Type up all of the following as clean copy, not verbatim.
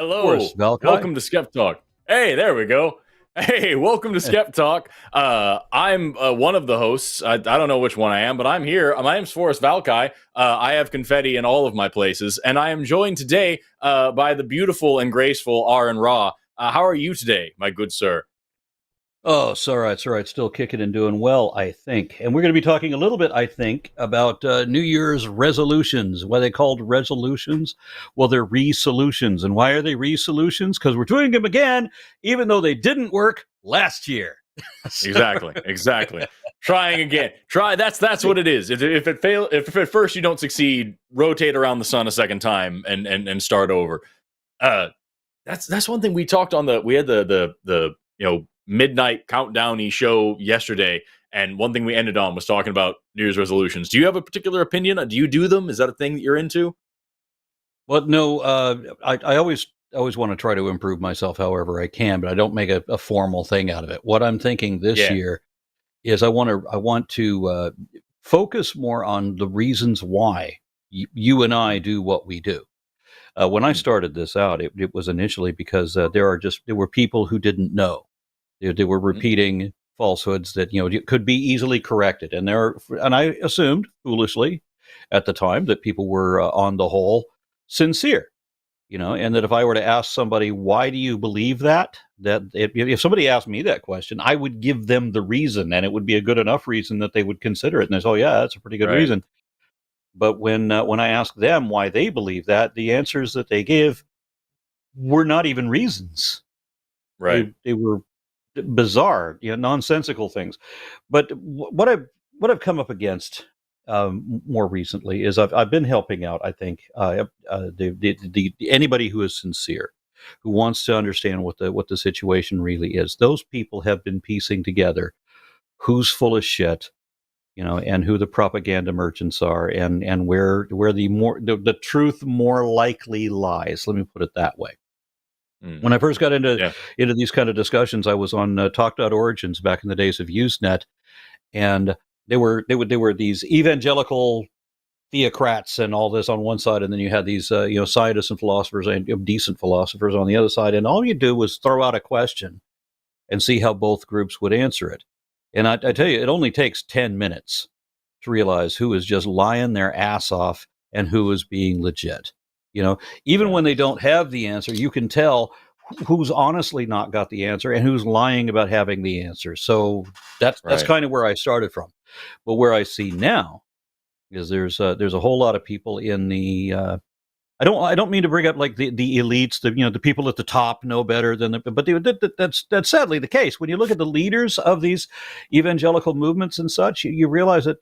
Hello, Forrest Valkai. welcome to SkepTalk. Hey, there we go. Hey, welcome to SkepTalk. I'm one of the hosts. I don't know which one I am, but I'm here. My name's Forrest Valkai. I have confetti in all of my places, and I am joined today by the beautiful and graceful Aron Ra. How are you today, my good sir? Oh, it's all right. It's all right. Still kicking and doing well, I think. And we're going to be talking a little bit, I think, about New Year's resolutions. Why they called resolutions? Well, they're re-solutions. And why are they re-solutions? Because we're doing them again, even though they didn't work last year. Exactly. Trying again. Try. That's what it is. If it fail, if at first you don't succeed, rotate around the sun a second time and start over. That's one thing we talked on we had the midnight countdowny show yesterday, and one thing we ended on was talking about New Year's resolutions. Do you have a particular opinion? Do you do them? Is that a thing that you're into? Well, no, I always want to try to improve myself however I can, but I don't make a formal thing out of it. What I'm thinking this year is I want to focus more on the reasons why you and I do what we do. When I started this out, it was initially because there were people who didn't know. They were repeating falsehoods that could be easily corrected, and I assumed foolishly at the time that people were on the whole sincere, and that if I were to ask somebody, why do you believe that if somebody asked me that question, I would give them the reason, and it would be a good enough reason that they would consider it, and they say, oh yeah, that's a pretty good reason. But when I asked them why they believe that, the answers that they give were not even reasons. Right. They were bizarre, nonsensical things. But what I've come up against more recently is I've been helping out. I think anybody who is sincere, who wants to understand what the situation really is. Those people have been piecing together who's full of shit, and who the propaganda merchants are, and where the truth more likely lies. Let me put it that way. When I first got into these kind of discussions, I was on Talk.Origins back in the days of Usenet, and they were these evangelical theocrats and all this on one side, and then you had these scientists and philosophers and decent philosophers on the other side, and all you do was throw out a question and see how both groups would answer it. And I tell you, it only takes 10 minutes to realize who is just lying their ass off and who is being legit. Even when they don't have the answer, you can tell who's honestly not got the answer and who's lying about having the answer. So that's kind of where I started from. But where I see now is there's a whole lot of people in the I don't mean to bring up like the elites, the people at the top know better than that's sadly the case. When you look at the leaders of these evangelical movements and such, you realize that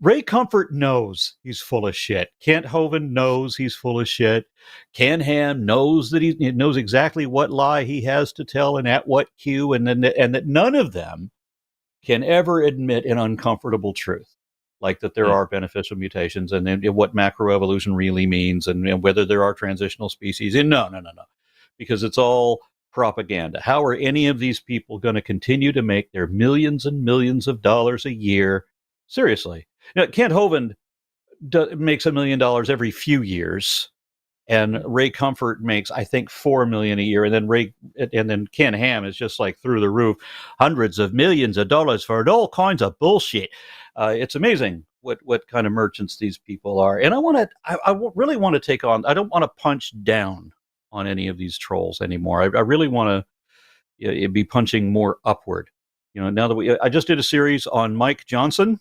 Ray Comfort knows he's full of shit. Kent Hovind knows he's full of shit. Ken Ham knows that he knows exactly what lie he has to tell and at what cue, and that none of them can ever admit an uncomfortable truth, like that there are beneficial mutations and what macroevolution really means, and whether there are transitional species. And no, because it's all propaganda. How are any of these people going to continue to make their millions and millions of dollars a year? Seriously. Kent Hovind makes $1 million every few years, and Ray Comfort makes, I think, $4 million a year, and then Ken Ham is just like through the roof, hundreds of millions of dollars for all kinds of bullshit. It's amazing what kind of merchants these people are, and I really want to take on. I don't want to punch down on any of these trolls anymore. I really want to be punching more upward. Now that I just did a series on Mike Johnson.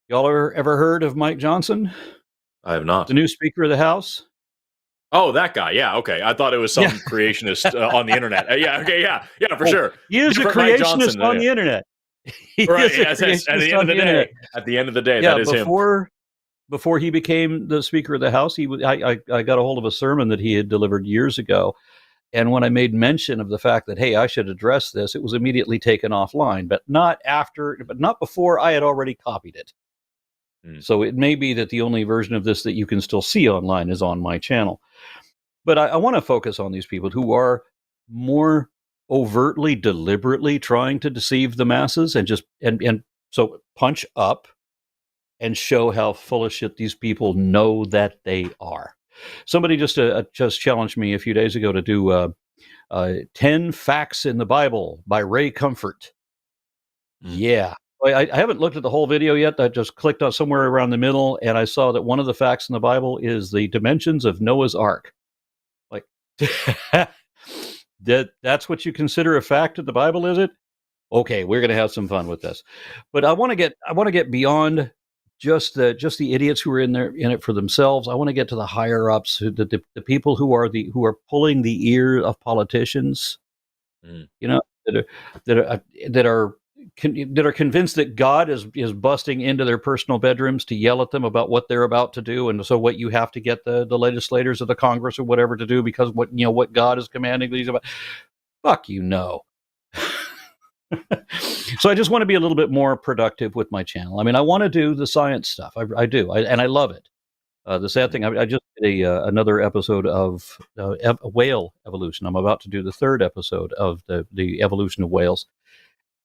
Y'all ever heard of Mike Johnson? I have not. The new Speaker of the House? Oh, that guy. Yeah, okay. I thought it was some creationist on the internet. Yeah, for sure. He is a creationist on the internet. Right, at the end of the day, that is him. Before he became the Speaker of the House, I got a hold of a sermon that he had delivered years ago. And when I made mention of the fact that, hey, I should address this, it was immediately taken offline, but not before I had already copied it. So it may be that the only version of this that you can still see online is on my channel. But I want to focus on these people who are more overtly, deliberately trying to deceive the masses, and so punch up and show how full of shit these people know that they are. Somebody just challenged me a few days ago to do 10 Facts in the Bible by Ray Comfort. Yeah. I haven't looked at the whole video yet. I just clicked on somewhere around the middle, and I saw that one of the facts in the Bible is the dimensions of Noah's Ark. Like, that's what you consider a fact in the Bible, is it? Okay, we're going to have some fun with this. But I want to get beyond just the idiots who are in it for themselves. I want to get to the higher ups, the people who are pulling the ear of politicians. You know, that are convinced that God is busting into their personal bedrooms to yell at them about what they're about to do, and so what you have to get the legislators of the Congress or whatever to do because what God is commanding these about. Fuck you, no. So I just want to be a little bit more productive with my channel. I mean, I want to do the science stuff. I do, and I love it. The sad thing, I just did another episode of whale evolution. I'm about to do the third episode of the evolution of whales,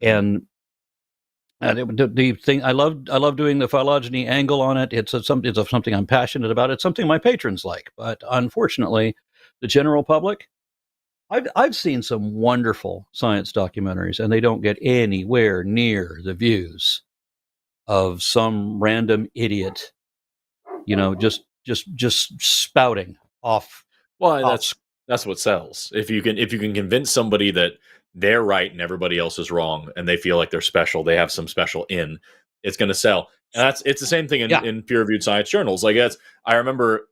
and the thing I love doing the phylogeny angle on it. It's something I'm passionate about. It's something my patrons like, but unfortunately, the general public. I've seen some wonderful science documentaries, and they don't get anywhere near the views of some random idiot, just spouting off. Well, that's what sells. If you can convince somebody that they're right and everybody else is wrong, and they feel like they're special, they have some special it's going to sell. And it's the same thing in peer-reviewed science journals. Like I remember.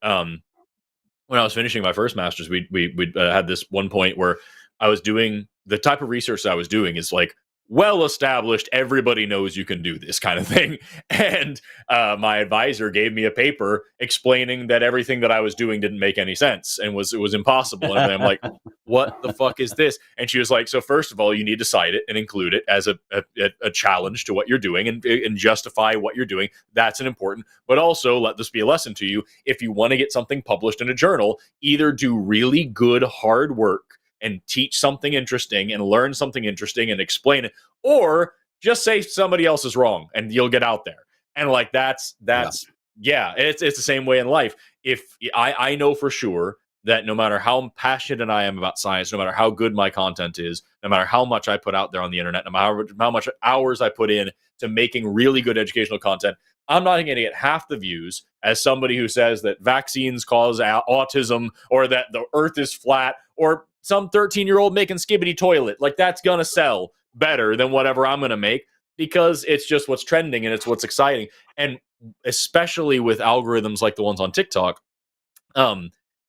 When I was finishing my first master's, we had this one point where I was doing the type of research that I was doing is like well established. Everybody knows you can do this kind of thing. And my advisor gave me a paper explaining that everything that I was doing didn't make any sense and it was impossible. And I'm like, what the fuck is this? And she was like, so first of all, you need to cite it and include it as a challenge to what you're doing and justify what you're doing. That's an important, but also let this be a lesson to you. If you want to get something published in a journal, either do really good, hard work and teach something interesting and learn something interesting and explain it, or just say somebody else is wrong and you'll get out there. And like, it's the same way in life. If I know for sure that no matter how passionate I am about science, no matter how good my content is, no matter how much I put out there on the internet, no matter how much hours I put in to making really good educational content, I'm not going to get half the views as somebody who says that vaccines cause autism or that the earth is flat or some 13-year-old making skibbity toilet. Like, that's going to sell better than whatever I'm going to make because it's just what's trending and it's what's exciting. And especially with algorithms like the ones on TikTok,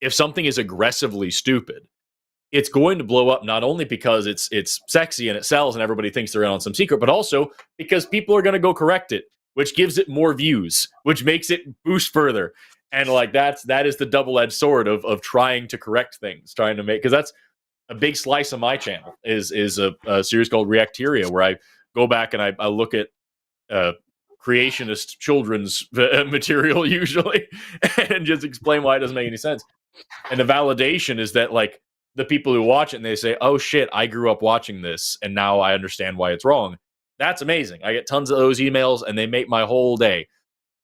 if something is aggressively stupid, it's going to blow up not only because it's sexy and it sells and everybody thinks they're in on some secret, but also because people are going to go correct it, which gives it more views, which makes it boost further. And like that is the double-edged sword of trying to correct things, trying to make, because that's a big slice of my channel is a series called Reacteria, where I go back and I look at creationist children's material usually and just explain why it doesn't make any sense. And the validation is that like the people who watch it and they say, oh shit, I grew up watching this and now I understand why it's wrong. That's amazing. I get tons of those emails and they make my whole day.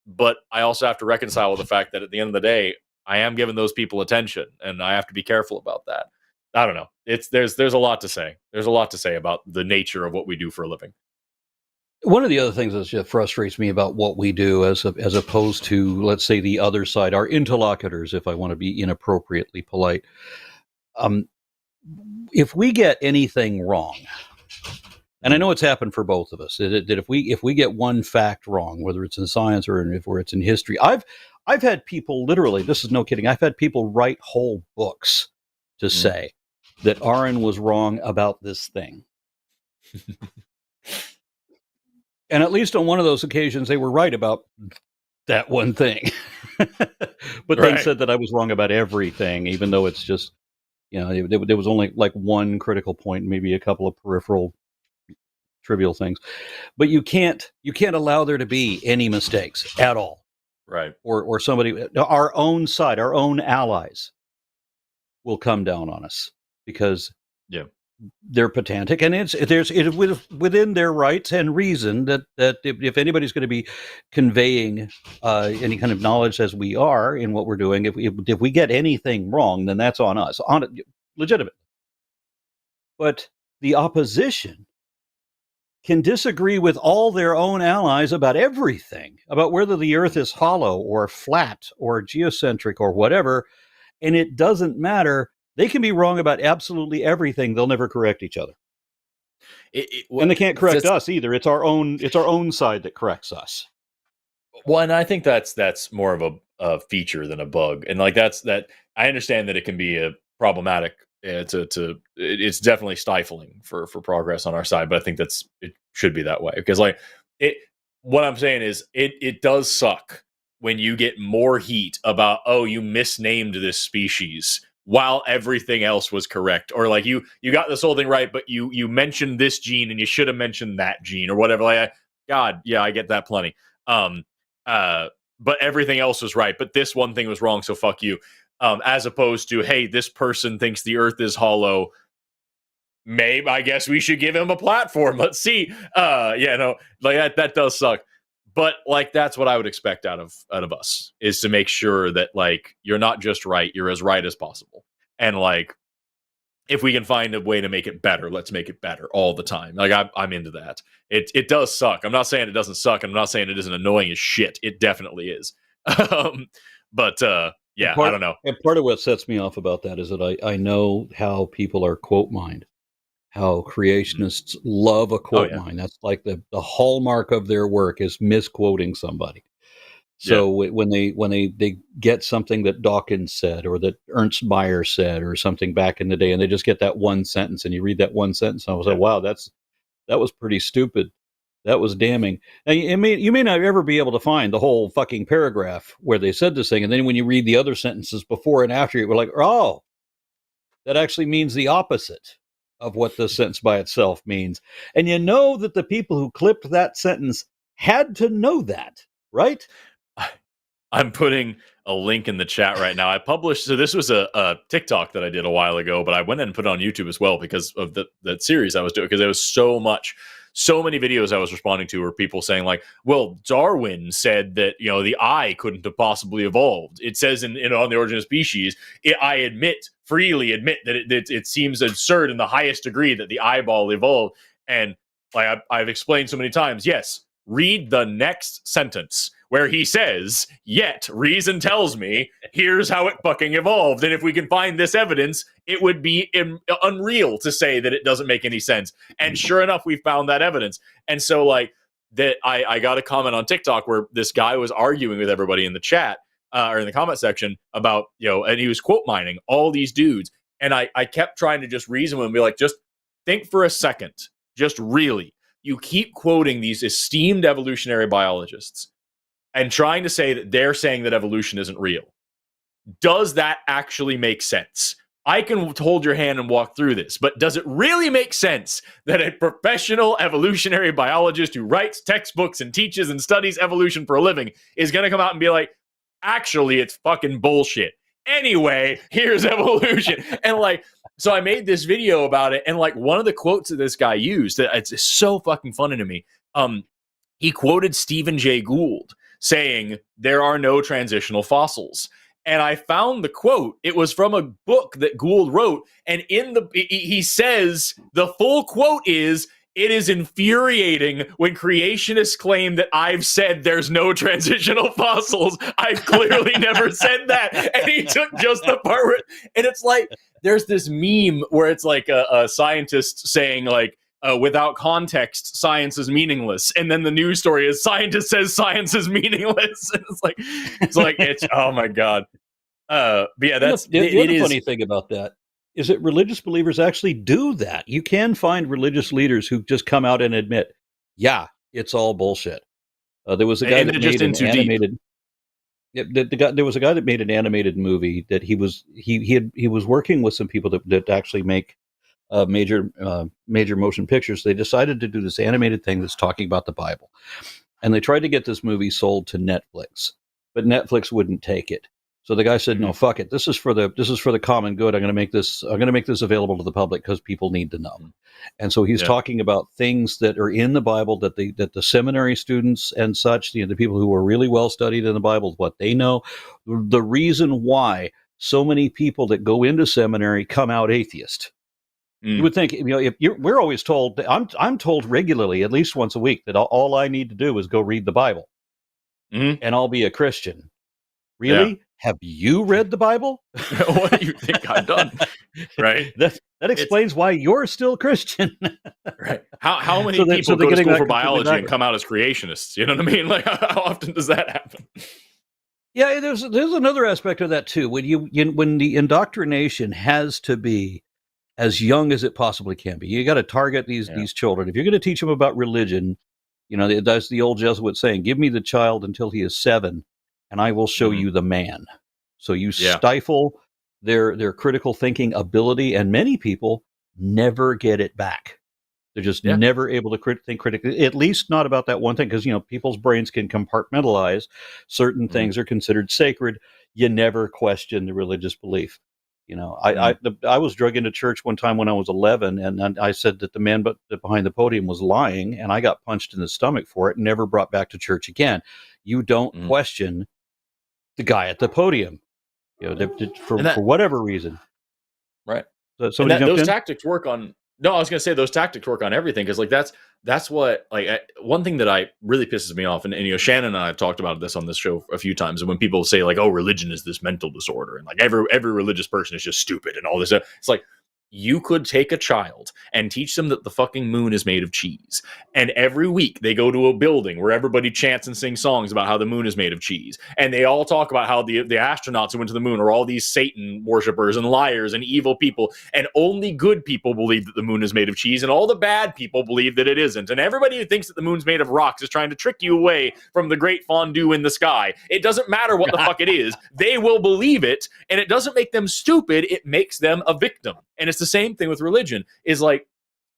But I also have to reconcile with the fact that at the end of the day, I am giving those people attention and I have to be careful about that. I don't know. There's a lot to say. There's a lot to say about the nature of what we do for a living. One of the other things that just frustrates me about what we do as opposed to, let's say, the other side, our interlocutors, if I want to be inappropriately polite, if we get anything wrong, and I know it's happened for both of us, that if we get one fact wrong, whether it's in science or if it's in history, I've had people literally, this is no kidding, I've had people write whole books to say that Aron was wrong about this thing. And at least on one of those occasions, they were right about that one thing. But then said that I was wrong about everything, even though it's just, there was only like one critical point, maybe a couple of peripheral trivial things. But you can't allow there to be any mistakes at all. Right. Or somebody, our own side, our own allies will come down on us because they're pedantic, and it's within their rights and reason that if anybody's going to be conveying any kind of knowledge as we are in what we're doing, if we get anything wrong, then that's on us, on it, legitimate. But the opposition can disagree with all their own allies about everything, about whether the Earth is hollow or flat or geocentric or whatever, and it doesn't matter. They can be wrong about absolutely everything. They'll never correct each other. And they can't correct us either. It's our own side that corrects us. Well, and I think that's more of a feature than a bug. And like that I understand that it can be a problematic it's definitely stifling for progress on our side, but I think it should be that way, because like what I'm saying is it does suck when you get more heat about, oh, you misnamed this species while everything else was correct, or like you got this whole thing right, but you mentioned this gene and you should have mentioned that gene or whatever. Like, God, yeah, I get that plenty. But everything else was right, but this one thing was wrong, so fuck you. As opposed to, hey, this person thinks the Earth is hollow. Maybe I guess we should give him a platform. Let's see. Like that does suck. But like that's what I would expect out of us, is to make sure that like you're not just right, you're as right as possible. And like if we can find a way to make it better, let's make it better all the time. Like I'm into that. It does suck. I'm not saying it doesn't suck. I'm not saying it isn't annoying as shit. It definitely is. Yeah, I don't know. And part of what sets me off about that is that I know how people are quote mined, how creationists love a quote mine. That's like the hallmark of their work is misquoting somebody. So when they get something that Dawkins said or that Ernst Mayr said or something back in the day, and they just get that one sentence, and you read that one sentence, and I was like, wow, that was pretty stupid. That was damning. Now, you may not ever be able to find the whole fucking paragraph where they said this thing, and then when you read the other sentences before and after, you're like, oh, that actually means the opposite of what the sentence by itself means. And you know that the people who clipped that sentence had to know that, right? I'm putting a link in the chat right now. I published, so this was a TikTok that I did a while ago, but I went and put it on YouTube as well because of that series I was doing, because there was so many videos I was responding to were people saying like, well, Darwin said that, the eye couldn't have possibly evolved. It says on The Origin of Species, I freely admit that it seems absurd in the highest degree that the eyeball evolved. And like I've explained so many times, yes, read the next sentence where he says, yet reason tells me here's how it fucking evolved. And if we can find this evidence, it would be unreal to say that it doesn't make any sense. And sure enough, we found that evidence. And so like that, I got a comment on TikTok where this guy was arguing with everybody in the chat or in the comment section about, and he was quote mining all these dudes. And I kept trying to just reason with him and be like, just think for a second, just really, you keep quoting these esteemed evolutionary biologists and trying to say that they're saying that evolution isn't real. Does that actually make sense? I can hold your hand and walk through this, but does it really make sense that a professional evolutionary biologist who writes textbooks and teaches and studies evolution for a living is going to come out and be like, actually, it's fucking bullshit. Anyway, here's evolution. And like, so I made this video about it, and like one of the quotes that this guy used, that it's so fucking funny to me. He quoted Stephen Jay Gould saying there are no transitional fossils. And I found the quote. It was from a book that Gould wrote. And he says the full quote is, it is infuriating when creationists claim that I've said there's no transitional fossils. I've clearly never said that. And he took just the part where, and it's like, there's this meme where it's like a scientist saying like, without context, science is meaningless. And then the news story is scientist says science is meaningless. And it's oh my God. But yeah, that's the other funny thing about that is that religious believers actually do that. You can find religious leaders who just come out and admit, yeah, it's all bullshit. There was a guy that made an animated. There was a guy that made an animated movie that he was working with some people that actually make major motion pictures. They decided to do this animated thing that's talking about the Bible, and they tried to get this movie sold to Netflix, but Netflix wouldn't take it. So the guy said, Mm-hmm. "No, fuck it. This is for the common good. I'm going to make this available to the public because people need to know." And so he's talking about things that are in the Bible that the seminary students and such, the people who are really well studied in the Bible, what they know, the reason why so many people that go into seminary come out atheist. You would think, we're always told, I'm told regularly, at least once a week, that all I need to do is go read the Bible, and I'll be a Christian. Really? Yeah. Have you read the Bible? What do you think I've done? Right. That explains why you're still Christian. Right. How many people go to school for biology and come out as creationists? You know what I mean? Like, how often does that happen? Yeah, there's another aspect of that too. When the indoctrination has to be as young as it possibly can be, you got to target these children. If you're going to teach them about religion, that's the old Jesuit saying: "Give me the child until he is 7, and I will show you the man." So you stifle their critical thinking ability, and many people never get it back. They're just never able to think critically, at least not about that one thing, because people's brains can compartmentalize. Certain things are considered sacred. You never question the religious belief. I was drug into church one time when I was 11, and I said that the man behind the podium was lying, and I got punched in the stomach for it and never brought back to church again. You don't question the guy at the podium, for whatever reason. Right. So those tactics work on. No, I was going to say those tactics work on everything, because that's what, one thing that really pisses me off, and Shannon and I have talked about this on this show a few times, and when people say like, "Oh, religion is this mental disorder," and like every religious person is just stupid and all this stuff, it's like, you could take a child and teach them that the fucking moon is made of cheese. And every week they go to a building where everybody chants and sings songs about how the moon is made of cheese. And they all talk about how the astronauts who went to the moon are all these Satan worshipers and liars and evil people. And only good people believe that the moon is made of cheese. And all the bad people believe that it isn't. And everybody who thinks that the moon's made of rocks is trying to trick you away from the great fondue in the sky. It doesn't matter what the fuck it is. They will believe it. And it doesn't make them stupid. It makes them a victim. And it's the same thing with religion, is like,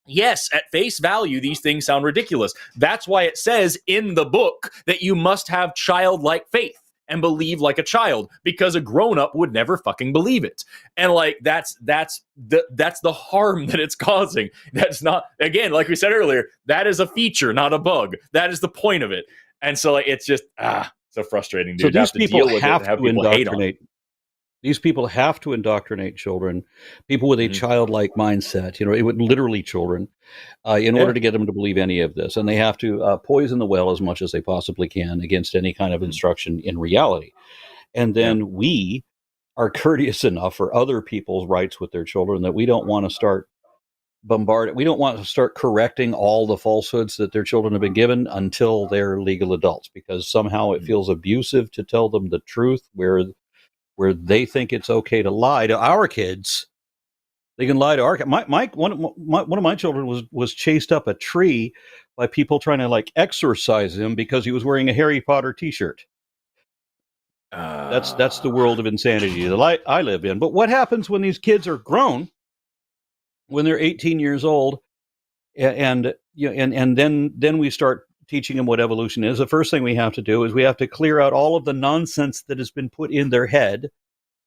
yes, at face value, these things sound ridiculous. That's why it says in the book that you must have childlike faith and believe like a child, because a grown-up would never fucking believe it. And like, that's the harm that it's causing. That's not, again, like we said earlier, that is a feature, not a bug. That is the point of it. And so like, it's just, so frustrating, dude. So these people have to indoctrinate. These people have to indoctrinate children, people with a childlike mindset, it would literally children, in order to get them to believe any of this. And they have to poison the well as much as they possibly can against any kind of instruction in reality. And then we are courteous enough for other people's rights with their children that we don't want to start bombarding. We don't want to start correcting all the falsehoods that their children have been given until they're legal adults, because somehow it feels abusive to tell them the truth, where they think it's okay to lie to our kids. They can lie to our one of my children was chased up a tree by people trying to like exorcise him because he was wearing a Harry Potter t-shirt. That's the world of insanity that I live in. But what happens when these kids are grown, when they're 18 years old, and then we start teaching them what evolution is? The first thing we have to do is we have to clear out all of the nonsense that has been put in their head,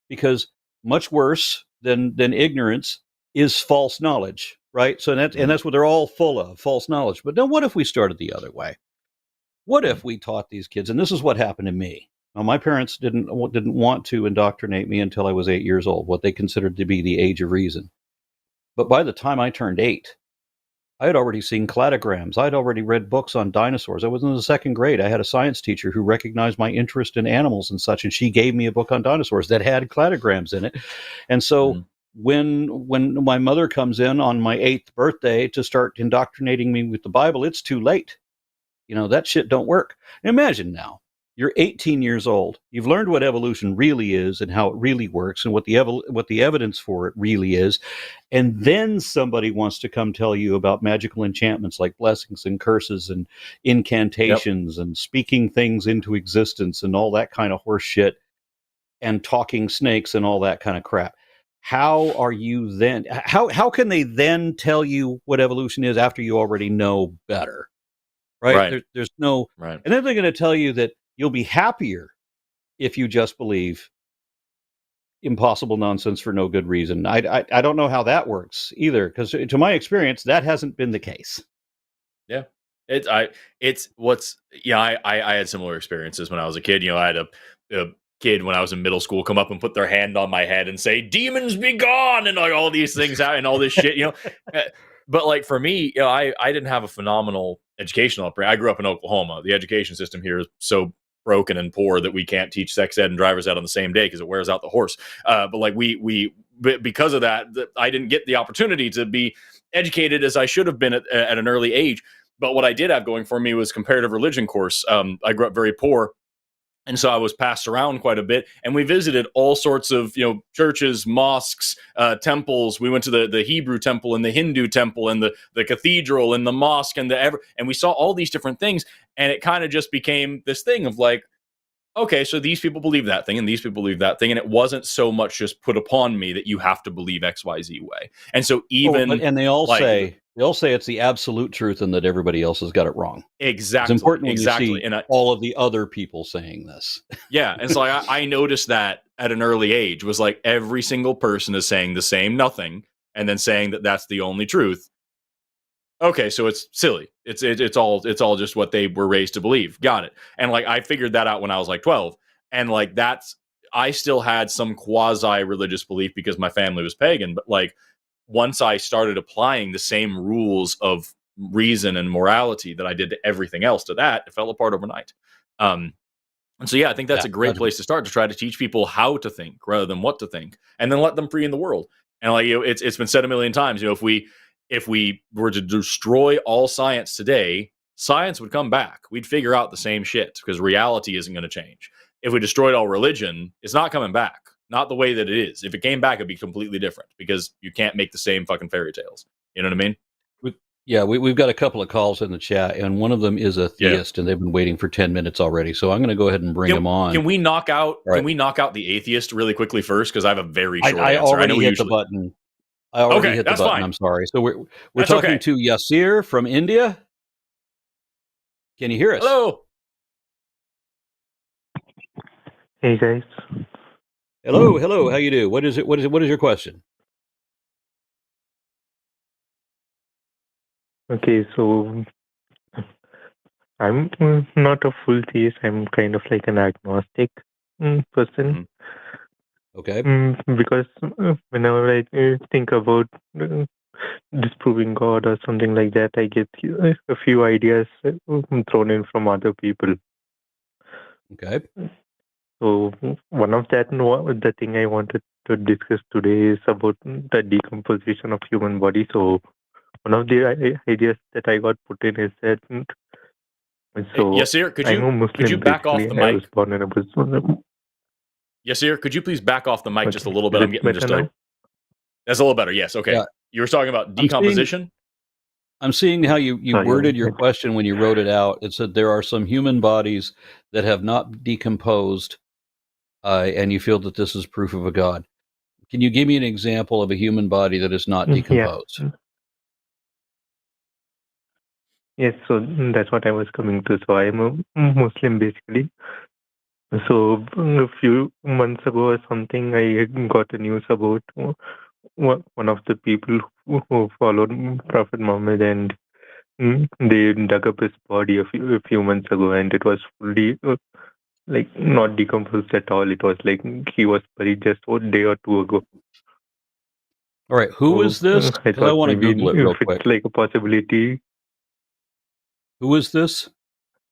because much worse than ignorance is false knowledge, right? So that's what they're all full of, false knowledge. But then what if we started the other way? What if we taught these kids, and this is what happened to me. Now, my parents didn't want to indoctrinate me until I was 8 years old, what they considered to be the age of reason. But by the time I turned 8, I had already seen cladograms. I'd already read books on dinosaurs. I was in the second grade. I had a science teacher who recognized my interest in animals and such, and she gave me a book on dinosaurs that had cladograms in it. And so when my mother comes in on my 8th birthday to start indoctrinating me with the Bible, it's too late. That shit don't work. Imagine now, you're 18 years old. You've learned what evolution really is and how it really works and what the evidence for it really is. And then somebody wants to come tell you about magical enchantments like blessings and curses and incantations and speaking things into existence and all that kind of horse shit, and talking snakes and all that kind of crap. How are you then? How can they then tell you what evolution is after you already know better? Right? There's no. Right. And then they're going to tell you that you'll be happier if you just believe impossible nonsense for no good reason. I don't know how that works either, because to my experience, that hasn't been the case. Yeah. I had similar experiences when I was a kid. I had a kid when I was in middle school come up and put their hand on my head and say, "Demons be gone," and like all these things out and all this shit, But like for me, I didn't have a phenomenal educational upbringing. I grew up in Oklahoma. The education system here is so broken and poor that we can't teach sex ed and driver's ed on the same day because it wears out the horse. But like because of that, I didn't get the opportunity to be educated as I should have been at an early age. But what I did have going for me was comparative religion course. I grew up very poor, and so I was passed around quite a bit, and we visited all sorts of churches, mosques, temples. We went to the Hebrew temple and the Hindu temple and the cathedral and the mosque and and we saw all these different things, and it kind of just became this thing of like, okay, so these people believe that thing and these people believe that thing, and it wasn't so much just put upon me that you have to believe XYZ way. And so and they all say it's the absolute truth and that everybody else has got it wrong. Exactly. It's important when you see and all of the other people saying this. Yeah, and so I noticed that at an early age was like every single person is saying the same nothing and then saying that that's the only truth. Okay, so it's silly. It's all just what they were raised to believe. Got it. And like I figured that out when I was like 12, and like I still had some quasi religious belief because my family was pagan, but like once I started applying the same rules of reason and morality that I did to everything else to that, it fell apart overnight. And so yeah, I think that's a great place to start, to try to teach people how to think rather than what to think, and then let them free in the world. And like it's been said a million times, if we were to destroy all science today, science would come back. We'd figure out the same shit because reality isn't going to change. If we destroyed all religion, it's not coming back. Not the way that it is. If it came back, it'd be completely different because you can't make the same fucking fairy tales. You know what I mean? Yeah, we've got a couple of calls in the chat, and one of them is a theist, and they've been waiting for 10 minutes already. So I'm going to go ahead and bring them on. Can we knock out? Right. Can we knock out the atheist really quickly first? Because I have a very short answer. I already hit the button. I already hit the button. Fine. I'm sorry. So we're talking to Yasir from India. Can you hear us? Hello. Hey guys. Hello. How you do? What is your question? Okay, so I'm not a full theist. I'm kind of like an agnostic person. Okay. Because whenever I think about disproving God or something like that, I get a few ideas thrown in from other people. Okay. So one of the thing I wanted to discuss today is about the decomposition of human body. So one of the ideas that I got put in is that. So Yasir, could you back off the mic? I was born in a Muslim. Yasir, could you please back off the mic just a little bit? I'm getting just a. That's a little better. Yes. Okay. Yeah. You were talking about decomposition. I'm seeing how you worded your question when you wrote it out. It said there are some human bodies that have not decomposed, and you feel that this is proof of a God. Can you give me an example of a human body that is not decomposed? Yeah. Yes, so that's what I was coming to. So I am a Muslim basically. So a few months ago or something, I got a news about one of the people who followed Prophet Muhammad, and they dug up his body a few months ago, and it was fully like not decomposed at all. It was like he was buried just a day or two ago. All right, who is this? I want to Google it real quick. It's like a possibility. Who is this?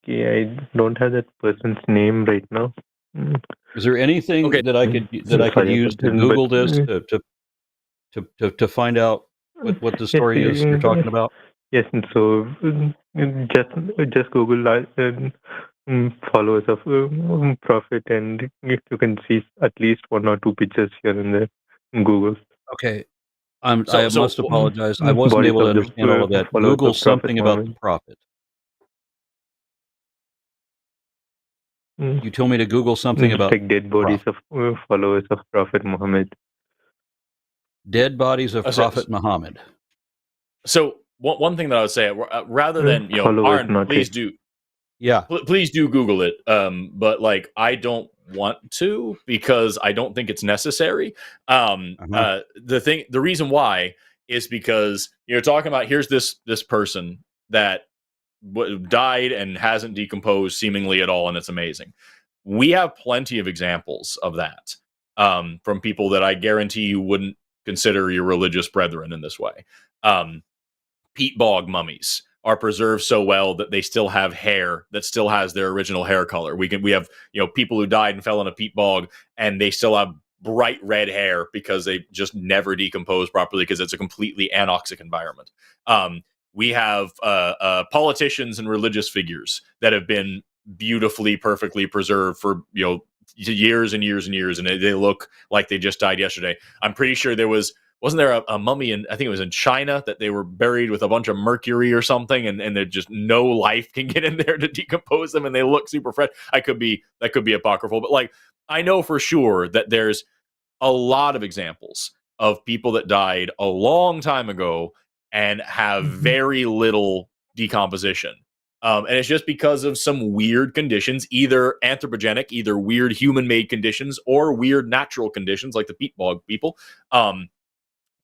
Okay, I don't have that person's name right now. Is there anything that I could use to Google this to find out what the story is you're talking about? Yes, and so just Google followers of Prophet, and you can see at least one or two pictures here and there in Google. Okay. I must apologize. I wasn't able to understand all of that. Google something about the Prophet. You told me to Google something about like dead bodies of followers of Prophet Muhammad. Dead bodies of Prophet Muhammad. So one thing that I would say, rather than Aaron, please do. Yeah, please do Google it. But like, I don't want to, because I don't think it's necessary. The reason why is because you're talking about, here's this person that died and hasn't decomposed seemingly at all, and it's amazing. We have plenty of examples of that from people that I guarantee you wouldn't consider your religious brethren in this way. Peat bog mummies are preserved so well that they still have hair that still has their original hair color. We have people who died and fell in a peat bog, and they still have bright red hair because they just never decompose properly because it's a completely anoxic environment. We have politicians and religious figures that have been beautifully, perfectly preserved for years and years and years, and they look like they just died yesterday. I'm pretty sure wasn't there a mummy in, I think it was in China, that they were buried with a bunch of mercury or something, and there just no life can get in there to decompose them, and they look super fresh. That could be apocryphal, but like, I know for sure that there's a lot of examples of people that died a long time ago and have very little decomposition. And it's just because of some weird conditions, either anthropogenic, either weird human-made conditions, or weird natural conditions like the peat bog people,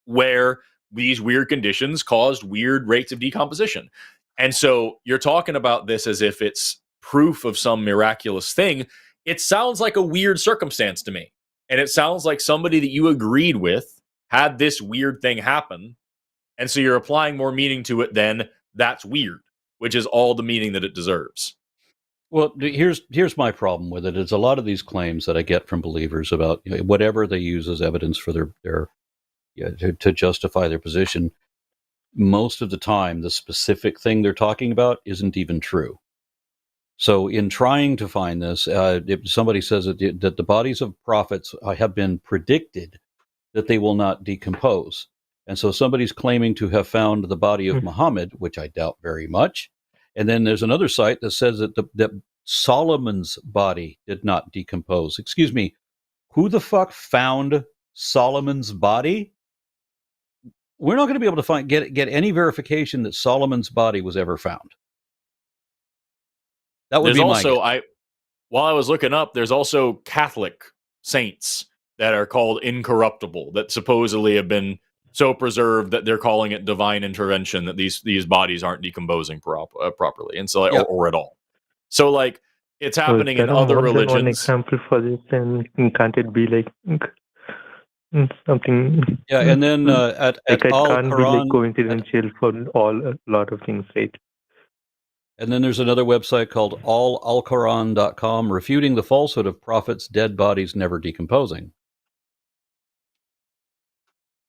where these weird conditions caused weird rates of decomposition. And so you're talking about this as if it's proof of some miraculous thing. It sounds like a weird circumstance to me. And it sounds like somebody that you agreed with had this weird thing happen. And so you're applying more meaning to it than that's weird, which is all the meaning that it deserves. Well, here's my problem with it. It's a lot of these claims that I get from believers about whatever they use as evidence for their to justify their position. Most of the time, the specific thing they're talking about isn't even true. So in trying to find this, if somebody says that the bodies of prophets have been predicted that they will not decompose. And so somebody's claiming to have found the body of Muhammad, which I doubt very much. And then there's another site that says that Solomon's body did not decompose. Excuse me, who the fuck found Solomon's body? We're not going to be able to get any verification that Solomon's body was ever found. That would be my guess. While I was looking up, there's also Catholic saints that are called incorruptible, that supposedly have been so preserved that they're calling it divine intervention, that these bodies aren't decomposing properly, and so or at all. So like, it's happening in other religions. One example for this, and can't it be like something? Yeah, and then at it can't be like Quran, coincidental for a lot of things, right? And then there's another website called alquran.com, refuting the falsehood of prophets' dead bodies never decomposing.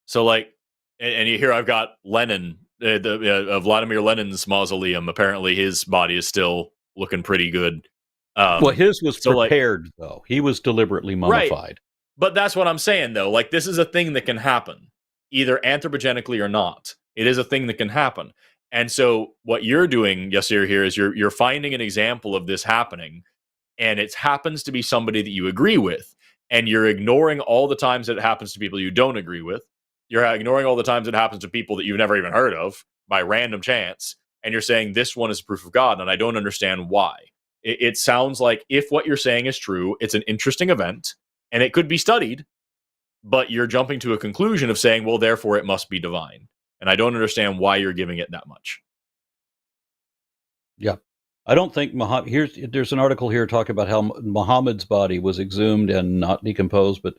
So like, and you hear I've got Lenin, Vladimir Lenin's mausoleum. Apparently his body is still looking pretty good. Well, his was prepared, though. He was deliberately mummified. Right. But that's what I'm saying, though. Like, this is a thing that can happen, either anthropogenically or not. It is a thing that can happen. And so what you're doing, Yasir, here is you're finding an example of this happening, and it happens to be somebody that you agree with, and you're ignoring all the times that it happens to people you don't agree with. You're ignoring all the times it happens to people that you've never even heard of by random chance, and you're saying this one is proof of God, and I don't understand why. It sounds like if what you're saying is true, it's an interesting event, and it could be studied, but you're jumping to a conclusion of saying, well, therefore it must be divine. And I don't understand why you're giving it that much. Yeah. I don't think there's an article here talking about how Muhammad's body was exhumed and not decomposed, but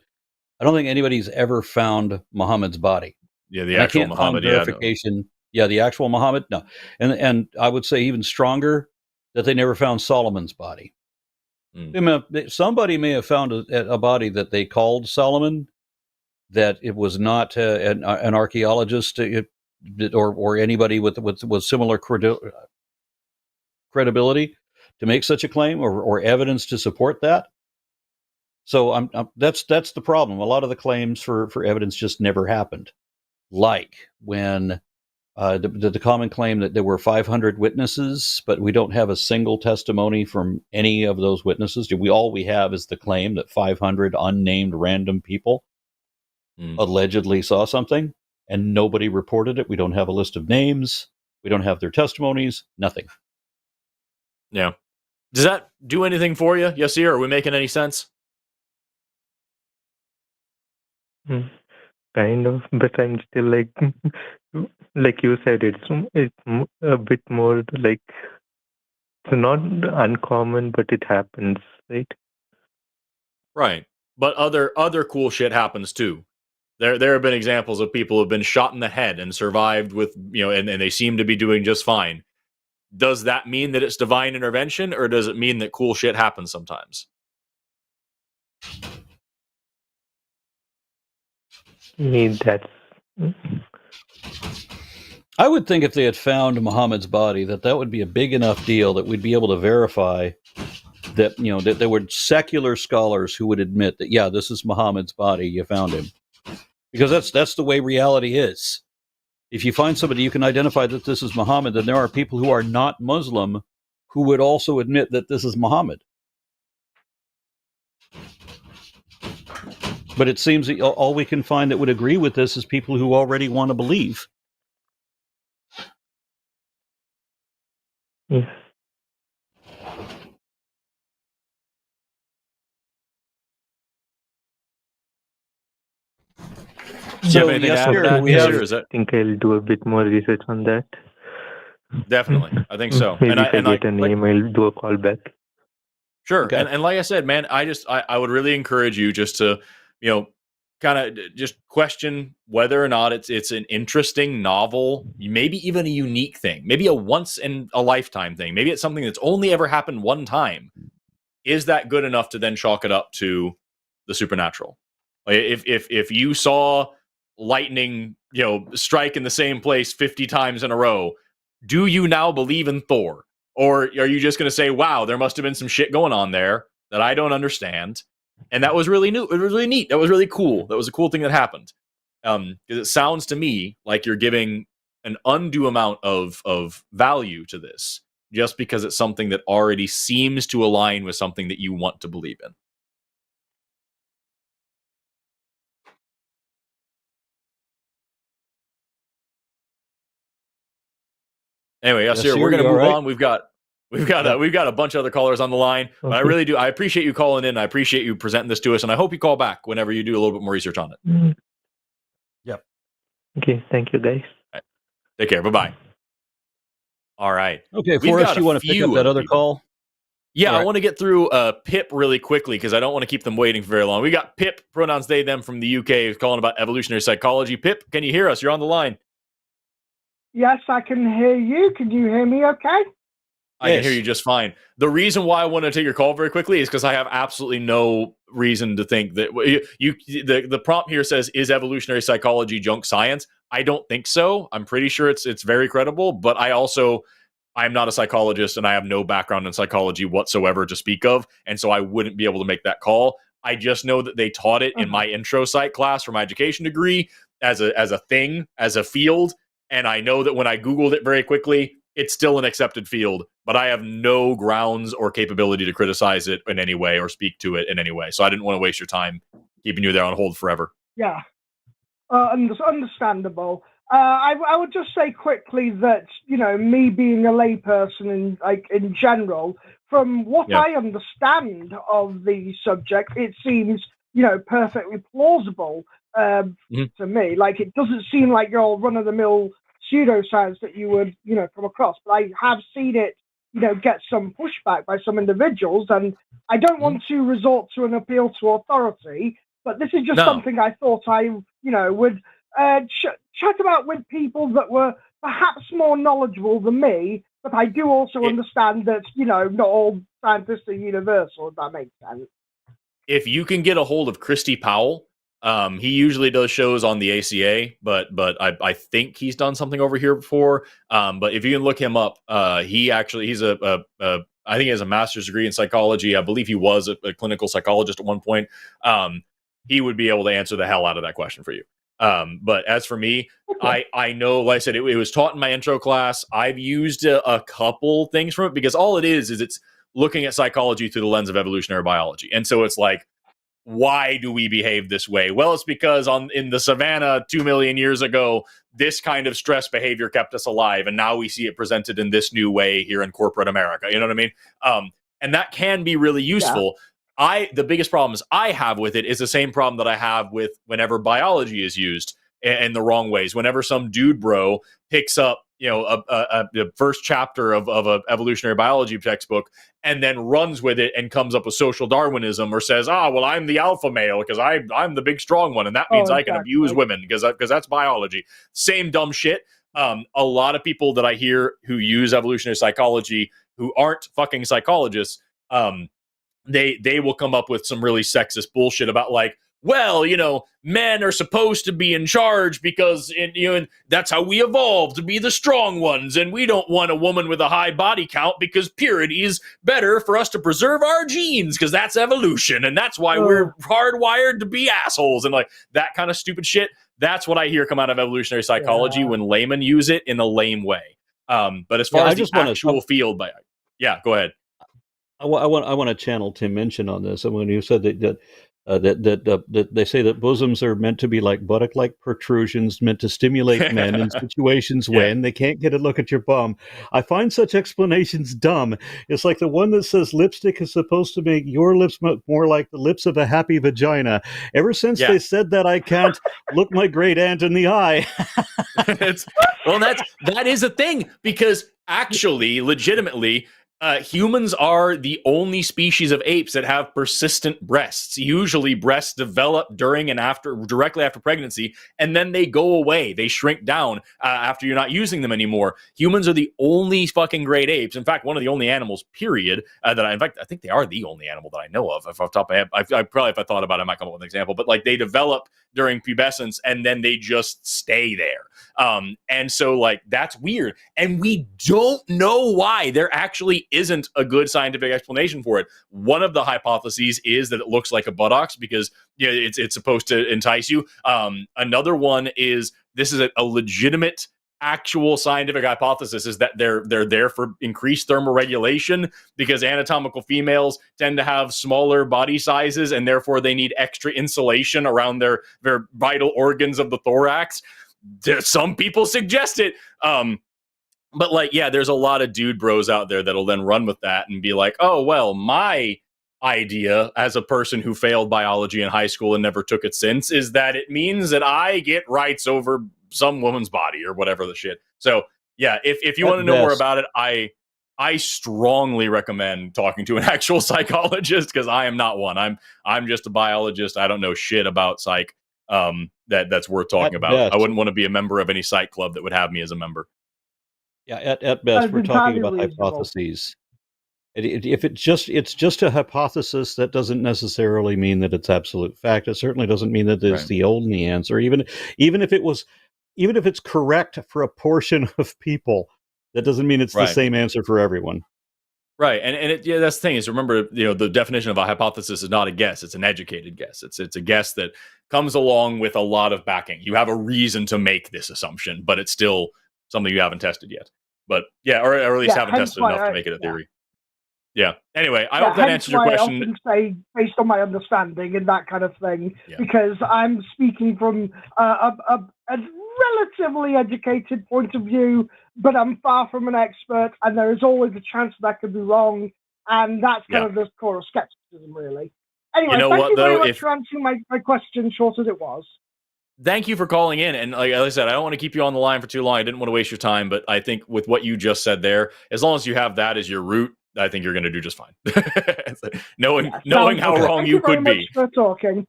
I don't think anybody's ever found Muhammad's body. Yeah, the actual Muhammad. Verification. Yeah, the actual Muhammad. No. And I would say even stronger that they never found Solomon's body. Somebody may have found a body that they called Solomon, that it was not an archaeologist or anybody with similar credibility to make such a claim or evidence to support that. So that's the problem. A lot of the claims for evidence just never happened. Like when the common claim that there were 500 witnesses, but we don't have a single testimony from any of those witnesses. All we have is the claim that 500 unnamed random people allegedly saw something, and nobody reported it. We don't have a list of names. We don't have their testimonies. Nothing. Yeah. Does that do anything for you, Yasir? Are we making any sense? Kind of, but I'm still like you said, it's a bit more like it's not uncommon, but it happens, right? Right. But other cool shit happens too. There have been examples of people who have been shot in the head and survived with, and they seem to be doing just fine. Does that mean that it's divine intervention, or does it mean that cool shit happens sometimes? That's I would think if they had found Muhammad's body, that would be a big enough deal that we'd be able to verify that, that there were secular scholars who would admit that, yeah, this is Muhammad's body, you found him. Because that's the way reality is. If you find somebody you can identify that this is Muhammad, then there are people who are not Muslim who would also admit that this is Muhammad. But it seems that all we can find that would agree with this is people who already want to believe. yeah. So anything to yes, add to sir, that? we Yes, have. sir. Is that I think I'll do a bit more research on that. definitely? I think so. Maybe And if I get a name, I'll do a call back. Sure. Okay. And like I said, man, I would really encourage you just to, kind of just question whether or not it's an interesting, novel, maybe even a unique thing, maybe a once in a lifetime thing. Maybe it's something that's only ever happened one time. Is that good enough to then chalk it up to the supernatural? Like if you saw lightning, strike in the same place 50 times in a row, do you now believe in Thor? Or are you just going to say, wow, there must have been some shit going on there that I don't understand? And that was really new. It was really neat. That was really cool. That was a cool thing that happened. Because it sounds to me like you're giving an undue amount of value to this just because it's something that already seems to align with something that you want to believe in. Anyway, yes, sir. We're going to move on. We've got a bunch of other callers on the line, but I really do. I appreciate you calling in. I appreciate you presenting this to us, and I hope you call back whenever you do a little bit more research on it. Yep. Okay. Thank you, guys. Right. Take care. Bye-bye. All right. Okay, Forrest, you want to pick up that other call? Yeah, right. I want to get through Pip really quickly because I don't want to keep them waiting for very long. We got Pip, pronouns they, them, from the UK, calling about evolutionary psychology. Pip, can you hear us? You're on the line. Yes, I can hear you. Can you hear me okay? I can hear you just fine. The reason why I want to take your call very quickly is because I have absolutely no reason to think that the prompt here says, is evolutionary psychology junk science? I don't think so. I'm pretty sure it's very credible, but I'm not a psychologist and I have no background in psychology whatsoever to speak of, and so I wouldn't be able to make that call. I just know that they taught it in my intro psych class for my education degree as a thing, as a field, and I know that when I Googled it very quickly, it's still an accepted field, but I have no grounds or capability to criticize it in any way or speak to it in any way. So I didn't want to waste your time keeping you there on hold forever. Yeah, understandable. I would just say quickly that, me being a layperson in general, from what I understand of the subject, it seems, perfectly plausible to me. Like, it doesn't seem like your run-of-the-mill pseudoscience that you would, come across. But I have seen it, get some pushback by some individuals, and I don't want to resort to an appeal to authority, but this is just something I thought I, would chat about with people that were perhaps more knowledgeable than me, but I do also understand that, not all scientists are universal, if that makes sense. If you can get a hold of Christy Powell, he usually does shows on the ACA, but I think he's done something over here before. But if you can look him up, he's I think he has a master's degree in psychology. I believe he was a clinical psychologist at one point. He would be able to answer the hell out of that question for you. But as for me, I know, like I said, it was taught in my intro class. I've used a couple things from it because all it is it's looking at psychology through the lens of evolutionary biology. And so it's like, why do we behave this way? Well, it's because in the savannah 2 million years ago, this kind of stress behavior kept us alive. And now we see it presented in this new way here in corporate America. You know what I mean? And that can be really useful. the biggest problems I have with it is the same problem that I have with whenever biology is used in the wrong ways. Whenever some dude bro picks up, the first chapter of a evolutionary biology textbook and then runs with it and comes up with social Darwinism, or says, well, I'm the alpha male because I'm the big strong one, and that means I can abuse women because that's biology. Same dumb shit. A lot of people that I hear who use evolutionary psychology who aren't fucking psychologists, they will come up with some really sexist bullshit about, like, well, men are supposed to be in charge because and that's how we evolved, to be the strong ones, and we don't want a woman with a high body count because purity is better for us to preserve our genes because that's evolution, and that's why we're hardwired to be assholes, and like that kind of stupid shit. That's what I hear come out of evolutionary psychology when laymen use it in a lame way. But as far as the actual field, go ahead. I want to channel Tim Minchin on this. And when you said that they say that bosoms are meant to be like buttock-like protrusions, meant to stimulate men in situations when they can't get a look at your bum. I find such explanations dumb. It's like the one that says lipstick is supposed to make your lips more like the lips of a happy vagina. Ever since they said that, I can't look my great aunt in the eye. That is a thing, because actually, legitimately, humans are the only species of apes that have persistent breasts. Usually breasts develop directly after pregnancy, and then they go away. They shrink down after you're not using them anymore. Humans are the only fucking great apes. In fact, one of the only animals, period, I think they are the only animal that I know of. If off the top of my head, I probably, if I thought about it, I might come up with an example, but like they develop during pubescence and then they just stay there. And so like, that's weird. And we don't know why. There actually isn't a good scientific explanation for it. One of the hypotheses is that it looks like a buttocks because it's supposed to entice you. Another one is this is a legitimate actual scientific hypothesis, is that they're there for increased thermal regulation because anatomical females tend to have smaller body sizes and therefore they need extra insulation around their vital organs of the thorax. Some people suggest it. But like, there's a lot of dude bros out there that'll then run with that and be like, oh, well, my idea as a person who failed biology in high school and never took it since is that it means that I get rights over some woman's body or whatever the shit. So if you want to know more about it, I strongly recommend talking to an actual psychologist, because I am not one. I'm just a biologist. I don't know shit about psych that's worth talking about. Best. I wouldn't want to be a member of any psych club that would have me as a member. Yeah, at best, we're talking about hypotheses. If it's just a hypothesis, that doesn't necessarily mean that it's absolute fact. It certainly doesn't mean that it's the only answer. Even if it's correct for a portion of people, that doesn't mean it's the same answer for everyone. Right, and that's the thing is, remember, the definition of a hypothesis is not a guess; it's an educated guess. It's a guess that comes along with a lot of backing. You have a reason to make this assumption, but it's still something you haven't tested yet. But or at least haven't tested enough to make it a theory. Yeah. Anyway, I hope that answers your question. I often say based on my understanding and that kind of thing, because I'm speaking from a relatively educated point of view, but I'm far from an expert, and there is always a chance that I could be wrong, and that's kind of the core of skepticism, really. Anyway, thank you very much for answering my question, short as it was. Thank you for calling in. And like I said, I don't want to keep you on the line for too long. I didn't want to waste your time, but I think with what you just said there, as long as you have that as your root, I think you're going to do just fine. knowing how wrong you could be. For talking.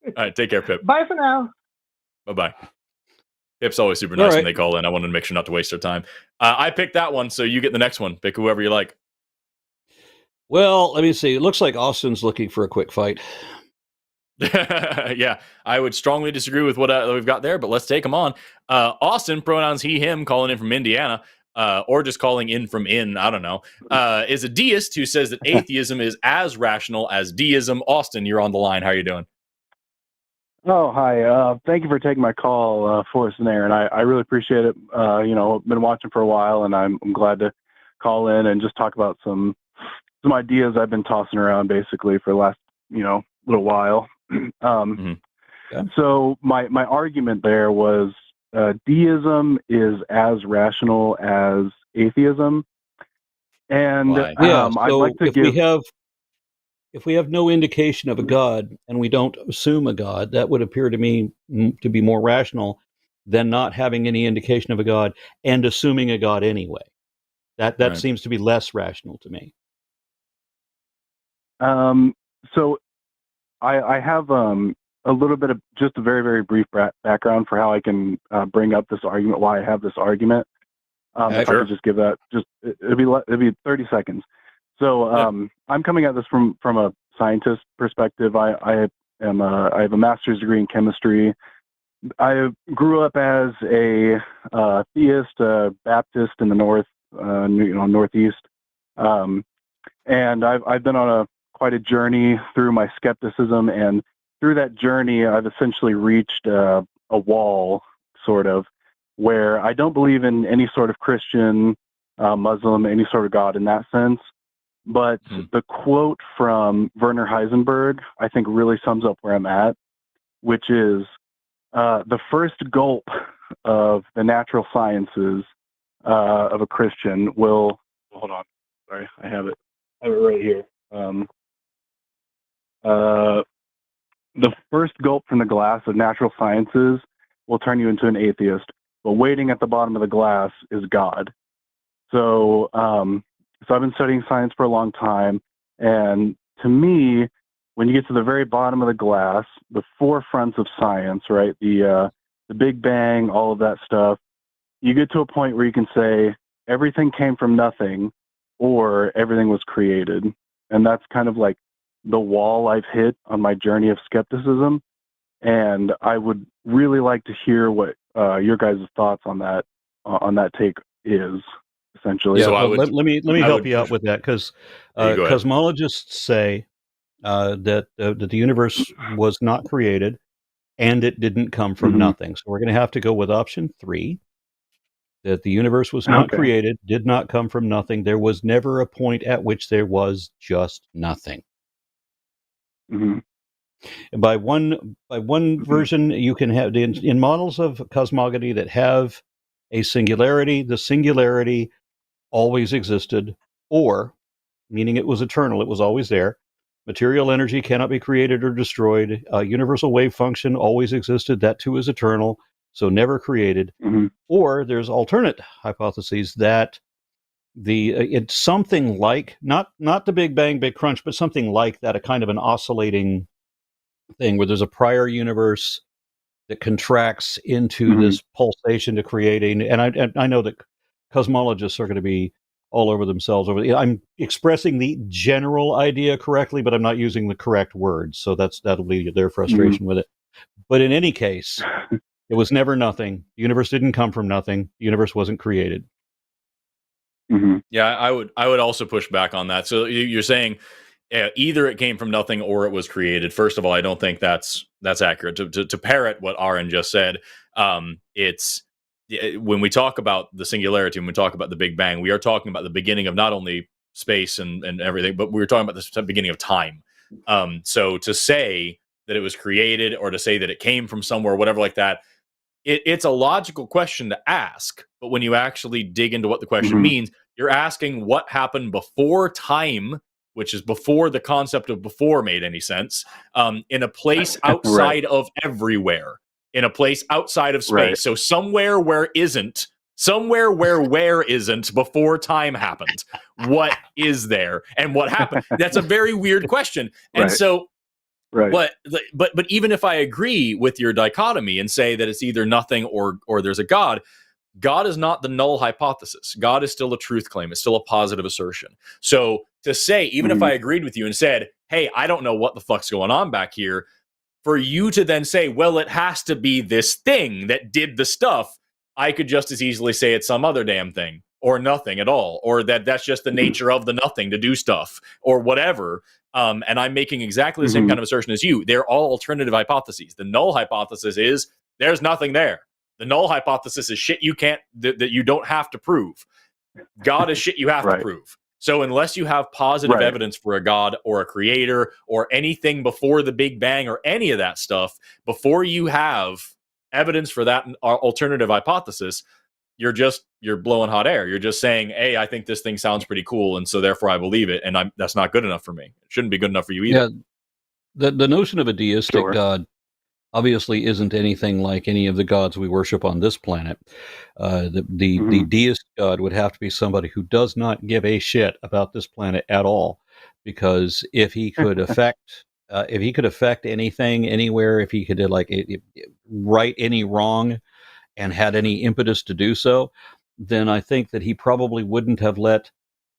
All right, take care, Pip. Bye for now. Bye-bye. Pip's always super nice when they call in. I wanted to make sure not to waste their time. I picked that one, so you get the next one. Pick whoever you like. Well, let me see. It looks like Austin's looking for a quick fight. Yeah, I would strongly disagree with what we've got there, but let's take him on. Austin, pronouns he, him, calling in from Indiana, or just calling in from I don't know, is a deist who says that atheism is as rational as deism. Austin, you're on the line. How are you doing? Oh, hi. Thank you for taking my call, Forrest and Aaron. I really appreciate it. Been watching for a while, and I'm glad to call in and just talk about some ideas I've been tossing around basically for the last, little while. So my argument there was deism is as rational as atheism, and I'd like to give. if we have no indication of a God and we don't assume a God, that would appear to me to be more rational than not having any indication of a God and assuming a God anyway. That Right. seems to be less rational to me. So I have a little bit of just a very, very brief background for how I can bring up this argument, why I have this argument. If I could just give that, it'd be 30 seconds. So I'm coming at this from a scientist perspective. I have a master's degree in chemistry. I grew up as a theist, Baptist in the north, northeast, and I've been on quite a journey through my skepticism, and through that journey, I've essentially reached a wall, sort of, where I don't believe in any sort of Christian, Muslim, any sort of God in that sense. But the quote from Werner Heisenberg, I think, really sums up where I'm at, which is the first gulp of the natural sciences of a Christian will. Hold on, sorry, I have it right here. The first gulp from the glass of natural sciences will turn you into an atheist, but waiting at the bottom of the glass is God. So, so I've been studying science for a long time, and to me, when you get to the very bottom of the glass, the forefronts of science, right, the Big Bang, all of that stuff, you get to a point where you can say everything came from nothing, or everything was created, and that's kind of like the wall I've hit on my journey of skepticism. And I would really like to hear what your guys' thoughts on that take is, essentially. Yeah, so let me help you out with that, because cosmologists say that the universe was not created and it didn't come from nothing. So we're going to have to go with option 3, that the universe was not created, did not come from nothing. There was never a point at which there was just nothing. By one version, you can have in models of cosmogony that have a singularity, the singularity always existed, or meaning it was eternal, it was always there. Material energy cannot be created or destroyed. Universal wave function always existed, that too is eternal, so never created. Or there's alternate hypotheses that it's something like not the Big Bang, Big Crunch, but something like that, a kind of an oscillating thing where there's a prior universe that contracts into this pulsation to creating. And I know that cosmologists are going to be all over themselves I'm expressing the general idea correctly, but I'm not using the correct words, so that'll be their frustration with it. But in any case, it was never nothing. The universe didn't come from nothing. The universe wasn't created. Yeah, I would also push back on that. So you're saying either it came from nothing or it was created. First of all, I don't think that's accurate. To parrot what Aron just said, it's when we talk about the singularity, when we talk about the Big Bang, we are talking about the beginning of not only space and everything, but we're talking about the beginning of time. So to say that it was created or to say that it came from somewhere, whatever like that, it's a logical question to ask. But when you actually dig into what the question means, you're asking what happened before time, which is before the concept of before made any sense, in a place outside of everywhere, in a place outside of space. So somewhere where isn't before time happened. What is there and what happened? That's a very weird question. And so, but even if I agree with your dichotomy and say that it's either nothing or there's a God, God is not the null hypothesis. God is still a truth claim. It's still a positive assertion. So to say, even if I agreed with you and said, hey, I don't know what the fuck's going on back here, for you to then say, well, it has to be this thing that did the stuff, I could just as easily say it's some other damn thing or nothing at all, or that's just the nature of the nothing to do stuff or whatever. And I'm making exactly the same kind of assertion as you. They're all alternative hypotheses. The null hypothesis is there's nothing there. The null hypothesis is shit you can't, that you don't have to prove. God is shit you have to prove. So unless you have positive evidence for a God or a creator or anything before the Big Bang or any of that stuff, before you have evidence for that alternative hypothesis, you're blowing hot air. You're just saying, hey, I think this thing sounds pretty cool, and so therefore I believe it, and that's not good enough for me. It shouldn't be good enough for you either. Yeah, the notion of a deistic God obviously isn't anything like any of the gods we worship on this planet. The deist God would have to be somebody who does not give a shit about this planet at all, because if he could affect anything anywhere, if he could right any wrong and had any impetus to do so, then I think that he probably wouldn't have let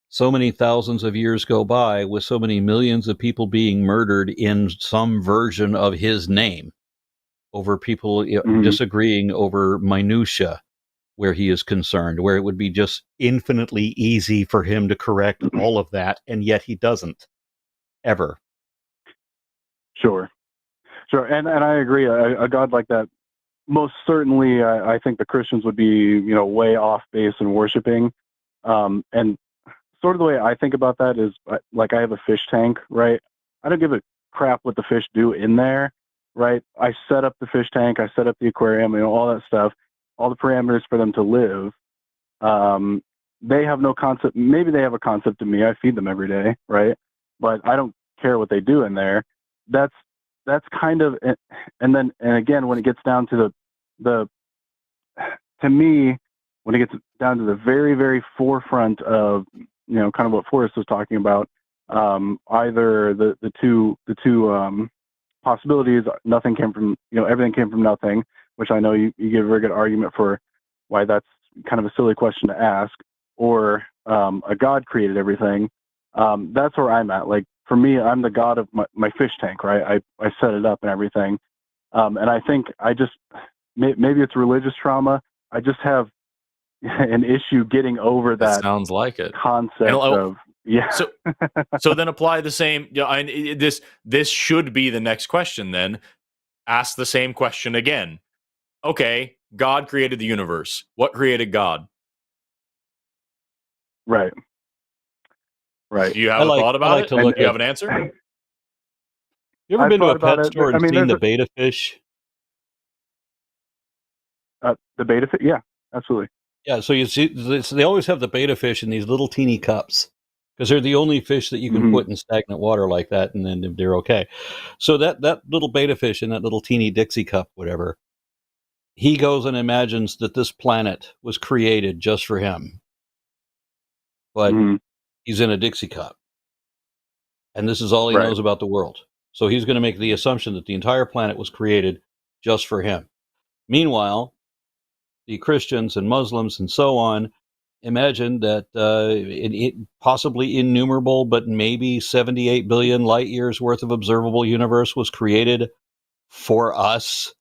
so many thousands of years go by with so many millions of people being murdered in some version of his name over people disagreeing over minutia where he is concerned, where it would be just infinitely easy for him to correct all of that, and yet he doesn't, ever. Sure. And I agree. A God like that, most certainly, I think the Christians would be, way off base in worshiping. And sort of the way I think about that is, like, I have a fish tank, right? I don't give a crap what the fish do in there, right? I set up the fish tank, I set up the aquarium, all that stuff, all the parameters for them to live. They have no concept. Maybe they have a concept of me. I feed them every day, right? But I don't care what they do in there. That's kind of, and again, when it gets down to to me, when it gets down to the very, very forefront of, kind of what Forrest was talking about, either the two possibilities, nothing came from, everything came from nothing, which I know you give a very good argument for why that's kind of a silly question to ask, or a God created everything. That's where I'm at. Like, for me, I'm the God of my fish tank, right? I set it up and everything. And I think maybe it's religious trauma. I just have an issue getting over that. Sounds like it. Concept of, yeah. So then apply the same. This should be the next question. Then ask the same question again. Okay, God created the universe. What created God? Right. Do you have a thought about it? Do you have an answer? You ever been to a pet store and seen the beta fish? The beta fish, yeah, absolutely. Yeah, so you see, they always have the beta fish in these little teeny cups because they're the only fish that you can put in stagnant water like that, and then they're okay. So that little beta fish in that little teeny Dixie cup, whatever, he goes and imagines that this planet was created just for him, but he's in a Dixie cup, and this is all he knows about the world. So he's going to make the assumption that the entire planet was created just for him. Meanwhile, the Christians and Muslims and so on imagine that it possibly innumerable, but maybe 78 billion light years worth of observable universe was created for us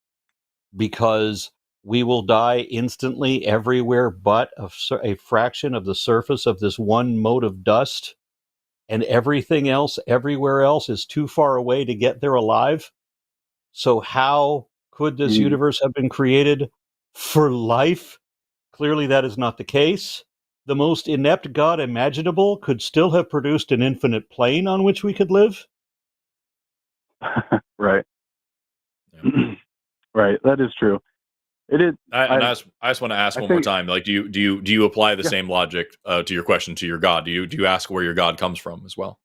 because we will die instantly everywhere but a fraction of the surface of this one mote of dust, and everything else everywhere else is too far away to get there alive. So how could this universe have been created for life? Clearly that is not the case. The most inept God imaginable could still have produced an infinite plane on which we could live. Right. Right. That is true. It is. I just want to ask one more time. Like, do you apply the same logic to your question to your God? Do you ask where your God comes from as well?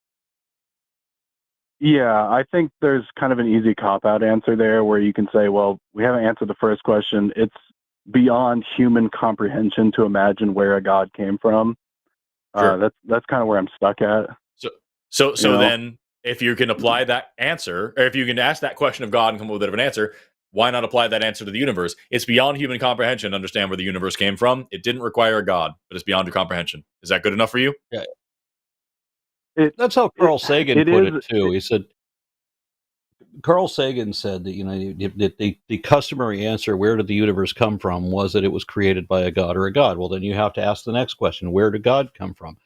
Yeah, I think there's kind of an easy cop-out answer there where you can say, well, we haven't answered the first question. It's beyond human comprehension to imagine where a God came from. Sure. That's kind of where I'm stuck at. So then if you can apply that answer, or if you can ask that question of God and come up with an answer, why not apply that answer to the universe? It's beyond human comprehension to understand where the universe came from. It didn't require a God, but it's beyond your comprehension. Is that good enough for you? Yeah. That's how Carl Sagan put it too. He said, Carl Sagan said that the customary answer, where did the universe come from, was that it was created by a God or a God. Well, then you have to ask the next question, where did God come from?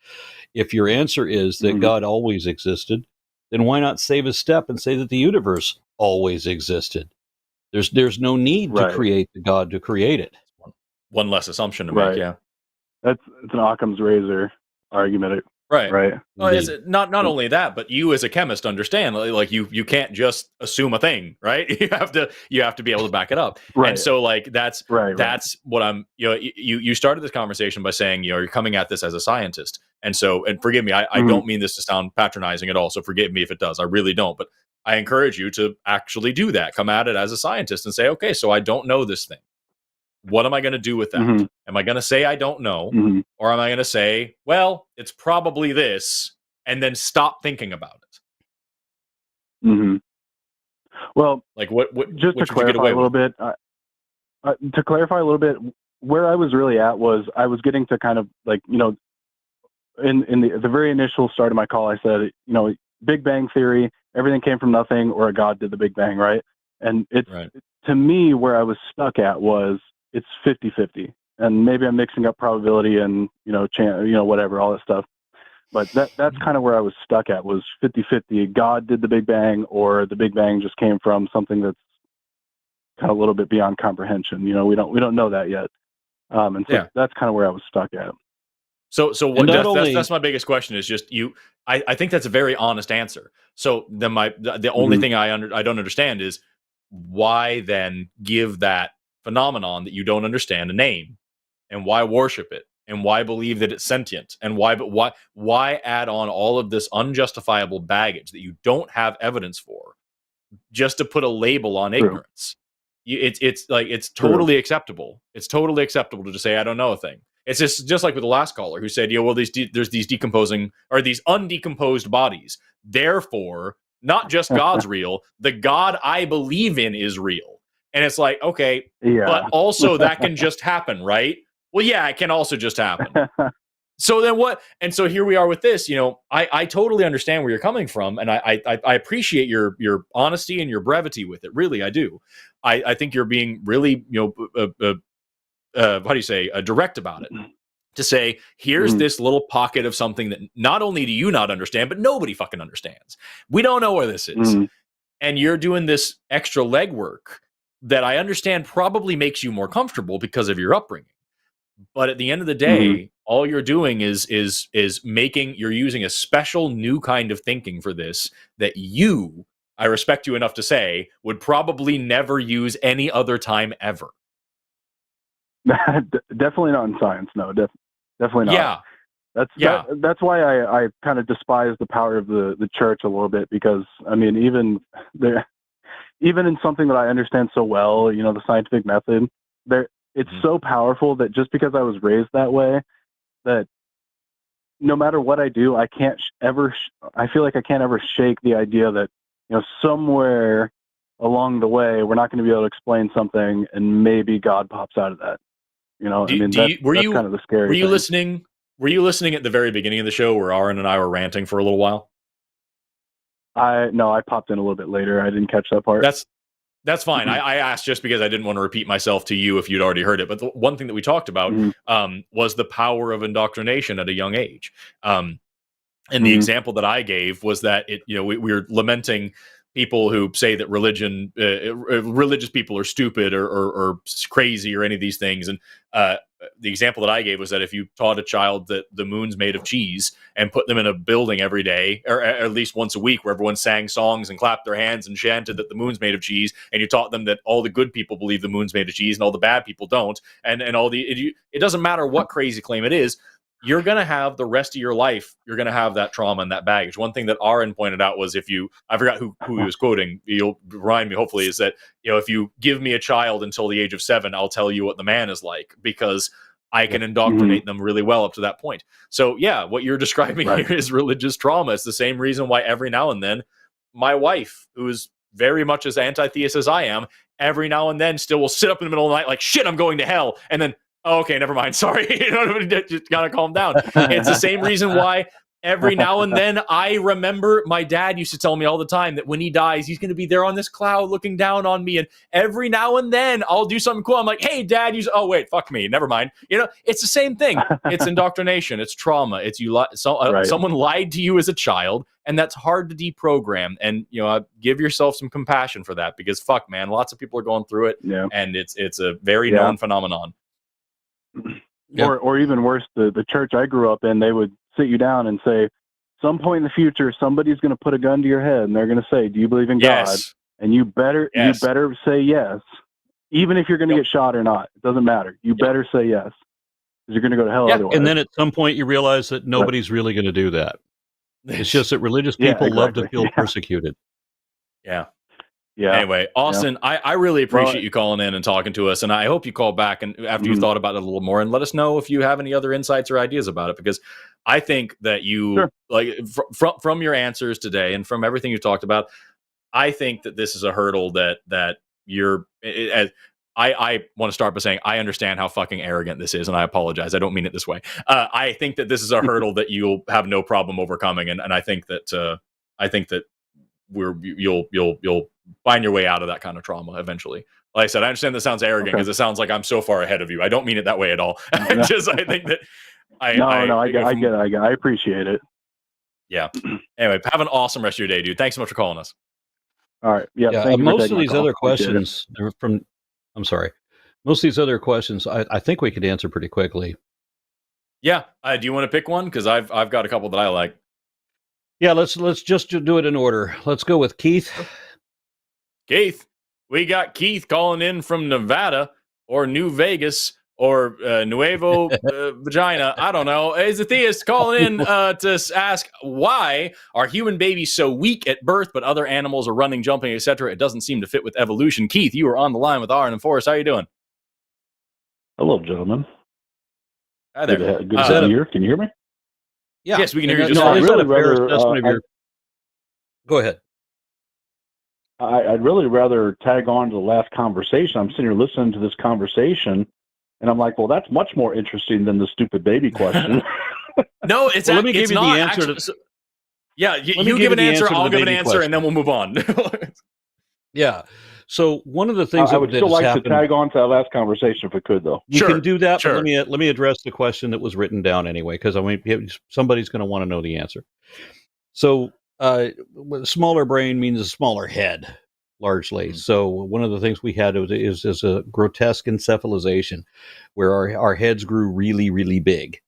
If your answer is that God always existed, then why not save a step and say that the universe always existed? There's no need to create the God to create it. One less assumption to make, yeah. It's an Occam's razor argument. Right. Well, it's not only that, but you as a chemist understand, like you can't just assume a thing, right? You have to be able to back it up. Right. And so like that's Right. what I'm, you started this conversation by saying, you're coming at this as a scientist. And so, and forgive me, I don't mean this to sound patronizing at all. So forgive me if it does. I really don't. But I encourage you to actually do that. Come at it as a scientist and say, okay, so I don't know this thing. What am I going to do with that? Am I going to say I don't know? Or am I going to say, well, it's probably this, and then stop thinking about it? Well, like what just to clarify a little bit, where I was really at was I was getting to kind of like, in the very initial start of my call, I said, Big Bang Theory, everything came from nothing, or a God did the Big Bang, right? And it's to me where I was stuck at was it's 50-50, and maybe I'm mixing up probability and whatever, all that stuff. But that's kind of where I was stuck at was 50-50. God did the Big Bang, or the Big Bang just came from something that's kind of a little bit beyond comprehension. We don't know that yet, and so that's kind of where I was stuck at. So what? That's my biggest question. Is just you. I think that's a very honest answer. So then the only thing I don't understand is why then give that phenomenon that you don't understand a name, and why worship it, and why believe that it's sentient, and why add on all of this unjustifiable baggage that you don't have evidence for, just to put a label on ignorance. It's totally acceptable. It's totally acceptable to just say I don't know a thing. It's just like with the last caller who said, there's these decomposing or these undecomposed bodies. Therefore, not just God's real, the God I believe in is real. And it's like, okay, but also that can just happen, right? Well, yeah, it can also just happen. So then what? And so here we are with this. I totally understand where you're coming from, and I appreciate your honesty and your brevity with it. Really, I do. I think you're being really, how do you say, direct about it. To say, here's this little pocket of something that not only do you not understand, but nobody fucking understands. We don't know where this is. And you're doing this extra legwork that I understand probably makes you more comfortable because of your upbringing. But at the end of the day, all you're doing is you're using a special new kind of thinking for this that I respect you enough to say, would probably never use any other time ever. Definitely not in science. No, definitely not. Yeah. That's why I kind of despise the power of the church a little bit, because I mean, even in something that I understand so well, the scientific method, it's so powerful that just because I was raised that way, that no matter what I do, I can't I feel like I can't ever shake the idea that, somewhere along the way, we're not going to be able to explain something and maybe God pops out of that. That's kind of the scary thing. Were you listening at the very beginning of the show where Aron and I were ranting for a little while? No, I popped in a little bit later. I didn't catch that part. That's fine. I asked just because I didn't want to repeat myself to you if you'd already heard it. But the one thing that we talked about was the power of indoctrination at a young age. And the example that I gave was that we were lamenting people who say that religious people are stupid or crazy or any of these things. And the example that I gave was that if you taught a child that the moon's made of cheese and put them in a building every day, or at least once a week, where everyone sang songs and clapped their hands and chanted that the moon's made of cheese, and you taught them that all the good people believe the moon's made of cheese and all the bad people don't, and it doesn't matter what crazy claim it is, you're going to have the rest of your life, you're going to have that trauma and that baggage. One thing that Aron pointed out was I forgot who he was quoting, you'll remind me hopefully, is that, if you give me a child until the age of 7, I'll tell you what the man is like, because I can indoctrinate them really well up to that point. So yeah, what you're describing here is religious trauma. It's the same reason why every now and then my wife, who is very much as anti-theist as I am, every now and then still will sit up in the middle of the night like, shit, I'm going to hell. And then, oh, okay, never mind. Sorry. Just gotta calm down. It's the same reason why every now and then I remember my dad used to tell me all the time that when he dies, he's going to be there on this cloud looking down on me. And every now and then I'll do something cool. I'm like, hey, Dad, oh, wait, fuck me. Never mind. It's the same thing. It's indoctrination. It's trauma. It's someone lied to you as a child, and that's hard to deprogram. And, give yourself some compassion for that, because fuck, man, lots of people are going through it. Yeah. And it's a very known phenomenon. Or even worse, the church I grew up in, they would sit you down and say, some point in the future, somebody's going to put a gun to your head and they're going to say, do you believe in God? And you better say yes, even if you're going to get shot or not. It doesn't matter. You better say yes, because you're going to go to hell otherwise. And then at some point you realize that nobody's really going to do that. It's just that religious people love to feel persecuted. Yeah. Yeah. Anyway, Austin, I really appreciate you calling in and talking to us, and I hope you call back and after you've thought about it a little more, and let us know if you have any other insights or ideas about it, because I think that you like from your answers today and from everything you talked about, I think that this is a hurdle that you're. I want to start by saying I understand how fucking arrogant this is, and I apologize. I don't mean it this way. I think that this is a hurdle that you'll have no problem overcoming, and I think that you'll find your way out of that kind of trauma eventually. Like I said, I understand that sounds arrogant because it sounds like I'm so far ahead of you. I don't mean it that way at all. I think that I get it. I appreciate it. Yeah. Anyway, have an awesome rest of your day, dude. Thanks so much for calling us. All right. Yeah. Thank you most of these other questions are from. I'm sorry. Most of these other questions, I think we could answer pretty quickly. Yeah. Do you want to pick one? Because I've got a couple that I like. Yeah. Let's just do it in order. Let's go with Keith. Keith, we got Keith calling in from Nevada or New Vegas or Nuevo Vagina. I don't know. He's a theist calling in to ask, why are human babies so weak at birth, but other animals are running, jumping, etc.? It doesn't seem to fit with evolution. Keith, you are on the line with Aron and Forrest. How are you doing? Hello, gentlemen. Hi there. Good to be here. Can you hear me? Yeah. Yes, we can hear you just fine. Go ahead. I'd really rather tag on to the last conversation. I'm sitting here listening to this conversation, and I'm like, well, that's much more interesting than the stupid baby question. No, it's let me give you the answer. You give an answer, I'll give an answer, and then we'll move on. Yeah. So one of the things I would still like to tag on to that last conversation if we could, though. You can do that, but let me address the question that was written down anyway, because somebody's going to want to know the answer. So smaller brain means a smaller head, largely. Mm-hmm. So one of the things we had is a grotesque encephalization, where our heads grew really, really big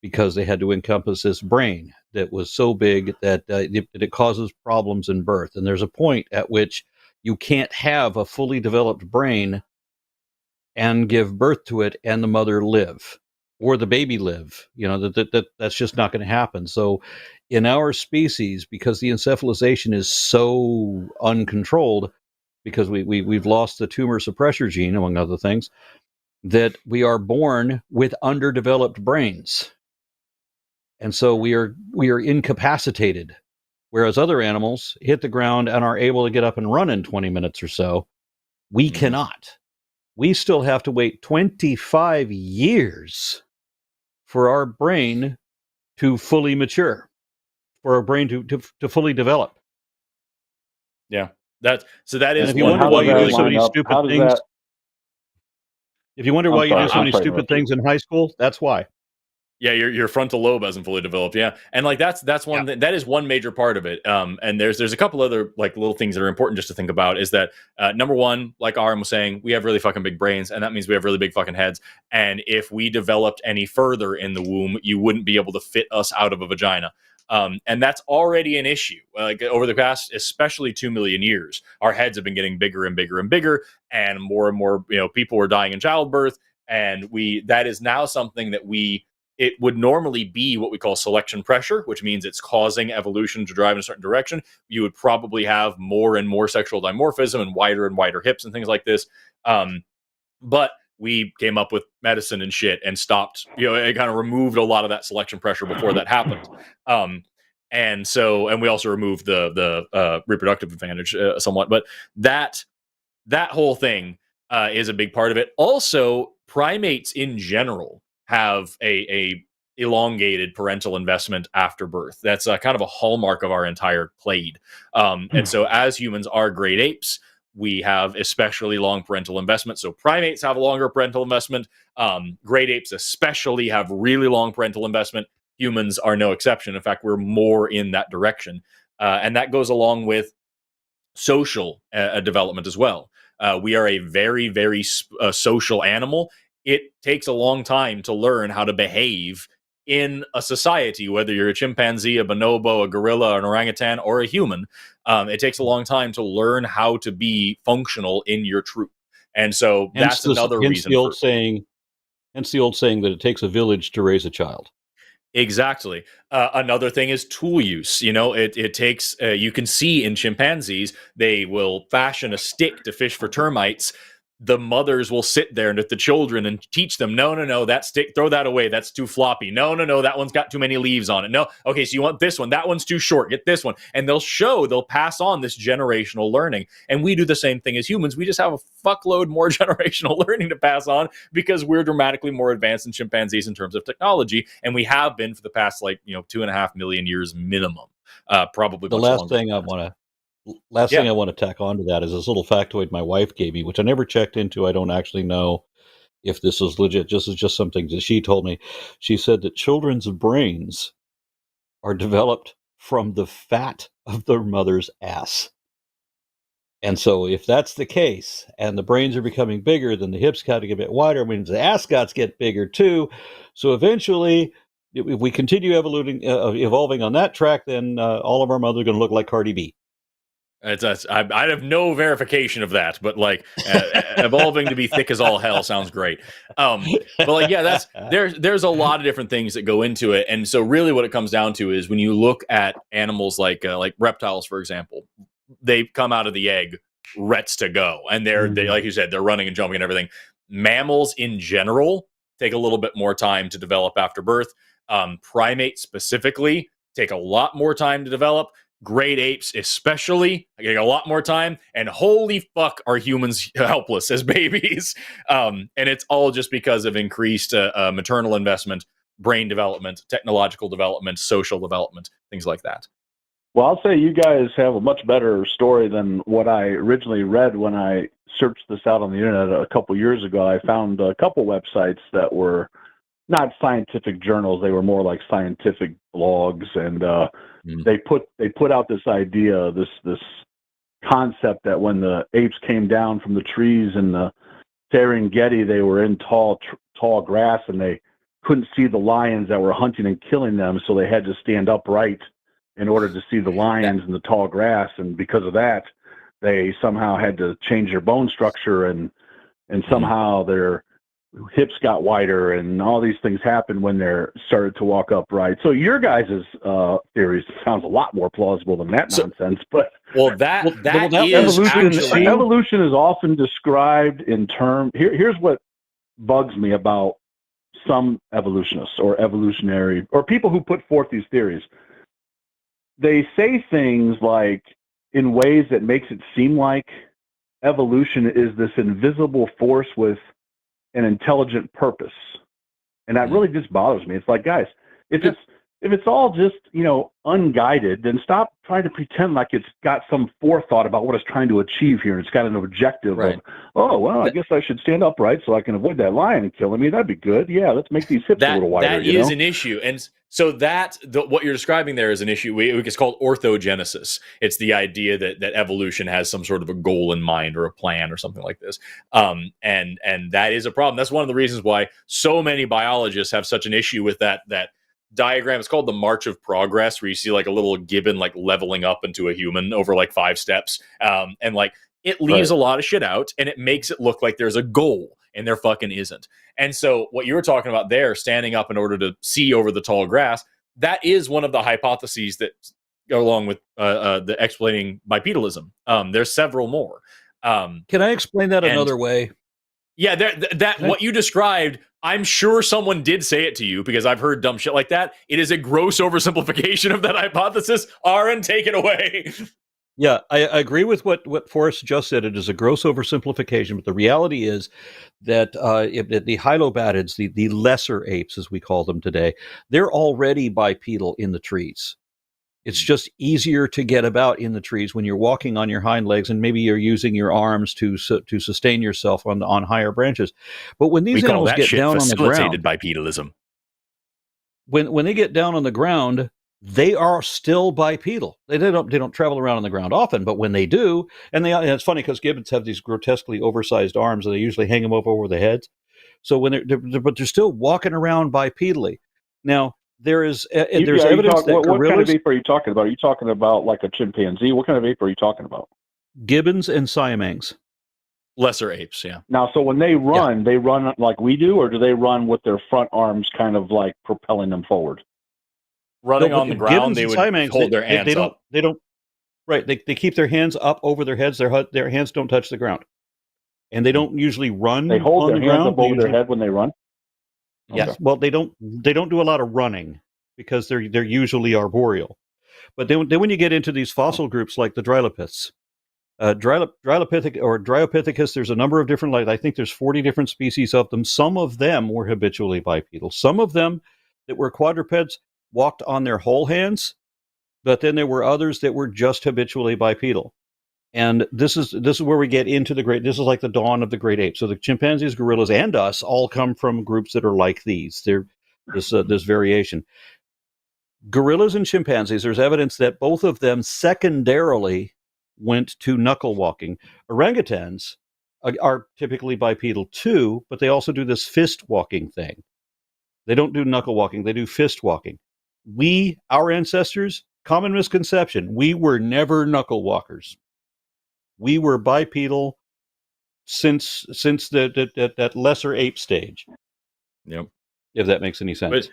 because they had to encompass this brain that was so big that it causes problems in birth. And there's a point at which you can't have a fully developed brain and give birth to it and the mother live or the baby live. That's just not going to happen. So in our species, because the encephalization is so uncontrolled, because we've lost the tumor suppressor gene, among other things, that we are born with underdeveloped brains. And so we are incapacitated. Whereas other animals hit the ground and are able to get up and run in 20 minutes or so, we cannot. We still have to wait 25 years for our brain to fully mature, for our brain to fully develop. Yeah, that is. If you wonder why you do so many stupid things, if you wonder why you do so many stupid things in high school, that's why. Yeah, your frontal lobe hasn't fully developed. Yeah, and like that's one thing, that is one major part of it. And there's a couple other like little things that are important just to think about. Is that number one, like Aron was saying, we have really fucking big brains, and that means we have really big fucking heads. And if we developed any further in the womb, you wouldn't be able to fit us out of a vagina. And that's already an issue. Like over the past, especially 2 million years, our heads have been getting bigger and bigger and bigger, and more, people are dying in childbirth. And that is now something that it would normally be what we call selection pressure, which means it's causing evolution to drive in a certain direction. You would probably have more and more sexual dimorphism and wider hips and things like this. But we came up with medicine and shit and stopped, it kind of removed a lot of that selection pressure before that happened. And we also removed the reproductive advantage somewhat, but that whole thing is a big part of it. Also, primates in general have a elongated parental investment after birth. That's kind of a hallmark of our entire clade. And so as humans are great apes, we have especially long parental investment. So primates have a longer parental investment. Great apes especially have really long parental investment. Humans are no exception. In fact, we're more in that direction. And that goes along with social development as well. We are a very, very social animal. It takes a long time to learn how to behave in a society, whether you're a chimpanzee, a bonobo, a gorilla, an orangutan, or a human. It takes a long time to learn how to be functional in your troop. And so that's another reason. Hence the old saying that it takes a village to raise a child. Exactly. Another thing is tool use. It takes, you can see in chimpanzees, they will fashion a stick to fish for termites. The mothers will sit there and with the children and teach them, no, that stick, throw that away. That's too floppy. No, that one's got too many leaves on it. No. Okay, so you want this one. That one's too short. Get this one. And they'll pass on this generational learning. And we do the same thing as humans. We just have a fuckload more generational learning to pass on because we're dramatically more advanced than chimpanzees in terms of technology. And we have been for the past 2.5 million years minimum. Probably the last thing I want to thing I want to tack on to that is this little factoid my wife gave me, which I never checked into. I don't actually know if this is legit. This is just something that she told me. She said that children's brains are developed from the fat of their mother's ass. And so if that's the case, and the brains are becoming bigger, then the hips got to get a bit wider, means the ascots get bigger too. So eventually, if we continue evolving on that track, then all of our mothers are going to look like Cardi B. I have no verification of that, but evolving to be thick as all hell sounds great. But there's a lot of different things that go into it, and so really what it comes down to is when you look at animals like reptiles, for example, they come out of the egg rets to go, and they like you said, they're running and jumping and everything. Mammals in general take a little bit more time to develop after birth. Primates specifically take a lot more time to develop. Great apes especially take a lot more time, and holy fuck are humans helpless as babies. And it's all just because of increased maternal investment, brain development, technological development, social development, things like that. Well, I'll say you guys have a much better story than what I originally read when I searched this out on the internet a couple years ago. I found a couple websites that were not scientific journals; they were more like scientific blogs, and they put out this idea, this concept that when the apes came down from the trees in the Serengeti, they were in tall grass, and they couldn't see the lions that were hunting and killing them, so they had to stand upright in order to see the lions in the tall grass, and because of that, they somehow had to change their bone structure, and somehow their hips got wider, and all these things happened when they started to walk upright. So your guys' theory sounds a lot more plausible than that nonsense. But evolution is often described in terms. Here's what bugs me about some evolutionists or evolutionary or people who put forth these theories. They say things like in ways that makes it seem like evolution is this invisible force with an intelligent purpose, and that really just bothers me. It's like, guys, if it's all just unguided, then stop trying to pretend like it's got some forethought about what it's trying to achieve here. It's got an objective of, I guess I should stand upright so I can avoid that lion killing me. That'd be good. Yeah, let's make these hips a little wider. That is an issue, and so what you're describing there is an issue. It's called orthogenesis. It's the idea that evolution has some sort of a goal in mind or a plan or something like this. And that is a problem. That's one of the reasons why so many biologists have such an issue with that diagram. It's called the March of Progress, where you see like a little gibbon like leveling up into a human over like 5 steps. And like it leaves a lot of shit out, and it makes it look like there's a goal, and there fucking isn't. And so what you were talking about there, standing up in order to see over the tall grass, that is one of the hypotheses that go along with the explaining bipedalism. There's several more. Can I explain that another way? Yeah, what you described, I'm sure someone did say it to you because I've heard dumb shit like that. It is a gross oversimplification of that hypothesis. Aaron, take it away. Yeah, I agree with what Forrest just said. It is a gross oversimplification, but the reality is that the hylobatids, the lesser apes, as we call them today, they're already bipedal in the trees. It's just easier to get about in the trees when you're walking on your hind legs, and maybe you're using your arms to sustain yourself on higher branches. But when these animals get down on the ground, facilitated bipedalism. When they get down on the ground, they are still bipedal. They don't travel around on the ground often, but when they do, and it's funny because gibbons have these grotesquely oversized arms, and they usually hang them over the heads. So but they're still walking around bipedally. Now, there's What evidence that kind of gorillas, ape are you talking about? Are you talking about like a chimpanzee? What kind of ape are you talking about? gibbons and siamangs. Lesser apes, yeah. Now, so when they run like we do, or do they run with their front arms kind of like propelling them forward? Running No, on the but ground, gibbons they and would siamangs, hold their hands up. They don't. Right, they keep their hands up over their heads. Their hands don't touch the ground, and they don't usually run. They hold on their the hands ground. up over their head when they run. Yes. Okay. Well, they don't do a lot of running because they're usually arboreal. But then when you get into these fossil groups like the Drilopiths, Dryopithecus, there's a number of different, I think there's 40 different species of them. Some of them were habitually bipedal. Some of them that were quadrupeds walked on their whole hands, but then there were others that were just habitually bipedal. And this is where we get into this is like the dawn of the great apes. So the chimpanzees, gorillas, and us all come from groups that are like these. This variation. Gorillas and chimpanzees, there's evidence that both of them secondarily went to knuckle walking. Orangutans are typically bipedal too, but they also do this fist walking thing. They don't do knuckle walking, they do fist walking. Our ancestors, common misconception, we were never knuckle walkers. We were bipedal since that lesser ape stage. Yep. If that makes any sense.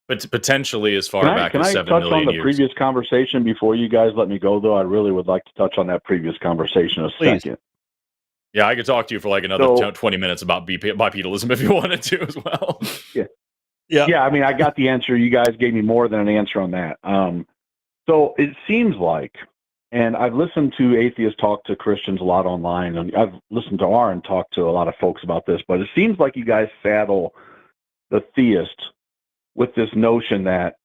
But potentially as far back as 7 million years. Can I touch on the previous conversation before you guys let me go, though? I really would like to touch on that previous conversation a second. Yeah, I could talk to you for like another 20 minutes about bipedalism if you wanted to as well. Yeah. I mean, I got the answer. You guys gave me more than an answer on that. So it seems like, and I've listened to atheists talk to Christians a lot online, and I've listened to Aron talk to a lot of folks about this, but it seems like you guys saddle the theist with this notion that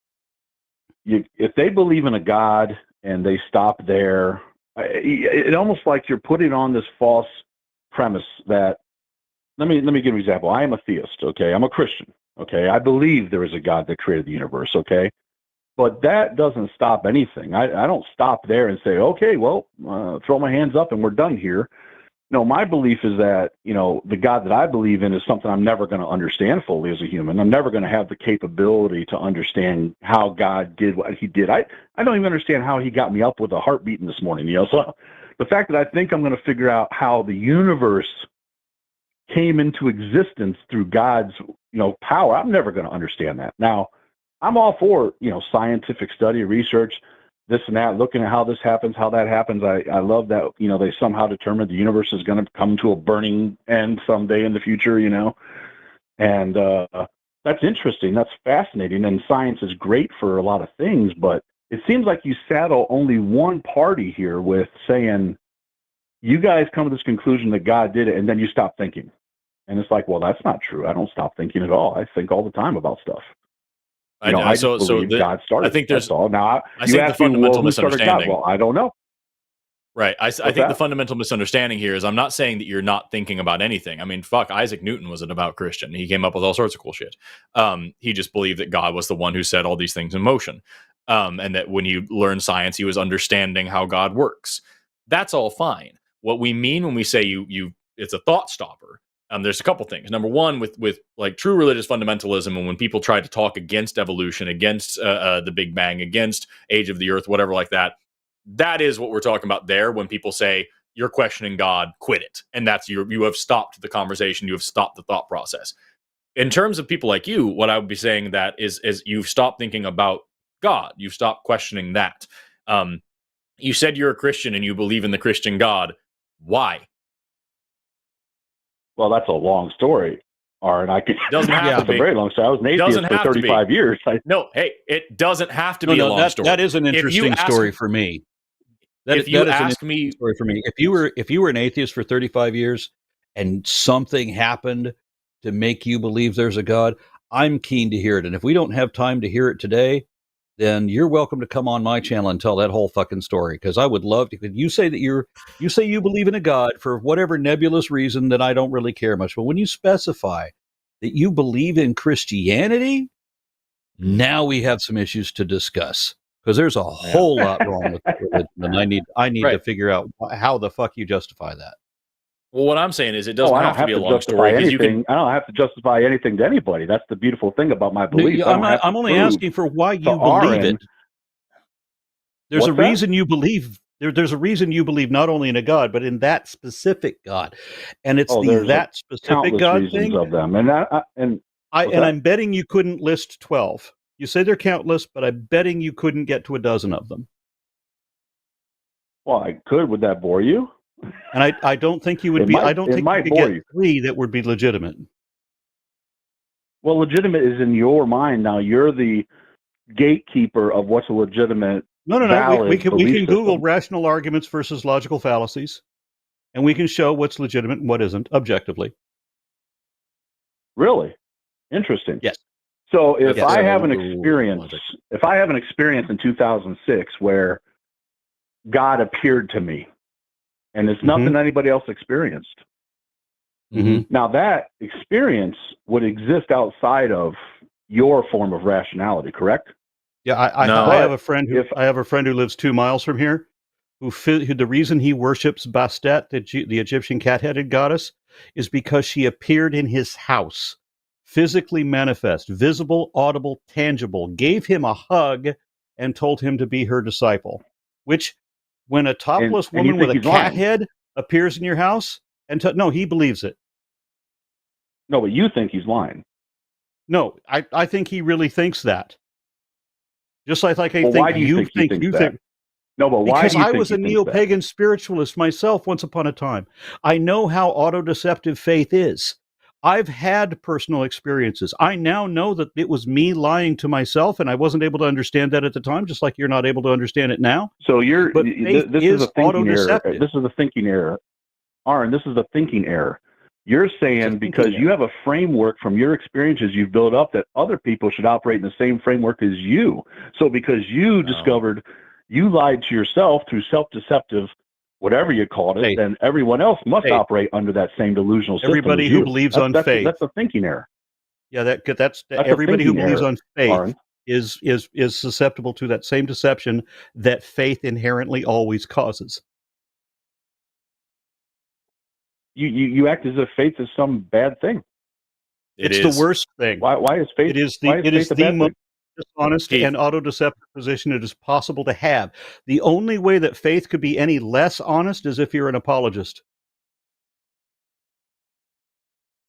if they believe in a God and they stop there, it's almost like you're putting on this false premise that, let me give you an example. I am a theist, okay? I'm a Christian, okay? I believe there is a God that created the universe, okay? But that doesn't stop anything. I don't stop there and say, okay, well, throw my hands up and we're done here. No, my belief is that, the God that I believe in is something I'm never going to understand fully as a human. I'm never going to have the capability to understand how God did what he did. I don't even understand how he got me up with a heart beating this morning, So the fact that I think I'm going to figure out how the universe came into existence through God's, power, I'm never going to understand that. Now, I'm all for, scientific study, research, this and that, looking at how this happens, how that happens. I love that, they somehow determined the universe is going to come to a burning end someday in the future, and that's interesting. That's fascinating. And science is great for a lot of things, but it seems like you saddle only one party here with saying, you guys come to this conclusion that God did it, and then you stop thinking. And it's like, well, that's not true. I don't stop thinking at all. I think all the time about stuff. I believe God started. I think there's that's all. Now, I think the fundamental misunderstanding. Well, I don't know. Right. I think the fundamental misunderstanding here is I'm not saying that you're not thinking about anything. I mean, fuck, Isaac Newton was a devout Christian. He came up with all sorts of cool shit. He just believed that God was the one who set all these things in motion. And that when you learn science, he was understanding how God works. That's all fine. What we mean when we say it's a thought stopper. There's a couple things. Number one, with like true religious fundamentalism, and when people try to talk against evolution, against the Big Bang, against age of the Earth, whatever like that, that is what we're talking about there. When people say you're questioning God, quit it, and that's you have stopped the conversation, you have stopped the thought process. In terms of people like you, what I would be saying that is you've stopped thinking about God, you've stopped questioning that. You said you're a Christian and you believe in the Christian God. Why? Well, that's a long story, Aaron. Doesn't have to be. It's a very long story. I was an atheist for 35 years. No, hey, it doesn't have to be a long story. That is an interesting story for me. If you were an atheist for 35 years and something happened to make you believe there's a God, I'm keen to hear it. And if we don't have time to hear it today, then you're welcome to come on my channel and tell that whole fucking story, because I would love to. You say that you say you believe in a God for whatever nebulous reason that I don't really care much, but when you specify that you believe in Christianity, now we have some issues to discuss, because there's a whole lot wrong with religion, and I need to figure out how the fuck you justify that. Well, what I'm saying is it doesn't I don't have to be a long justify story because anything. you can. I don't have to justify anything to anybody. That's the beautiful thing about my belief. I'm only asking for why you believe it. There's a reason you believe. There's a reason you believe not only in a God, but in that specific God, and it's that specific God thing. Of them, and I'm betting you couldn't list 12. You say they're countless, but I'm betting you couldn't get to a dozen of them. Well, I could. Would that bore you? And I don't think you would be. I don't think you could get 3 that would be legitimate. Well, legitimate is in your mind now. You're the gatekeeper of what's a legitimate. No. We can Google rational arguments versus logical fallacies, and we can show what's legitimate and what isn't objectively. Really? Interesting. Yes. So if I have an experience in 2006 where God appeared to me, and it's nothing anybody else experienced. Mm-hmm. Now that experience would exist outside of your form of rationality, correct? Yeah, I have a friend who lives 2 miles from here, who the reason he worships Bastet, the Egyptian cat-headed goddess, is because she appeared in his house, physically manifest, visible, audible, tangible, gave him a hug, and told him to be her disciple. Which, when a topless woman with a cat head appears in your house, no, he believes it. No, but you think he's lying. No, I think he really thinks that. Just like I think why do you think you think. No, but why? Because I was a neo-pagan spiritualist myself once upon a time. I know how auto-deceptive faith is. I've had personal experiences. I now know that it was me lying to myself, and I wasn't able to understand that at the time, just like you're not able to understand it now. So this is a thinking error. This is a thinking error. Aaron, this is a thinking error. You're saying because you have a framework from your experiences you've built up that other people should operate in the same framework as you. So because you discovered you lied to yourself through self-deceptive, whatever you called it, then everyone else must operate under that same delusional system. Everybody who believes on faith. That's a thinking error. Yeah, that's everybody who believes on faith is susceptible to that same deception that faith inherently always causes. You act as if faith is some bad thing. It's the worst thing. Why is faith? It is the most dishonest and auto-deceptive position it is possible to have. The only way that faith could be any less honest is if you're an apologist.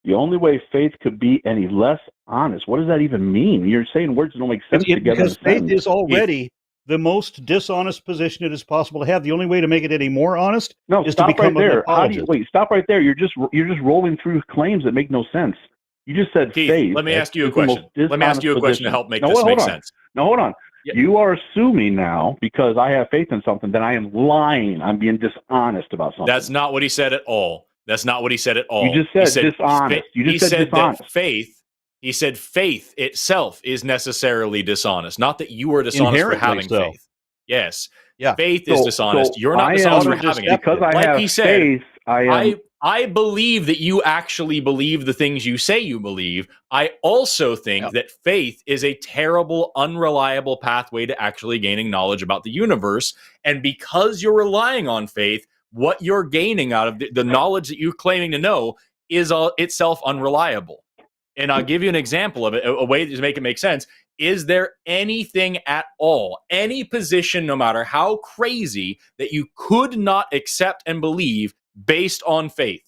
The only way faith could be any less honest. What does that even mean? You're saying words that don't make sense together. Because faith is already the most dishonest position it is possible to have. The only way to make it any more honest is to become an apologist. Stop right there. You're just rolling through claims that make no sense. You just said Keith, faith. Let me ask you a question. Let me ask you a question to help make this make sense. No, hold on. Yeah. You are assuming now, because I have faith in something, that I am lying. I'm being dishonest about something. That's not what he said at all. You just said dishonest. You just said dishonest. That he said faith itself is necessarily dishonest. Not that you are dishonest for having faith. Yes. Yeah. Faith is dishonest. You're not dishonest for having it. Because I have faith, I believe that you actually believe the things you say you believe. I also think that faith is a terrible, unreliable pathway to actually gaining knowledge about the universe. And because you're relying on faith, what you're gaining out of the knowledge that you're claiming to know is itself unreliable. And I'll give you an example of it, a way to make it make sense. Is there anything at all, any position, no matter how crazy, that you could not accept and believe based on faith?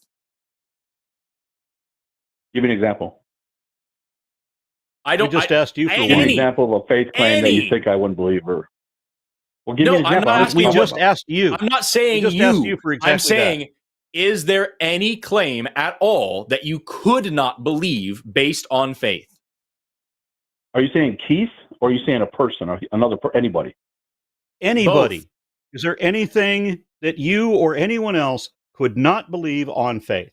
Give me an example. I just asked you for an example of a faith claim that you think I wouldn't believe. Well, give me an example. We just asked you. I'm not saying you. For exactly I'm saying, is there any claim at all that you could not believe based on faith? Are you saying Keith, or are you saying a person, or anybody? Anybody. Both. Is there anything that you or anyone else could not believe on faith?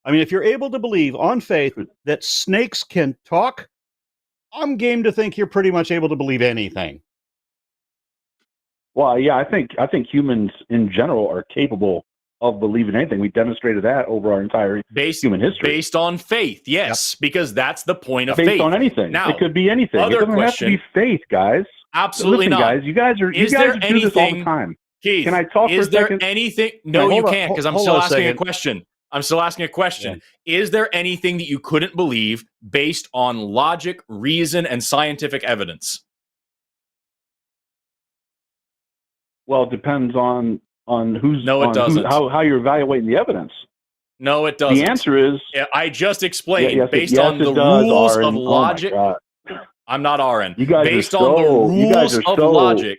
I mean, if you're able to believe on faith that snakes can talk, I'm game to think you're pretty much able to believe anything. Well, yeah, I think humans in general are capable of believing anything. We demonstrated that over our entire human history. Based on faith, yes, because that's the point of faith. Based on anything. Now, it could be anything. It doesn't have to be faith, guys. Absolutely Listen, not. Guys, you guys do this all the time. Keith, can I talk for a second? Is there anything? No, you can't, because I'm still asking a question. I'm still asking a question. Yeah. Is there anything that you couldn't believe based on logic, reason, and scientific evidence? Well, it depends on who's No, it doesn't. how you're evaluating the evidence. No, it doesn't. The answer is I just explained yes, based yes, on the it does, rules Aaron. of logic. Oh my God. I'm not Aaron. You guys based are on the so- you guys rules are of so- logic.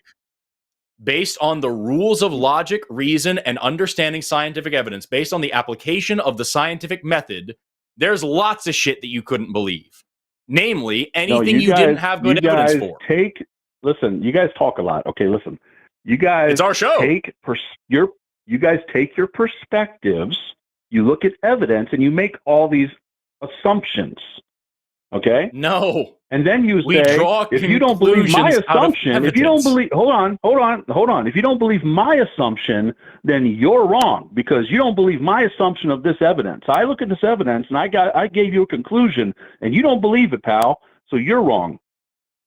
Based on the rules of logic, reason, and understanding scientific evidence, based on the application of the scientific method, there's lots of shit that you couldn't believe. Namely, anything you didn't have good evidence for. Listen, you guys talk a lot. Okay, listen. You guys It's our show. You guys take your perspectives, you look at evidence, and you make all these assumptions. Okay? No. And then you We say, draw if you don't believe my conclusions out of assumption, if you don't evidence. believe, hold on. If you don't believe my assumption, then you're wrong because you don't believe my assumption of this evidence. I look at this evidence and I gave you a conclusion and you don't believe it, pal. So you're wrong.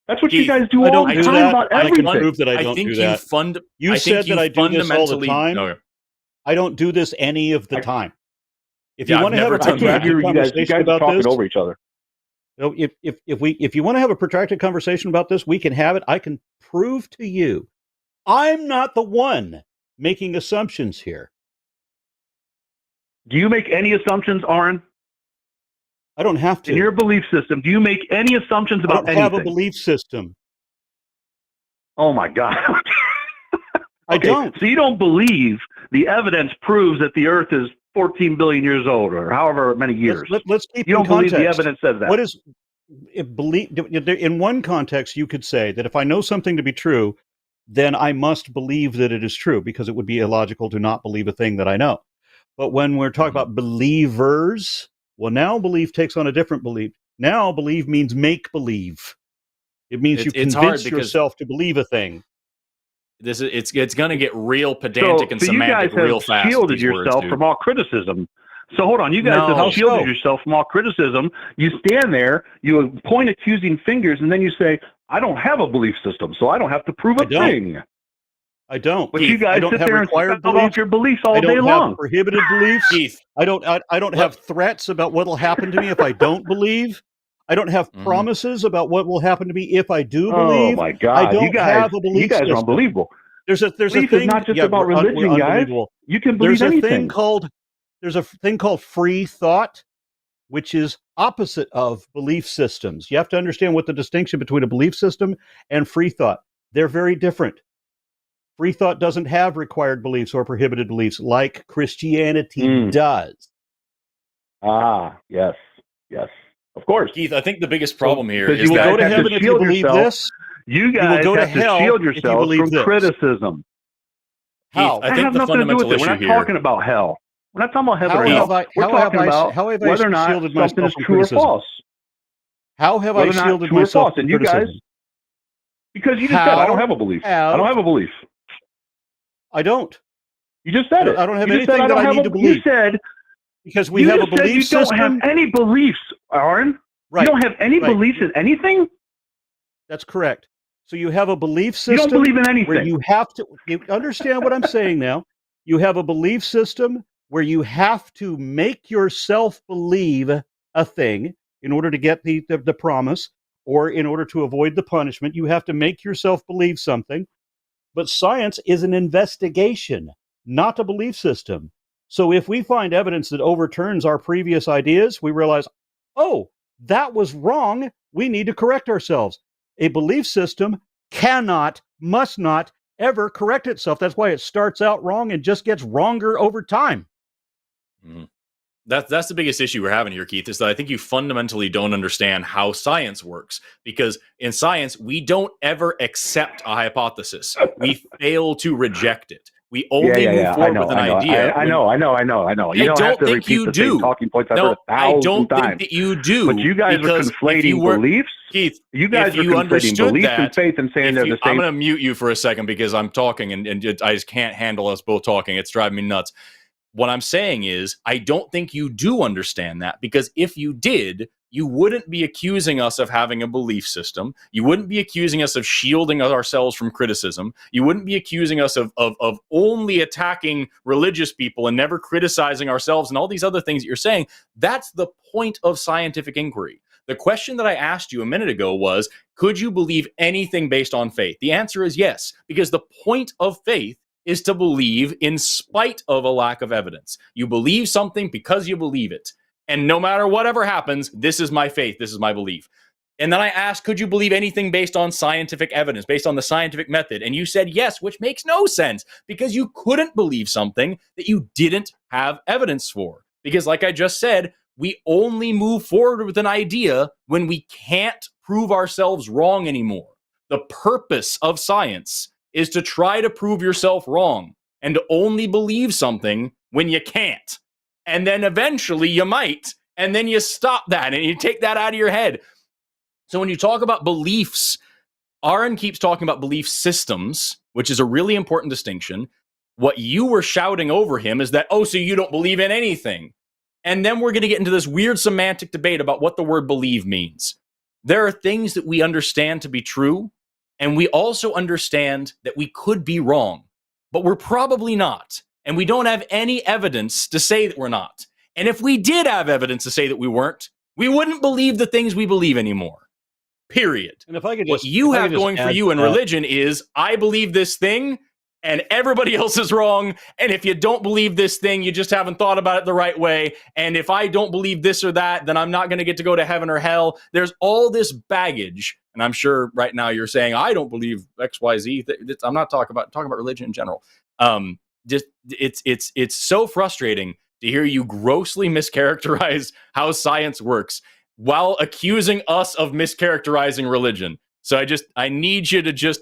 That's what Keith, you guys do I all don't the do time that. about I can everything. prove that I don't think do that. You said that I do this all the time. No. I don't do this any of the time. If Yeah, you want I've to have never a done I can't that. hear protracted you guys. You conversation guys are about talking this, over each other. if you want to have a protracted conversation about this, we can have it. I can prove to you, I'm not the one making assumptions here. Do you make any assumptions, Aaron? I don't have to. In your belief system, do you make any assumptions I about don't have a anything? belief system. Oh my God. I Okay, don't. So you don't believe the evidence proves that the Earth is 14 billion years old, or however many years. Let's keep You in don't believe the context. evidence says that. What is in one context, you could say that if I know something to be true, then I must believe that it is true because it would be illogical to not believe a thing that I know. But when we're talking about believers, well, now belief takes on a different belief. Now believe means make believe. It means you It's hard convince because yourself to believe a thing. It's going to get real pedantic and so you guys semantic real have fast. with shielded these words, yourself dude. from all criticism. So hold on, you guys No. have shielded So? yourself from all criticism. You stand there, you point accusing fingers, and then you say, "I don't have a belief system, so I don't have to prove a I don't. thing." I don't. But Keith, you guys I don't sit have there and required spell beliefs. off your beliefs all I day don't have long. prohibited beliefs. Keith, I don't have threats about what will happen to me if I don't believe. I don't have Mhm. promises about what will happen to me if I do Oh believe. my God! I don't you guys, have a belief you guys system. are unbelievable. There's a Belief thing. is not just yeah, about we're religion, guys. unbelievable. You can believe There's a anything. there's a thing called free thought, which is opposite of belief systems. You have to understand what the distinction between a belief system and free thought. They're very different. Free thought doesn't have required beliefs or prohibited beliefs like Christianity does. Ah, yes, of course. Keith, I think the biggest problem here because is You will guys go to have to heaven if you shield believe yourself. this. You guys go to have to hell shield if you yourselves believe from this. criticism. How? I That think has the nothing to do fundamental with it. We're issue not here. talking about hell. We're not talking about heaven How or hell. have I- We're how have talking I- about how have I whether or not shielded something myself is from true criticism? or false. How have Whether I or not shielded true or myself false. from And you guys, criticism? because you just said, I don't have a belief. I don't have a belief. I don't. You just said it. I don't have You just anything said, that I don't need have to a- believe. You said, Because we you have a just said belief you system. don't have any beliefs, Aaron. Right. You don't have any Right. beliefs in anything? That's correct. So you have a belief You system don't believe in where anything. you have to. You understand what I'm saying now? You have a belief system where you have to make yourself believe a thing in order to get the promise, or in order to avoid the punishment. You have to make yourself believe something. But science is an investigation, not a belief system. So if we find evidence that overturns our previous ideas, we realize, oh, that was wrong. We need to correct ourselves. A belief system cannot, must not ever correct itself. That's why it starts out wrong and just gets wronger over time. Mhm. That's the biggest issue we're having here, Keith, is that I think you fundamentally don't understand how science works. Because in science, we don't ever accept a hypothesis. We fail to reject it. We only move forward with an idea. I know. You don't have to think repeat you the do. same talking points I've No, heard I 1,000 don't times. think that you do. But you guys are because if conflating you were- beliefs. Keith, You guys if are you conflating understood beliefs that, and faith and saying they're the I'm same. going to mute you for a second because I'm talking and I just can't handle us both talking. It's driving me nuts. What I'm saying is, I don't think you do understand that, because if you did, you wouldn't be accusing us of having a belief system. You wouldn't be accusing us of shielding ourselves from criticism. You wouldn't be accusing us of only attacking religious people and never criticizing ourselves and all these other things that you're saying. That's the point of scientific inquiry. The question that I asked you a minute ago was, could you believe anything based on faith? The answer is yes, because the point of faith is to believe in spite of a lack of evidence. You believe something because you believe it. And no matter whatever happens, this is my faith, this is my belief. And then I asked, could you believe anything based on scientific evidence, based on the scientific method? And you said yes, which makes no sense, because you couldn't believe something that you didn't have evidence for. Because like I just said, we only move forward with an idea when we can't prove ourselves wrong anymore. The purpose of science is to try to prove yourself wrong and to only believe something when you can't. And then eventually you might, and then you stop that and you take that out of your head. So when you talk about beliefs, Aron keeps talking about belief systems, which is a really important distinction. What you were shouting over him is that, oh, so you don't believe in anything. And then we're going to get into this weird semantic debate about what the word believe means. There are things that we understand to be true, and we also understand that we could be wrong, but we're probably not. And we don't have any evidence to say that we're not. And if we did have evidence to say that we weren't, we wouldn't believe the things we believe anymore. Period. And if I could what you have going for you in religion is, I believe this thing, and everybody else is wrong. And if you don't believe this thing, you just haven't thought about it the right way. And if I don't believe this or that, then I'm not going to get to go to heaven or hell. There's all this baggage. And I'm sure right now you're saying, I don't believe X, Y, Z. I'm not talking about religion in general. Just it's so frustrating to hear you grossly mischaracterize how science works while accusing us of mischaracterizing religion. So I need you to just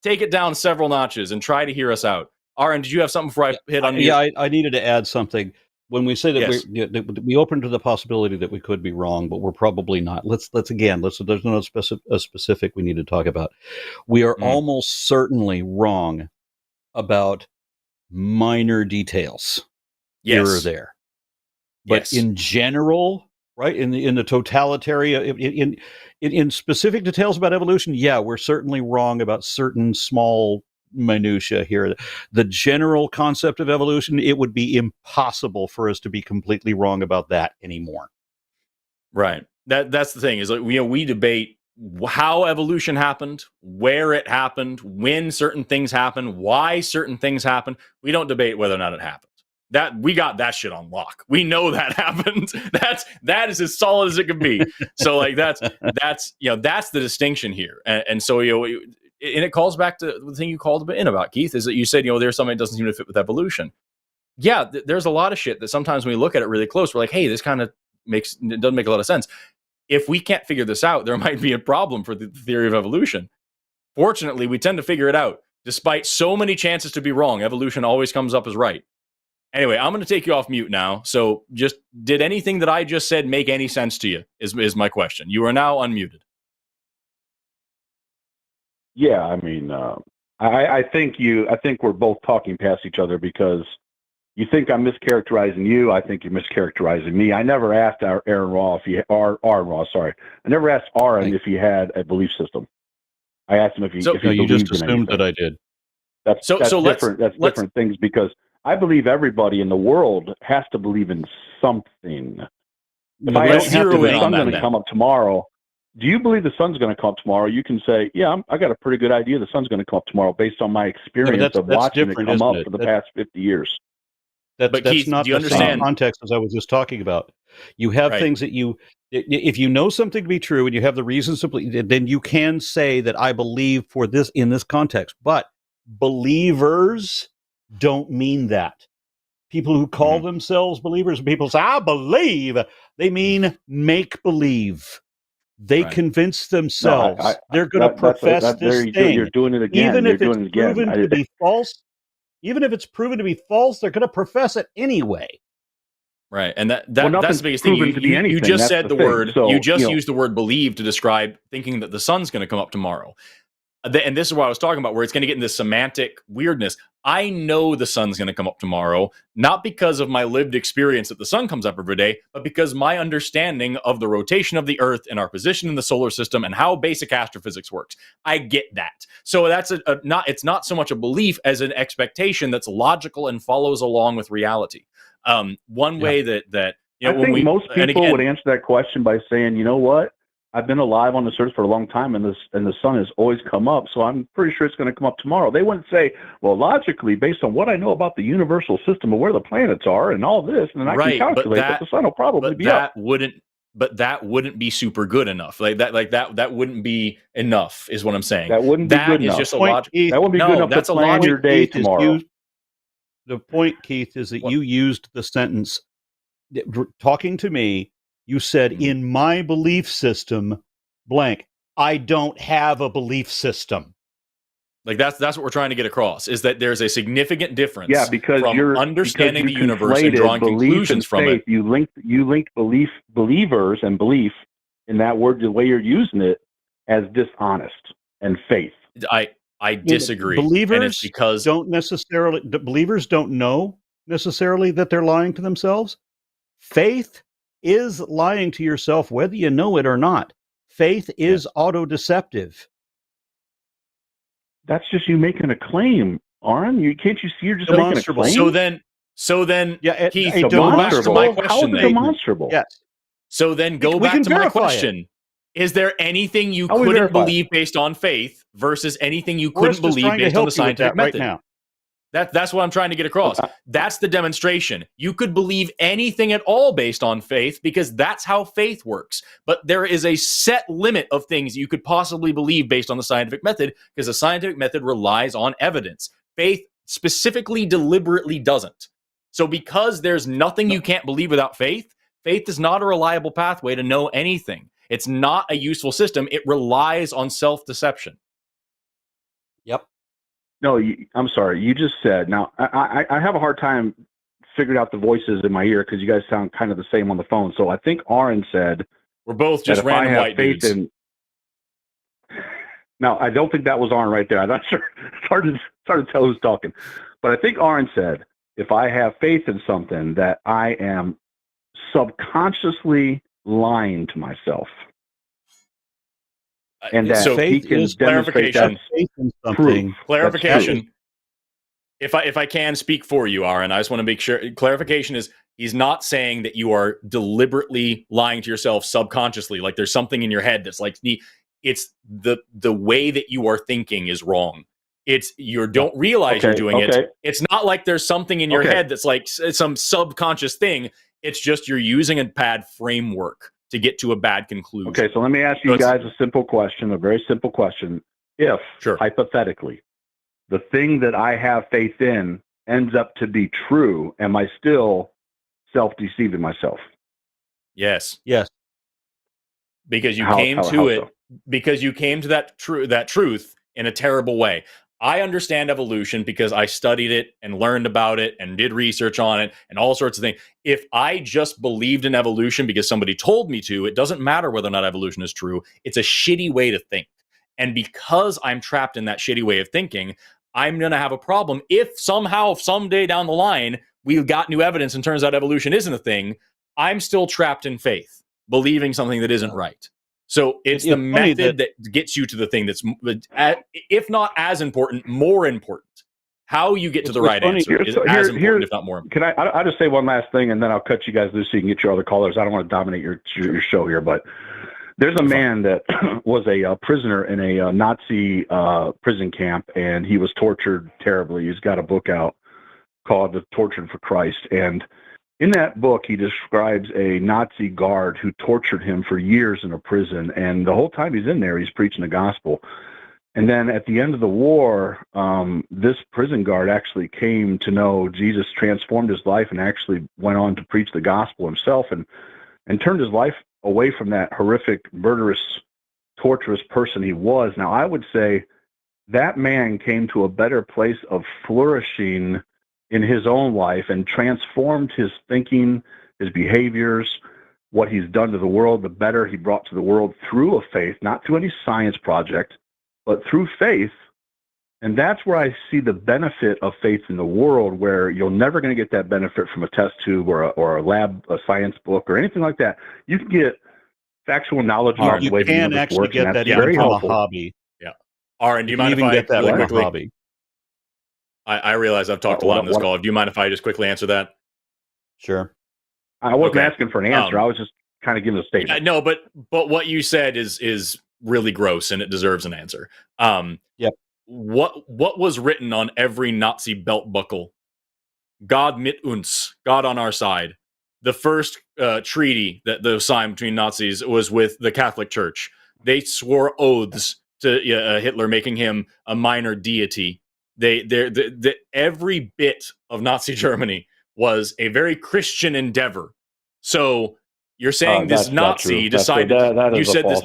take it down several notches and try to hear us out. Aron, did you have something before I hit on you? Yeah, I needed to add something. When we say that Yes. we open to the possibility that we could be wrong, but we're probably not. Let's there's no specific we need to talk about. We are almost certainly wrong about minor details here or there. But in general, right, in the totalitarian, in specific details about evolution, yeah, we're certainly wrong about certain small minutia here. The general concept of evolution, it would be impossible for us to be completely wrong about that anymore. Right. That's the thing, is like, we debate how evolution happened, where it happened, when certain things happen, why certain things happen. We don't debate whether or not it happened. That we got that shit on lock. We know that happened. That is as solid as it can be. So like that's the distinction here. And so and it calls back to the thing you called in about, Keith, is that you said there's something that doesn't seem to fit with evolution. Yeah, there's a lot of shit that sometimes when we look at it really close, we're like, hey, this kind of doesn't make a lot of sense. If we can't figure this out, there might be a problem for the theory of evolution. Fortunately, we tend to figure it out. Despite so many chances to be wrong, evolution always comes up as right. Anyway, I'm going to take you off mute now. So just, did anything that I just said make any sense to you is my question. You are now unmuted. Yeah, I mean, I think we're both talking past each other, because you think I'm mischaracterizing you. I think you're mischaracterizing me. I never asked Aron Ra I never asked Aron if he had a belief system. I asked him if he you just assumed that I did. That's different. That's different things, because I believe everybody in the world has to believe in something. If I ask you if the sun's going to come up tomorrow, do you believe the sun's going to come up tomorrow? You can say, yeah, I got a pretty good idea the sun's going to come up tomorrow based on my experience of watching it come up for the past 50 years. That's Keith, not do you the understand? same context as I was just talking about. You have things that if you know something to be true and you have the reasons to believe, then you can say that I believe for this in this context. But believers don't mean that. People who call themselves believers, people say, I believe, they mean make believe. They convince themselves they're going to profess this thing. You're doing it again. Even if it's proven to be false, they're going to profess it anyway. Right, and that's the biggest thing. You just said the word. So, you just used the word believe to describe thinking that the sun's going to come up tomorrow. and this is what I was talking about, where it's going to get in this semantic weirdness. I know the sun's going to come up tomorrow, not because of my lived experience that the sun comes up every day, but because my understanding of the rotation of the Earth and our position in the solar system and how basic astrophysics works. I get that. So that's it's not so much a belief as an expectation that's logical and follows along with reality. One way that you know, I think most people would answer that question by saying, you know what? I've been alive on this earth for a long time, and the sun has always come up, so I'm pretty sure it's going to come up tomorrow. They wouldn't say, well, logically, based on what I know about the universal system of where the planets are and all this, and then I can calculate that the sun will probably be up. But that wouldn't be super good enough. That wouldn't be enough, is what I'm saying. That wouldn't be good enough. Just a logic. That wouldn't be good enough to plan your day tomorrow. The point, Keith, is that you used the sentence, talking to me, you said, in my belief system, blank. I don't have a belief system. Like that's what we're trying to get across, is that there's a significant difference. Yeah, because from you're understanding the universe and drawing conclusions from it. You linked believers and belief in that word, the way you're using it, as dishonest and faith. I disagree. Believers and it's because believers don't know necessarily that they're lying to themselves. Faith is lying to yourself, whether you know it or not. Faith is auto-deceptive. That's just you making a claim, Aron. Can't you see you're just making a claim? So then, Keith, go back to my question. How is it demonstrable? Yes. So then go back to my question. Is there anything you couldn't believe based on faith versus anything you couldn't believe based on the scientific method? Right now. That's what I'm trying to get across. That's the demonstration. You could believe anything at all based on faith because that's how faith works. But there is a set limit of things you could possibly believe based on the scientific method because the scientific method relies on evidence. Faith specifically, deliberately doesn't. So because there's nothing you can't believe without faith, faith is not a reliable pathway to know anything. It's not a useful system. It relies on self-deception. Yep. No, I'm sorry. You just said. Now, I have a hard time figuring out the voices in my ear because you guys sound kind of the same on the phone. So I think Aron said we're both just random white dudes. Now, I don't think that was Aron right there. I'm not sure. It's hard to tell who's talking. But I think Aron said, if I have faith in something, that I am subconsciously lying to myself. And that so he can demonstrate that faith in something. Clarification. If I can speak for you, Aron, I just want to make sure. Clarification is he's not saying that you are deliberately lying to yourself subconsciously. Like there's something in your head that's like it's the way that you are thinking is wrong. It's you don't realize you're doing it. It's not like there's something in your head that's like some subconscious thing. It's just you're using a bad framework to get to a bad conclusion. Okay, so let me ask you guys a simple question, a very simple question. If, hypothetically, the thing that I have faith in ends up to be true, am I still self-deceiving myself? Yes. Yes. Because you came to that truth in a terrible way. I understand evolution because I studied it and learned about it and did research on it and all sorts of things. If I just believed in evolution because somebody told me to, it doesn't matter whether or not evolution is true. It's a shitty way to think. And because I'm trapped in that shitty way of thinking, I'm going to have a problem if somehow, someday down the line, we've got new evidence and turns out evolution isn't a thing. I'm still trapped in faith, believing something that isn't right. So it's the method that gets you to the thing that's, if not as important, more important. How you get to the right answer is as important, if not more important. Can I'll just say one last thing, and then I'll cut you guys loose so you can get your other callers. I don't want to dominate your show here, but there's a man that was a prisoner in a Nazi prison camp, and he was tortured terribly. He's got a book out called The Tortured for Christ, and in that book, he describes a Nazi guard who tortured him for years in a prison, and the whole time he's in there, he's preaching the gospel. And then at the end of the war, this prison guard actually came to know Jesus, transformed his life, and actually went on to preach the gospel himself and turned his life away from that horrific, murderous, torturous person he was. Now, I would say that man came to a better place of flourishing in his own life and transformed his thinking, his behaviors, what he's done to the world, the better he brought to the world through a faith, not through any science project, but through faith. And that's where I see the benefit of faith in the world, where you're never going to get that benefit from a test tube or a lab, a science book, or anything like that. You can get factual knowledge about the way the universe actually works, get and that's that very from helpful. a hobby. Yeah. Aaron, do you mind if even I get that really from a quickly? hobby? I realize I've talked a lot on this call. Do you mind if I just quickly answer that? Sure. I wasn't asking for an answer. I was just kind of giving a statement. No, but what you said is really gross, and it deserves an answer. Yep. What was written on every Nazi belt buckle? God mit uns, God on our side. The first treaty that was signed between Nazis was with the Catholic Church. They swore oaths to Hitler, making him a minor deity. Every bit of Nazi Germany was a very Christian endeavor. So you're saying this Nazi decided? You said this.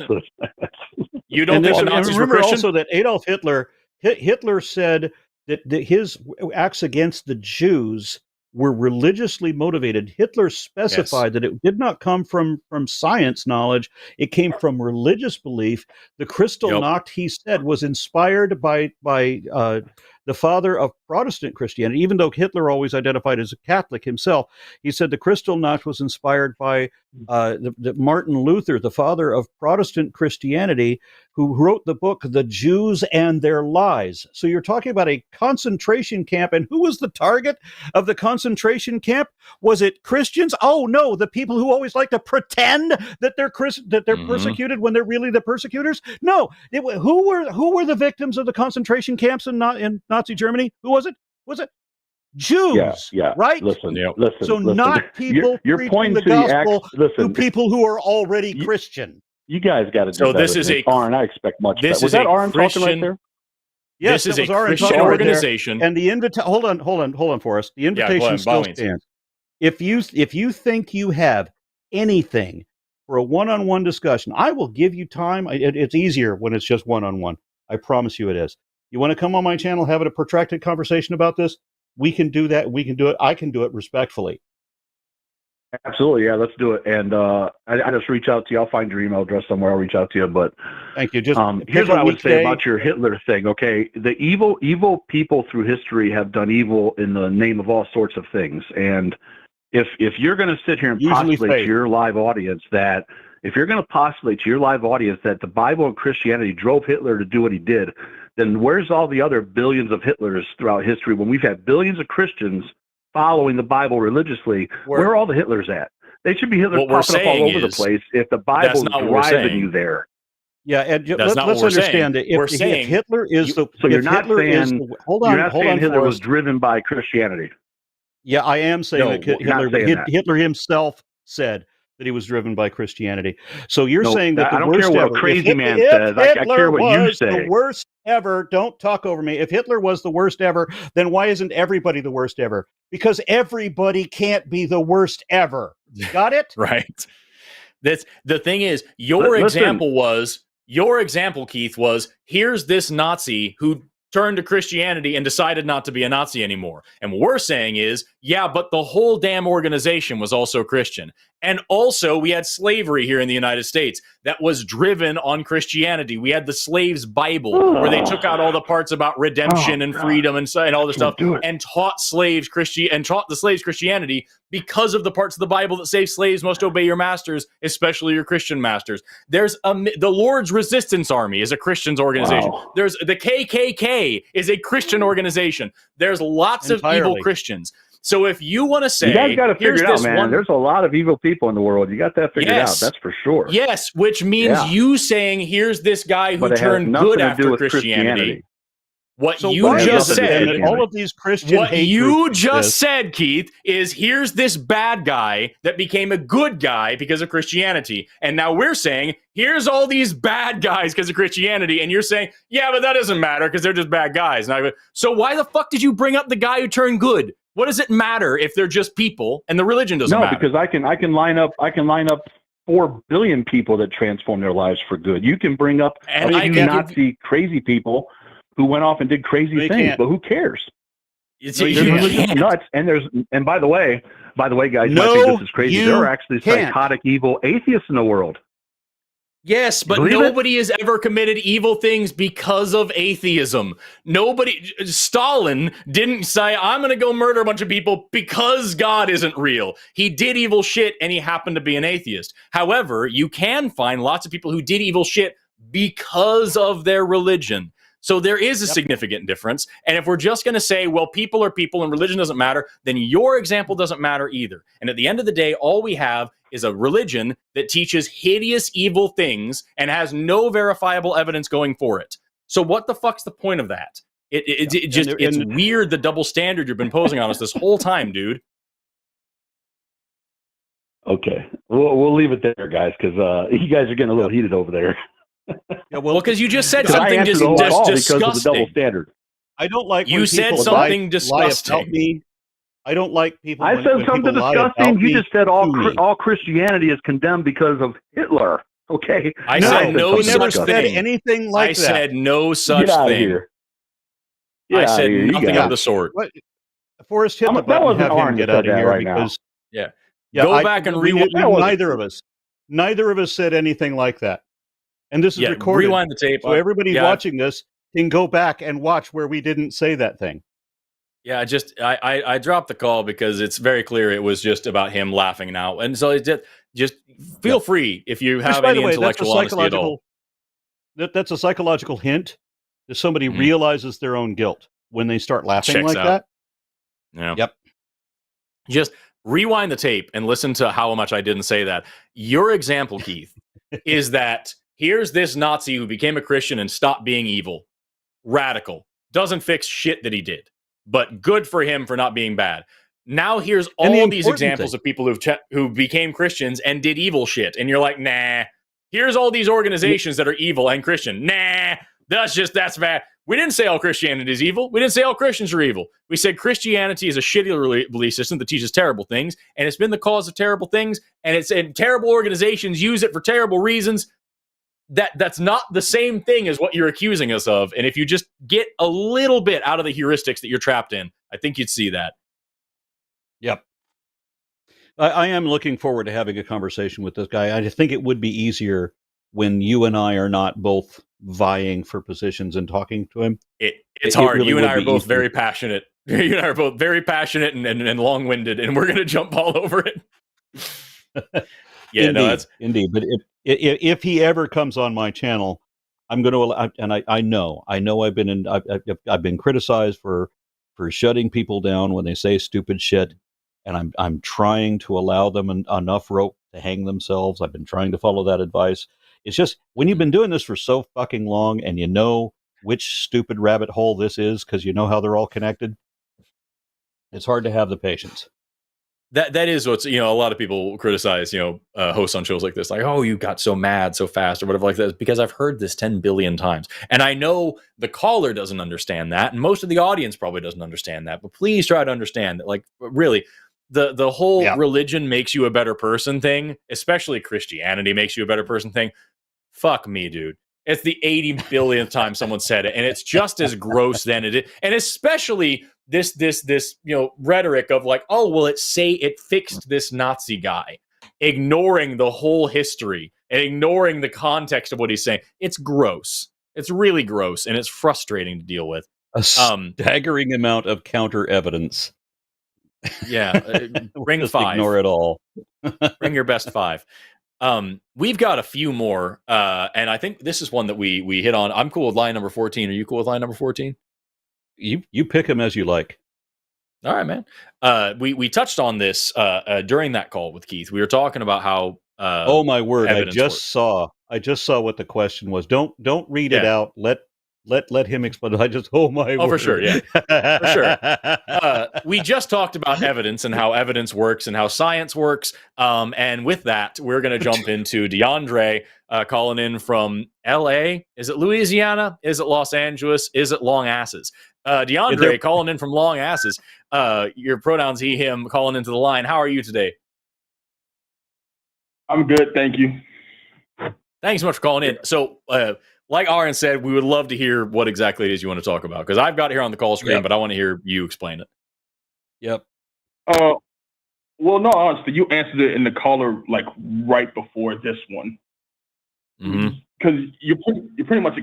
You don't think the Nazis were remember Christian? Also that Adolf Hitler said that his acts against the Jews were religiously motivated. Hitler specified that it did not come from science knowledge. It came from religious belief. The Kristallnacht, he said, was inspired by the father of Protestant Christianity, even though Hitler always identified as a Catholic himself. He said the Kristallnacht was inspired by the Martin Luther, the father of Protestant Christianity, who wrote the book The Jews and Their Lies. So you're talking about a concentration camp, and who was the target of the concentration camp? Was it Christians? Oh no, the people who always like to pretend that they're persecuted when they're really the persecutors. No, who were the victims of the concentration camps in Nazi Germany? Who was it? Was it Jews? Yeah. Right. Listen. So not people you're preaching pointing the to gospel to people who are already Christian. You guys got to do so better. This is Aaron. I expect much. This better. Was that Aaron talking right there? Yes, this is a Aaron Christian organization. And the hold on, Forrest. The invitation still stands. If you think you have anything for a one-on-one discussion, I will give you time. It's easier when it's just one-on-one. I promise you it is. You want to come on my channel, have a protracted conversation about this? We can do that. We can do it. I can do it respectfully. Absolutely, yeah, let's do it. And I just reach out to you. I'll find your email address somewhere. I'll reach out to you. But thank you. Just here's what I would say about your Hitler thing. Okay, the evil people through history have done evil in the name of all sorts of things. And if you're going to sit here and postulate to your live audience that the Bible and Christianity drove Hitler to do what he did, then where's all the other billions of Hitlers throughout history when we've had billions of Christians following the Bible religiously? Where are all the Hitlers at? They should be Hitlers popping up all over the place if the Bible's driving you there. Yeah, and let's understand that if Hitler is the... So you're not saying Hitler was driven by Christianity. Yeah, I am saying that Hitler himself said that he was driven by Christianity. So you're saying that I don't care what a crazy man says. I care what you say. The worst ever. Don't talk over me. If Hitler was the worst ever, then why isn't everybody the worst ever? Because everybody can't be the worst ever. Got it? Right. That's the thing is, your example, Keith, was here's this Nazi who turned to Christianity and decided not to be a Nazi anymore. And what we're saying is, yeah, but the whole damn organization was also Christian. And also, we had slavery here in the United States that was driven on Christianity. We had the slaves' Bible, where they took out all the parts about redemption and freedom and all this stuff, and taught the slaves Christianity because of the parts of the Bible that say slaves must obey your masters, especially your Christian masters. There's the Lord's Resistance Army is a Christian organization. Wow. There's the KKK is a Christian organization. There's lots of evil Christians. So if you want to say, you guys got to figure it out, man. There's a lot of evil people in the world. You got that figured out. That's for sure. Yes, which means you saying, here's this guy who turned good after Christianity. What you just said, all of these Christian what you just said, Keith, is here's this bad guy that became a good guy because of Christianity. And now we're saying, here's all these bad guys because of Christianity. And you're saying, yeah, but that doesn't matter because they're just bad guys. So why the fuck did you bring up the guy who turned good? What does it matter if they're just people and the religion doesn't matter? No, because I can line up 4 billion people that transform their lives for good. You can bring up a few Nazi crazy people who went off and did crazy things, but who cares? It's nuts. And by the way, guys, might think this is crazy. There are actually psychotic, evil atheists in the world. Yes, but nobody has ever committed evil things because of atheism. Stalin didn't say, I'm going to go murder a bunch of people because God isn't real. He did evil shit and he happened to be an atheist. However, you can find lots of people who did evil shit because of their religion. So there is a significant difference. And if we're just going to say, well, people are people and religion doesn't matter, then your example doesn't matter either. And at the end of the day, all we have is a religion that teaches hideous, evil things and has no verifiable evidence going for it. So what the fuck's the point of that? It's weird, the double standard you've been posing on us this whole time, dude. Okay, we'll leave it there, guys, because you guys are getting a little heated over there. Yeah, well, because you just said something disgusting. Because of the double standard. I don't like you said something disgusting. Me. I don't like people. I said something disgusting. You just said all Christianity is condemned because of Hitler. Okay, I said no such thing. Anything like that. I said no such thing. I said nothing of the sort. Forrest, hit the button and have him get out of here right because now. Go back and rewind. Neither of us said anything like that. And this is recorded. Rewind the tape. So everybody watching this can go back and watch where we didn't say that thing. Yeah, I dropped the call because it's very clear it was just about him laughing now. And so just feel free if you have any intellectual honesty at all. That's a psychological hint that somebody realizes their own guilt when they start laughing like that. Yeah. Yep. Just rewind the tape and listen to how much I didn't say that. Your example, Keith, is that here's this Nazi who became a Christian and stopped being evil. Radical. Doesn't fix shit that he did. But good for him for not being bad. Now here's all these examples of people who became Christians and did evil shit. And you're like, nah. Here's all these organizations that are evil and Christian. Nah. That's bad. We didn't say all Christianity is evil. We didn't say all Christians are evil. We said Christianity is a shitty belief system that teaches terrible things. And it's been the cause of terrible things. And terrible organizations use it for terrible reasons. That's not the same thing as what you're accusing us of. And if you just get a little bit out of the heuristics that you're trapped in, I think you'd see that. Yep. I am looking forward to having a conversation with this guy. I think it would be easier when you and I are not both vying for positions and talking to him. It's hard. Really you and I are both very passionate. You and I are both very passionate and long-winded, and we're going to jump all over it. Yeah, indeed. But if he ever comes on my channel, I'm going to, and I know I've been criticized for shutting people down when they say stupid shit, and I'm trying to allow them enough rope to hang themselves. I've been trying to follow that advice. It's just when you've been doing this for so fucking long, and you know which stupid rabbit hole this is because you know how they're all connected, it's hard to have the patience. That is what's, a lot of people criticize, hosts on shows like this, like, oh, you got so mad so fast or whatever like that, because I've heard this 10 billion times. And I know the caller doesn't understand that. And most of the audience probably doesn't understand that. But please try to understand that, like, really, the whole religion makes you a better person thing, especially Christianity makes you a better person thing. Fuck me, dude. It's the 80 billionth time someone said it. And it's just as gross then it is. And especially this rhetoric of like, oh, well, it fixed this Nazi guy, ignoring the whole history and ignoring the context of what he's saying. It's gross. It's really gross, and it's frustrating to deal with. A staggering amount of counter evidence. Yeah, bring Just 5. Ignore it all. Bring your best 5. We've got a few more, and I think this is one that we hit on. I'm cool with line number 14. Are you cool with line number 14? You pick them as you like. All right, man. We touched on this during that call with Keith. We were talking about how. Oh my word! I just saw what the question was. Don't read it out. Let him explain. Oh my word! For sure, yeah, for sure. We just talked about evidence and how evidence works and how science works. And with that, we're going to jump into DeAndre calling in from L.A. Is it Louisiana? Is it Los Angeles? Is it Long Asses? DeAndre calling in from Long Asses. Your pronouns he, him, calling into the line. How are you today? I'm good, thank you. Thanks so much for calling in. So, like Aron said, we would love to hear what exactly it is you want to talk about, because I've got it here on the call screen, but I want to hear you explain it. Yep. Well, no, honestly, you answered it in the caller like right before this one. Mhm. Because you pretty much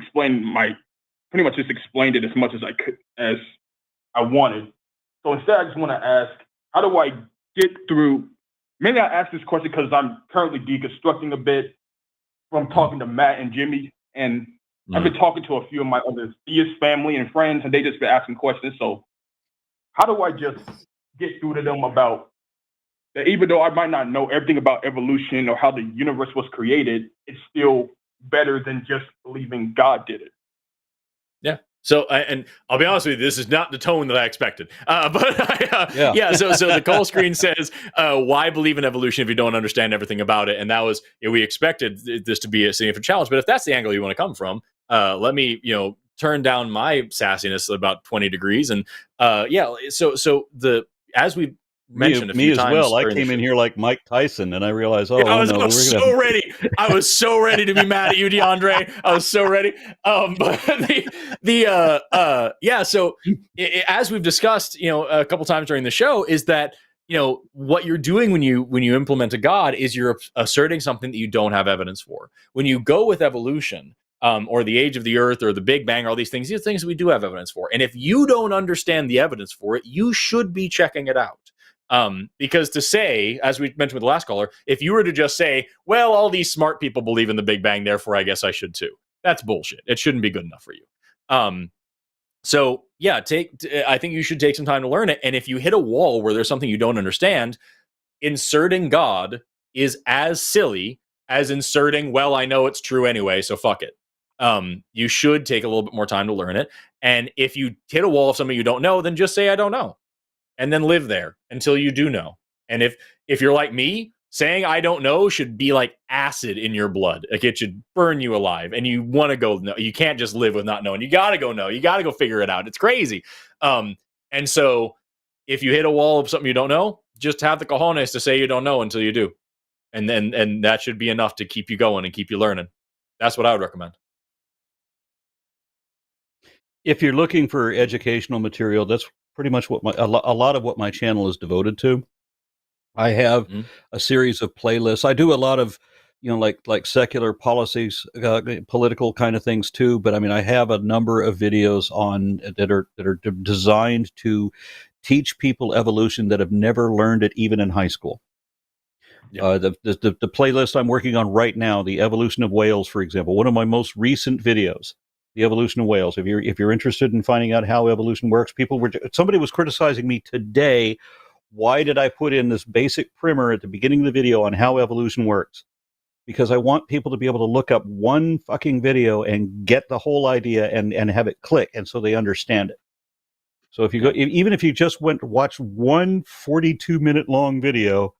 just explained it as much as I wanted. So instead, I just want to ask, how do I get through? Maybe I ask this question because I'm currently deconstructing a bit from talking to Matt and Jimmy, and I've been talking to a few of my other theist family and friends, and they just been asking questions. So how do I just get through to them about that? Even though I might not know everything about evolution or how the universe was created, it's still better than just believing God did it. Yeah. So, and I'll be honest with you, this is not the tone that I expected. Yeah. So the call screen says, "Why believe in evolution if you don't understand everything about it?" And that was, we expected this to be a significant challenge. But if that's the angle you want to come from, let me, turn down my sassiness about 20 degrees. And So as we mentioned a few as times, well. I during the came in show- here like Mike Tyson, and I realized, I was ready. I was so ready to be mad at you, DeAndre. I was so ready. But So as we've discussed, a couple times during the show, is that what you're doing when you implement a God is you're asserting something that you don't have evidence for. When you go with evolution, or the age of the Earth, or the Big Bang, or all these are things that we do have evidence for. And if you don't understand the evidence for it, you should be checking it out. Because to say, as we mentioned with the last caller, if you were to just say, well, all these smart people believe in the Big Bang, therefore I guess I should too. That's bullshit. It shouldn't be good enough for you. I think you should take some time to learn it. And if you hit a wall where there's something you don't understand, inserting God is as silly as inserting, well, I know it's true anyway, so fuck it. You should take a little bit more time to learn it. And if you hit a wall of something you don't know, then just say, I don't know. And then live there until you do know. And if you're like me, saying I don't know should be like acid in your blood. Like, it should burn you alive. And you want to go know. You can't just live with not knowing. You got to go know. You got to go figure it out. It's crazy. And so if you hit a wall of something you don't know, just have the cojones to say you don't know until you do. And that should be enough to keep you going and keep you learning. That's what I would recommend. If you're looking for educational material, that's pretty much what a lot of what my channel is devoted to. I have a series of playlists. I do a lot of, like secular policies, political kind of things too. But I mean, I have a number of videos on that are designed to teach people evolution that have never learned it, even in high school. Yeah. The playlist I'm working on right now, the evolution of whales, for example, one of my most recent videos. The evolution of whales. If you're interested in finding out how evolution works, somebody was criticizing me today. Why did I put in this basic primer at the beginning of the video on how evolution works? Because I want people to be able to look up one fucking video and get the whole idea and have it click, and so they understand it. So if you go, even if you just went to watch one 42-minute long video,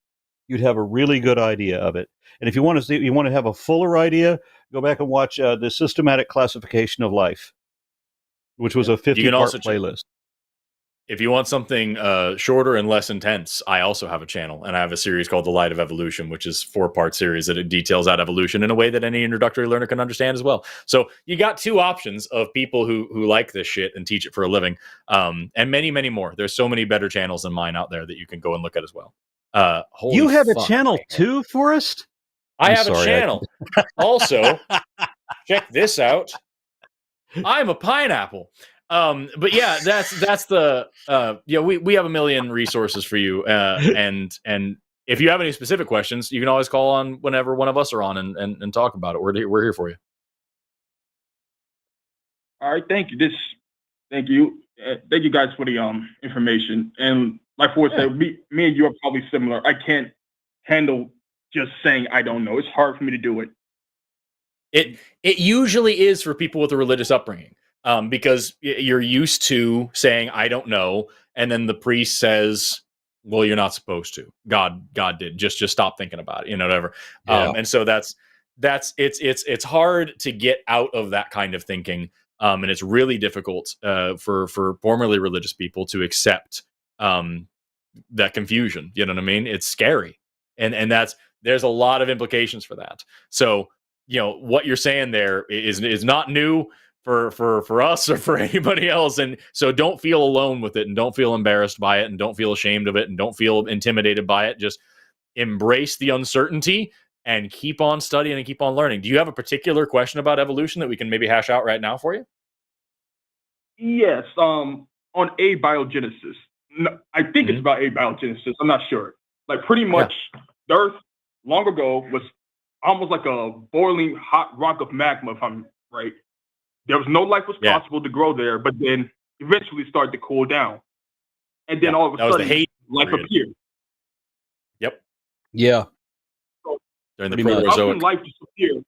you'd have a really good idea of it. And if you want to have a fuller idea, go back and watch the Systematic Classification of Life, which was a 50-part playlist. If you want something shorter and less intense, I also have a channel, and I have a series called The Light of Evolution, which is 4-part series that it details out evolution in a way that any introductory learner can understand as well. So you got two options of people who like this shit and teach it for a living, and many, many more. There's so many better channels than mine out there that you can go and look at as well. You have a channel too, Forrest? I have a channel. Also, check this out. I'm a pineapple. But yeah, that's the we have a million resources for you. And if you have any specific questions, you can always call on whenever one of us are on and talk about it. We're here for you. All right, thank you. Thank you guys for the information. And like Forrest said, me and you are probably similar. I can't handle just saying I don't know. It's hard for me to do it. It usually is for people with a religious upbringing, because you're used to saying I don't know, and then the priest says, "Well, you're not supposed to. God did. Just stop thinking about it, whatever." Yeah. And so it's hard to get out of that kind of thinking, and it's really difficult for formerly religious people to accept that confusion. You know what I mean? It's scary, and there's a lot of implications for that. So what you're saying there is not new for us or for anybody else, and so don't feel alone with it, and don't feel embarrassed by it, and don't feel ashamed of it, and don't feel intimidated by it. Just embrace the uncertainty and keep on studying and keep on learning. Do you have a particular question about evolution that we can maybe hash out right now for you? Yes. On abiogenesis. No, I think it's about abiogenesis. I'm not sure. Like pretty much the Earth long ago was almost like a boiling hot rock of magma, if I'm right. There was no life was possible to grow there, but then eventually started to cool down. And then all of a sudden, life appeared. Yep. Yeah. So, during the Proterozoic. How can life disappear?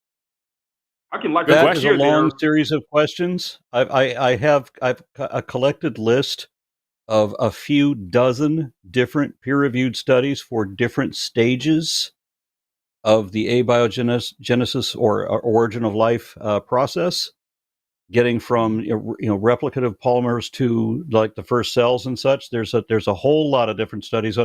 How can life that is a long series of questions. I've a collected list of a few dozen different peer-reviewed studies for different stages of the abiogenesis or origin of life process, getting from replicative polymers to like the first cells and such. There's a whole lot of different studies.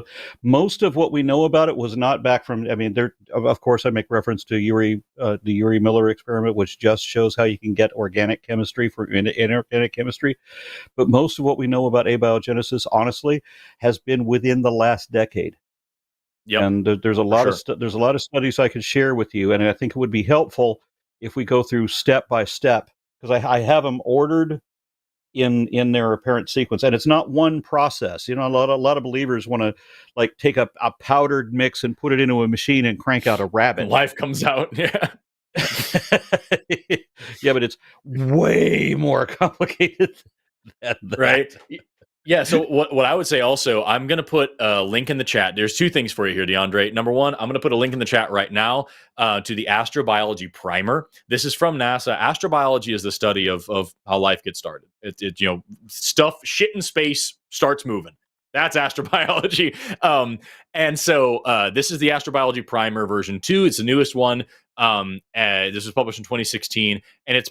Most of what we know about it was not back from. I mean, there of course I make reference to the Urey Miller experiment, which just shows how you can get organic chemistry from inorganic chemistry. But most of what we know about abiogenesis, honestly, has been within the last decade. Yep. And there's a lot of studies I could share with you, and I think it would be helpful if we go through step by step, because I have them ordered in their apparent sequence, and it's not one process. A lot of believers want to like take a powdered mix and put it into a machine and crank out a rabbit. Life comes out. Yeah. Yeah, but it's way more complicated than that. Right. Yeah, so what I would say also, I'm going to put a link in the chat. There's two things for you here, DeAndre. Number one, I'm going to put a link in the chat right now to the astrobiology primer. This is from NASA. Astrobiology is the study of how life gets started. Shit in space starts moving. That's astrobiology. And so this is the astrobiology primer version 2. It's the newest one. This was published in 2016, and it's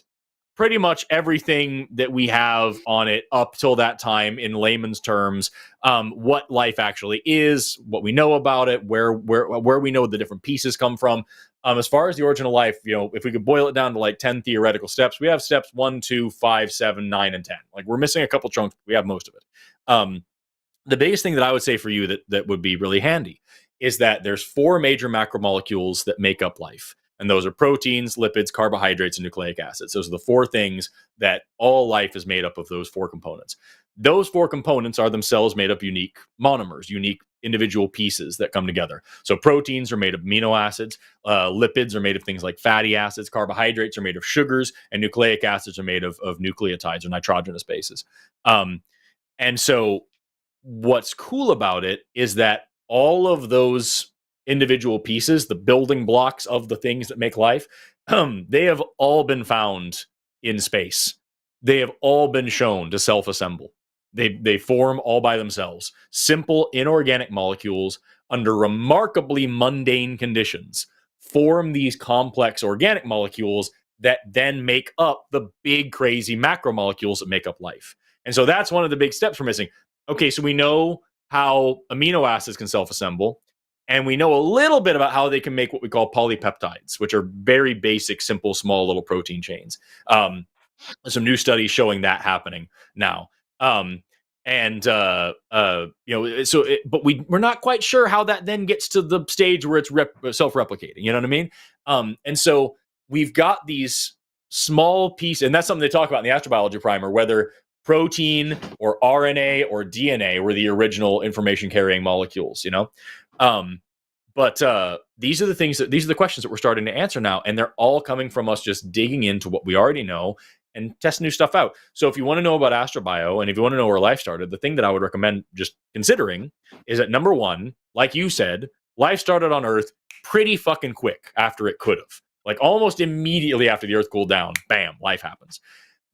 pretty much everything that we have on it up till that time in layman's terms, what life actually is, what we know about it, where we know the different pieces come from. As far as the origin of life, if we could boil it down to like 10 theoretical steps, we have steps 1, 2, 5, 7, 9, and 10. Like we're missing a couple chunks, but we have most of it. The biggest thing that I would say for you that would be really handy is that there's 4 major macromolecules that make up life. And those are proteins, lipids, carbohydrates, and nucleic acids. Those are the 4 things that all life is made up of, those 4 components. Those 4 components are themselves made up unique monomers, unique individual pieces that come together. So proteins are made of amino acids, lipids are made of things like fatty acids, carbohydrates are made of sugars, and nucleic acids are made of nucleotides or nitrogenous bases. And so what's cool about it is that all of those individual pieces, the building blocks of the things that make life, they have all been found in space. They have all been shown to self-assemble. They form all by themselves. Simple inorganic molecules under remarkably mundane conditions form these complex organic molecules that then make up the big crazy macromolecules that make up life. And so that's one of the big steps we're missing. Okay, so we know how amino acids can self-assemble. And we know a little bit about how they can make what we call polypeptides, which are very basic, simple, small little protein chains. Some new studies showing that happening now. But we're not quite sure how that then gets to the stage where it's self-replicating. You know what I mean? And so we've got these small pieces, and that's something they talk about in the astrobiology primer, whether protein or RNA or DNA were the original information carrying molecules, But these are the questions that we're starting to answer now, and they're all coming from us just digging into what we already know and testing new stuff out. So if you want to know about astrobio, and if you want to know where life started, the thing that I would recommend just considering is that number one, like you said, life started on Earth pretty fucking quick after it could have. Like almost immediately after the Earth cooled down, bam, life happens.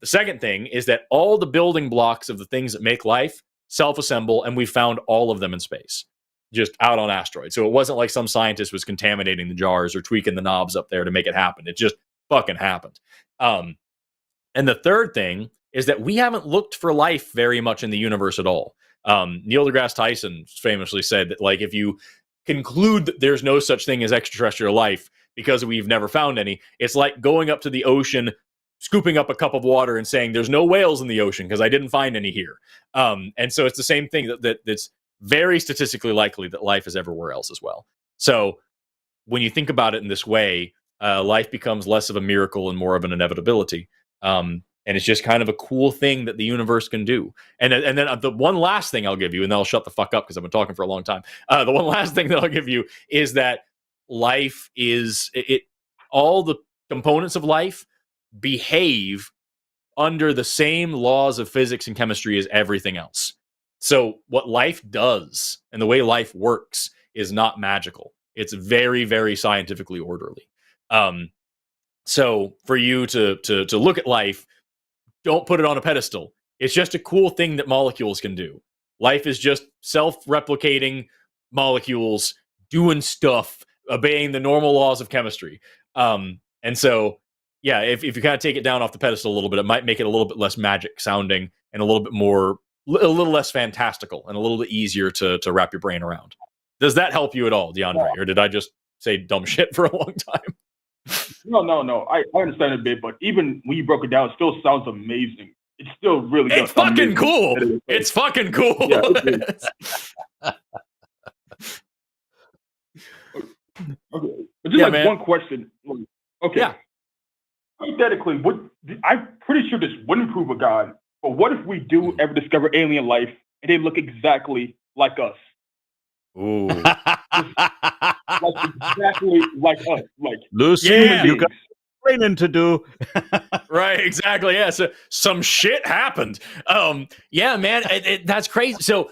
The second thing is that all the building blocks of the things that make life self-assemble, and we found all of them in space, just out on asteroids. So it wasn't like some scientist was contaminating the jars or tweaking the knobs up there to make it happen. It just fucking happened. And the third thing is that we haven't looked for life very much in the universe at all. Neil deGrasse Tyson famously said that, like, if you conclude that there's no such thing as extraterrestrial life because we've never found any, it's like going up to the ocean, scooping up a cup of water and saying there's no whales in the ocean because I didn't find any here. And so it's the same thing that's very statistically likely that life is everywhere else as well. So when you think about it in this way, life becomes less of a miracle and more of an inevitability. And it's just kind of a cool thing that the universe can do. And then the one last thing I'll give you, and then I'll shut the fuck up because I've been talking for a long time. The one last thing that I'll give you is that life is all the components of life behave under the same laws of physics and chemistry as everything else. So what life does and the way life works is not magical. It's very, very scientifically orderly. So for you to look at life, don't put it on a pedestal. It's just a cool thing that molecules can do. Life is just self-replicating molecules doing stuff, obeying the normal laws of chemistry. And so, yeah, if you kind of take it down off the pedestal a little bit, it might make it a little bit less magic sounding and a little less fantastical and a little bit easier to wrap your brain around. Does that help you at all, DeAndre? Or did I just say dumb shit for a long time? No. I understand a bit, but even when you broke it down, it still sounds amazing. It's still really It's fucking cool. It's fucking cool. Yeah, it okay. But just one question. Okay. Yeah. Hypothetically, I'm pretty sure this wouldn't prove a God, but what if we do ever discover alien life and they look exactly like us? Ooh. Like exactly like us. Like Lucy, you got training to do. Right, exactly. Yeah, so some shit happened. Yeah, man, that's crazy. So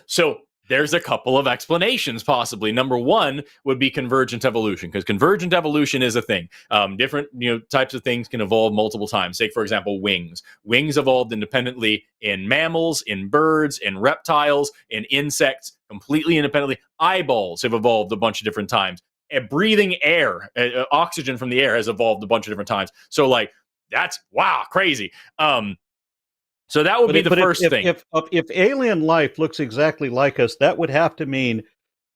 there's a couple of explanations possibly. Number one would be convergent evolution, because convergent evolution is a thing. Different types of things can evolve multiple times. Take, for example, wings. Wings evolved independently in mammals, in birds, in reptiles, in insects, completely independently. Eyeballs have evolved a bunch of different times. Breathing air, oxygen from the air has evolved a bunch of different times. So that's crazy. So that would be the first thing. If alien life looks exactly like us, that would have to mean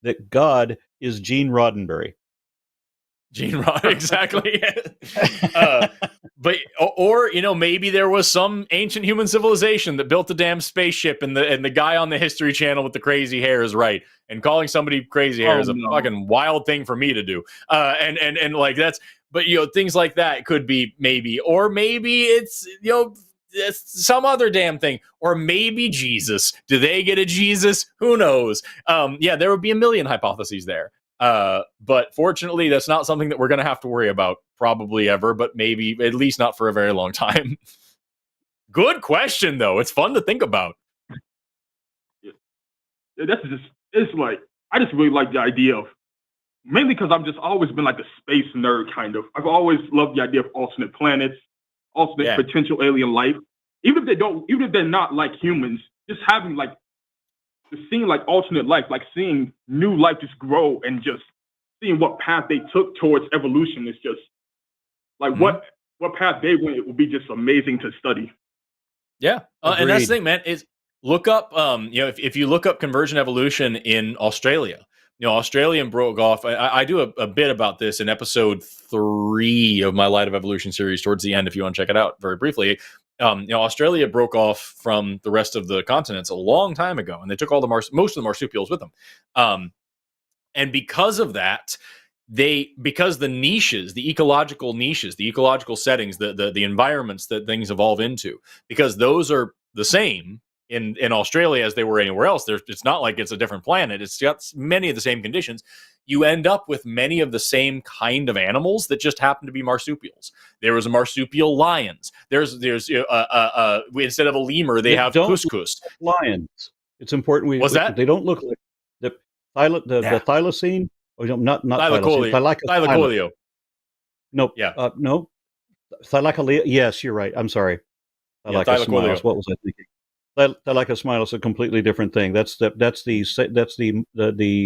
that God is Gene Roddenberry. Exactly. But maybe there was some ancient human civilization that built a damn spaceship, and the guy on the History Channel with the crazy hair is right, and calling somebody crazy hair is a fucking wild thing for me to do. And like that's, but things like that could be maybe, or maybe it's it's some other damn thing, or maybe Jesus. Do they get a Jesus? Who knows? There would be a million hypotheses there. But fortunately, that's not something that we're going to have to worry about probably ever, but maybe at least not for a very long time. Good question, though. It's fun to think about. Yeah, it's like, I just really like the idea of, mainly because I've just always been like a space nerd, kind of. I've always loved the idea of alternate planets, alternate potential alien life. Even if they're not like humans, just having seeing alternate life, seeing new life just grow and just seeing what path they took towards evolution is just what path they went. It would be just amazing to study. Yeah, and that's the thing, man. Is look up, if you look up convergent evolution in Australia. Australian broke off. I do a bit about this in episode 3 of my Light of Evolution series towards the end, if you want to check it out very briefly. Australia broke off from the rest of the continents a long time ago, and they took all most of the marsupials with them. And because of that, because the niches, the ecological niches, the ecological settings, the environments that things evolve into, because those are the same in Australia as they were anywhere else. It's not like it's a different planet. It's got many of the same conditions. You end up with many of the same kind of animals that just happen to be marsupials. There was a marsupial lions. There's instead of a lemur, they have cuscus. Lions. It's important. What's that? They don't look like the thylacine. Or not Thylacoleo. Nope. Yeah. No. Thylacoleo. Yes, you're right. I'm sorry. Thylacoleo. What was I thinking? Thylacoleo, a completely different thing. That's the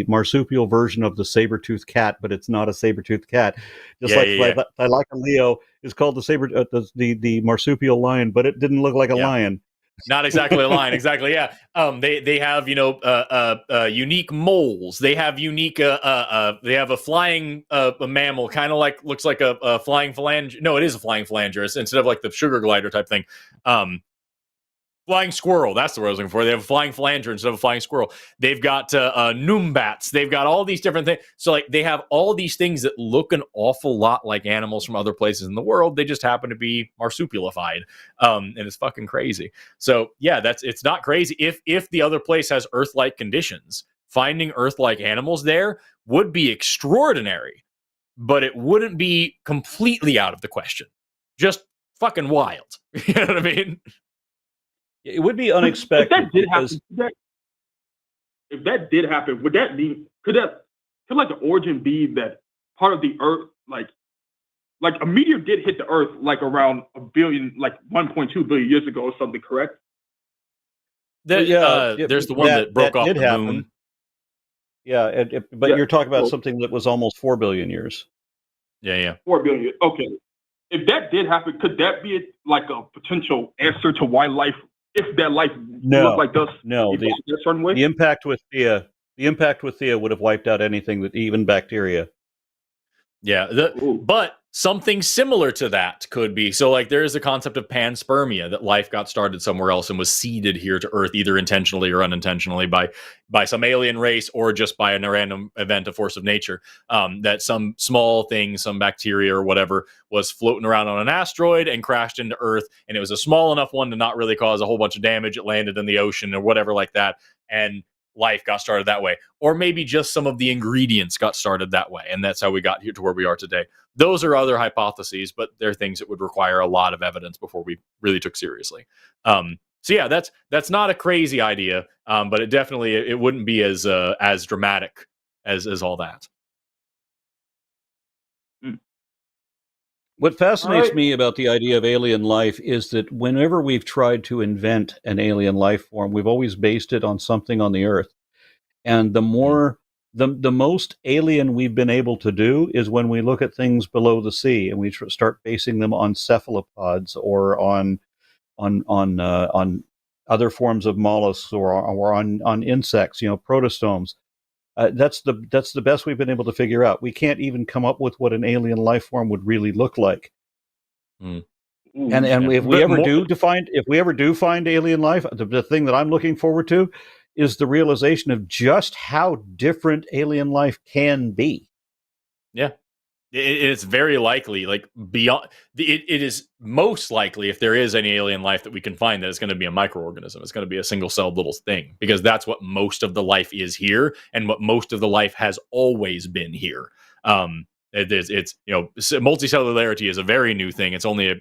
marsupial version of the saber-toothed cat, but it's not a saber-toothed cat. Thylacoleo is called the marsupial lion, but it didn't look like a lion. Not exactly a lion, exactly. Yeah, they have unique moles. They have unique. They have a flying a mammal, kind of looks like a flying phalanger. No, it is a flying phalanger. It's instead of like the sugar glider type thing. Flying squirrel. That's the word I was looking for. They have a flying phalanger instead of a flying squirrel. They've got noombats. They've got all these different things. So like they have all these things that look an awful lot like animals from other places in the world. They just happen to be marsupialified. And it's fucking crazy. So yeah, it's not crazy. If the other place has Earth-like conditions, finding Earth-like animals there would be extraordinary, but it wouldn't be completely out of the question. Just fucking wild. You know what I mean? It would be unexpected. If that did happen, would that mean could like the origin be that part of the Earth, like a meteor did hit the Earth like around 1.2 billion years ago or something, correct? There's the one that broke off the moon. Yeah, but you're talking about something that was almost 4 billion years. Yeah. 4 billion years. Okay. If that did happen, could that be like a potential answer to why life, if that life looked like us? No, the impact with Theia would have wiped out anything that even bacteria. Yeah, but something similar to that could be. So like there is the concept of panspermia, that life got started somewhere else and was seeded here to Earth, either intentionally or unintentionally by some alien race or just by a random event, a force of nature. That some small thing, some bacteria or whatever, was floating around on an asteroid and crashed into Earth. And it was a small enough one to not really cause a whole bunch of damage. It landed in the ocean or whatever like that. And life got started that way. Or maybe just some of the ingredients got started that way. And that's how we got here to where we are today. Those are other hypotheses, but they're things that would require a lot of evidence before we really took seriously. So yeah, that's not a crazy idea, but it definitely it wouldn't be as dramatic as all that. What fascinates me about the idea of alien life is that whenever we've tried to invent an alien life form, we've always based it on something on the Earth. And the most alien we've been able to do is when we look at things below the sea and we start basing them on cephalopods or on other forms of mollusks or on insects, protostomes. That's the best we've been able to figure out. We can't even come up with what an alien life form would really look like. And if we ever do find alien life, the thing that I'm looking forward to is the realization of just how different alien life can be. Yeah. It's very likely, like beyond it is most likely, if there is any alien life that we can find, that it's going to be a microorganism. It's going to be a single-celled little thing, because that's what most of the life is here, and what most of the life has always been here. It's multicellularity is a very new thing. It's only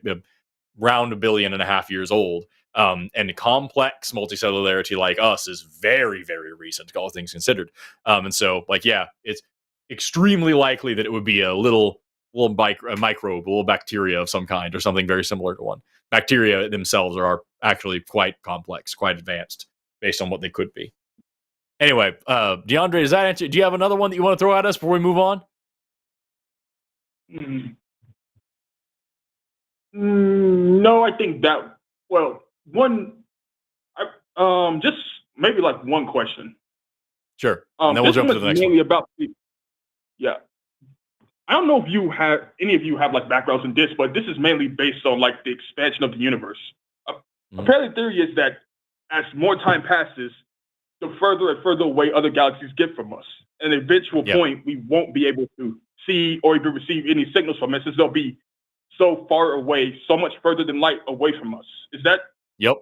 around 1.5 billion years old. And complex multicellularity like us is very, very recent, all things considered. And so, like, yeah, it's extremely likely that it would be a little microbe, a little bacteria of some kind, or something very similar to one. Bacteria themselves are actually quite complex, quite advanced, based on what they could be. Anyway, DeAndre, does that answer? Do you have another one that you want to throw at us before we move on? No, I think that. Well, just maybe like one question. Sure. And then we'll jump to the next one. About yeah. I don't know if any of you have like backgrounds in this, but this is mainly based on like the expansion of the universe. Apparently, the theory is that as more time passes, the further and further away other galaxies get from us. And at an eventual point, we won't be able to see or even receive any signals from it, since they'll be so far away, so much further than light away from us. Is that? Yep.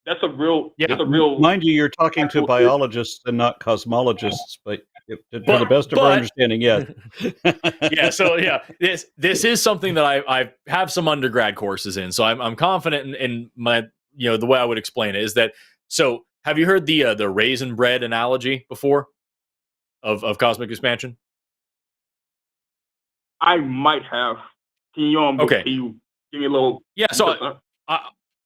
That's a real. Yeah. That's a real. Mind you, you're talking to biologists and not cosmologists, but to the best of our understanding, yes. Yeah. So yeah, this is something that I have some undergrad courses in, so I'm confident in my the way I would explain it is that. So have you heard the raisin bread analogy before of cosmic expansion? I might have. Can you give me a little? Yeah. So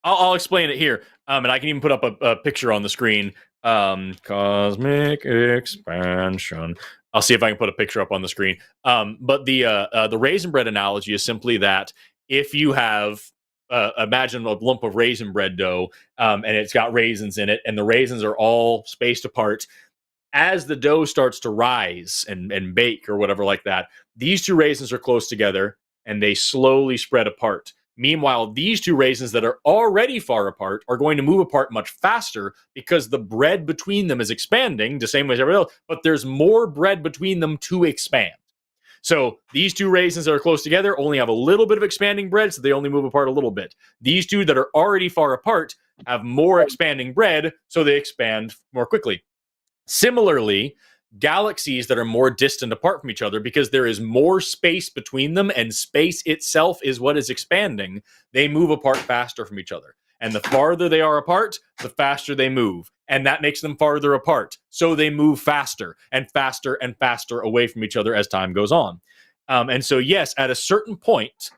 I'll explain it here, and I can even put up a picture on the screen. Cosmic expansion. I'll see if I can put a picture up on the screen. But the raisin bread analogy is simply that if you have imagine a lump of raisin bread dough, and it's got raisins in it, and the raisins are all spaced apart. As the dough starts to rise and bake or whatever like that, these two raisins are close together and they slowly spread apart. Meanwhile, these two raisins that are already far apart are going to move apart much faster because the bread between them is expanding the same way as everybody else, but there's more bread between them to expand. So these two raisins that are close together only have a little bit of expanding bread, so they only move apart a little bit. These two that are already far apart have more expanding bread, so they expand more quickly. Similarly, galaxies that are more distant apart from each other, because there is more space between them and space itself is what is expanding, they move apart faster from each other. And the farther they are apart, the faster they move. And that makes them farther apart. So they move faster and faster and faster away from each other as time goes on. And so, yes, at a certain point,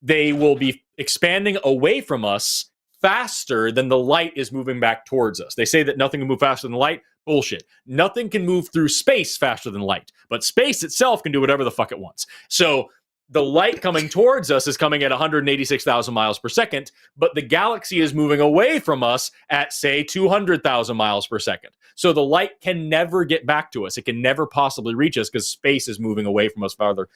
they will be expanding away from us faster than the light is moving back towards us. They say that nothing can move faster than light. Bullshit. Nothing can move through space faster than light, but space itself can do whatever the fuck it wants. So the light coming towards us is coming at 186,000 miles per second, but the galaxy is moving away from us at, say, 200,000 miles per second. So the light can never get back to us. It can never possibly reach us because space is moving away from us farther.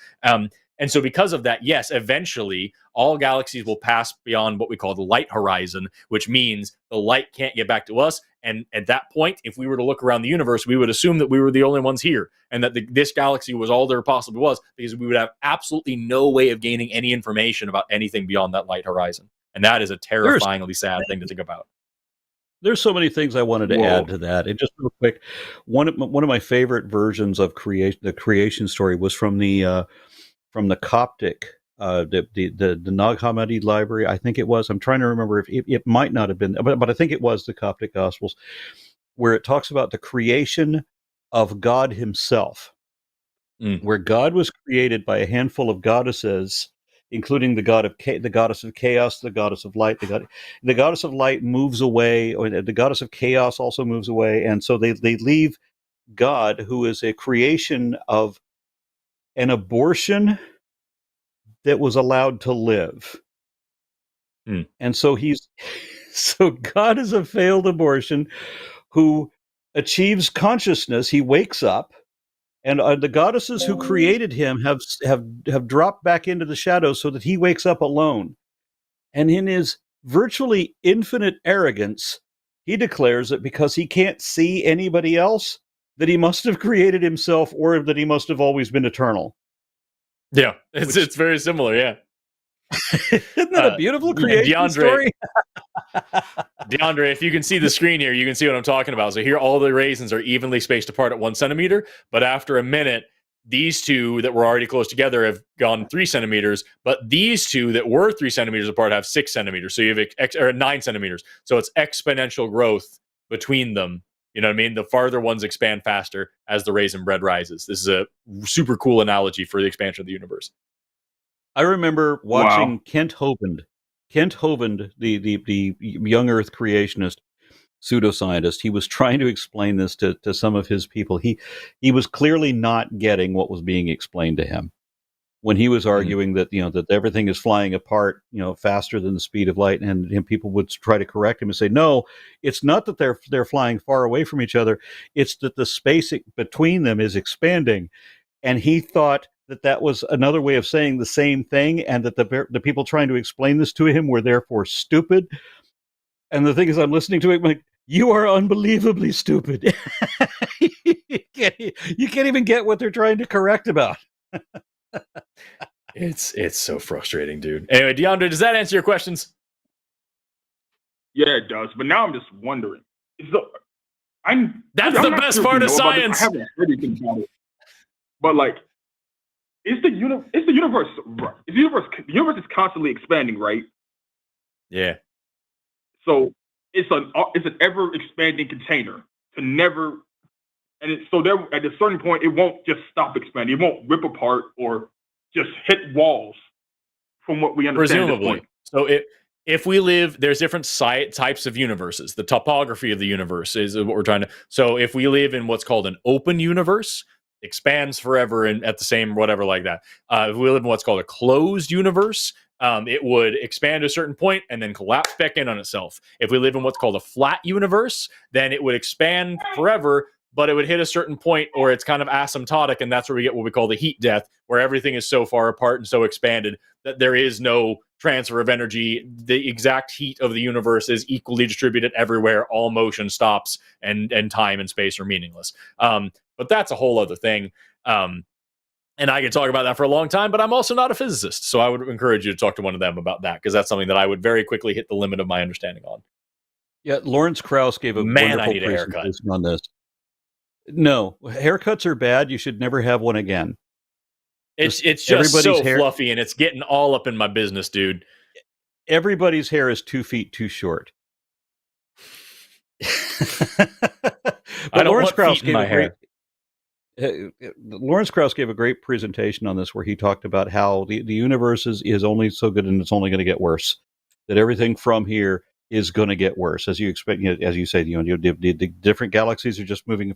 And so because of that, yes, eventually all galaxies will pass beyond what we call the light horizon, which means the light can't get back to us. And at that point, if we were to look around the universe, we would assume that we were the only ones here and that this galaxy was all there possibly was, because we would have absolutely no way of gaining any information about anything beyond that light horizon. And that is a terrifyingly sad thing to think about. There's so many things I wanted to add to that. And just real quick, one of my favorite versions of the creation story was from the Coptic, the Nag Hammadi library. I think it was. I'm trying to remember if it might not have been, but I think it was the Coptic Gospels, where it talks about the creation of God Himself, where God was created by a handful of goddesses, including the goddess of chaos, the goddess of light. The goddess of light moves away, or the goddess of chaos also moves away, and so they leave God, who is a creation of an abortion that was allowed to live. And so God is a failed abortion who achieves consciousness. He wakes up, and the goddesses who created him have dropped back into the shadows so that he wakes up alone. And in his virtually infinite arrogance, he declares that because he can't see anybody else, that he must have created himself, or that he must have always been eternal. Yeah, it's very similar, yeah. Isn't that a beautiful creation story? DeAndre, if you can see the screen here, you can see what I'm talking about. So here, all the raisins are evenly spaced apart at 1 centimeter, but after a minute, these two that were already close together have gone 3 centimeters, but these two that were 3 centimeters apart have 6 centimeters. So you have 9 centimeters. So it's exponential growth between them. You know what I mean? The farther ones expand faster as the raisin bread rises. This is a super cool analogy for the expansion of the universe. I remember watching Kent Hovind, the young Earth creationist pseudoscientist. He was trying to explain this to some of his people. He was clearly not getting what was being explained to him when he was arguing that that everything is flying apart faster than the speed of light, and people would try to correct him and say, no, it's not that they're flying far away from each other, it's that the space between them is expanding. And he thought that was another way of saying the same thing, and that the people trying to explain this to him were therefore stupid. And the thing is, I'm listening to it, I'm like, you are unbelievably stupid. You can't even get what they're trying to correct about. It's so frustrating, dude. Anyway, DeAndre, does that answer your questions? Yeah, it does. But now I'm just wondering. That's the best part of science. I haven't heard anything about it. But like, is the universe right? The universe is constantly expanding, right? Yeah. So it's an ever expanding container to never, and so there at a certain point it won't just stop expanding. It won't rip apart or just hit walls, from what we understand. Presumably. So if we live, there's different types of universes. The topography of the universe is what we're trying to. So if we live in what's called an open universe, expands forever and at the same whatever like that. If we live in what's called a closed universe, it would expand to a certain point and then collapse back in on itself. If we live in what's called a flat universe, then it would expand forever, but it would hit a certain point or it's kind of asymptotic, and that's where we get what we call the heat death, where everything is so far apart and so expanded that there is no transfer of energy. The exact heat of the universe is equally distributed everywhere. All motion stops, and time and space are meaningless. But that's a whole other thing. And I could talk about that for a long time, but I'm also not a physicist. So I would encourage you to talk to one of them about that, because that's something that I would very quickly hit the limit of my understanding on. Yeah, Lawrence Krauss gave a wonderful presentation on this. No, haircuts are bad. You should never have one again. It's just so fluffy, and it's getting all up in my business, dude. Everybody's hair is 2 feet too short. I don't want feet in my hair. Lawrence Krauss gave a great presentation on this, where he talked about how the universe is only so good and it's only going to get worse. That everything from here is going to get worse, as you expect. As you say, the different galaxies are just moving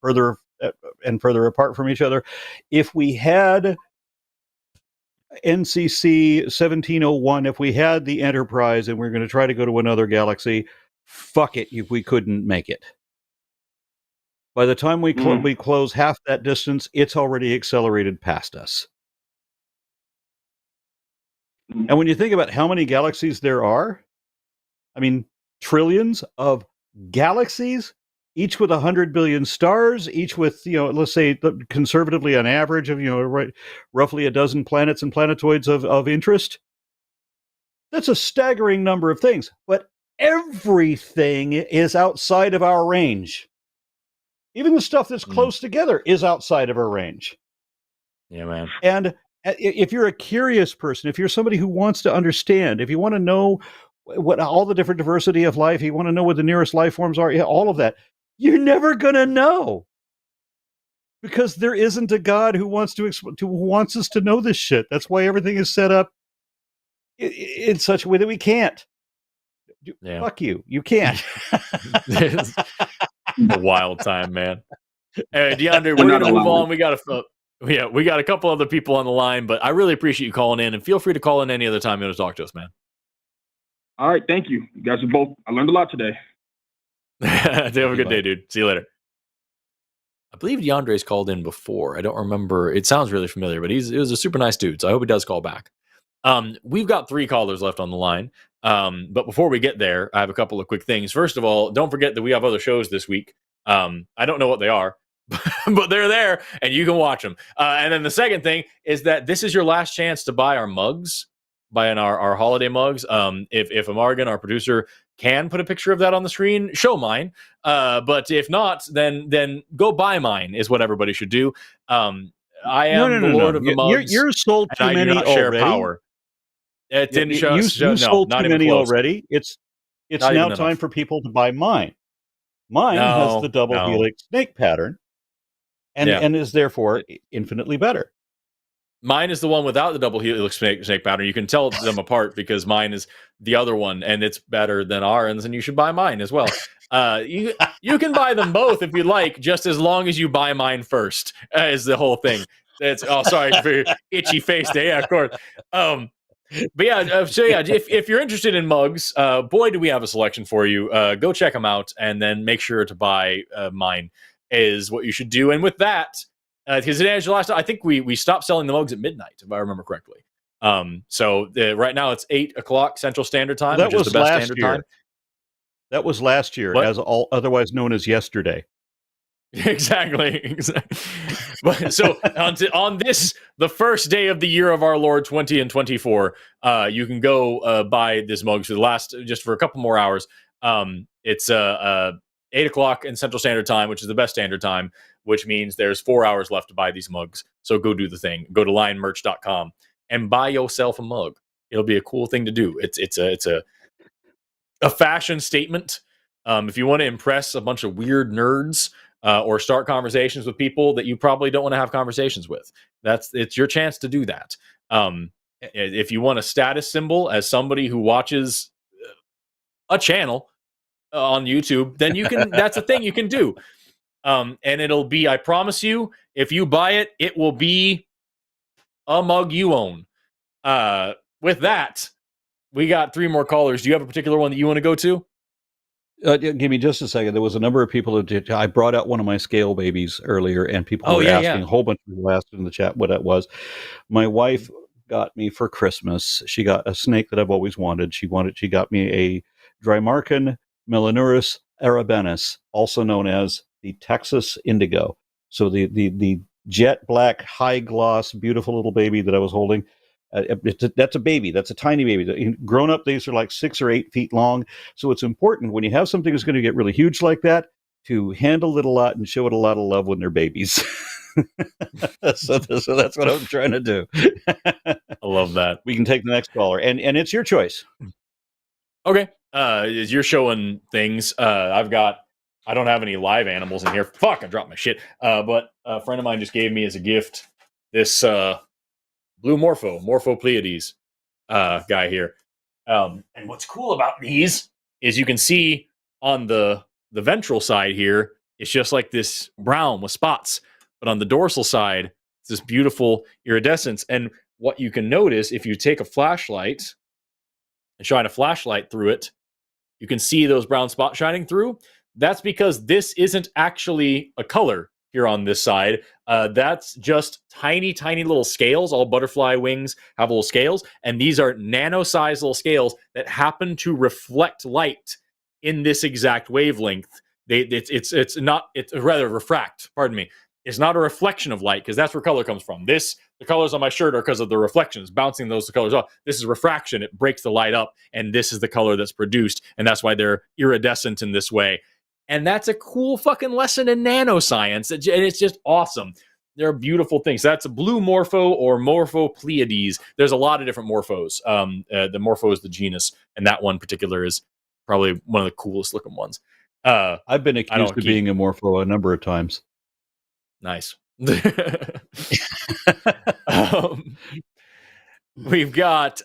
further and further apart from each other. If we had NCC 1701, if we had the Enterprise and we're going to try to go to another galaxy, fuck it, if we couldn't make it. By the time we close half that distance, it's already accelerated past us. And when you think about how many galaxies there are, I mean, trillions of galaxies, each with 100 billion stars, each with, let's say conservatively on average of, roughly a dozen planets and planetoids of interest. That's a staggering number of things, but everything is outside of our range. Even the stuff that's close together is outside of our range. Yeah, man. And if you're a curious person, if you're somebody who wants to understand, if you want to know what all the different diversity of life, you want to know what the nearest life forms are, all of that, you're never going to know. Because there isn't a God who wants wants us to know this shit. That's why everything is set up in such a way that we can't. Yeah. Fuck you. You can't. A wild time, man. DeAndre, we're going to move on. We got a couple other people on the line, but I really appreciate you calling in, and feel free to call in any other time you want to talk to us, man. All right, thank you. You guys are both. I learned a lot today. Have a good day, dude. See you later. I believe DeAndre's called in before. I don't remember. It sounds really familiar, but he was a super nice dude, so I hope he does call back. We've got 3 callers left on the line. But before we get there, I have a couple of quick things. First of all, don't forget that we have other shows this week. I don't know what they are, but they're there and you can watch them. And then the second thing is that this is your last chance to buy our mugs, buying our holiday mugs. If Amargan, our producer, can put a picture of that on the screen, show mine. But if not, then go buy mine is what everybody should do. I am the Lord of the Mugs. You're sold too many already. Power. It didn't show. You sold too many already. It's now time for people to buy mine. Mine has the double helix snake pattern, and is therefore infinitely better. Mine is the one without the double helix snake pattern. You can tell them apart because mine is the other one, and it's better than Aron's, and you should buy mine as well. You can buy them both if you like, just as long as you buy mine first. Is the whole thing. Sorry for your itchy face day. Yeah, of course. But if you're interested in mugs, boy, do we have a selection for you. Go check them out, and then make sure to buy mine is what you should do. And with that, because today is your last time, I think we stopped selling the mugs at midnight, if I remember correctly. So right now it's 8:00 Central Standard Time. That was the best last standard year. Time. That was last year, otherwise known as yesterday. Exactly. But so on this, the first day of the year of our Lord 20 and 24, you can go buy this mug for the last, just for a couple more hours. It's 8:00 in Central Standard Time, which is the best standard time, which means there's 4 hours left to buy these mugs. So go do the thing. Go to lionmerch.com and buy yourself a mug. It'll be a cool thing to do. It's a fashion statement. If you want to impress a bunch of weird nerds, or start conversations with people that you probably don't want to have conversations with, it's your chance to do that. If you want a status symbol as somebody who watches a channel on YouTube, then you can. That's a thing you can do. And it'll be, I promise you, if you buy it, it will be a mug you own. With that, we got 3 more callers. Do you have a particular one that you want to go to? Give me just a second. There was a number of people who did. I brought out one of my scale babies earlier, and people were asking. A whole bunch of people asked in the chat what it was. My wife got me for Christmas. She got a snake that I've always wanted. She got me a Drymarchon Melanurus arabenus, also known as the Texas indigo. So the jet black, high gloss, beautiful little baby that I was holding. That's a baby. That's a tiny baby. Grown up, these are like 6 or 8 feet long. So it's important when you have something that's going to get really huge like that to handle it a lot and show it a lot of love when they're babies. so that's what I'm trying to do. I love that. We can take the next caller, and it's your choice. Okay. You're showing things. I don't have any live animals in here. Fuck, I dropped my shit. But a friend of mine just gave me as a gift this blue Morpho Pleiades guy here. And what's cool about these is you can see on the ventral side here, it's just like this brown with spots. But on the dorsal side, it's this beautiful iridescence. And what you can notice, if you take a flashlight and shine a flashlight through it, you can see those brown spots shining through. That's because this isn't actually a color here on this side. That's just tiny, tiny little scales. All butterfly wings have little scales. And these are nano-sized little scales that happen to reflect light in this exact wavelength. It's rather refract, pardon me. It's not a reflection of light, because that's where color comes from. The colors on my shirt are because of the reflections, bouncing those colors off. This is refraction. It breaks the light up, and this is the color that's produced, and that's why they're iridescent in this way. And that's a cool fucking lesson in nanoscience, and it's just awesome. They're beautiful things. That's a blue Morpho or Morpho Pleiades. There's a lot of different Morphos. The Morpho is the genus, and that one particular is probably one of the coolest looking ones. I've been accused of being a Morpho a number of times. Nice. We've got,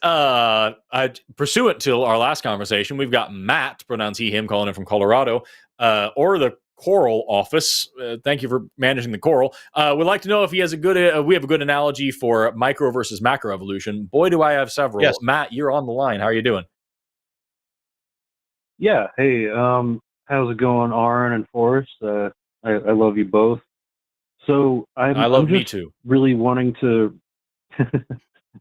pursuant to our last conversation, we've got Matt, pronounce he, him, calling in from Colorado, or the Coral office. Thank you for managing the Coral. We'd like to know if he has we have a good analogy for micro versus macro evolution. Boy, do I have several. Yes. Matt, you're on the line. How are you doing? Yeah. Hey, how's it going, Aron and Forrest? I love you both. So I love me too. Really wanting to, I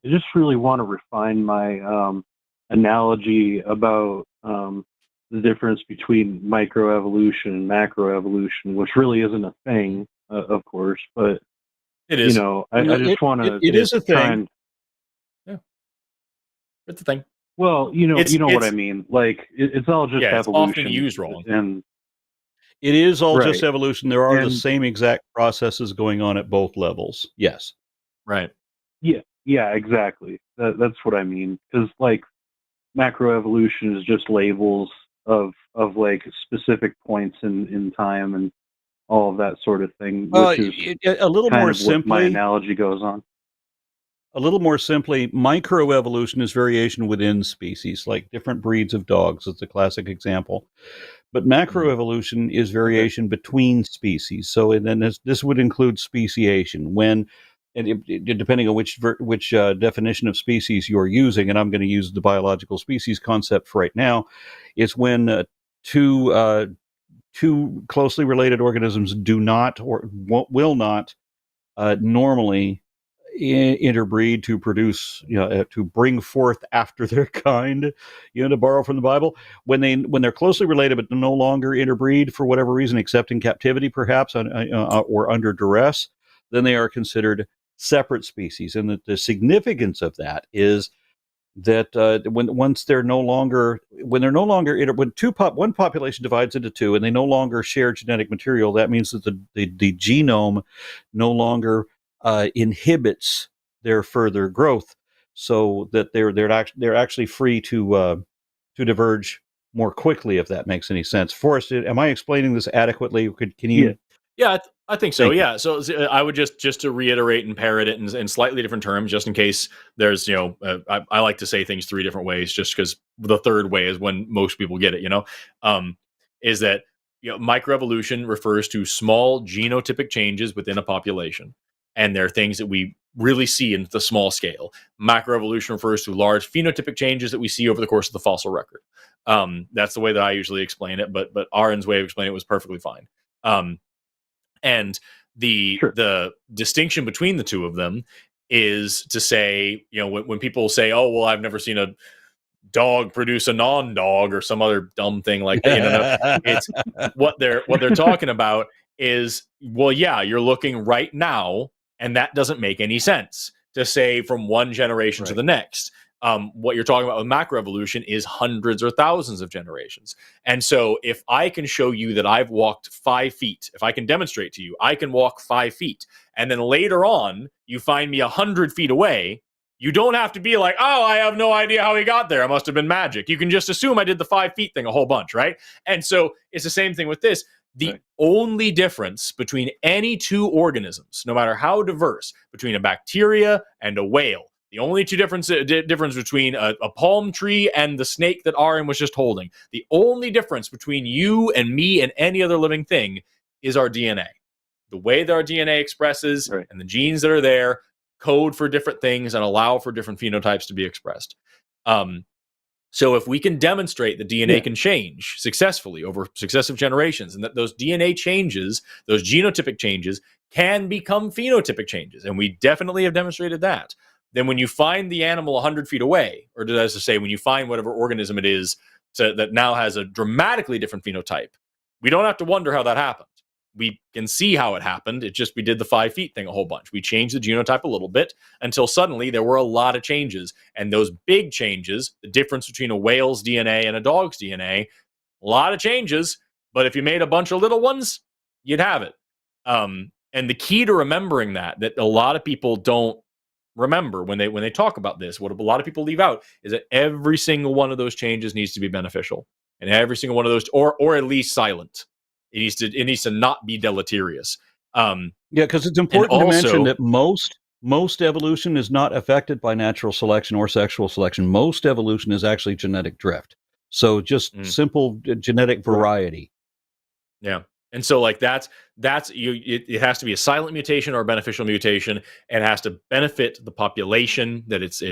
just really want to refine my analogy about the difference between microevolution and macroevolution, which really isn't a thing, of course, but it is. I just want to. It is a thing. Yeah, it's a thing. Well, what I mean. Like it's all just evolution. It's often used wrong, and it is all just evolution. There are the same exact processes going on at both levels. Yes. Right. Yeah, exactly. That's what I mean. Because like macroevolution is just labels of like specific points in time and all of that sort of thing. Which is a little more simply, my analogy goes on. A little more simply, microevolution is variation within species, like different breeds of dogs. It's a classic example. But macroevolution is variation between species. So, and then this would include speciation. Depending on which definition of species you're using, and I'm going to use the biological species concept for right now, it's when two closely related organisms do not or will not normally interbreed to produce, to bring forth after their kind, to borrow from the Bible. When they're closely related but no longer interbreed for whatever reason, except in captivity perhaps, or under duress, then they are considered separate species. And the significance of that is that when one population divides into two and they no longer share genetic material, that means that the genome no longer inhibits their further growth, so that they're actually free to diverge more quickly, if that makes any sense. Forrest, am I explaining this adequately? Can you? Yeah, I think so. Yeah, so I would just to reiterate and parrot it in slightly different terms, just in case there's I like to say things 3 different ways, just because the third way is when most people get it. Is that microevolution refers to small genotypic changes within a population. And there are things that we really see in the small scale. Macroevolution refers to large phenotypic changes that we see over the course of the fossil record. That's the way that I usually explain it, but Aron's way of explaining it was perfectly fine. And the distinction between the two of them is to say, when people say, "Oh, well, I've never seen a dog produce a non-dog," or some other dumb thing like that. It's what they're talking about is, well, yeah, you're looking right now, and that doesn't make any sense to say from one generation to the next. What you're talking about with macroevolution is hundreds or thousands of generations. And so if I can show you that I've walked 5 feet, if I can demonstrate to you, I can walk 5 feet, and then later on you find me 100 feet away, you don't have to be like, "Oh, I have no idea how he got there. It must have been magic." You can just assume I did the 5 feet thing a whole bunch, right? And so it's the same thing with this. The only difference between any two organisms, no matter how diverse, between a bacteria and a whale, the only two difference between a palm tree and the snake that Aron was just holding, the only difference between you and me and any other living thing is our DNA. The way that our DNA expresses and the genes that are there code for different things and allow for different phenotypes to be expressed. So if we can demonstrate that DNA can change successfully over successive generations, and that those DNA changes, those genotypic changes, can become phenotypic changes, and we definitely have demonstrated that, then when you find the animal 100 feet away, or as to say, when you find whatever organism it is that now has a dramatically different phenotype, we don't have to wonder how that happened. We can see how it happened. It just, we did the 5 feet thing a whole bunch. We changed the genotype a little bit until suddenly there were a lot of changes. And those big changes, the difference between a whale's DNA and a dog's DNA, a lot of changes. But if you made a bunch of little ones, you'd have it. And the key to remembering that a lot of people don't remember when they talk about this, what a lot of people leave out is that every single one of those changes needs to be beneficial, and every single one of those, or at least silent. It needs to not be deleterious. Because it's important to mention that most evolution is not affected by natural selection or sexual selection. Most evolution is actually genetic drift. So just simple genetic variety. Yeah. And so like that's it has to be a silent mutation or a beneficial mutation, and it has to benefit the population that it's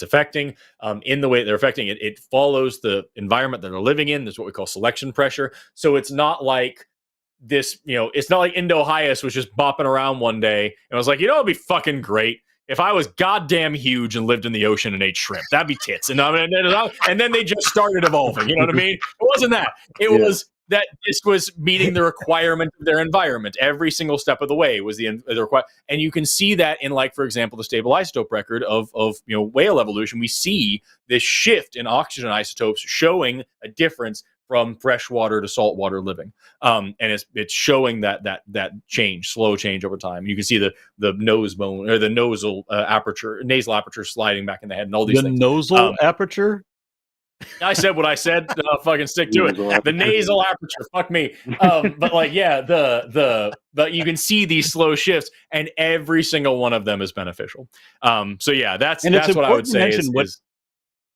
affecting in the way they're affecting it. It follows the environment that they're living in. That's what we call selection pressure. So it's not like this, it's not like Indo-Hyas was just bopping around one day and was like, it'd be fucking great if I was goddamn huge and lived in the ocean and ate shrimp. That'd be tits. And then they just started evolving. You know what I mean? It wasn't that. It was that this was meeting the requirement of their environment every single step of the way was the requirement. And you can see that in, like, for example, the stable isotope record of whale evolution. We see this shift in oxygen isotopes showing a difference from freshwater to saltwater living. And it's showing that change, slow change over time. You can see the nose bone or the nasal aperture sliding back in the head and all these things. The nasal aperture? I said what I said. Fucking stick to it. The nasal aperture. Fuck me. But like, yeah, but you can see these slow shifts, and every single one of them is beneficial. So yeah, that's what I would say.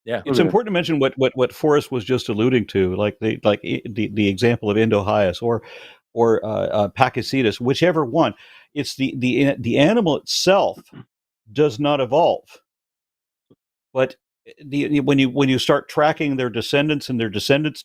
It's important to mention what Forrest was just alluding to, like the example of Indo-Hyas or Pachycetus, whichever one. It's the animal itself does not evolve, but when you start tracking their descendants and their descendants'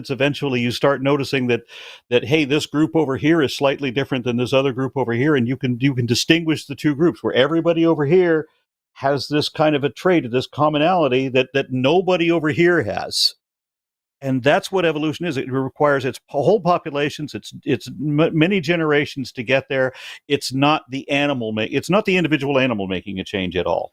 eventually you start noticing that hey, this group over here is slightly different than this other group over here, and you can distinguish the two groups where everybody over here has this kind of a trait, this commonality that nobody over here has. And that's what evolution is. It requires its whole populations, it's many generations to get there. It's not the individual animal making a change at all.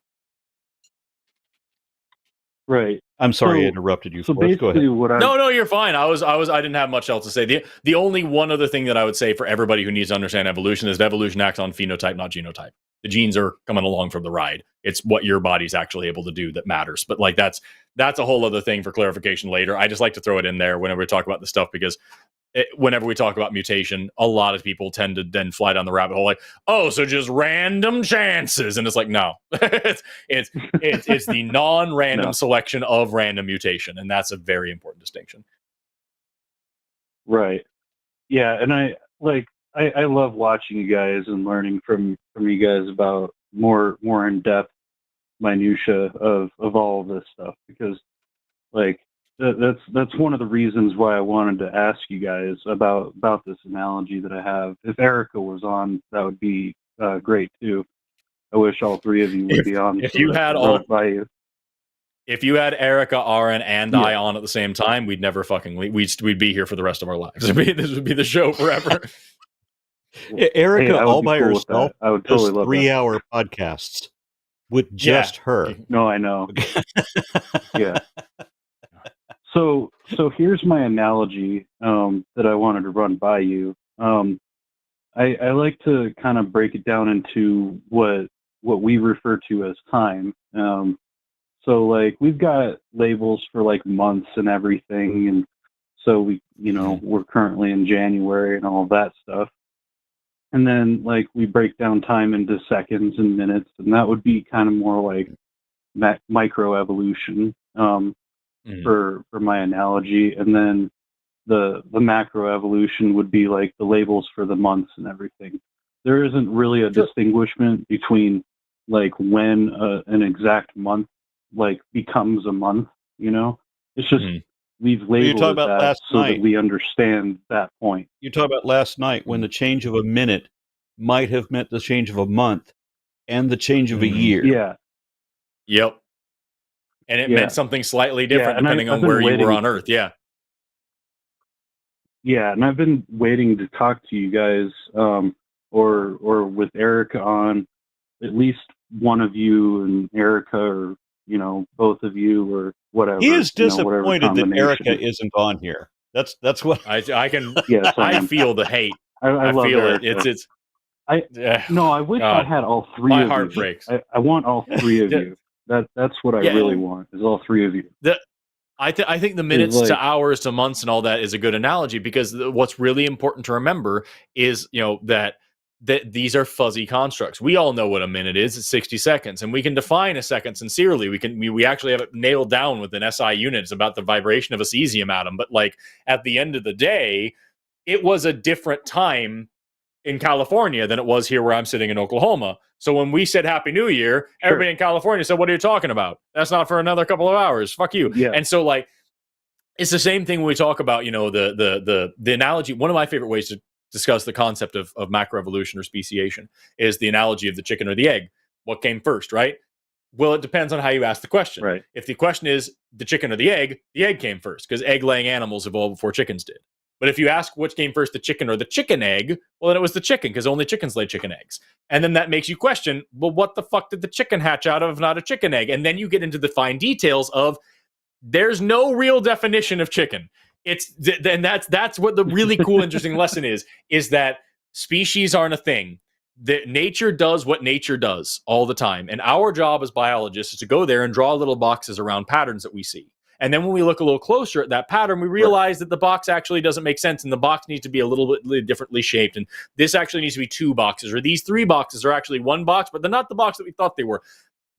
Right. I'm sorry I interrupted you. So Forrest. Go ahead. No, you're fine. I didn't have much else to say. The only one other thing that I would say for everybody who needs to understand evolution is that evolution acts on phenotype, not genotype. The genes are coming along for the ride. It's what your body's actually able to do that matters. But like that's a whole other thing for clarification later. I just like to throw it in there whenever we talk about this stuff, because whenever we talk about mutation, a lot of people tend to then fly down the rabbit hole like, oh, so just random chances. And it's like, no, it's the non-random selection of random mutation. And that's a very important distinction. Right. Yeah. And I love watching you guys and learning from you guys about more in depth minutia of all of this stuff, because like that's one of the reasons why I wanted to ask you guys about this analogy that I have. If Erica was on, that would be great too. I wish all three of you would be on. If you had run it by you. If you had Erica, Aron, and Yeah. I on at the same time, we'd never fucking leave. We'd be here for the rest of our lives. This would be the show forever. Erica, Hey, I would all be by cool with herself, that. I would totally does love that. 3-hour podcasts with just her. No, I know. Yeah. So here's my analogy that I wanted to run by you. I like to kind of break it down into what we refer to as time. So like we've got labels for like months and everything, and so we, we're currently in January and all of that stuff. And then like we break down time into seconds and minutes, and that would be kind of more like microevolution for my analogy. And then the macroevolution would be like the labels for the months and everything. There isn't really a distinguishment between like when an exact month like becomes a month. It's just we've labeled that so that we understand that point. You talk about last night when the change of a minute might have meant the change of a month and the change of a year. Yeah. Yep. And it meant something slightly different depending on I've been where you were waiting on Earth. Yeah. Yeah, and I've been waiting to talk to you guys, or with Erica on, at least one of you and Erica, or both of you, or whatever. He is disappointed that combination. Erica isn't on here. That's what I can. Yes, I feel the hate. I love feel Erica. it. I wish God. I had all three My of heart you. breaks. I want all three of you. That's what I really want, is all three of you. I think the minutes to hours to months and all that is a good analogy, because what's really important to remember is that these are fuzzy constructs. We all know what a minute is. It's 60 seconds, and we can define a second sincerely. We actually have it nailed down with an SI unit. It's about the vibration of a cesium atom. But like at the end of the day, it was a different time in California than it was here where I'm sitting in Oklahoma. So when we said Happy New Year, everybody in California said, "What are you talking about? That's not for another couple of hours. Fuck you." Yeah. And so like it's the same thing when we talk about the analogy. One of my favorite ways to discuss the concept of macroevolution or speciation is the analogy of the chicken or the egg. What came first, right? Well, it depends on how you ask the question. Right. If the question is the chicken or the egg came first, because egg-laying animals evolved before chickens did. But if you ask which came first, the chicken or the chicken egg, well, then it was the chicken, because only chickens lay chicken eggs. And then that makes you question, well, what the fuck did the chicken hatch out of, not a chicken egg? And then you get into the fine details of there's no real definition of chicken. That's what the really cool, interesting lesson is that species aren't a thing. That nature does what nature does all the time. And our job as biologists is to go there and draw little boxes around patterns that we see. And then when we look a little closer at that pattern, we realize that the box actually doesn't make sense, and the box needs to be a little bit differently shaped. And this actually needs to be 2 boxes, or these 3 boxes are actually 1 box, but they're not the box that we thought they were.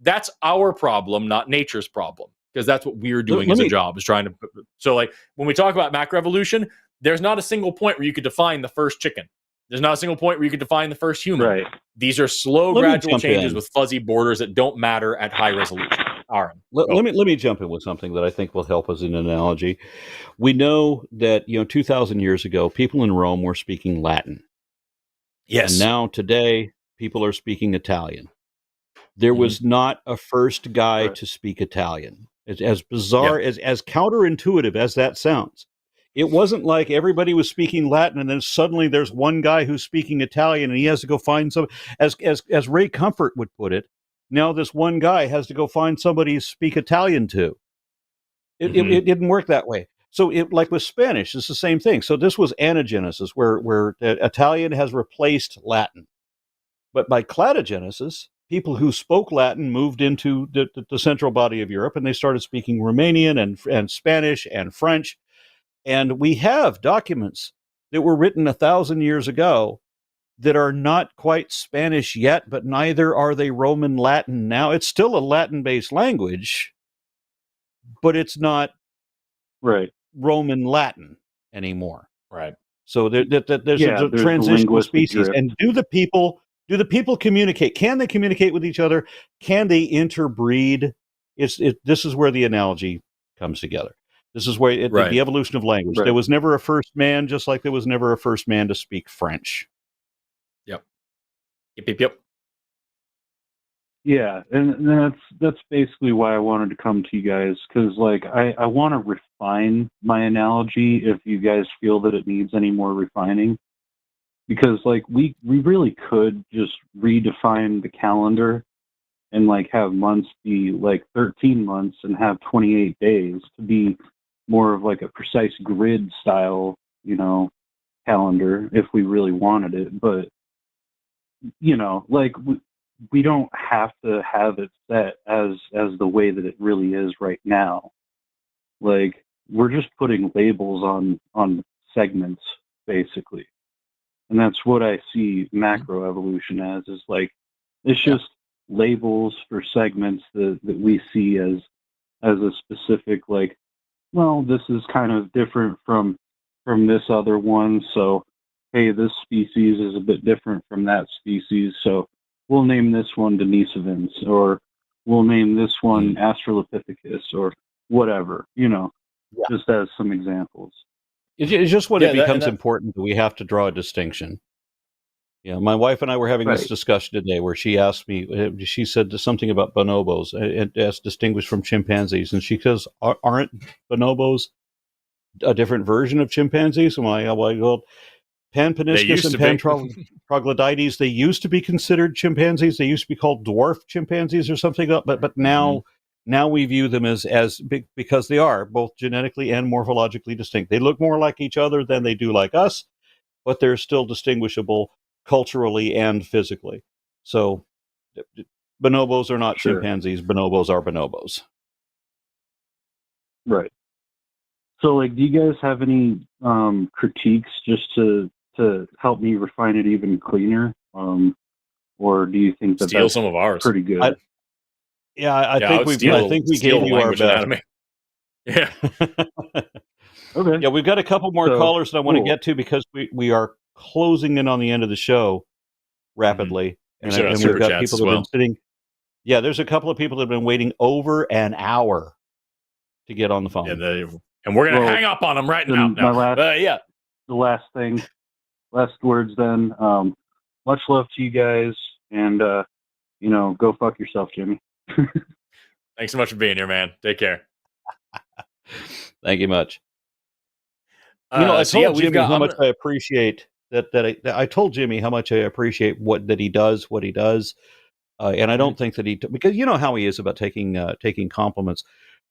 That's our problem, not nature's problem, because that's what we're doing as a job, is trying to. So like when we talk about macroevolution, there's not a single point where you could define the first chicken. There's not a single point where you could define the first human. Right. These are slow, gradual changes with fuzzy borders that don't matter at high resolution. Aron, let me jump in with something that I think will help us in an analogy. We know that 2,000 years ago, people in Rome were speaking Latin. Yes. And now today, people are speaking Italian. There was not a first guy to speak Italian. As bizarre, as counterintuitive as that sounds. It wasn't like everybody was speaking Latin and then suddenly there's one guy who's speaking Italian and he has to go find some, as Ray Comfort would put it, now this one guy has to go find somebody to speak Italian to. It didn't work that way. So like with Spanish, it's the same thing. So this was anagenesis, where Italian has replaced Latin. But by cladogenesis, people who spoke Latin moved into the central body of Europe, and they started speaking Romanian and Spanish and French. And we have documents that were written 1,000 years ago that are not quite Spanish yet, but neither are they Roman Latin now. It's still a Latin-based language, but it's not Roman Latin anymore. Right. So there's a transitional species. And do the people do the people communicate? Can they communicate with each other? Can they interbreed? This is where the analogy comes together. This is where the evolution of language. Right. There was never a first man, just like there was never a first man to speak French. Yep. Yep. Yeah, and that's basically why I wanted to come to you guys, because like I want to refine my analogy if you guys feel that it needs any more refining, because like we really could just redefine the calendar and like have months be like 13 months and have 28 days to be more of like a precise grid style, calendar if we really wanted it. But like we don't have to have it set as the way that it really is right now. Like we're just putting labels on segments basically, and that's what I see macroevolution as, is like it's just labels for segments that we see as a specific, like, well, this is kind of different from this other one, so hey, this species is a bit different from that species, so we'll name this one Denisovans, or we'll name this one Australopithecus, or whatever, just as some examples. It's just when it becomes important that we have to draw a distinction. Yeah, my wife and I were having this discussion today where she asked me, she said something about bonobos as distinguished from chimpanzees, and she says, aren't bonobos a different version of chimpanzees? I'm like, well, Panpaniscus and Pantroglodytes, they used to be considered chimpanzees. They used to be called dwarf chimpanzees or something like that. But now we view them as big, because they are both genetically and morphologically distinct. They look more like each other than they do like us, but they're still distinguishable culturally and physically. So bonobos are not chimpanzees. Bonobos are bonobos. Right. So, like, do you guys have any critiques just to help me refine it even cleaner? Or do you think steal some of ours? Pretty good. I think we gave you our best. Yeah. Okay. Yeah, we've got a couple more callers that I want to get to, because we are closing in on the end of the show rapidly. And we've got people that have been sitting. Yeah, there's a couple of people that have been waiting over an hour to get on the phone. And we're going to hang up on them right now. The last words then. Much love to you guys, and go fuck yourself, Jimmy. Thanks so much for being here, man. Take care. Thank you much. I told Jimmy how much I appreciate I told Jimmy how much I appreciate what he does, and I don't think that because you know how he is about taking compliments.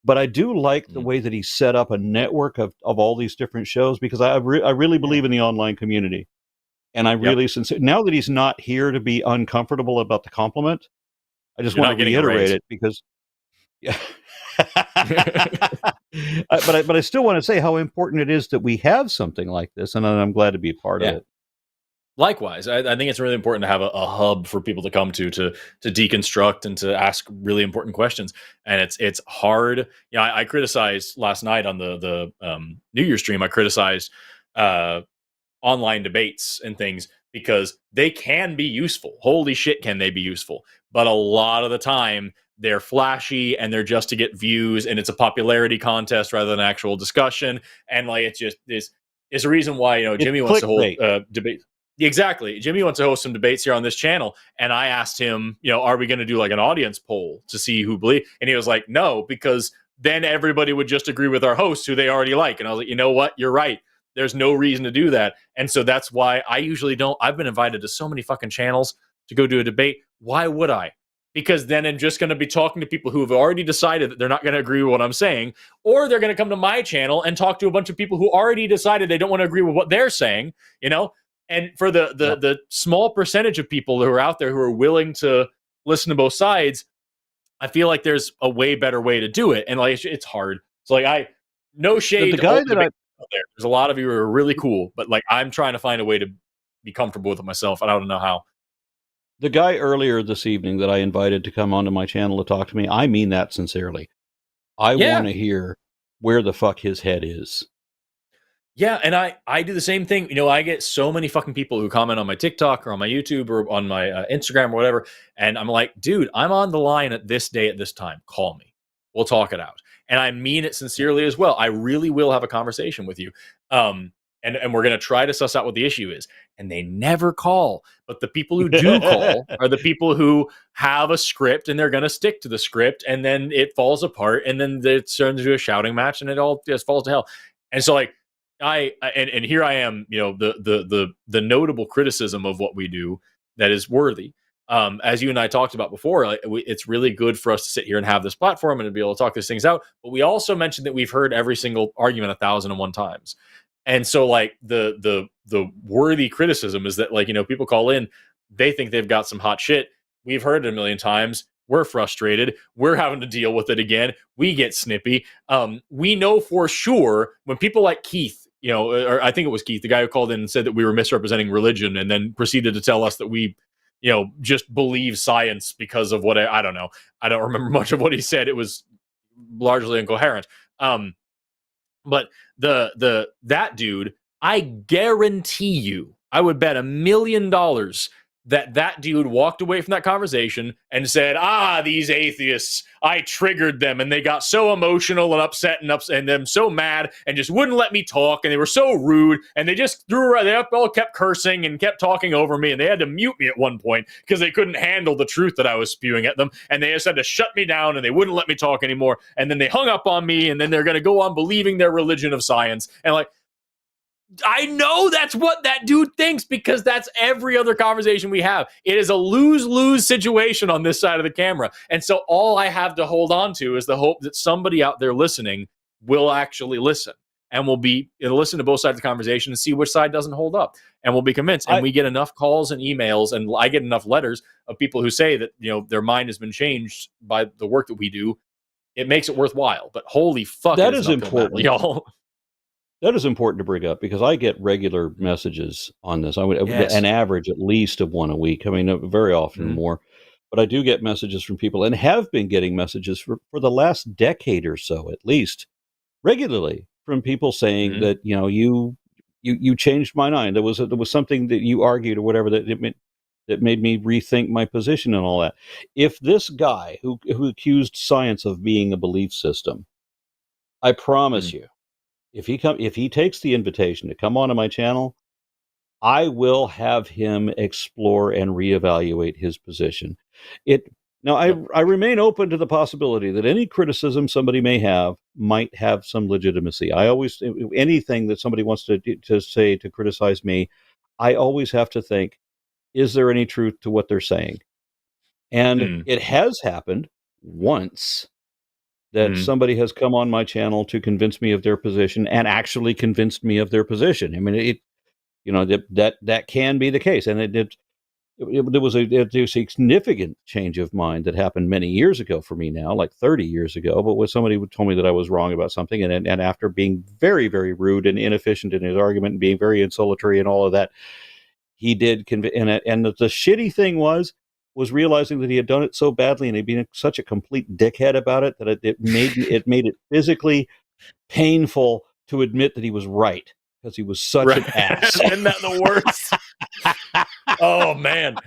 But I do like the way that he set up a network of all these different shows, because I really believe in the online community. And I really now that he's not here to be uncomfortable about the compliment, I just want to reiterate it, because but I still want to say how important it is that we have something like this, and I'm glad to be a part of it. Likewise, I think it's really important to have a hub for people to come to deconstruct and to ask really important questions. And it's hard. I criticized last night on the New Year's stream. I criticized online debates and things, because they can be useful. Holy shit, can they be useful? But a lot of the time, they're flashy and they're just to get views, and it's a popularity contest rather than actual discussion. And like, it's just is a reason why Jimmy wants to hold debate. Exactly. Jimmy wants to host some debates here on this channel. And I asked him, are we going to do like an audience poll to see who believes? And he was like, no, because then everybody would just agree with our hosts who they already like. And I was like, you know what? You're right. There's no reason to do that. And so that's why I usually don't. I've been invited to so many fucking channels to go do a debate. Why would I? Because then I'm just going to be talking to people who have already decided that they're not going to agree with what I'm saying, or they're going to come to my channel and talk to a bunch of people who already decided they don't want to agree with what they're saying, And for the small percentage of people who are out there who are willing to listen to both sides, I feel like there's a way better way to do it. And like, it's hard. So like, no shade. The guy that there's a lot of you who are really cool, but like, I'm trying to find a way to be comfortable with it myself. And I don't know how. The guy earlier this evening that I invited to come onto my channel to talk to me, I mean that sincerely. I want to hear where the fuck his head is. Yeah, and I do the same thing. You know, I get so many fucking people who comment on my TikTok or on my YouTube or on my Instagram or whatever, and I'm like, dude, I'm on the line at this day at this time. Call me. We'll talk it out. And I mean it sincerely as well. I really will have a conversation with you. And we're going to try to suss out what the issue is. And they never call. But the people who do call are the people who have a script and they're going to stick to the script. And then it falls apart. And then it turns into a shouting match and it all just falls to hell. And so, like, and here I am, you know, the notable criticism of what we do that is worthy. As you and I talked about before, like, it's really good for us to sit here and have this platform and to be able to talk these things out. But we also mentioned that we've heard every single argument 1,001 times. And so, like, the worthy criticism is that, like, you know, people call in, they think they've got some hot shit. We've heard it a million times. We're frustrated. We're having to deal with it again. We get snippy. We know for sure when people like Keith, you know, or I think it was Keith, the guy who called in and said that we were misrepresenting religion and then proceeded to tell us that we, you know, just believe science because of what I don't know. I don't remember much of what he said. It was largely incoherent. But that dude, I guarantee you, I would bet $1 million that dude walked away from that conversation and said, these atheists, I triggered them and they got so emotional and upset and them so mad and just wouldn't let me talk and they were so rude and they just they all kept cursing and kept talking over me and they had to mute me at one point because they couldn't handle the truth that I was spewing at them and they just had to shut me down and they wouldn't let me talk anymore and then they hung up on me and then they're going to go on believing their religion of science and, like, I know that's what that dude thinks because that's every other conversation we have. It is a lose-lose situation on this side of the camera. And so all I have to hold on to is the hope that somebody out there listening will actually listen and will listen to both sides of the conversation and see which side doesn't hold up and will be convinced. And we get enough calls and emails and I get enough letters of people who say that, you know, their mind has been changed by the work that we do. It makes it worthwhile. But holy fuck, that is important, y'all. That is important to bring up because I get regular messages on this. I would an average at least of one a week. I mean, very often more, but I do get messages from people and have been getting messages for the last decade or so, at least regularly from people saying that, you know, you changed my mind. There was something that you argued or whatever that made me rethink my position and all that. If this guy who accused science of being a belief system, I promise you, if he takes the invitation to come onto my channel, I will have him explore and reevaluate his position. I remain open to the possibility that any criticism somebody may have might have some legitimacy. Anything that somebody wants to say to criticize me, I always have to think, is there any truth to what they're saying? And it has happened once that somebody has come on my channel to convince me of their position and actually convinced me of their position. I mean, that can be the case. And there was a significant change of mind that happened many years ago for me now, like 30 years ago, but when somebody told me that I was wrong about something and after being very, very rude and inefficient in his argument and being very insulatory and all of that, he did and the shitty thing was realizing that he had done it so badly and he'd been such a complete dickhead about it that it made it physically painful to admit that he was right because he was such an ass. Isn't that the worst? Oh man.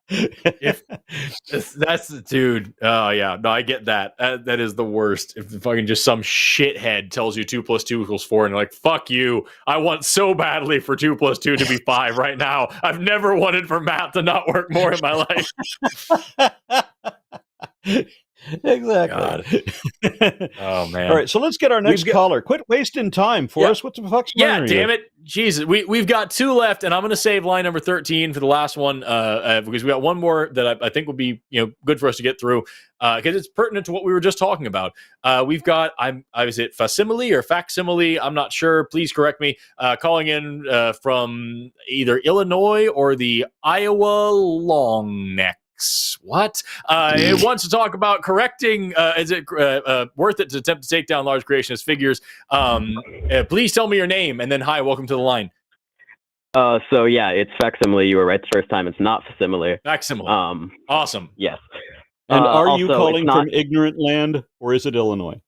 That's the dude. Oh yeah, no, I get that. That is the worst. If fucking just some shithead tells you 2 + 2 = 4, and you're like, "Fuck you! I want so badly for 2 + 2 to be 5 right now. I've never wanted for math to not work more in my life." Exactly. Oh man. All right, so let's get our next caller. Quit wasting time, Forrest. What the fuck's damn it. Jesus. We've got 2 left, and I'm gonna save line number 13 for the last one, because we got one more that I think will be, you know, good for us to get through, because it's pertinent to what we were just talking about. We've got is it facsimile or facsimile? I'm not sure. Please correct me. Calling in from either Illinois or the Iowa Long Neck. What? It wants to talk about correcting. Is it worth it to attempt to take down large creationist figures? Please tell me your name and then hi, welcome to the line. So yeah, it's facsimile. You were right the first time. It's not facsimile. Facsimile. Awesome. Yes. And are you calling from ignorant land or is it Illinois?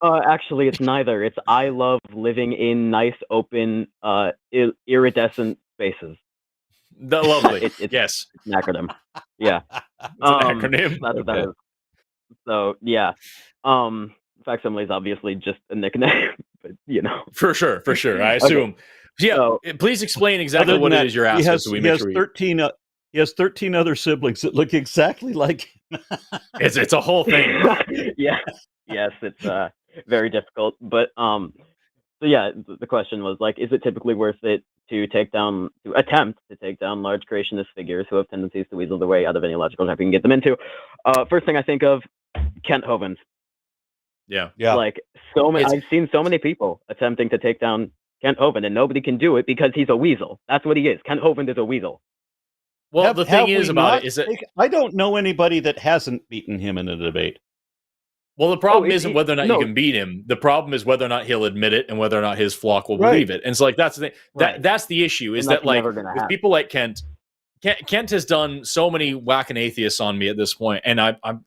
Actually, it's neither. It's I love living in nice, open, iridescent spaces. Lovely. It's Yes. an acronym. Yeah. It's an acronym. That's what that Okay. is. So yeah. Facsimile is obviously just a nickname, but For sure. I assume. Yeah. So- Please explain exactly Other than what that, it is you're he asking, has, so we he make has sure we. 13. He has 13 other siblings that look exactly like him. It's a whole thing. Yeah. Yes, it's very difficult. But so yeah, the question was like, is it typically worth it to attempt to take down large creationist figures who have tendencies to weasel their way out of any logical trap you can get them into? First thing I think of, Kent Hovins. Yeah. Like I've seen so many people attempting to take down Kent Hovind, and nobody can do it because he's a weasel. That's what he is. Kent Hovind is a weasel. Well, the thing is about it is that I don't know anybody that hasn't beaten him in a debate. well, the problem isn't whether or not you can beat him. The problem is whether or not he'll admit it and whether or not his flock will believe it. And so, like, that's the thing. That's the issue. Is that like with people like Kent has done so many whacking atheists on me at this point, and I'm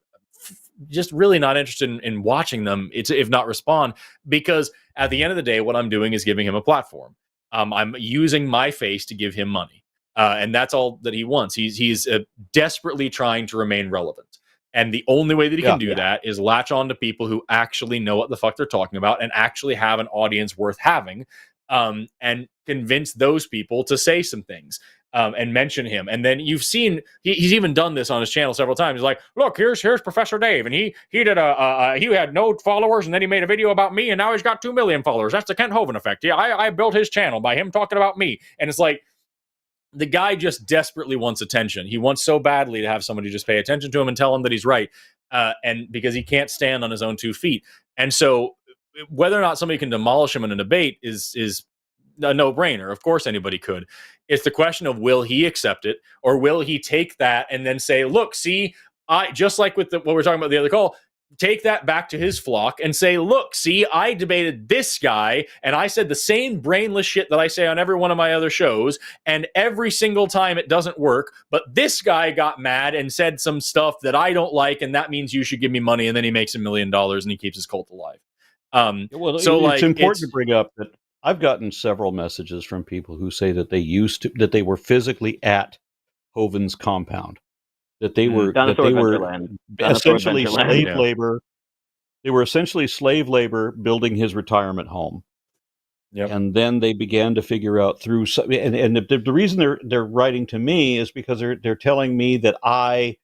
just really not interested in watching them, if not respond, because at the end of the day, what I'm doing is giving him a platform. I'm using my face to give him money, and that's all that he wants. He's desperately trying to remain relevant. And the only way that he can do that is latch on to people who actually know what the fuck they're talking about and actually have an audience worth having, and convince those people to say some things and mention him. And then you've seen he's even done this on his channel several times. He's like, look, here's Professor Dave, and he did he had no followers, and then he made a video about me, and now he's got 2 million followers. That's the Kent Hovind effect. Yeah, I built his channel by him talking about me, and it's like, the guy just desperately wants attention. He wants so badly to have somebody just pay attention to him and tell him that he's right. And because he can't stand on his own 2 feet. And so whether or not somebody can demolish him in a debate is a no-brainer. Of course anybody could. It's the question of, will he accept it, or will he take that and then say, look, see, I just like with what we're talking about the other call, take that back to his flock and say, look, see, I debated this guy and I said the same brainless shit that I say on every one of my other shows, and every single time it doesn't work, but this guy got mad and said some stuff that I don't like, and that means you should give me money, and then he makes $1 million and he keeps his cult alive. Well, so it's important to bring up that I've gotten several messages from people who say that they were physically at Hovind's compound. That they were essentially slave labor. They were essentially slave labor building his retirement home. Yep. And then they began to figure out through and the reason they're writing to me is because they're telling me that I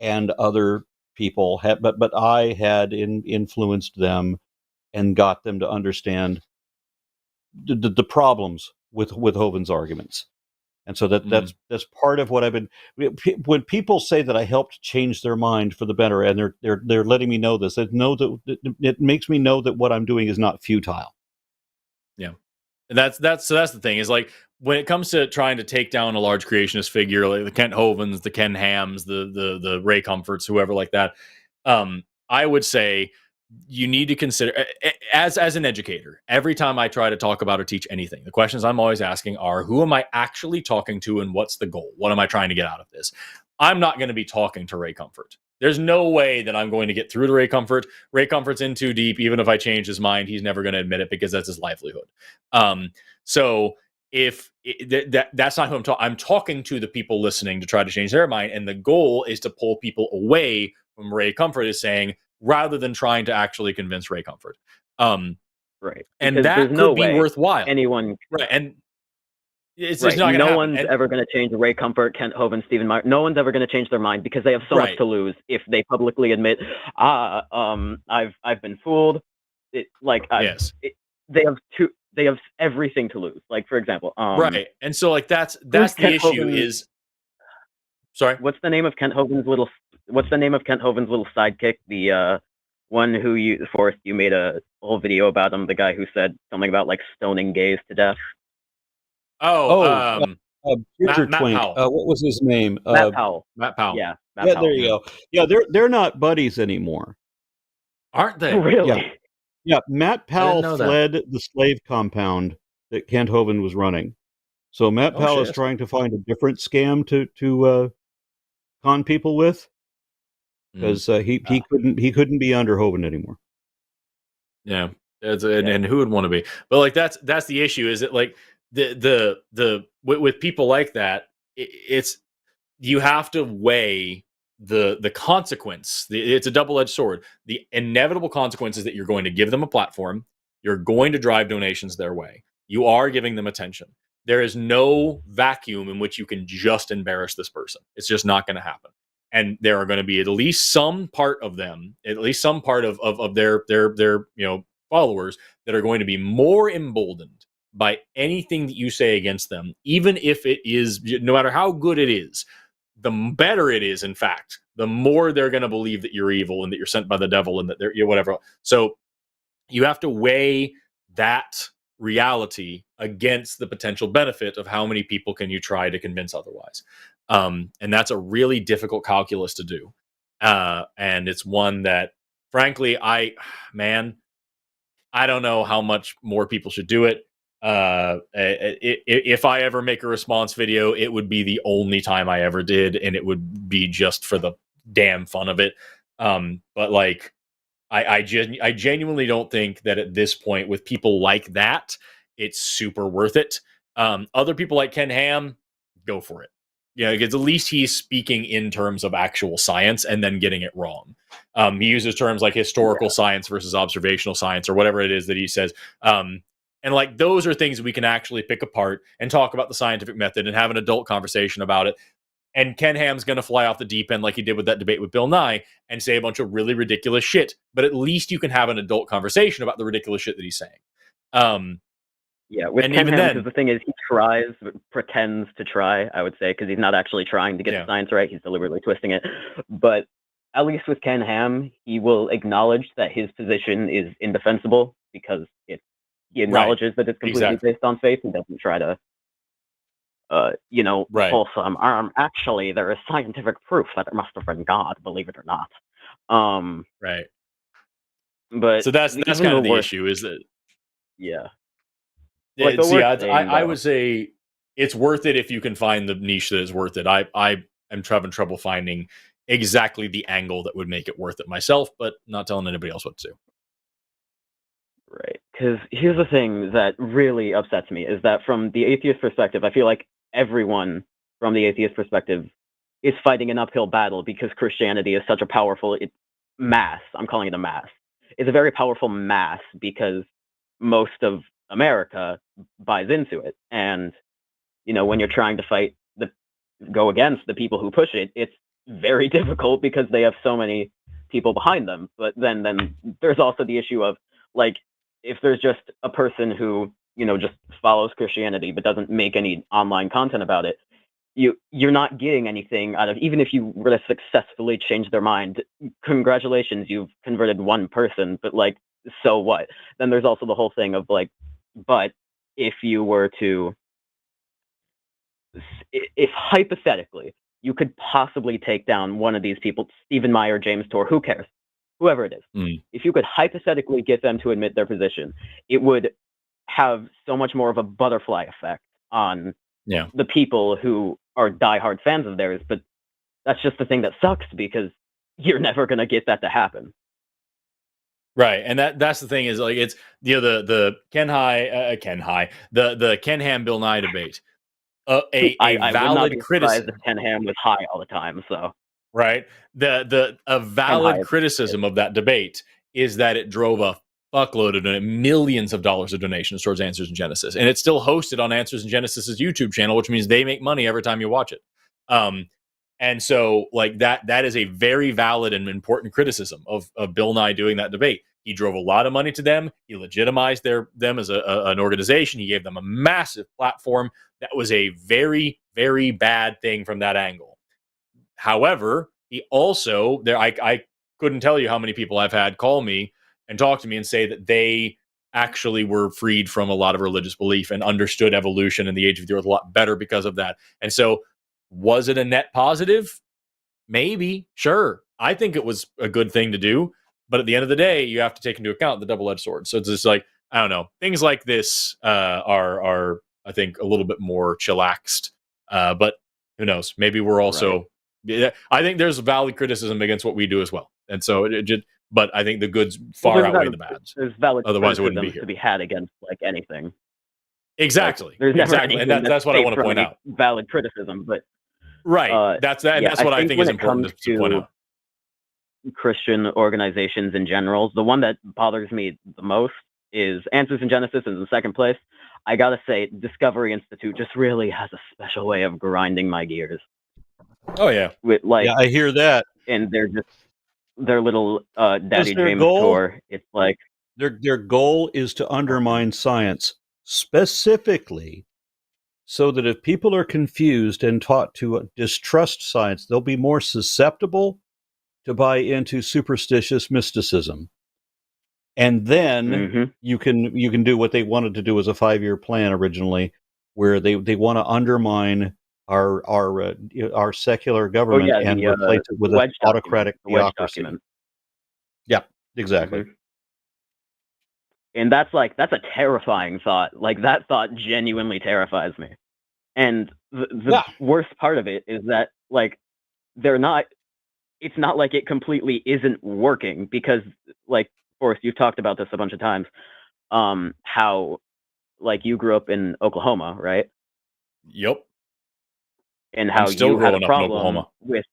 and other people had but I had influenced them and got them to understand the problems with Hovind's arguments. And so that's part of what I've been. When people say that I helped change their mind for the better, and they're letting me know this, it makes me know that what I'm doing is not futile. Yeah, and that's the thing, is like, when it comes to trying to take down a large creationist figure like the Kent Hovins, the Ken Hams, the Ray Comforts, whoever like that, I would say you need to consider, as an educator, every time I try to talk about or teach anything, the questions I'm always asking are, who am I actually talking to, and what's the goal? What am I trying to get out of this? I'm not going to be talking to Ray Comfort. There's no way that I'm going to get through to Ray Comfort. Ray Comfort's in too deep. Even if I change his mind, he's never going to admit it, because that's his livelihood. So if that's not who I'm talking, I'm talking to the people listening to try to change their mind, and the goal is to pull people away from Ray Comfort, is saying, rather than trying to actually convince Ray Comfort. Right. And because that could be worthwhile. Anyone. Right. And it's right. not going to happen. No one's ever going to change Ray Comfort, Kent Hovind, Stephen Meyer. No one's ever going to change their mind, because they have so much to lose if they publicly admit, I've been fooled. They have everything to lose. Like, for example, right. And so, like, that's the issue. Is sorry. What's the name of Kent Hovind's little sidekick? The one who Forrest, you made a whole video about him. The guy who said something about like stoning gays to death. Matt Powell. What was his name? Matt Powell. Matt Powell. Yeah. Matt Powell. There you go. Yeah, they're not buddies anymore, aren't they? Really? Yeah. Matt Powell fled the slave compound that Kent Hovind was running. So Matt Powell is trying to find a different scam to con people with, because he couldn't be under Hovind anymore. Yeah. And who would want to be? But like that's the issue. Is it like with people like that? It's you have to weigh the consequence. It's a double-edged sword. The inevitable consequences that you're going to give them a platform. You're going to drive donations their way. You are giving them attention. There is no vacuum in which you can just embarrass this person. It's just not going to happen. And there are going to be at least some part of them, at least some part of their followers that are going to be more emboldened by anything that you say against them, even if it is, no matter how good it is, the better it is, in fact, the more they're going to believe that you're evil and that you're sent by the devil and that they're whatever. So you have to weigh that reality against the potential benefit of how many people can you try to convince otherwise. And that's a really difficult calculus to do. And it's one that, frankly, I don't know how much more people should do it. If I ever make a response video, it would be the only time I ever did, and it would be just for the damn fun of it. But like, I genuinely don't think that at this point, with people like that, it's super worth it. Other people like Ken Ham, go for it. Yeah, because at least he's speaking in terms of actual science and then getting it wrong. He uses terms like historical science versus observational science or whatever it is that he says. And like those are things that we can actually pick apart and talk about the scientific method and have an adult conversation about it. And Ken Ham's going to fly off the deep end like he did with that debate with Bill Nye and say a bunch of really ridiculous shit. But at least you can have an adult conversation about the ridiculous shit that he's saying. Yeah, with Ken Ham, because the thing is, he tries, pretends to try, I would say, because he's not actually trying to get the science right. He's deliberately twisting it. But at least with Ken Ham, he will acknowledge that his position is indefensible because he acknowledges that it's completely based on faith. He doesn't try to, pull some arm. Actually, there is scientific proof that it must have been God, believe it or not. Right. But so that's kind of the issue, is that like I would say it's worth it if you can find the niche that is worth it. I am having trouble finding exactly the angle that would make it worth it myself, but not telling anybody else what to do. Right. Because here's the thing that really upsets me is that from the atheist perspective, I feel like everyone from the atheist perspective is fighting an uphill battle because Christianity is such a powerful mass. I'm calling it a mass. It's a very powerful mass because most of America buys into it. And, when you're trying to go against the people who push it, it's very difficult because they have so many people behind them. But then there's also the issue of, like, if there's just a person who, just follows Christianity but doesn't make any online content about it, you're not getting anything out of, even if you were to successfully change their mind, congratulations, you've converted one person, but like, so what? Then there's also the whole thing of like, but if you were to, if hypothetically you could possibly take down one of these people, Stephen Meyer, James Torr, who cares? Whoever it is, if you could hypothetically get them to admit their position, it would have so much more of a butterfly effect on the people who are diehard fans of theirs. But that's just the thing that sucks, because you're never going to get that to happen. Right, and that's the thing, is like, it's the Ken Ham Bill Nye debate. A valid criticism. Ken Ham was high all the time, so right. A valid criticism of that debate is that it drove a fuckload of millions of dollars of donations towards Answers in Genesis, and it's still hosted on Answers in Genesis's YouTube channel, which means they make money every time you watch it. And so, like, that is a very valid and important criticism of Bill Nye doing that debate. He drove a lot of money to them. He legitimized them as an organization. He gave them a massive platform. That was a very, very bad thing from that angle. However, he also, I couldn't tell you how many people I've had call me and talk to me and say that they actually were freed from a lot of religious belief and understood evolution and the age of the earth a lot better because of that. And so, was it a net positive? Maybe, sure. I think it was a good thing to do. But at the end of the day, you have to take into account the double-edged sword. So it's just like, I don't know. Things like this are I think, a little bit more chillaxed. But who knows? Maybe we're also... Right. I think there's valid criticism against what we do as well. And so but I think the goods far outweigh the bads. There's valid Otherwise, it wouldn't be criticisms here. to be had against like anything. Exactly. There's never Exactly. And that's what I want to point out. Valid criticism, but right. That's that. And yeah, that's what I think is when it important comes to point out. Christian organizations in general, the one that bothers me the most is Answers in Genesis is in second place. I gotta say, Discovery Institute just really has a special way of grinding my gears. Oh yeah, with like yeah, I hear that. And they're just their little Daddy James goal? tour. It's like their goal is to undermine science, specifically so that if people are confused and taught to distrust science, they'll be more susceptible to buy into superstitious mysticism. And then you can do what they wanted to do as a 5-year plan originally, where they want to undermine our secular government and replace it with an autocratic theocracy. Yeah, exactly. And that's a terrifying thought. Like that thought genuinely terrifies me. And the worst part of it is that like it's not like it completely isn't working, because like Forrest, you've talked about this a bunch of times. How like you grew up in Oklahoma, right? Yep. And how you had a problem with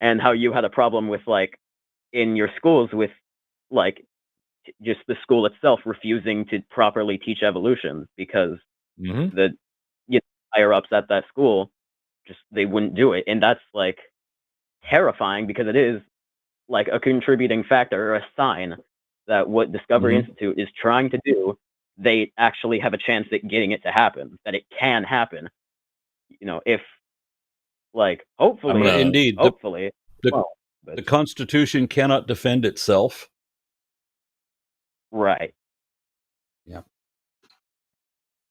and how you had a problem with like in your schools with like just the school itself refusing to properly teach evolution because the higher ups at that school just they wouldn't do it. And that's like terrifying, because it is like a contributing factor or a sign that what Discovery Institute is trying to do, they actually have a chance at getting it to happen, that it can happen. You know, if like hopefully the Constitution cannot defend itself. Right. Yeah.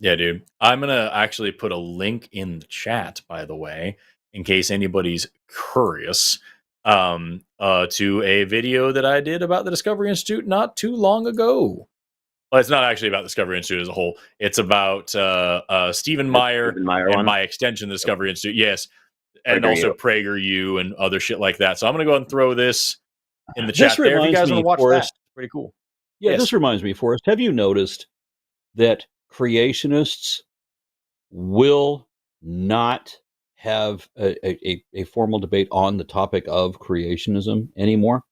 Yeah, dude. I'm going to actually put a link in the chat, by the way, in case anybody's curious, to a video that I did about the Discovery Institute not too long ago. Well, it's not actually about the Discovery Institute as a whole. It's about Stephen Meyer and by extension the Discovery Institute. Yes. And also PragerU and other shit like that. So I'm going to go ahead and throw this in the chat there. If you guys want to watch that, pretty cool. Yeah, this reminds me, Forrest, have you noticed that creationists will not have a formal debate on the topic of creationism anymore?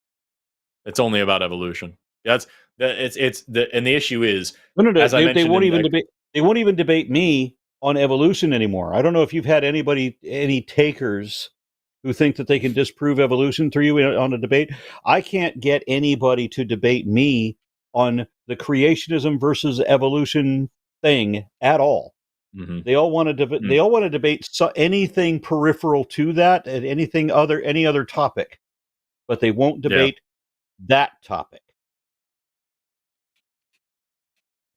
It's only about evolution. And the issue is they won't even debate. They won't even debate me on evolution anymore. I don't know if you've had any takers who think that they can disprove evolution through you on a debate. I can't get anybody to debate me on the creationism versus evolution thing at all. They all want to they all want to debate anything peripheral to that and any other topic, but they won't debate that topic.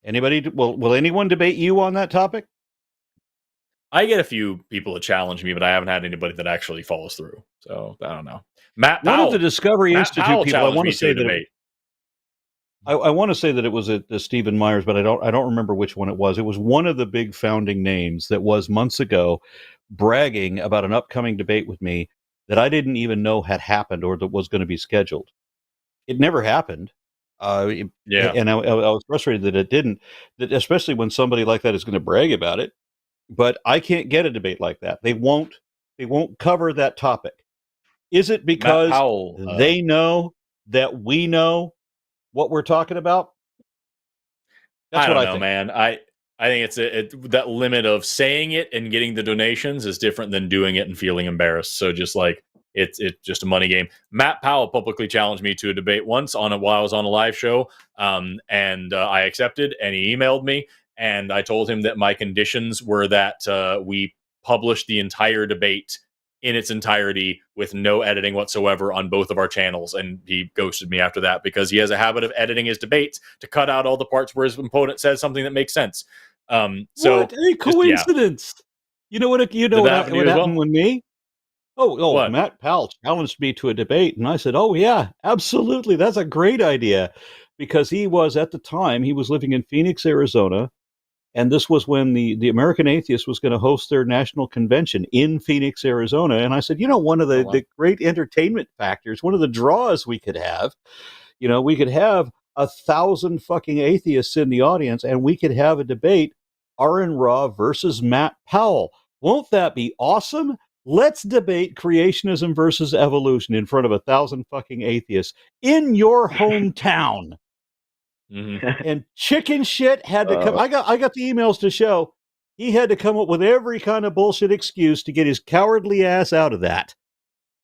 Will anyone debate you on that topic? I get a few people that challenge me, but I haven't had anybody that actually follows through. So I don't know. Matt Powell, one of the Discovery Institute people. I want to say that I want to say that it was a Stephen Myers, but I don't remember which one it was. It was one of the big founding names that was months ago bragging about an upcoming debate with me that I didn't even know had happened or that was going to be scheduled. It never happened. And I was frustrated that it didn't. That especially when somebody like that is going to brag about it. But I can't get a debate like that. They won't cover that topic. Is it because they know that we know what we're talking about? That's what I don't know, man. I think it's that limit of saying it and getting the donations is different than doing it and feeling embarrassed. So just like it's just a money game. Matt Powell publicly challenged me to a debate once while I was on a live show, and I accepted. And he emailed me, and I told him that my conditions were that we published the entire debate in its entirety with no editing whatsoever on both of our channels. And he ghosted me after that because he has a habit of editing his debates to cut out all the parts where his opponent says something that makes sense. So what a coincidence! You know what happened with me? What? Matt Powell challenged me to a debate, and I said, "Oh yeah, absolutely, that's a great idea," because he was at the time he was living in Phoenix, Arizona, And this was when the American Atheist was going to host their national convention in Phoenix, Arizona. And I said, one of the great entertainment factors, one of the draws we could have, we could have 1,000 fucking atheists in the audience, and we could have a debate, Aron Ra versus Matt Powell. Won't that be awesome? Let's debate creationism versus evolution in front of 1,000 fucking atheists in your hometown. And chicken shit had to come. I got the emails to show he had to come up with every kind of bullshit excuse to get his cowardly ass out of that,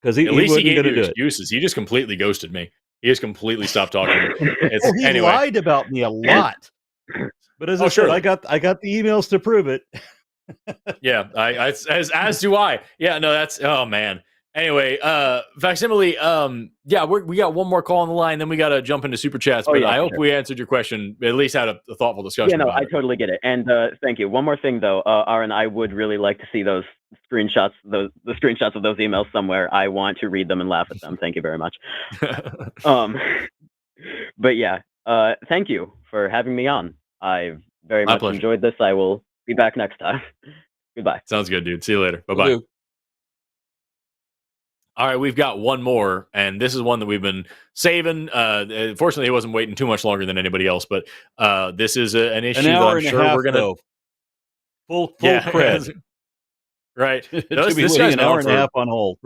because he wasn't going to do excuses. He just completely ghosted me. He just completely stopped talking. He lied about me a lot. But as I said, I got the emails to prove it. Yeah, as do I. Yeah, no, that's man. Anyway, Facsimile, we got one more call on the line, then we got to jump into super chats. But I hope we answered your question, at least had a thoughtful discussion. Yeah, no, I totally get it. And thank you. One more thing, though, Aron, I would really like to see those screenshots, the screenshots of those emails somewhere. I want to read them and laugh at them. Thank you very much. But yeah, thank you for having me on. I very much enjoyed this. I will be back next time. Goodbye. Sounds good, dude. See you later. Bye-bye. All right, we've got one more, and this is one that we've been saving. Fortunately, he wasn't waiting too much longer than anybody else, but this is an issue that I'm sure we're going to... Full cred. Right. This guy's an hour and a half on hold.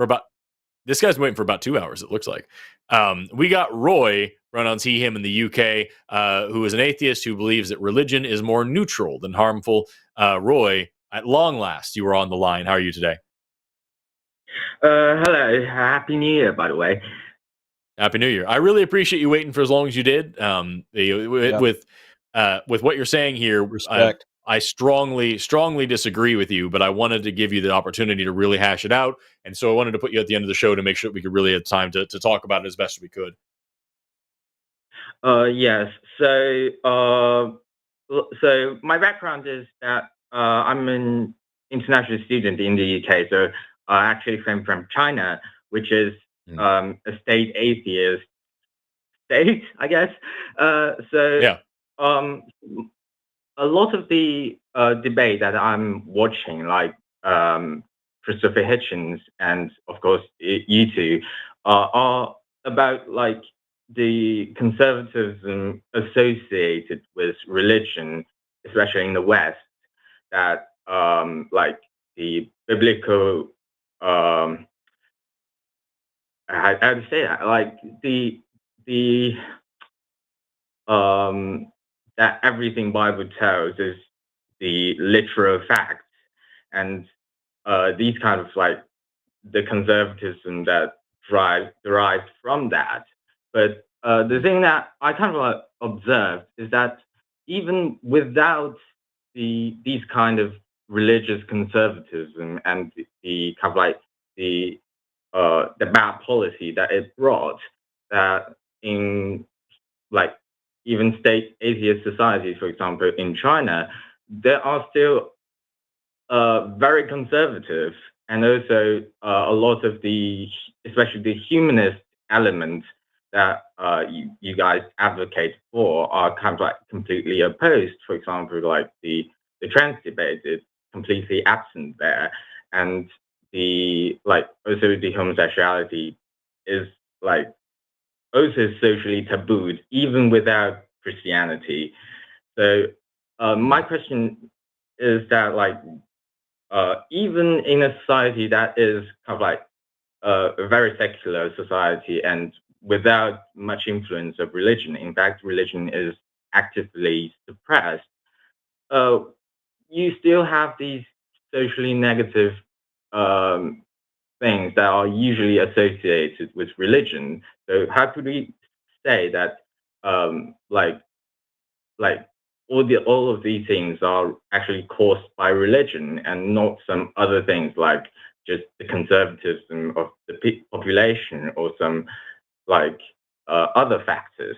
This guy's waiting for about 2 hours, it looks like. We got Roy, pronouns he, him in the UK, who is an atheist who believes that religion is more neutral than harmful. Roy, at long last, you were on the line. How are you today? Hello. Happy New Year, by the way. Happy New Year. I really appreciate you waiting for as long as you did. With what you're saying here, respect. I strongly disagree with you, but I wanted to give you the opportunity to really hash it out. And so I wanted to put you at the end of the show to make sure we could really have time to talk about it as best as we could. Yes. So my background is that I'm an international student in the UK. So I actually came from China, which is a state atheist state, I guess. A lot of the debate that I'm watching, like Christopher Hitchens and, of course, you two, are about like the conservatism associated with religion, especially in the West, that like the biblical, how to say that, like the that everything Bible tells is the literal facts, and these kind of like the conservatism that derives from that. But the thing that I kind of like observed is that even without these kind of religious conservatism and the kind of like the bad policy that it brought, that in like even state atheist societies, for example, in China, there are still very conservative, and also a lot of especially the humanist elements that you guys advocate for are kind of like completely opposed. For example, like the trans debate is completely absent there, and also the homosexuality is like also socially tabooed, even without Christianity. So my question is that, like, even in a society that is kind of like a very secular society and without much influence of religion, in fact, religion is actively suppressed, you still have these socially negative things that are usually associated with religion. So how could we say that like all of these things are actually caused by religion and not some other things like just the conservatism of the population or some like other factors?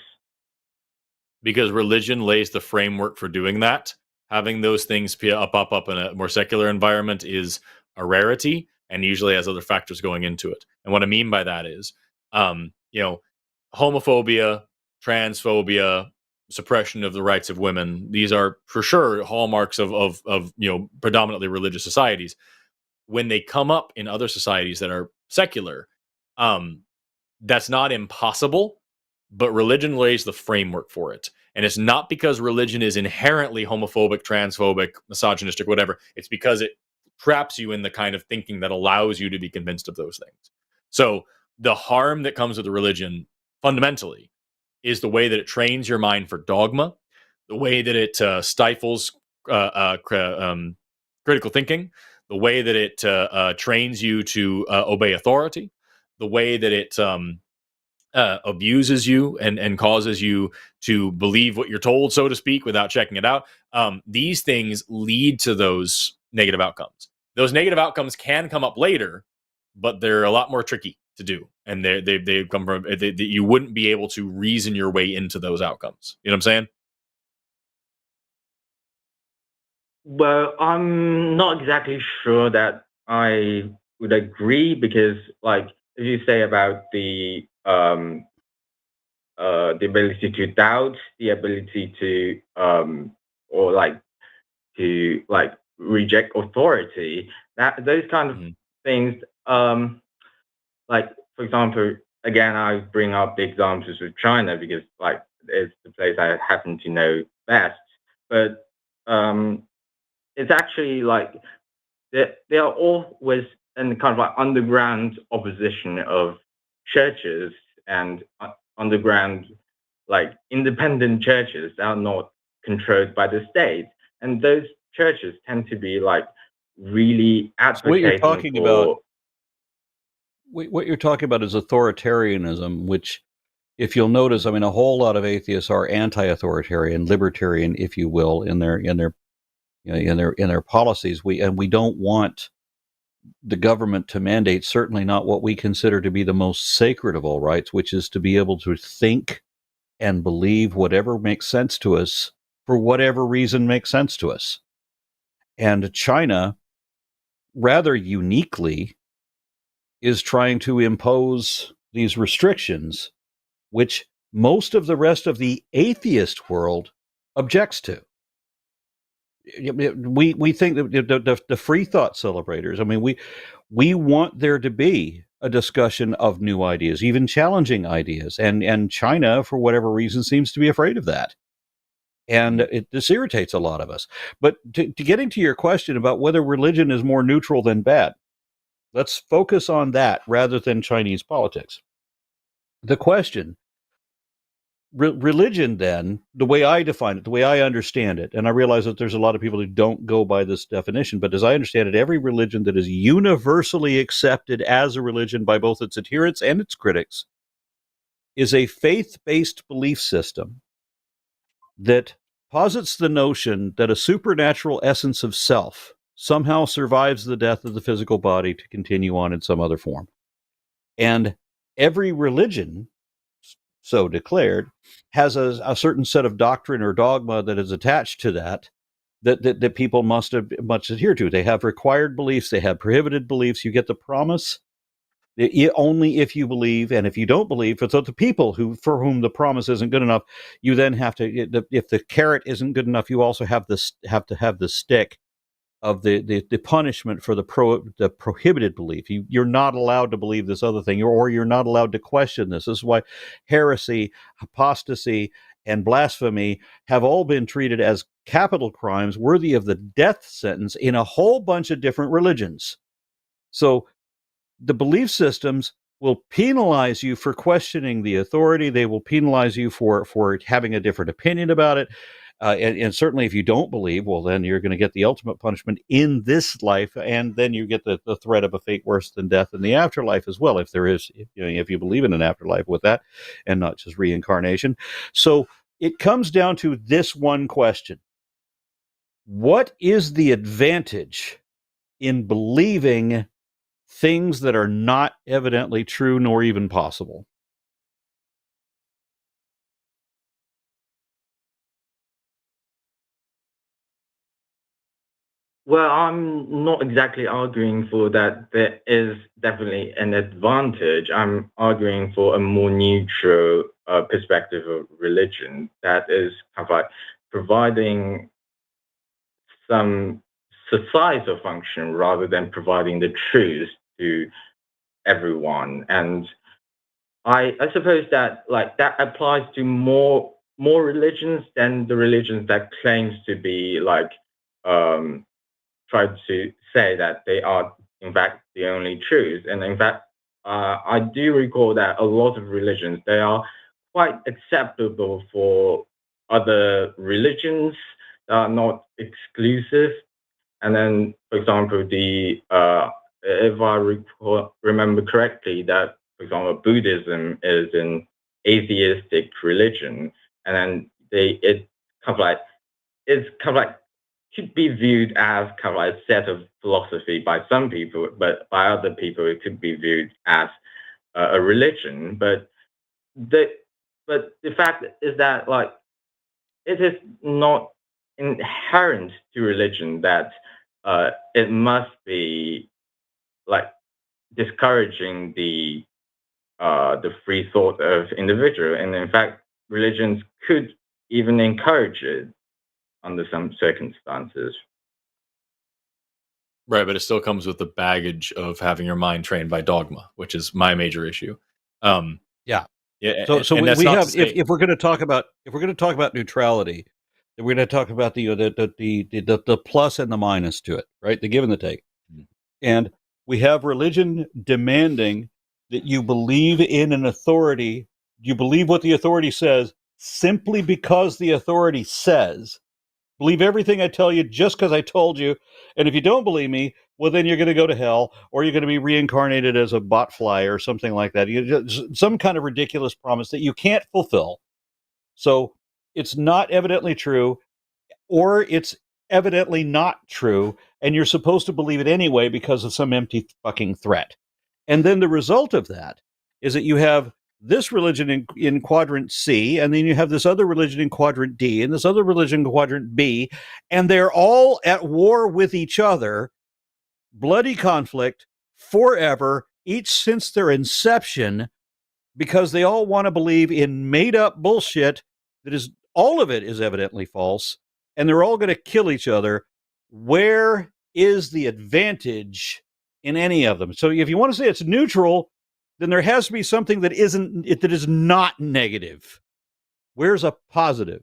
Because religion lays the framework for doing that. Having those things up in a more secular environment is a rarity, and usually has other factors going into it. And what I mean by that is, homophobia, transphobia, suppression of the rights of women. These are for sure hallmarks of predominantly religious societies. When they come up in other societies that are secular, that's not impossible, but religion lays the framework for it. And it's not because religion is inherently homophobic, transphobic, misogynistic, whatever. It's because it traps you in the kind of thinking that allows you to be convinced of those things. So the harm that comes with the religion fundamentally is the way that it trains your mind for dogma, the way that it stifles critical thinking, the way that it trains you to obey authority, the way that it abuses you and causes you to believe what you're told, so to speak, without checking it out. These things lead to those negative outcomes. Those negative outcomes can come up later, but they're a lot more tricky to do, and they come from you wouldn't be able to reason your way into those outcomes. You know what I'm saying? Well, I'm not exactly sure that I would agree because, like, if you say about the ability to doubt, the ability to or like to like reject authority, that those kind of things, like for example, again, I bring up the examples with China because like it's the place I happen to know best, but it's actually like they are always in kind of like underground opposition of churches and underground like independent churches that are not controlled by the state, and those churches tend to be like really advocating what you're talking for. about, what you're talking about is authoritarianism, which, if you'll notice, I mean, a whole lot of atheists are anti-authoritarian, libertarian, if you will, in their policies. We don't want the government to mandate, certainly not what we consider to be the most sacred of all rights, which is to be able to think and believe whatever makes sense to us for whatever reason makes sense to us. And China, rather uniquely, is trying to impose these restrictions, which most of the rest of the atheist world objects to. We think that the free thought celebrators, I mean, we want there to be a discussion of new ideas, even challenging ideas, and China, for whatever reason, seems to be afraid of that, and this irritates a lot of us. But to getting to your question about whether religion is more neutral than bad, let's focus on that rather than Chinese politics. The question. Religion, then, the way I define it, the way I understand it, and I realize that there's a lot of people who don't go by this definition, but as I understand it, every religion that is universally accepted as a religion by both its adherents and its critics is a faith-based belief system that posits the notion that a supernatural essence of self somehow survives the death of the physical body to continue on in some other form. And every religion so declared, has a certain set of doctrine or dogma that is attached to that people must adhere to. They have required beliefs, they have prohibited beliefs. You get the promise only if you believe, and if you don't believe, for the people for whom the promise isn't good enough, you then have to. If the carrot isn't good enough, you also have to have the stick of the punishment for the prohibited belief. You're not allowed to believe this other thing, or you're not allowed to question this. This is why heresy, apostasy, and blasphemy have all been treated as capital crimes worthy of the death sentence in a whole bunch of different religions. So the belief systems will penalize you for questioning the authority. They will penalize you for having a different opinion about it. And certainly if you don't believe, well, then you're going to get the ultimate punishment in this life, and then you get the threat of a fate worse than death in the afterlife as well, if there is, if you believe in an afterlife with that, and not just reincarnation. So it comes down to this one question. What is the advantage in believing things that are not evidently true nor even possible? Well, I'm not exactly arguing for that. There is definitely an advantage. I'm arguing for a more neutral perspective of religion that is kind of like providing some societal function rather than providing the truth to everyone. And I suppose that like that applies to more religions than the religions that claims to be like tried to say that they are in fact the only truth. And in fact, I do recall that a lot of religions they are quite acceptable for other religions that are not exclusive. And then, for example, the if I remember correctly, that for example Buddhism is an atheistic religion, and then it kind of like it's kind of like could be viewed as kind of like a set of philosophy by some people, but by other people it could be viewed as a religion. The but the fact is that like it is not inherent to religion that it must be like discouraging the free thought of individual, and in fact, religions could even encourage it under some circumstances. Right, but it still comes with the baggage of having your mind trained by dogma, which is my major issue. Yeah. Yeah, So and that's we not have to say, if we're going to talk about neutrality, then we're going to talk about the plus and the minus to it, right? The give and the take. Mhm. And we have religion demanding that you believe in an authority, you believe what the authority says simply because the authority says. Believe everything I tell you just because I told you. And if you don't believe me, well, then you're going to go to hell, or you're going to be reincarnated as a botfly or something like that. Some kind of ridiculous promise that you can't fulfill. So it's not evidently true, or it's evidently not true, and you're supposed to believe it anyway because of some empty fucking threat. And then the result of that is that you have this religion in quadrant C, and then you have this other religion in quadrant D, and this other religion in quadrant B, and they're all at war with each other, bloody conflict forever, each since their inception, because they all want to believe in made up bullshit that is all of it is evidently false, and they're all going to kill each other. Where is the advantage in any of them? So if you want to say it's neutral, then there has to be something that is not negative. Where's a positive?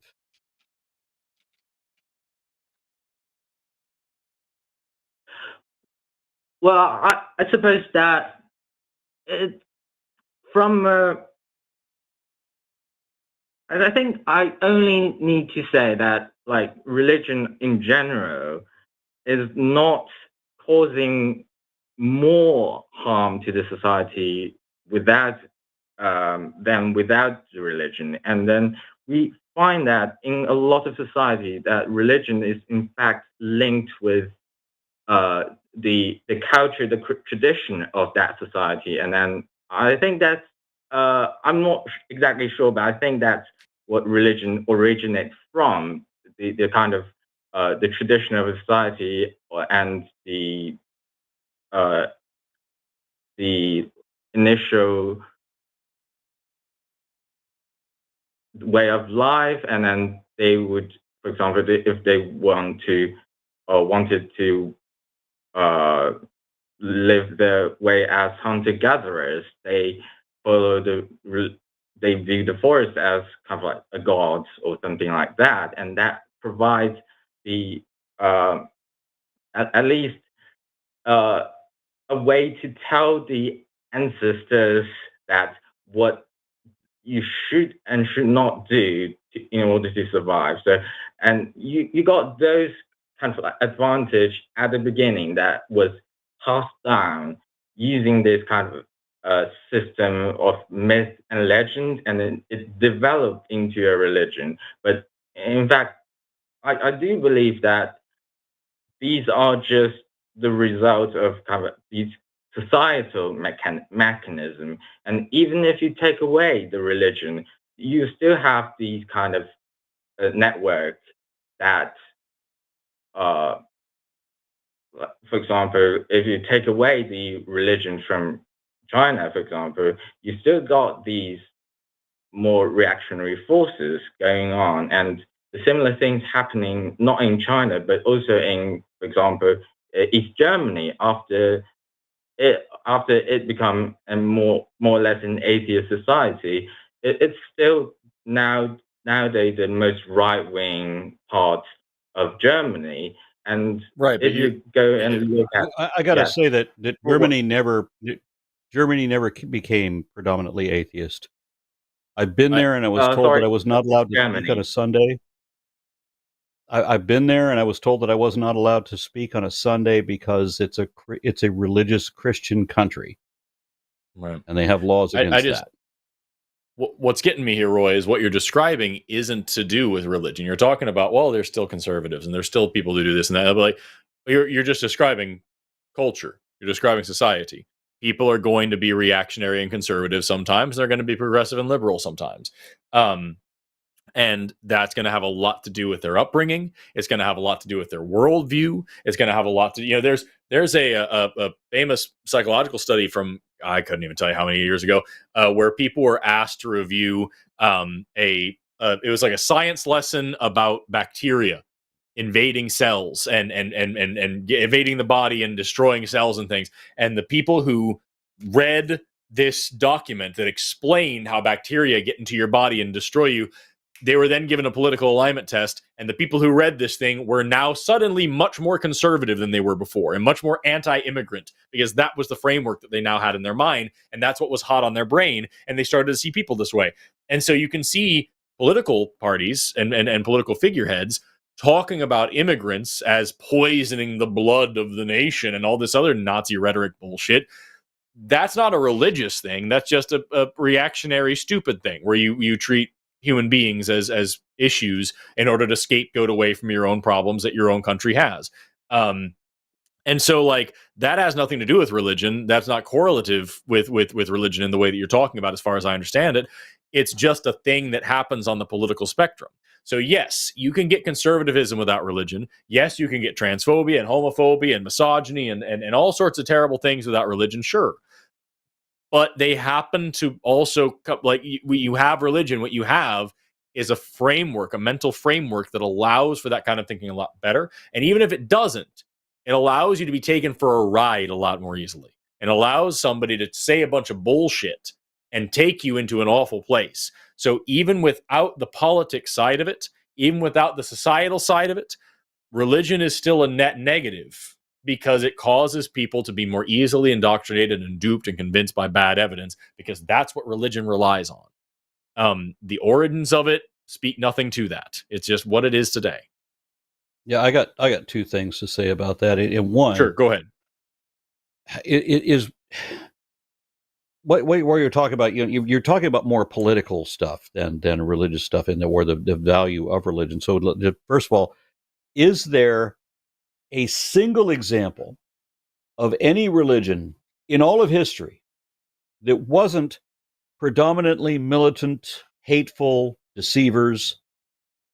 Well, I suppose that it, from I think I only need to say that like religion in general is not causing more harm to the society without than without the religion. And then we find that in a lot of society that religion is in fact linked with the culture, the tradition of that society. And then I think that's I'm not exactly sure, but I think that's what religion originates from, the kind of the tradition of a society and uh, the initial way of life, and then they would, for example, if they wanted to live their way as hunter-gatherers, they follow they view the forest as kind of like a god or something like that, and that provides the at least uh, a way to tell the ancestors that what you should and should not do in order to survive. So, and you got those kind of advantage at the beginning that was passed down using this kind of system of myth and legend, and then it developed into a religion. But in fact, I do believe that these are just the result of kind of these societal mechanism. And even if you take away the religion, you still have these kind of networks that for example, if you take away the religion from China, for example, you still got these more reactionary forces going on, and the similar things happening not in China, but also in, for example, East Germany after it become a more or less an atheist society. It's still nowadays the most right wing part of Germany, and Right, but if you go and look at, I got to yeah, say that Well, Germany never became predominantly atheist. I've been I- there, and I was told sorry, that I was not allowed to speak on Germany. a Sunday. I've been there, and I was told that I was not allowed to speak on a Sunday because it's a religious Christian country, right. and they have laws I against just that. what's getting me here, Roy, is what you're describing isn't to do with religion. You're talking about, well, there's still conservatives and there's still people who do this and that. But like, you're just describing culture. You're describing society. People are going to be reactionary and conservative sometimes. They're going to be progressive and liberal sometimes. And that's going to have a lot to do with their upbringing. It's going to have a lot to do with their worldview. It's going to have a lot to, there's a famous psychological study from, I couldn't even tell you how many years ago, where people were asked to review it was like a science lesson about bacteria invading cells and invading the body and destroying cells and things. And the people who read this document that explained how bacteria get into your body and destroy you, they were then given a political alignment test, and the people who read this thing were now suddenly much more conservative than they were before and much more anti-immigrant, because that was the framework that they now had in their mind, and that's what was hot on their brain, and they started to see people this way. And so you can see political parties and political figureheads talking about immigrants as poisoning the blood of the nation and all this other Nazi rhetoric bullshit. That's not a religious thing. That's just a reactionary, stupid thing where you treat human beings as issues in order to scapegoat away from your own problems that your own country has. And so, like, that has nothing to do with religion. That's not correlative with religion in the way that you're talking about, as far as I understand it. It's just a thing that happens on the political spectrum. So, yes, you can get conservatism without religion. Yes, you can get transphobia and homophobia and misogyny and all sorts of terrible things without religion. Sure. But they happen to also, like, you have religion. What you have is a framework, a mental framework that allows for that kind of thinking a lot better. And even if it doesn't, it allows you to be taken for a ride a lot more easily, and allows somebody to say a bunch of bullshit and take you into an awful place. So even without the politics side of it, even without the societal side of it, religion is still a net negative, because it causes people to be more easily indoctrinated and duped and convinced by bad evidence, because that's what religion relies on. The origins of it speak nothing to that. It's just what it is today. Yeah, I got two things to say about that. And one, Sure, go ahead. It is what you're talking about. You're talking about more political stuff than religious stuff, or the value of religion. So, first of all, is there a single example of any religion in all of history that wasn't predominantly militant, hateful, deceivers,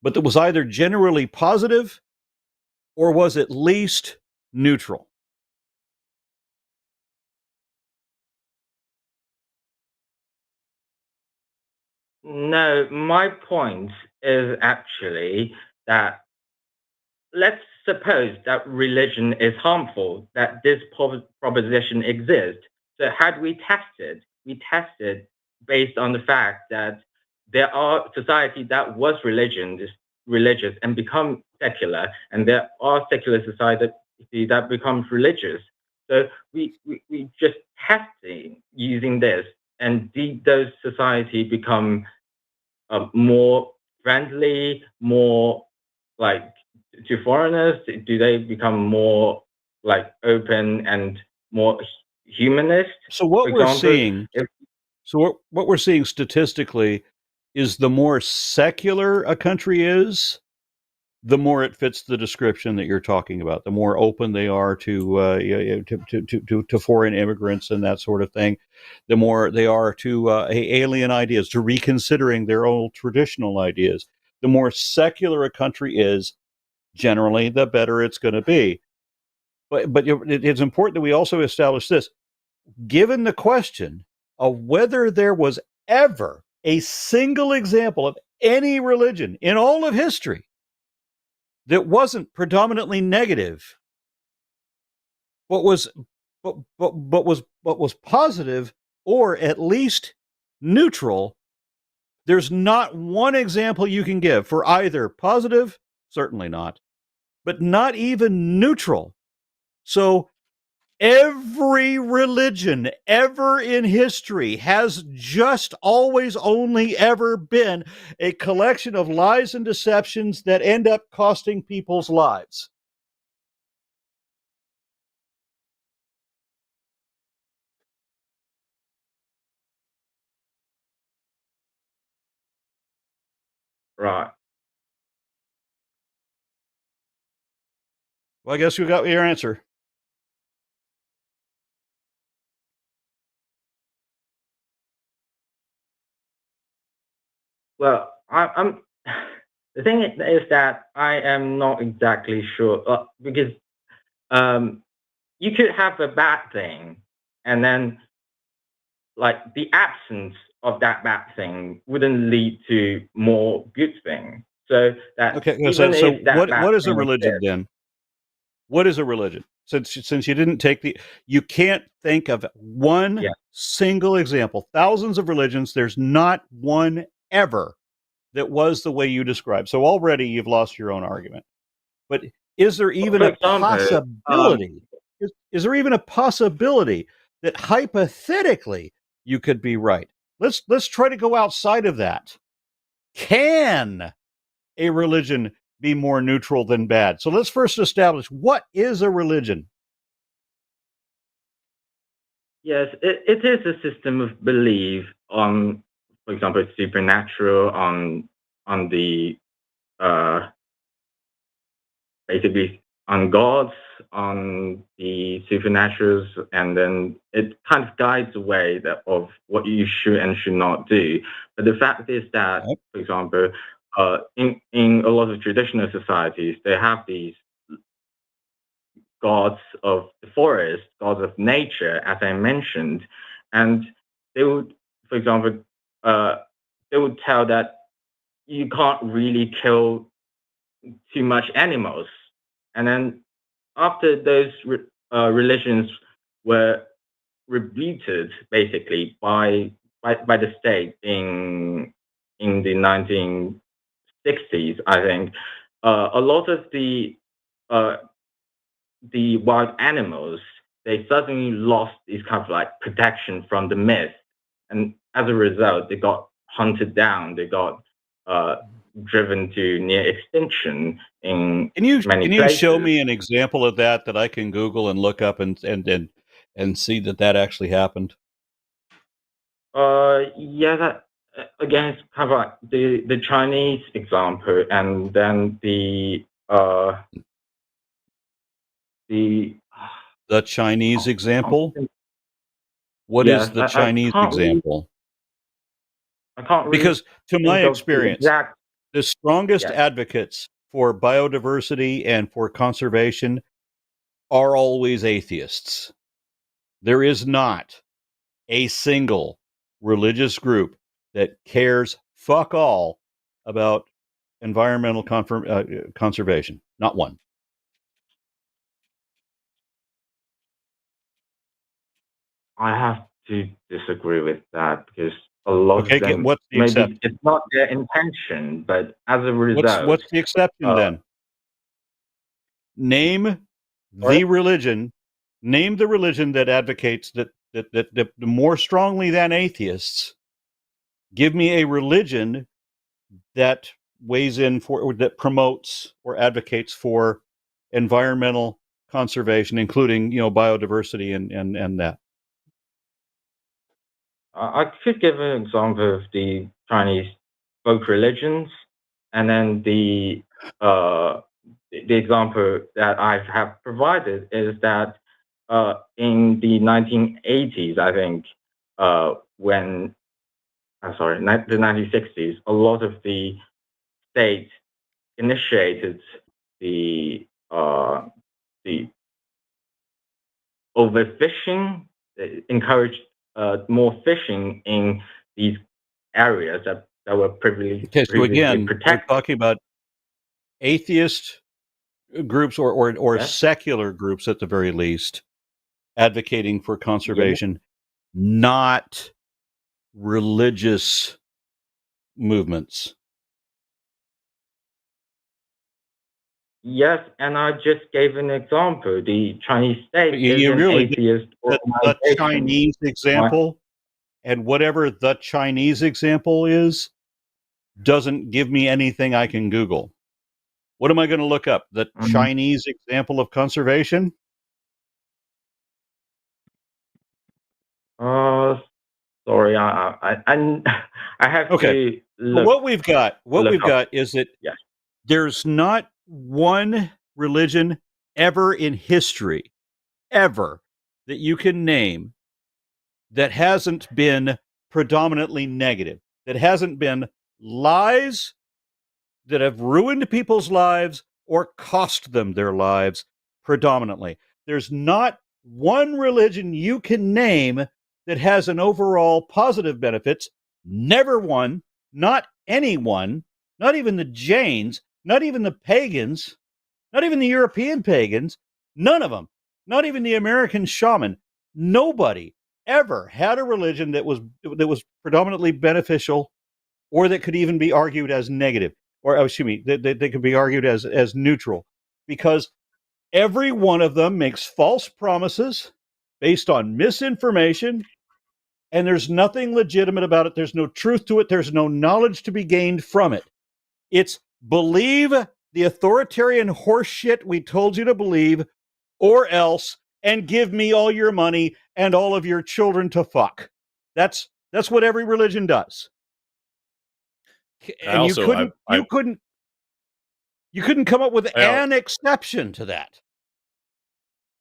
but that was either generally positive or was at least neutral? No, my point is actually that, let's suppose that religion is harmful, that this proposition exists. So had we tested based on the fact that there are societies that was religious and become secular, and there are secular societies that becomes religious. So we just testing using this, and did those societies become more friendly, more like to foreigners? Do they become more like open and more humanist? So what For we're example, seeing, what we're seeing statistically is the more secular a country is, the more it fits the description that you're talking about. The more open they are to foreign immigrants and that sort of thing. The more they are to alien ideas, to reconsidering their old traditional ideas. The more secular a country is, generally, the better it's going to be. but it's important that we also establish this. Given the question of whether there was ever a single example of any religion in all of history that wasn't predominantly negative, but was positive or at least neutral, there's not one example you can give for either positive, certainly not, but not even neutral. So every religion ever in history has just always only ever been a collection of lies and deceptions that end up costing people's lives. Right. Well, I guess you got your answer. Well, I'm. The thing is that I am not exactly sure because you could have a bad thing, and then like the absence of that bad thing wouldn't lead to more good thing. So that Okay, even so if that what bad is a thing religion exists, then? What is a religion? Since you didn't take you can't think of one yeah, single example. Thousands of religions, there's not one ever that was the way you described. So already you've lost your own argument. But is there even for a example, possibility? Is there even a possibility that hypothetically you could be right? Let's try to go outside of that. Can a religion be more neutral than bad? So let's first establish what is a religion. yes, it is a system of belief on, for example, supernatural, on the uh, basically on gods, on the supernaturals, and then it kind of guides the way of what you should and should not do. But the fact is that, Right. for example, in a lot of traditional societies, they have these gods of the forest, gods of nature, as I mentioned, and they would, for example, they would tell that you can't really kill too much animals. And then after those religions were rebooted basically by the state in the 1960s, I think a lot of uh, the wild animals, they suddenly lost this kind of like protection from the myth, and as a result, they got hunted down. They got driven to near extinction in many Can you show places. me an example of that I can Google and look up and see that actually happened? Yeah, that again, it's kind of like the Chinese example, and then the The Chinese example? What is yes, the Chinese example? I can't really Because to my think of the experience, exact. the strongest Yes, advocates for biodiversity and for conservation are always atheists. There is not a single religious group that cares fuck all about environmental conservation. Not one. I have to disagree with that because a lot of Okay, them, what's the maybe exception? it's not their intention, but as a result, What's the exception uh, then? Name sorry? the religion. Name the religion that advocates that more strongly than atheists. Give me a religion that weighs in for or that promotes or advocates for environmental conservation, including biodiversity and that. I could give an example of the Chinese folk religions, and then the example that I have provided is that in the 1980s, I think, when I'm sorry, the 1960s, a lot of the states initiated the overfishing, encouraged more fishing in these areas that were previously so again, protected. we're talking about atheist groups or Yes. secular groups at the very least advocating for conservation, not religious movements. Yes, and I just gave an example. The Chinese state is You an really atheist the organization. Chinese example, and whatever the Chinese example is, doesn't give me anything I can Google. What am I going to look up? The Chinese example of conservation? Sorry, I have Okay. to look. What we've got is that Yes. there's not one religion ever in history, ever, that you can name that hasn't been predominantly negative, that hasn't been lies that have ruined people's lives or cost them their lives predominantly. There's not one religion you can name that has an overall positive benefits. Never one, not anyone, not even the Jains, not even the pagans, not even the European pagans, none of them, not even the American shaman. Nobody ever had a religion that was predominantly beneficial or that could even be argued as negative, or excuse me, that could be argued as neutral, because every one of them makes false promises based on misinformation, and there's nothing legitimate about it. There's no truth to it. There's no knowledge to be gained from it. It's believe the authoritarian horseshit we told you to believe, or else, and give me all your money and all of your children to fuck. That's what every religion does. And you couldn't come up with an exception to that.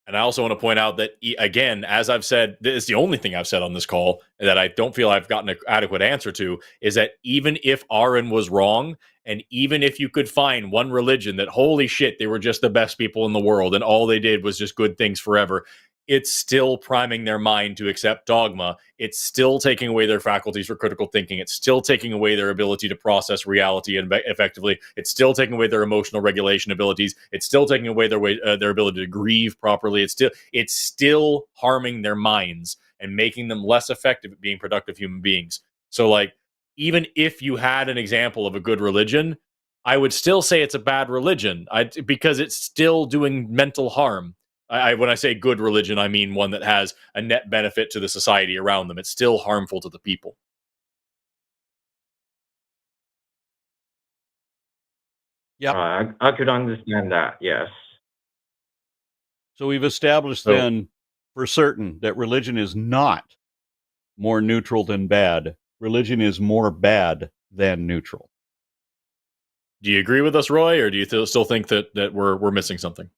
And I also want to point out that, again, as I've said, this is the only thing I've said on this call that I don't feel I've gotten an adequate answer to, is that even if Aron was wrong, and even if you could find one religion that, holy shit, they were just the best people in the world and all they did was just good things forever, it's still priming their mind to accept dogma. It's still taking away their faculties for critical thinking. It's still taking away their ability to process reality and effectively. It's still taking away their emotional regulation abilities. It's still taking away their ability to grieve properly. It's still harming their minds and making them less effective at being productive human beings. So, like, even if you had an example of a good religion, I would still say it's a bad religion because it's still doing mental harm. When I say good religion, I mean one that has a net benefit to the society around them. It's still harmful to the people. Yeah, I could understand that. Yes. So we've established then for certain that religion is not more neutral than bad. Religion is more bad than neutral. Do you agree with us, Roy, or do you still think that we're missing something?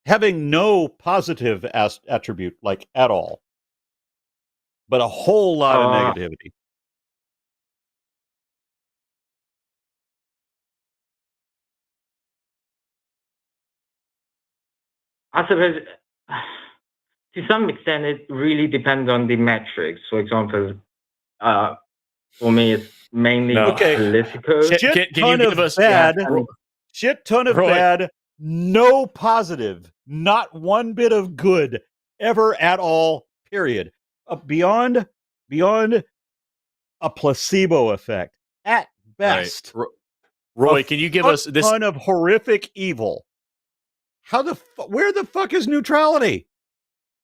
Having no positive attribute, like at all, but a whole lot of negativity. I suppose, to some extent, it really depends on the metrics. For example, for me, it's mainly political. Shit ton of bad, no positive, not one bit of good ever at all, period. Beyond a placebo effect at best. Right. Roy, can you give us this ton of horrific evil? Where the fuck is neutrality?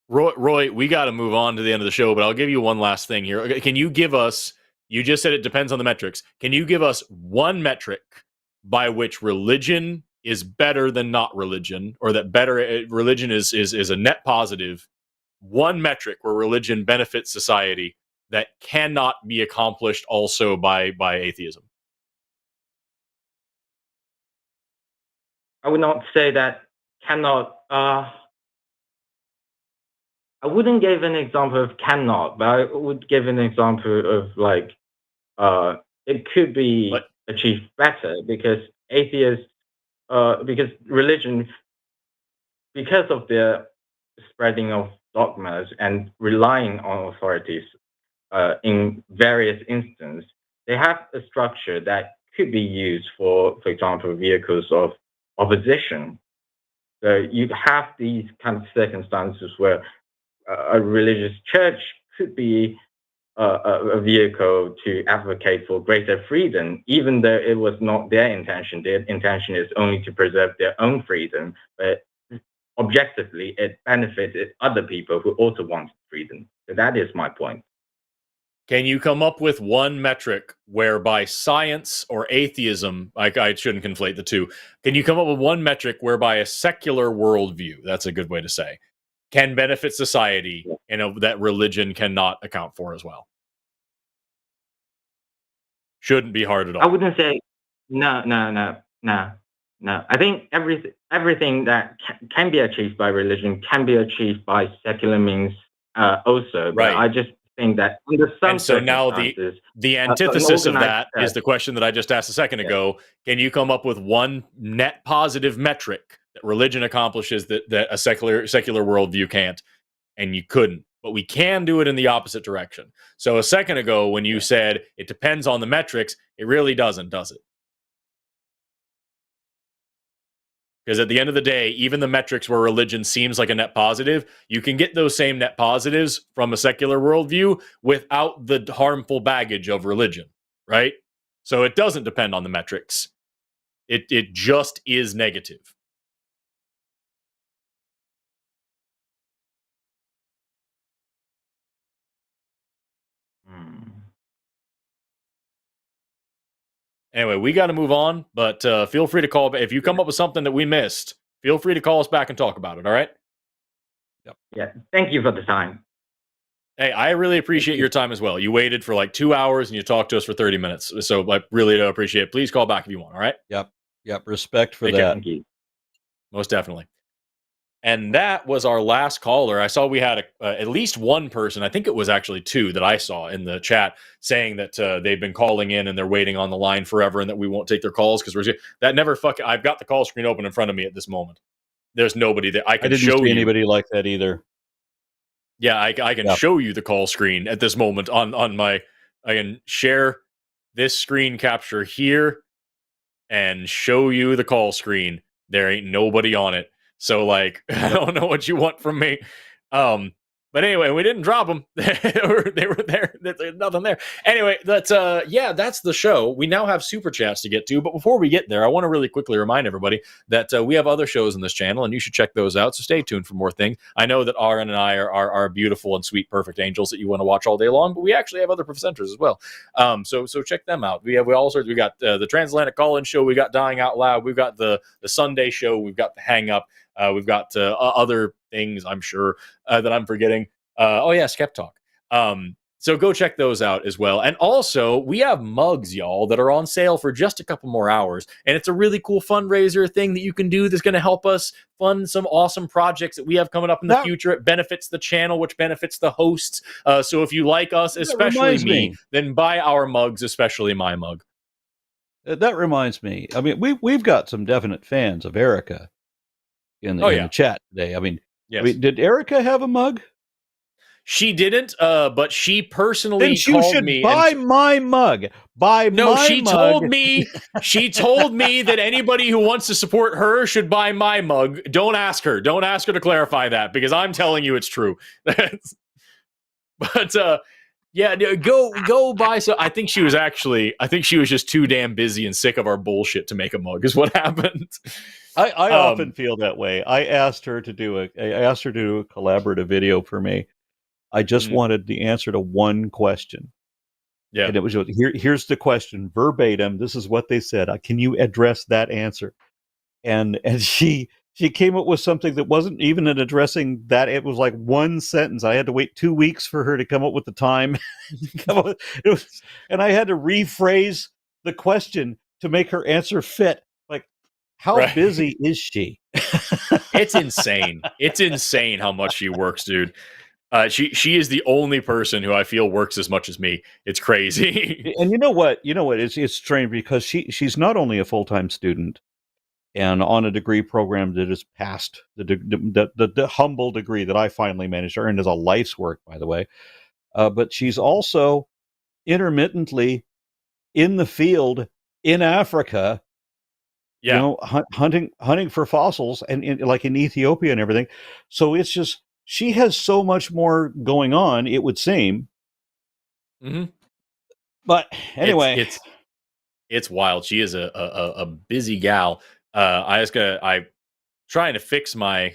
Roy, we got to move on to the end of the show, but I'll give you one last thing here. Can you give us, you just said it depends on the metrics. Can you give us one metric by which religion is better than not religion, or that religion is a net positive? One metric where religion benefits society that cannot be accomplished also by atheism. I would not say that cannot. I wouldn't give an example of cannot, but I would give an example of like it could be achieved better because atheists, because religion because of the spreading of dogmas and relying on authorities in various instances, they have a structure that could be used for example, vehicles of opposition. So you have these kind of circumstances where a religious church could be a vehicle to advocate for greater freedom, even though it was not their intention. Their intention is only to preserve their own freedom, but objectively, it benefited other people who also wanted freedom. So that is my point. Can you come up with one metric whereby science or atheism, I shouldn't conflate the two, can you come up with one metric whereby a secular worldview, that's a good way to say, can benefit society and that religion cannot account for as well? Shouldn't be hard at all. I wouldn't say no. I think everything that can be achieved by religion can be achieved by secular means also. But Right. I just think that under some And so now the antithesis of that is the question that I just asked a second ago. Can you come up with one net positive metric that religion accomplishes that a secular worldview can't? And you couldn't. But we can do it in the opposite direction. So a second ago, when you said it depends on the metrics, it really doesn't, does it? Because at the end of the day, even the metrics where religion seems like a net positive, you can get those same net positives from a secular worldview without the harmful baggage of religion, right? So it doesn't depend on the metrics. It just is negative. Anyway, we got to move on, but feel free to call back. If you come up with something that we missed, feel free to call us back and talk about it, all right? Yep. Yeah, thank you for the time. Hey, I really appreciate your time as well. You waited for like 2 hours and you talked to us for 30 minutes. So I really do appreciate it. Please call back if you want, all right? Yep. Respect for Take that. care. Thank you. Most definitely. And that was our last caller. I saw we had at least one person, I think it was actually two that I saw in the chat saying that they've been calling in and they're waiting on the line forever and that we won't take their calls because that never fucking. I've got the call screen open in front of me at this moment. There's nobody that I can didn't show see you. Anybody like that either. Yeah, I can show you the call screen at this moment on my. I can share this screen capture here and show you the call screen. There ain't nobody on it. So, like, I don't know what you want from me. But anyway, we didn't drop them. they were there. There's nothing there. Anyway, that's the show. We now have super chats to get to. But before we get there, I want to really quickly remind everybody that we have other shows on this channel, and you should check those out. So stay tuned for more things. I know that Aron and I are beautiful and sweet, perfect angels that you want to watch all day long, but we actually have other presenters as well. So check them out. We got the Transatlantic Call-In Show. We got Dying Out Loud. We've got the Sunday Show. We've got the Hang Up. We've got other things, I'm sure, that I'm forgetting. SkepTalk. So go check those out as well. And also, we have mugs, y'all, that are on sale for just a couple more hours. And it's a really cool fundraiser thing that you can do that's going to help us fund some awesome projects that we have coming up in the future. It benefits the channel, which benefits the hosts. So if you like us, especially me, then buy our mugs, especially my mug. That reminds me. I mean, we've got some definite fans of Erica in the chat today. I mean, did Erica have a mug? She didn't, but she personally then you called should me. Buy my mug. She told me that anybody who wants to support her should buy my mug. Don't ask her. Don't ask her to clarify that because I'm telling you it's true. But go buy some. I think she was just too damn busy and sick of our bullshit to make a mug. Is what happened. I often feel that way. I asked her to do a collaborative video for me. I just wanted the answer to one question. Yeah. And it was here's the question verbatim. This is what they said. Can you address that answer? And she came up with something that wasn't even an addressing that. It was like one sentence. I had to wait 2 weeks for her to come up with the time. And I had to rephrase the question to make her answer fit. Like, how busy is she? It's insane. It's insane how much she works, dude. She is the only person who I feel works as much as me. It's crazy. And you know what? It's strange because she's not only a full-time student, and on a degree program that is past the humble degree that I finally managed to earn as a life's work, by the way. But she's also intermittently in the field in Africa, Yeah. you know, hunting for fossils, and like in Ethiopia and everything. So it's just, she has so much more going on, it would seem. Mm-hmm. But anyway, it's wild. She is a busy gal. I'm trying to fix my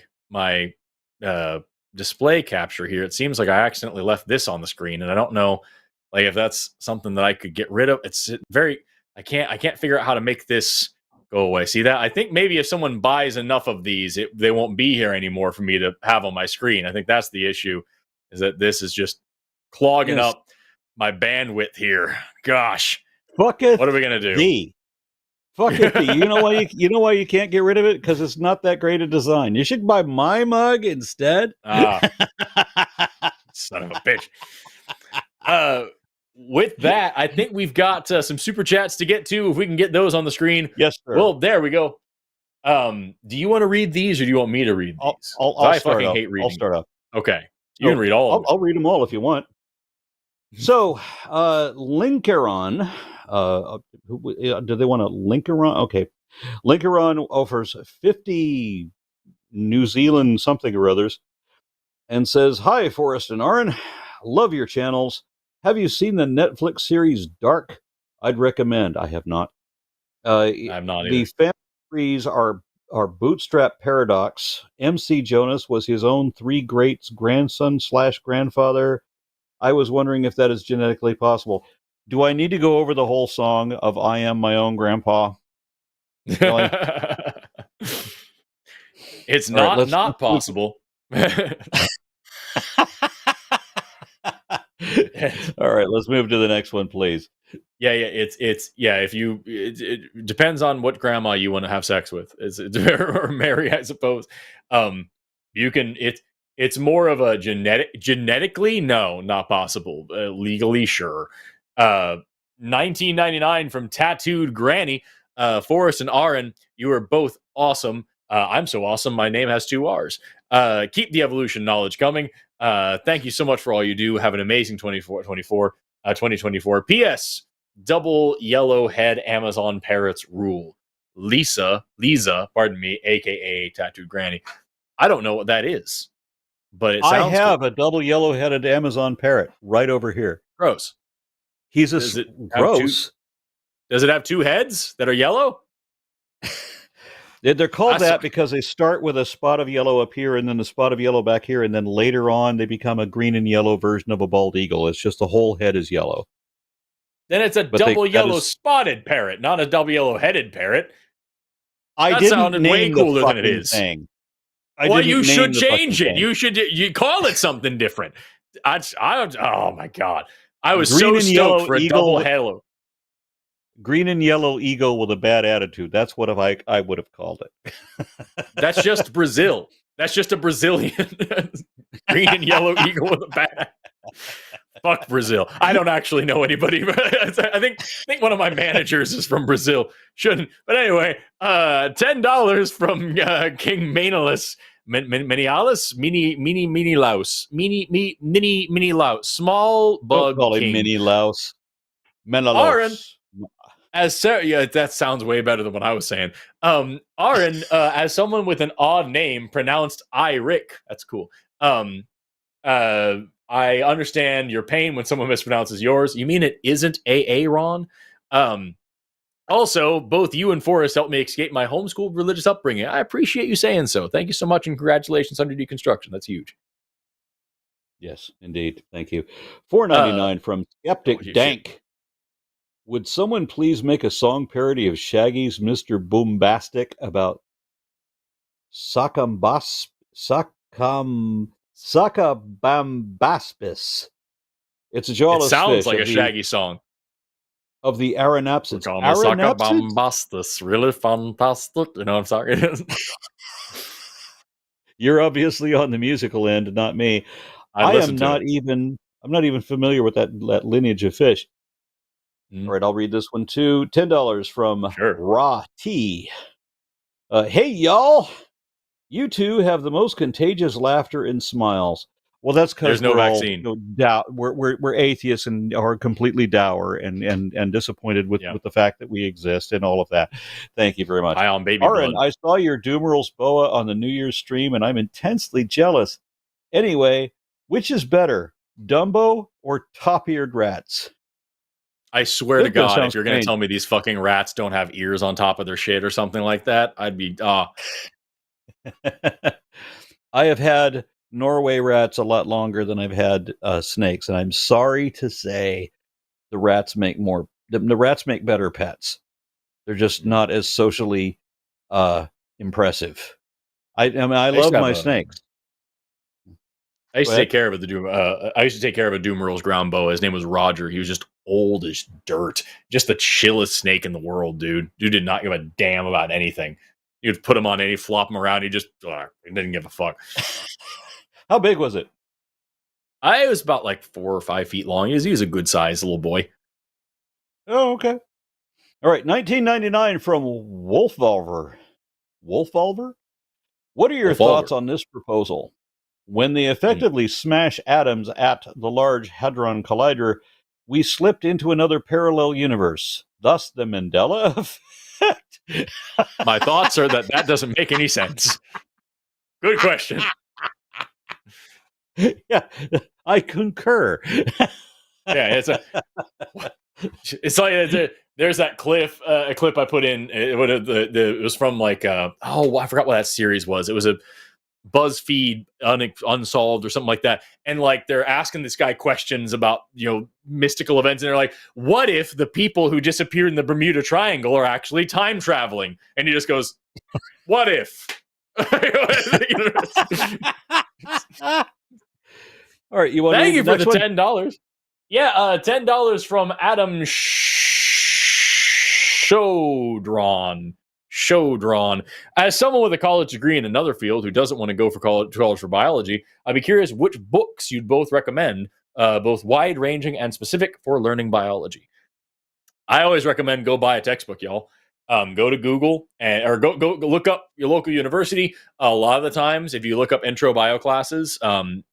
display capture here. It seems like I accidentally left this on the screen, and I don't know, like, if that's something that I could get rid of. It's very, I can't figure out how to make this go away. See that? I think maybe if someone buys enough of these, they won't be here anymore for me to have on my screen. I think that's the issue, is that this is just clogging up my bandwidth here. Gosh, what are we gonna do? Fuck it. You know why you can't get rid of it? Because it's not that great a design. You should buy my mug instead. Son of a bitch. With that, I think we've got some super chats to get to. If we can get those on the screen. Yes, sir. Well, there we go. Do you want to read these, or do you want me to read these? I'll start off. I'll start off. Okay. You can read all of them. I'll read them all if you want. So, Linkeron, do they want a Linkeron? Okay. Linkeron offers 50 New Zealand something or others and says, "Hi, Forrest and Aron. Love your channels. Have you seen the Netflix series Dark? I'd recommend." I have not. I have not either. The family trees are bootstrap paradox. MC Jonas was his own three greats grandson/grandfather. I was wondering if that is genetically possible. Do I need to go over the whole song of "I Am My Own Grandpa"? Really? It's not possible. All right, let's move to the next one, please. Yeah, it depends on what grandma you want to have sex with, or marry, I suppose. You can. It's more of a genetically, no, not possible. Legally, sure. 1999 from Tattooed Granny. Forrest and Aron, you are both awesome. I'm so awesome. My name has 2 R's. Keep the evolution knowledge coming. Thank you so much for all you do. Have an amazing 2024. P.S. Double yellow head Amazon parrots rule. Lisa, pardon me, aka Tattooed Granny. I don't know what that is, but it sounds. I have a double yellow-headed Amazon parrot right over here. Gross. He's gross. Does it have 2 heads that are yellow? They're called that because they start with a spot of yellow up here and then a spot of yellow back here, and then later on they become a green and yellow version of a bald eagle. It's just the whole head is yellow. Then it's a double yellow spotted parrot, not a double yellow headed parrot. That sounded way cooler than it is. Well, you should change it. You call it something different. Oh my god! I was so stoked for a double yellow. Green and yellow eagle with a bad attitude. That's what I would have called it. That's just Brazil. That's just a Brazilian green and yellow eagle with a bad. Fuck Brazil. I don't actually know anybody, but I think one of my managers is from Brazil. Shouldn't. But anyway, $10 from King Manilaus. Minialis? Mini Louse. Mini Louse. Small bug. Don't call him Mini Louse. Aron. As Sarah, that sounds way better than what I was saying. Aron, as someone with an odd name pronounced Rick, that's cool. I understand your pain when someone mispronounces yours. You mean it isn't Aaron? Also, both you and Forrest helped me escape my homeschooled religious upbringing. I appreciate you saying so. Thank you so much, and congratulations on your deconstruction. That's huge. Yes, indeed. Thank you. $4.99 from Skeptic Dank. Would someone please make a song parody of Shaggy's Mr. Boombastic about Sakabambaspis? It's a jawless fish. It sounds like a Shaggy song. Of the Aronapsids. Sakabambastis, really fantastic. You know what I'm talking? You're obviously on the musical end, not me. I'm not even familiar with that lineage of fish. All right, I'll read this one too. $10 from Ra T. Hey, y'all. You two have the most contagious laughter and smiles. Well, that's because There's no we're vaccine. all we're atheists and are completely dour and disappointed with the fact that we exist and all of that. Thank you very much. High on baby Aron, blood. I saw your Doomerals boa on the New Year's stream, and I'm intensely jealous. Anyway, which is better, Dumbo or top-eared rats? I swear to This does God, sound if you're going to strange. tell me these fucking rats don't have ears on top of their shit or something like that, I'd be I have had Norway rats a lot longer than I've had snakes, and I'm sorry to say the rats make better pets. They're just not as socially impressive. I mean, I love my snakes. I used to take care of I used to take care of a Doomerals ground boa. His name was Roger. He was just old as dirt. Just the chillest snake in the world, dude. Dude did not give a damn about anything. You'd put him on any, flop him around. He didn't give a fuck. How big was it? I was about like 4 or 5 feet long. He was a good sized little boy. Oh, okay. All right, 1999 from Wolfvalver. Wolfvalver? What are your thoughts on this proposal? When they effectively smash atoms at the Large Hadron Collider, we slipped into another parallel universe, thus the Mandela effect. My thoughts are that doesn't make any sense. Good question. Yeah, I concur. Yeah, it's like there's that a clip I put in. It was from like I forgot what that series was. It was a BuzzFeed Unsolved or something like that, and like they're asking this guy questions about mystical events, and they're like, "What if the people who disappeared in the Bermuda Triangle are actually time traveling?" And he just goes, "What if?" All right, you want Thank you for the one? $10. Yeah, $10 from Adam Showdrawn. As someone with a college degree in another field who doesn't want to go for college for biology, I'd be curious which books you'd both recommend, both wide-ranging and specific for learning biology. I always recommend go buy a textbook, y'all. Go to Google or go look up your local university. A lot of the times, if you look up intro bio classes,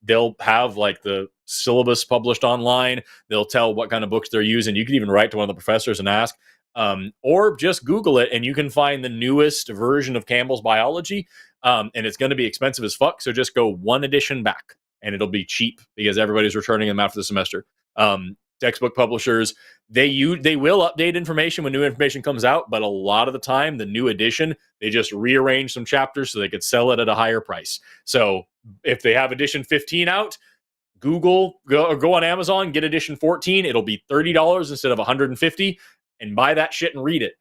they'll have like the syllabus published online. They'll tell what kind of books they're using. You can even write to one of the professors and ask, or just Google it, and you can find the newest version of Campbell's Biology. And it's going to be expensive as fuck. So just go one edition back, and it'll be cheap because everybody's returning them after the semester. Textbook publishers, they will update information when new information comes out, but a lot of the time, the new edition, they just rearrange some chapters so they could sell it at a higher price. So if they have edition 15 out, go on Amazon, get edition 14. It'll be $30 instead of $150, and buy that shit and read it.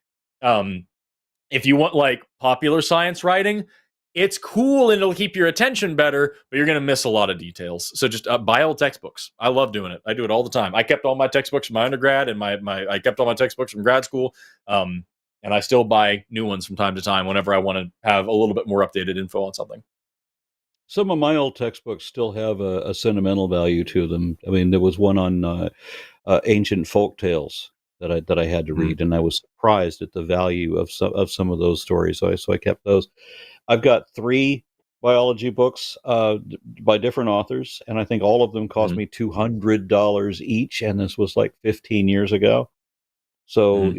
If you want like popular science writing, it's cool and it'll keep your attention better, but you're going to miss a lot of details. So just buy old textbooks. I love doing it. I do it all the time. I kept all my textbooks from my undergrad, and I kept all my textbooks from grad school. And I still buy new ones from time to time whenever I want to have a little bit more updated info on something. Some of my old textbooks still have a sentimental value to them. I mean, there was one on ancient folk tales that I had to read, and I was surprised at the value of some of those stories. So I kept those. I've got 3 biology books by different authors, and I think all of them cost me $200 each, and this was like 15 years ago. So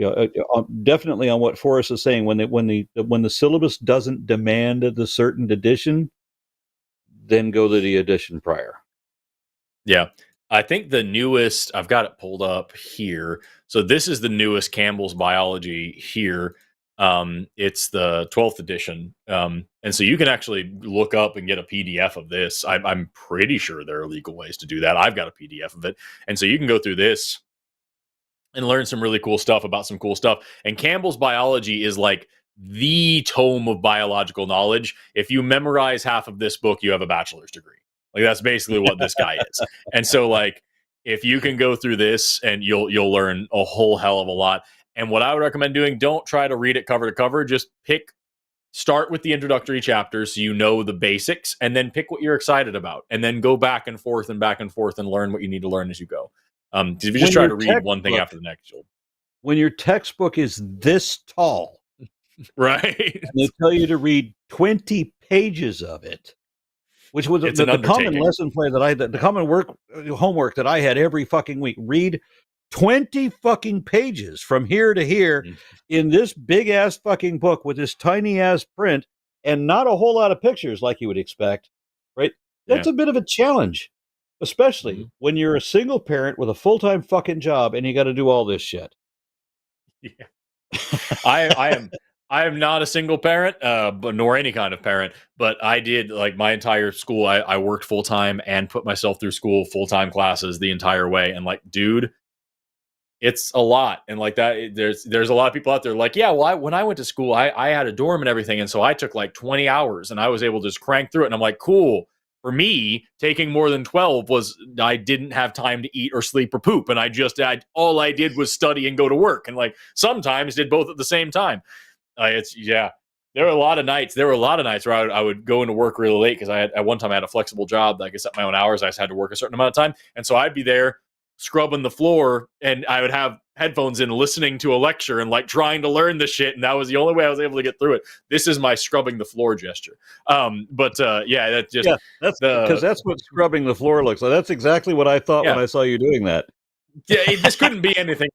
definitely on what Forrest is saying, when the syllabus doesn't demand the certain edition, then go to the edition prior. Yeah. I think the newest, I've got it pulled up here. So this is the newest Campbell's Biology here. It's the 12th edition. And so you can actually look up and get a PDF of this. I'm pretty sure there are legal ways to do that. I've got a PDF of it. And so you can go through this and learn some really cool stuff about some cool stuff. And Campbell's Biology is like the tome of biological knowledge. If you memorize half of this book, you have a bachelor's degree. Like that's basically what this guy is. And so like, if you can go through this, and you'll learn a whole hell of a lot. And what I would recommend doing, don't try to read it cover to cover. Just start with the introductory chapters so you know the basics, and then pick what you're excited about, and then go back and forth and learn what you need to learn as you go. If you just try to read one thing after the next, when your textbook is this tall, Right. And they tell you to read 20 pages of it, which was It's the an common undertaking. lesson plan that the common homework that I had every fucking week. Read 20 fucking pages from here to here in this big ass fucking book with this tiny ass print and not a whole lot of pictures like you would expect, right? That's a bit of a challenge, especially when you're a single parent with a full-time fucking job and you got to do all this shit. Yeah. I am not a single parent, but nor any kind of parent. But I did like my entire school. I worked full time and put myself through school full time classes the entire way. And like, dude, it's a lot. And like that, there's a lot of people out there like, yeah, well, when I went to school, I had a dorm and everything, and so I took like 20 hours, and I was able to just crank through it. And I'm like, cool. For me, taking more than 12 was I didn't have time to eat or sleep or poop, and all I did was study and go to work, and like sometimes did both at the same time. There were a lot of nights. There were a lot of nights where I would go into work really late because at one time I had a flexible job that I could set my own hours. I just had to work a certain amount of time, and so I'd be there scrubbing the floor, and I would have headphones in, listening to a lecture and like trying to learn the shit, and that was the only way I was able to get through it. This is my scrubbing the floor gesture. That's because that's what scrubbing the floor looks like. That's exactly what I thought when I saw you doing that. Yeah, this couldn't be anything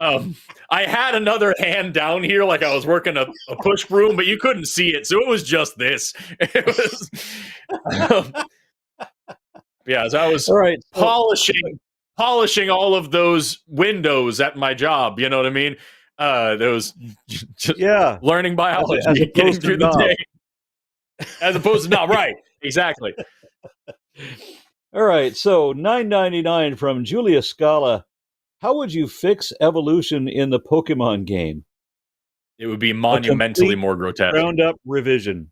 else. I had another hand down here, like I was working a push broom, but you couldn't see it, so it was just this. It was, so I was polishing all of those windows at my job. You know what I mean? There was just learning biology, as getting through the day, as opposed to not right. Exactly. All right, so $9.99 from Julia Scala. How would you fix evolution in the Pokemon game? It would be monumentally more grotesque. Ground up revision.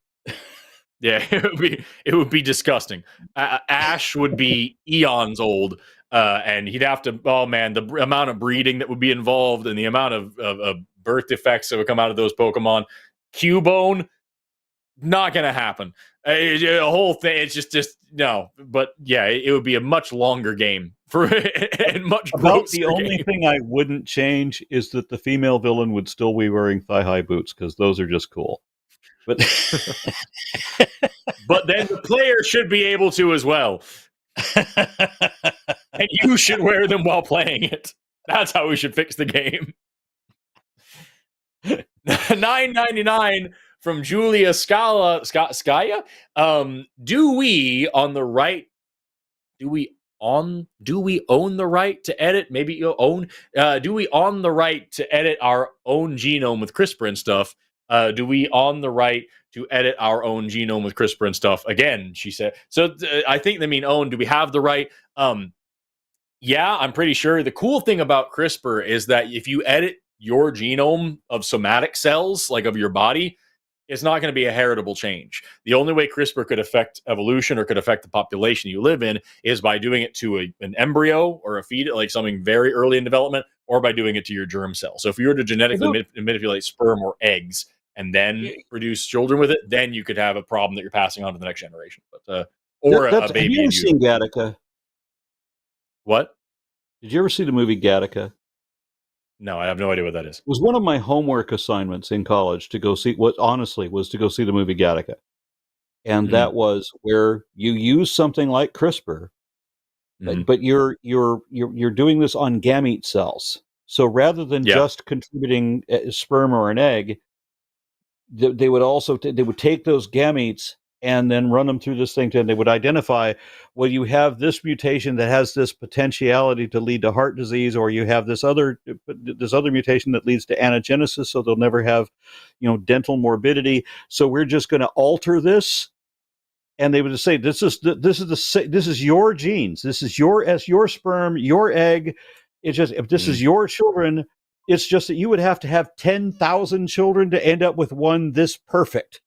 Yeah, it would be disgusting. Ash would be eons old, and he'd have to. Oh man, the amount of breeding that would be involved, and the amount of birth defects that would come out of those Pokemon. Cubone, not gonna happen. A whole thing. It's just no. But yeah, it would be a much longer game and much about the only thing I wouldn't change is that the female villain would still be wearing thigh-high boots because those are just cool. But but then the player should be able to as well, and you should wear them while playing it. That's how we should fix the game. $9.99 from Julia Skaya. Do we own the right to edit? Maybe you'll own. Do we own the right to edit our own genome with CRISPR and stuff? Do we own the right to edit our own genome with CRISPR and stuff? Again, she said. So I think they mean own. Do we have the right? Yeah, I'm pretty sure. The cool thing about CRISPR is that if you edit your genome of somatic cells, like of your body, it's not going to be a heritable change. The only way CRISPR could affect evolution or could affect the population you live in is by doing it to an embryo or a fetus, like something very early in development, or by doing it to your germ cell. So if you were to genetically manipulate sperm or eggs and then produce children with it, then you could have a problem that you're passing on to the next generation. But or a baby. Have you ever seen Gattaca? What? Did you ever see the movie Gattaca? No, I have no idea what that is. It was one of my homework assignments in college to go see was to go see the movie Gattaca. And that was where you use something like CRISPR, but you're doing this on gamete cells. So rather than just contributing a sperm or an egg, they would take those gametes and then run them through this thing, and they would identify, well, you have this mutation that has this potentiality to lead to heart disease, or you have this other mutation that leads to anagenesis, so they'll never have, dental morbidity. So we're just going to alter this, and they would just say, this is your genes, this is your sperm, your egg. It's just if this is your children, it's just that you would have to have 10,000 children to end up with one this perfect.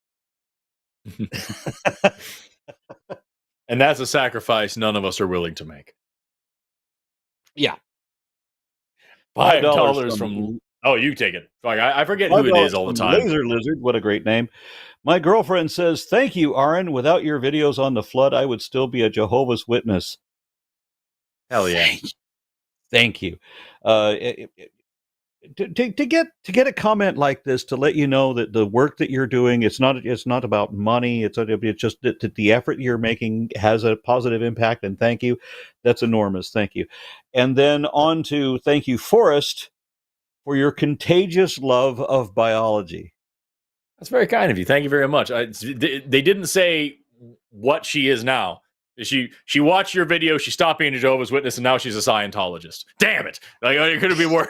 And that's a sacrifice none of us are willing to make. Yeah. $5 from oh, you take it. I forget who it is all the time. Laser Lizard, what a great name. My girlfriend says, thank you, Aron. Without your videos on the flood, I would still be a Jehovah's Witness. Hell yeah. Thank you. to get a comment like this to let you know that the work that you're doing, it's not about money. It's just that the effort you're making has a positive impact. And thank you. That's enormous. Thank you. And then on to thank you, Forrest, for your contagious love of biology. That's very kind of you. Thank you very much. They didn't say what she is now. She watched your video, she stopped being a Jehovah's Witness, and now she's a Scientologist. Damn it. Like, it could be worse.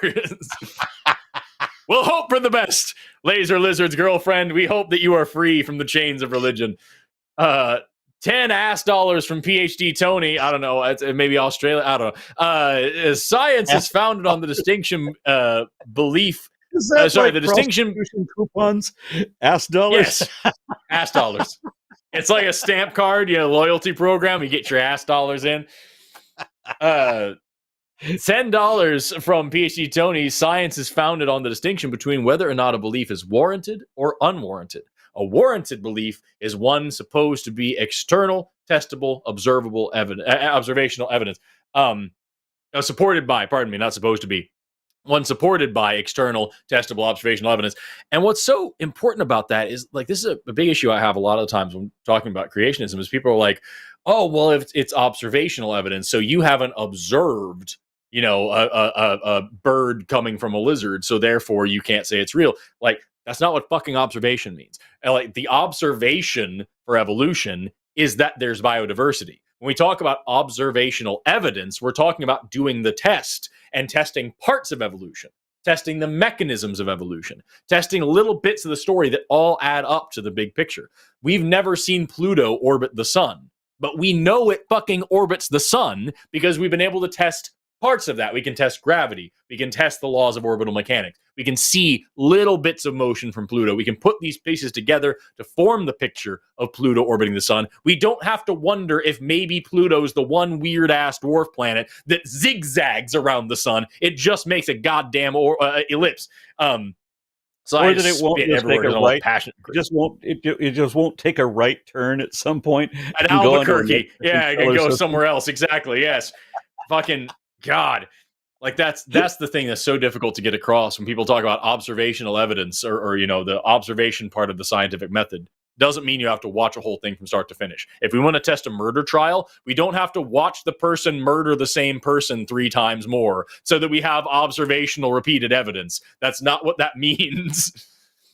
We'll hope for the best, Laser Lizard's girlfriend. We hope that you are free from the chains of religion. 10 ass dollars from PhD Tony. I don't know. It's maybe Australia. I don't know. Science is founded on the distinction belief. The distinction coupons, ass dollars. Yes, ass dollars. It's like a stamp card, loyalty program. You get your ass dollars in. $10 from PhD Tony. Science is founded on the distinction between whether or not a belief is warranted or unwarranted. A warranted belief is one supposed to be external, testable, observable observational evidence. Supported by, not supposed to be. One supported by external, testable, observational evidence. And what's so important about that is, like, this is a big issue I have a lot of the times when talking about creationism, is people are like, oh, well, if it's observational evidence, so you haven't observed, a bird coming from a lizard, so therefore you can't say it's real. Like, that's not what fucking observation means. And, like, the observation for evolution is that there's biodiversity. When we talk about observational evidence, we're talking about doing the test and testing parts of evolution, testing the mechanisms of evolution, testing little bits of the story that all add up to the big picture. We've never seen Pluto orbit the sun, but we know it fucking orbits the sun because we've been able to test parts of that. We can test gravity. We can test the laws of orbital mechanics. We can see little bits of motion from Pluto. We can put these pieces together to form the picture of Pluto orbiting the sun. We don't have to wonder if maybe Pluto's the one weird-ass dwarf planet that zigzags around the sun. It just makes a goddamn ellipse. So or that it won't just take a right. It just won't take a right turn at some point. At Albuquerque, it can go somewhere else. Exactly. Yes. Fucking God. Like, that's the thing that's so difficult to get across when people talk about observational evidence or the observation part of the scientific method. Doesn't mean you have to watch a whole thing from start to finish. If we want to test a murder trial, we don't have to watch the person murder the same person 3 times more so that we have observational repeated evidence. That's not what that means.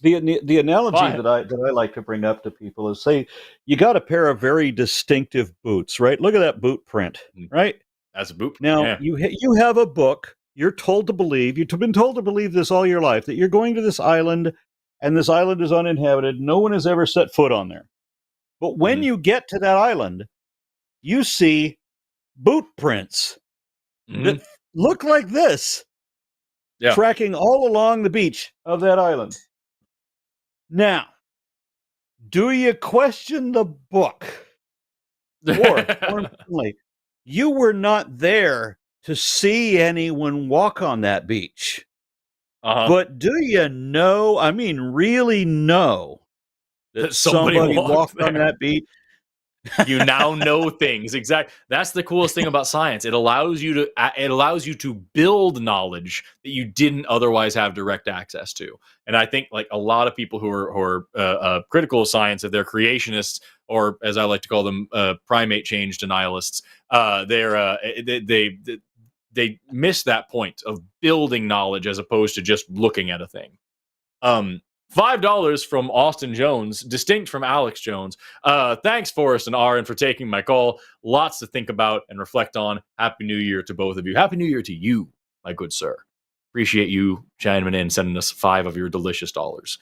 The analogy that I like to bring up to people is, say you got a pair of very distinctive boots, right? Look at that boot print, right? That's a boot. Now you have a book. You're told to believe. You've been told to believe this all your life, that you're going to this island. And this island is uninhabited. No one has ever set foot on there. But when you get to that island, you see boot prints that look like this, tracking all along the beach of that island. Now, do you question the book? Or, more importantly, you were not there to see anyone walk on that beach. But do you know, really know that somebody walked on that beach? You now know things. Exactly. That's the coolest thing about science. It allows you to build knowledge that you didn't otherwise have direct access to. And I think, like, a lot of people who are critical of science, if they're creationists, or as I like to call them, primate change denialists, they miss that point of building knowledge as opposed to just looking at a thing. $5 from Austin Jones, distinct from Alex Jones. Thanks, Forrest and Aron, for taking my call. Lots to think about and reflect on. Happy New Year to both of you. Happy New Year to you, my good sir. Appreciate you chiming in, sending us 5 of your delicious dollars.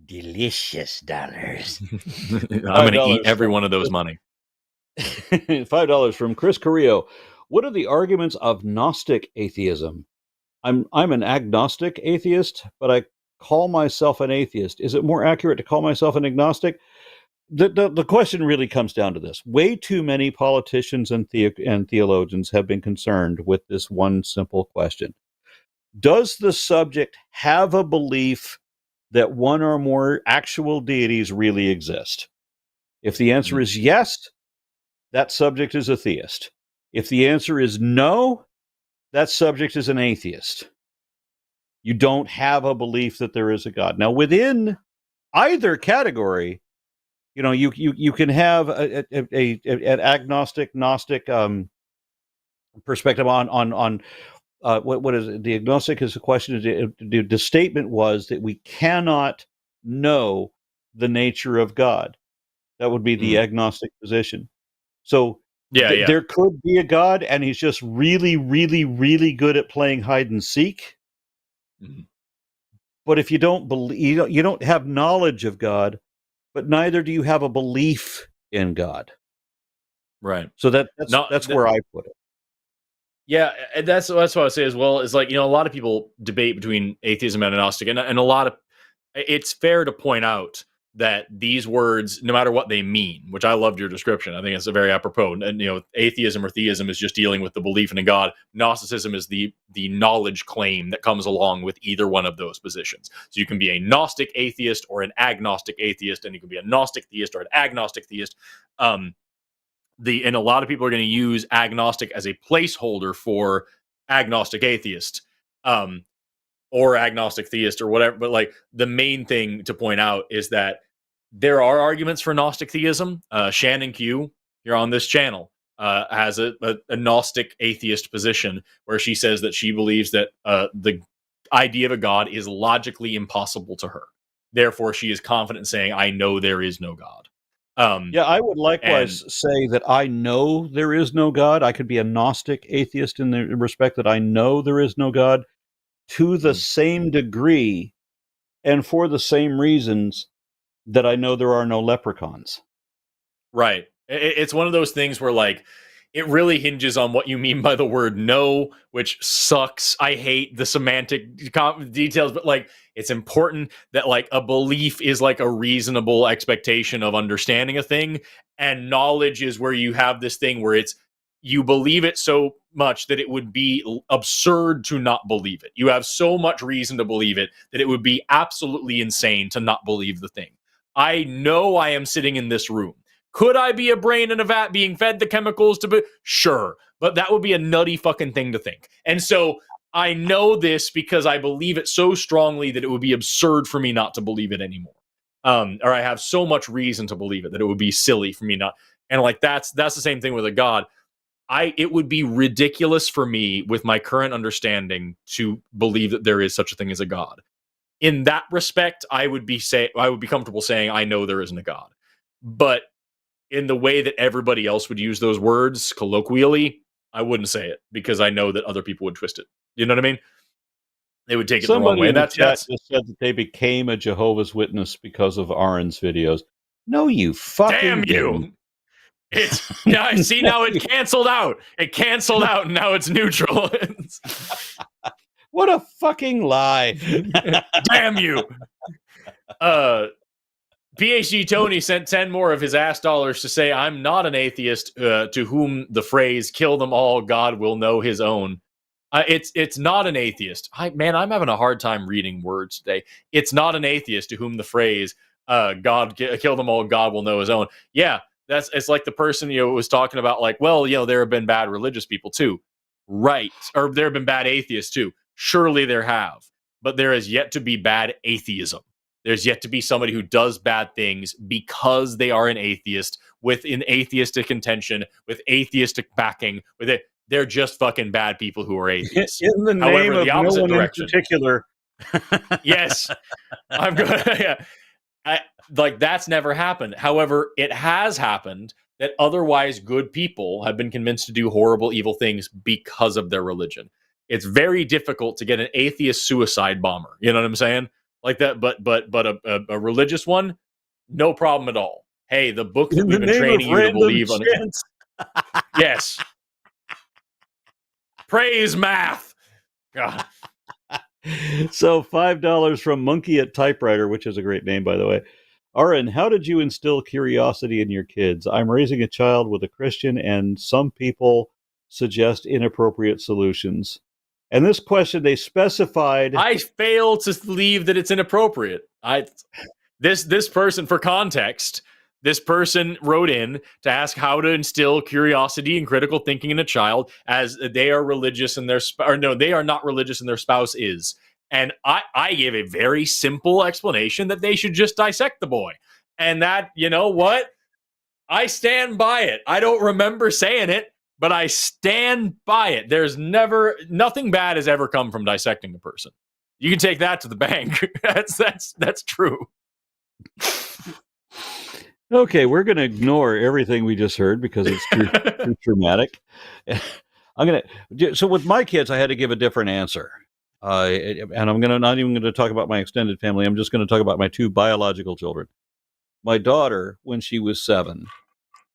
Delicious dollars. I'm going to eat every one of those money. $5 from Chris Carrillo. What are the arguments of Gnostic atheism? I'm an agnostic atheist, but I call myself an atheist. Is it more accurate to call myself an agnostic? The question really comes down to this. Way too many politicians and theologians have been concerned with this one simple question. Does the subject have a belief that one or more actual deities really exist? If the answer is yes, that subject is a theist. If the answer is no, that subject is an atheist. You don't have a belief that there is a God. Now, within either category, you can have an agnostic, Gnostic perspective on what is it? The agnostic is a question. The statement was that we cannot know the nature of God. That would be the agnostic position. So there could be a God, and he's just really, really, really good at playing hide and seek. Mm-hmm. But if you don't believe, you don't have knowledge of God, but neither do you have a belief in God. Right. So that's where I put it. Yeah, and that's what I say as well. Is like, a lot of people debate between atheism and agnostic, and a lot of it's fair to point out that these words, no matter what they mean, which I loved your description, I think it's a very apropos. And atheism or theism is just dealing with the belief in a God. Gnosticism is the knowledge claim that comes along with either one of those positions. So you can be a Gnostic atheist or an agnostic atheist, and you can be a Gnostic theist or an agnostic theist. And a lot of people are going to use agnostic as a placeholder for agnostic atheist, or agnostic theist or whatever. But like, the main thing to point out is that there are arguments for Gnostic theism. Shannon Q, here on this channel, has a Gnostic atheist position where she says that she believes that the idea of a God is logically impossible to her. Therefore, she is confident in saying, I know there is no God. I would likewise say that I know there is no God. I could be a Gnostic atheist in the respect that I know there is no God to the same degree and for the same reasons that I know there are no leprechauns. Right. It's one of those things where, like, it really hinges on what you mean by the word "no," which sucks. I hate the semantic details, but like, it's important that like a belief is like a reasonable expectation of understanding a thing, and knowledge is where you have this thing where you believe it so much that it would be absurd to not believe it. You have so much reason to believe it that it would be absolutely insane to not believe the thing. I know I am sitting in this room. Could I be a brain in a vat being fed the chemicals to be? Sure. But that would be a nutty fucking thing to think. And so I know this because I believe it so strongly that it would be absurd for me not to believe it anymore. Or I have so much reason to believe it that it would be silly for me not. And like, that's the same thing with a God. It would be ridiculous for me with my current understanding to believe that there is such a thing as a God. In that respect, I would be comfortable saying I know there isn't a God. But in the way that everybody else would use those words colloquially, I wouldn't say it because I know that other people would twist it. You know what I mean? They would take it the wrong way. In the That's chat just said that they became a Jehovah's Witness because of Aron's videos. No, you fucking damn you. didn't. It's now. See, now it canceled out. It canceled out, and now it's neutral. What a fucking lie! Damn you. PhD Tony sent 10 more of his ass dollars to say, I'm not an atheist to whom the phrase "kill them all, God will know his own." It's not an atheist. I'm having a hard time reading words today. It's not an atheist to whom the phrase "God kill them all, God will know his own." Yeah. It's like the person was talking about, like, well, there have been bad religious people too, right? Or there have been bad atheists too. Surely there have, but there has yet to be bad atheism. There's yet to be somebody who does bad things because they are an atheist with an atheistic intention, with atheistic backing. With it, they're just fucking bad people who are atheists. In the name of no one in particular. Yes, I'm good. Yeah. Like, that's never happened. However, it has happened that otherwise good people have been convinced to do horrible, evil things because of their religion. It's very difficult to get an atheist suicide bomber. You know what I'm saying? Like that, but a religious one, no problem at all. Hey, the book that we've been training you to believe on. Yes. Praise math. God. So $5 from Monkey at Typewriter, which is a great name, by the way. Aron, how did you instill curiosity in your kids? I'm raising a child with a Christian, and some people suggest inappropriate solutions. And this question, they specified... I fail to believe that it's inappropriate. This person, for context, This person wrote in to ask how to instill curiosity and critical thinking in a child as they are religious and they are not religious and their spouse is. And I gave a very simple explanation that they should just dissect the boy. And that, you know what? I stand by it. I don't remember saying it, but I stand by it. Nothing bad has ever come from dissecting a person. You can take that to the bank. That's true. Okay, we're going to ignore everything we just heard because it's too traumatic. So with my kids, I had to give a different answer. And I'm not even going to talk about my extended family. I'm just going to talk about my 2 biological children. My daughter, when she was 7,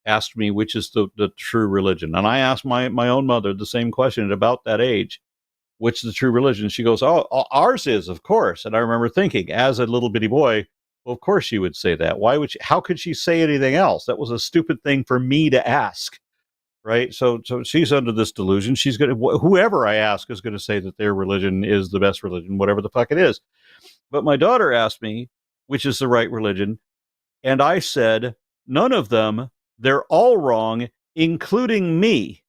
asked me which is the true religion. And I asked my own mother the same question at about that age. Which is the true religion? She goes, oh, ours is, of course. And I remember thinking, as a little bitty boy, well, of course she would say that. How could she say anything else? That was a stupid thing for me to ask, right? So she's under this delusion. She's going to, whoever I ask is going to say that their religion is the best religion, whatever the fuck it is. But my daughter asked me, which is the right religion? And I said, none of them. They're all wrong, including me.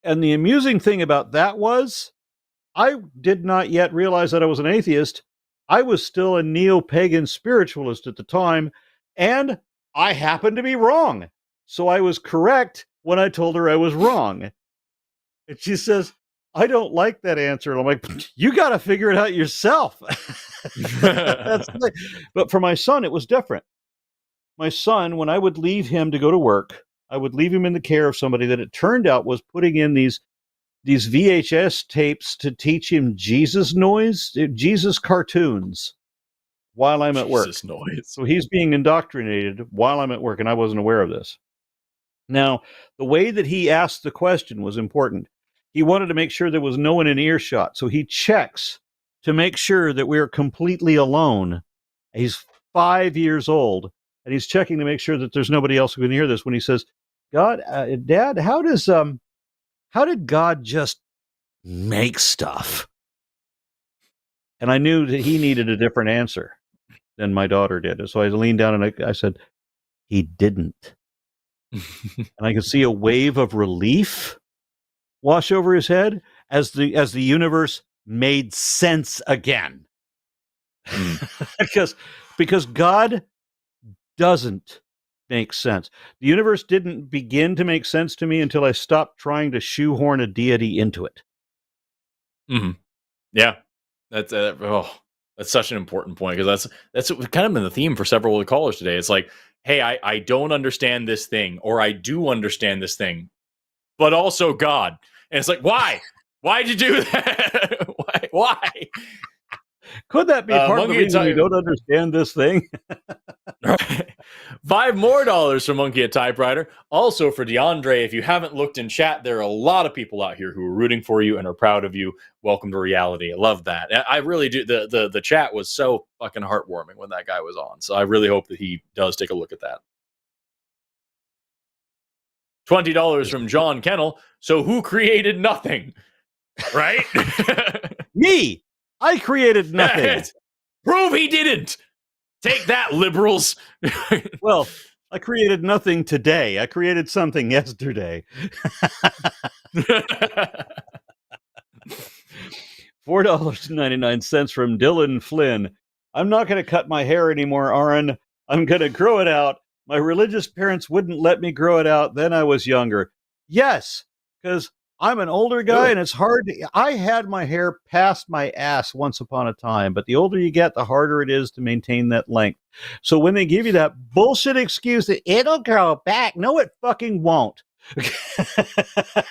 And the amusing thing about that was, I did not yet realize that I was an atheist. I was still a neo-pagan spiritualist at the time, and I happened to be wrong. So I was correct when I told her I was wrong. And she says, I don't like that answer. And I'm like, you got to figure it out yourself. But for my son, it was different. My son, when I would leave him to go to work, I would leave him in the care of somebody that it turned out was putting in these VHS tapes to teach him Jesus cartoons while I'm at work. Jesus noise. So he's being indoctrinated while I'm at work, and I wasn't aware of this. Now, the way that he asked the question was important. He wanted to make sure there was no one in earshot, so he checks to make sure that we're completely alone. He's 5 years old, and he's checking to make sure that there's nobody else who can hear this when he says, Dad, how did God just make stuff? And I knew that he needed a different answer than my daughter did. And so I leaned down and I said, he didn't. And I could see a wave of relief wash over his head as the universe made sense again. because God doesn't make sense. The universe didn't begin to make sense to me until I stopped trying to shoehorn a deity into it. Mm-hmm. Yeah, that's such an important point, because that's kind of been the theme for several of the callers today. It's like, hey, I don't understand this thing, or I do understand this thing, but also God. And it's like, why? Why'd you do that? Why? Could that be part of the reason you don't understand this thing? $5 more from Monkey a Typewriter. Also for DeAndre, if you haven't looked in chat, there are a lot of people out here who are rooting for you and are proud of you. Welcome to reality. I love that. I really do. The chat was so fucking heartwarming when that guy was on. So I really hope that he does take a look at that. $20 from John Kennel. So who created nothing? Right? Me. I created nothing. Prove he didn't. Take that, liberals. Well, I created nothing today. I created something yesterday. $4.99 from Dylan Flynn. I'm not going to cut my hair anymore, Aaron. I'm going to grow it out. My religious parents wouldn't let me grow it out. Then I was younger. Yes, because I'm an older guy, and it's hard. I had my hair past my ass once upon a time, but the older you get, the harder it is to maintain that length. So when they give you that bullshit excuse that it'll grow back, no, it fucking won't.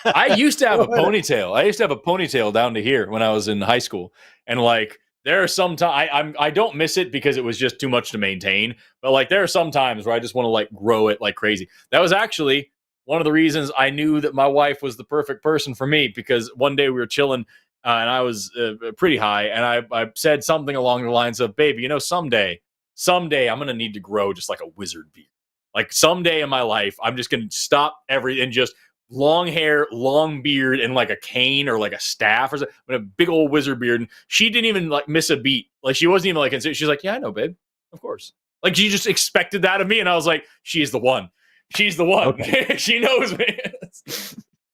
I used to have a ponytail. I used to have a ponytail down to here when I was in high school, and like there are some times I don't miss it because it was just too much to maintain. But like there are some times where I just want to like grow it like crazy. That was actually one of the reasons I knew that my wife was the perfect person for me, because one day we were chilling and I was pretty high, and I said something along the lines of, baby, you know, someday I'm going to need to grow just like a wizard beard. Like someday in my life, I'm just going to stop everything and just long hair, long beard, and like a cane or like a staff or something, a big old wizard beard. And she didn't even like miss a beat. Like she wasn't even like, she's like, yeah, I know, babe. Of course. Like, she just expected that of me, and I was like, she's the one. She's the one. Okay. She knows me.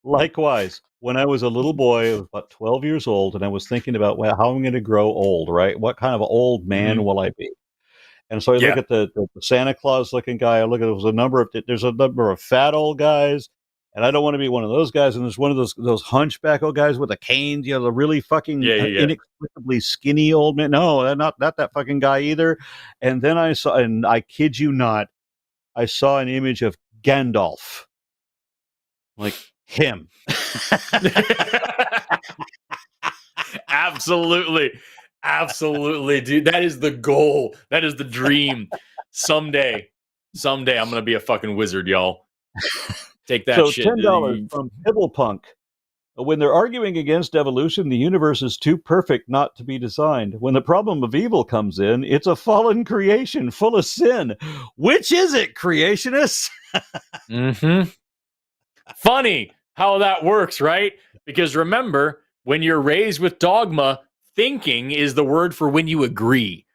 Likewise, when I was a little boy, I was about 12 years old, and I was thinking about how I'm going to grow old, right? What kind of old man will I be? And so I look at the Santa Claus looking guy. I look at there's a number of fat old guys, and I don't want to be one of those guys. And there's one of those hunchback old guys with a cane, the really fucking inexplicably skinny old man. No, not that fucking guy either. And then I saw, and I kid you not, I saw an image of Gandalf, like him. Absolutely, dude. That is the goal. That is the dream. Someday, I'm gonna be a fucking wizard, y'all. Take that so shit. $10 from Pibblepunk. When they're arguing against evolution, the universe is too perfect not to be designed. When the problem of evil comes in, it's a fallen creation full of sin. Which is it, creationists? Funny how that works, right? Because remember, when you're raised with dogma, thinking is the word for when you agree.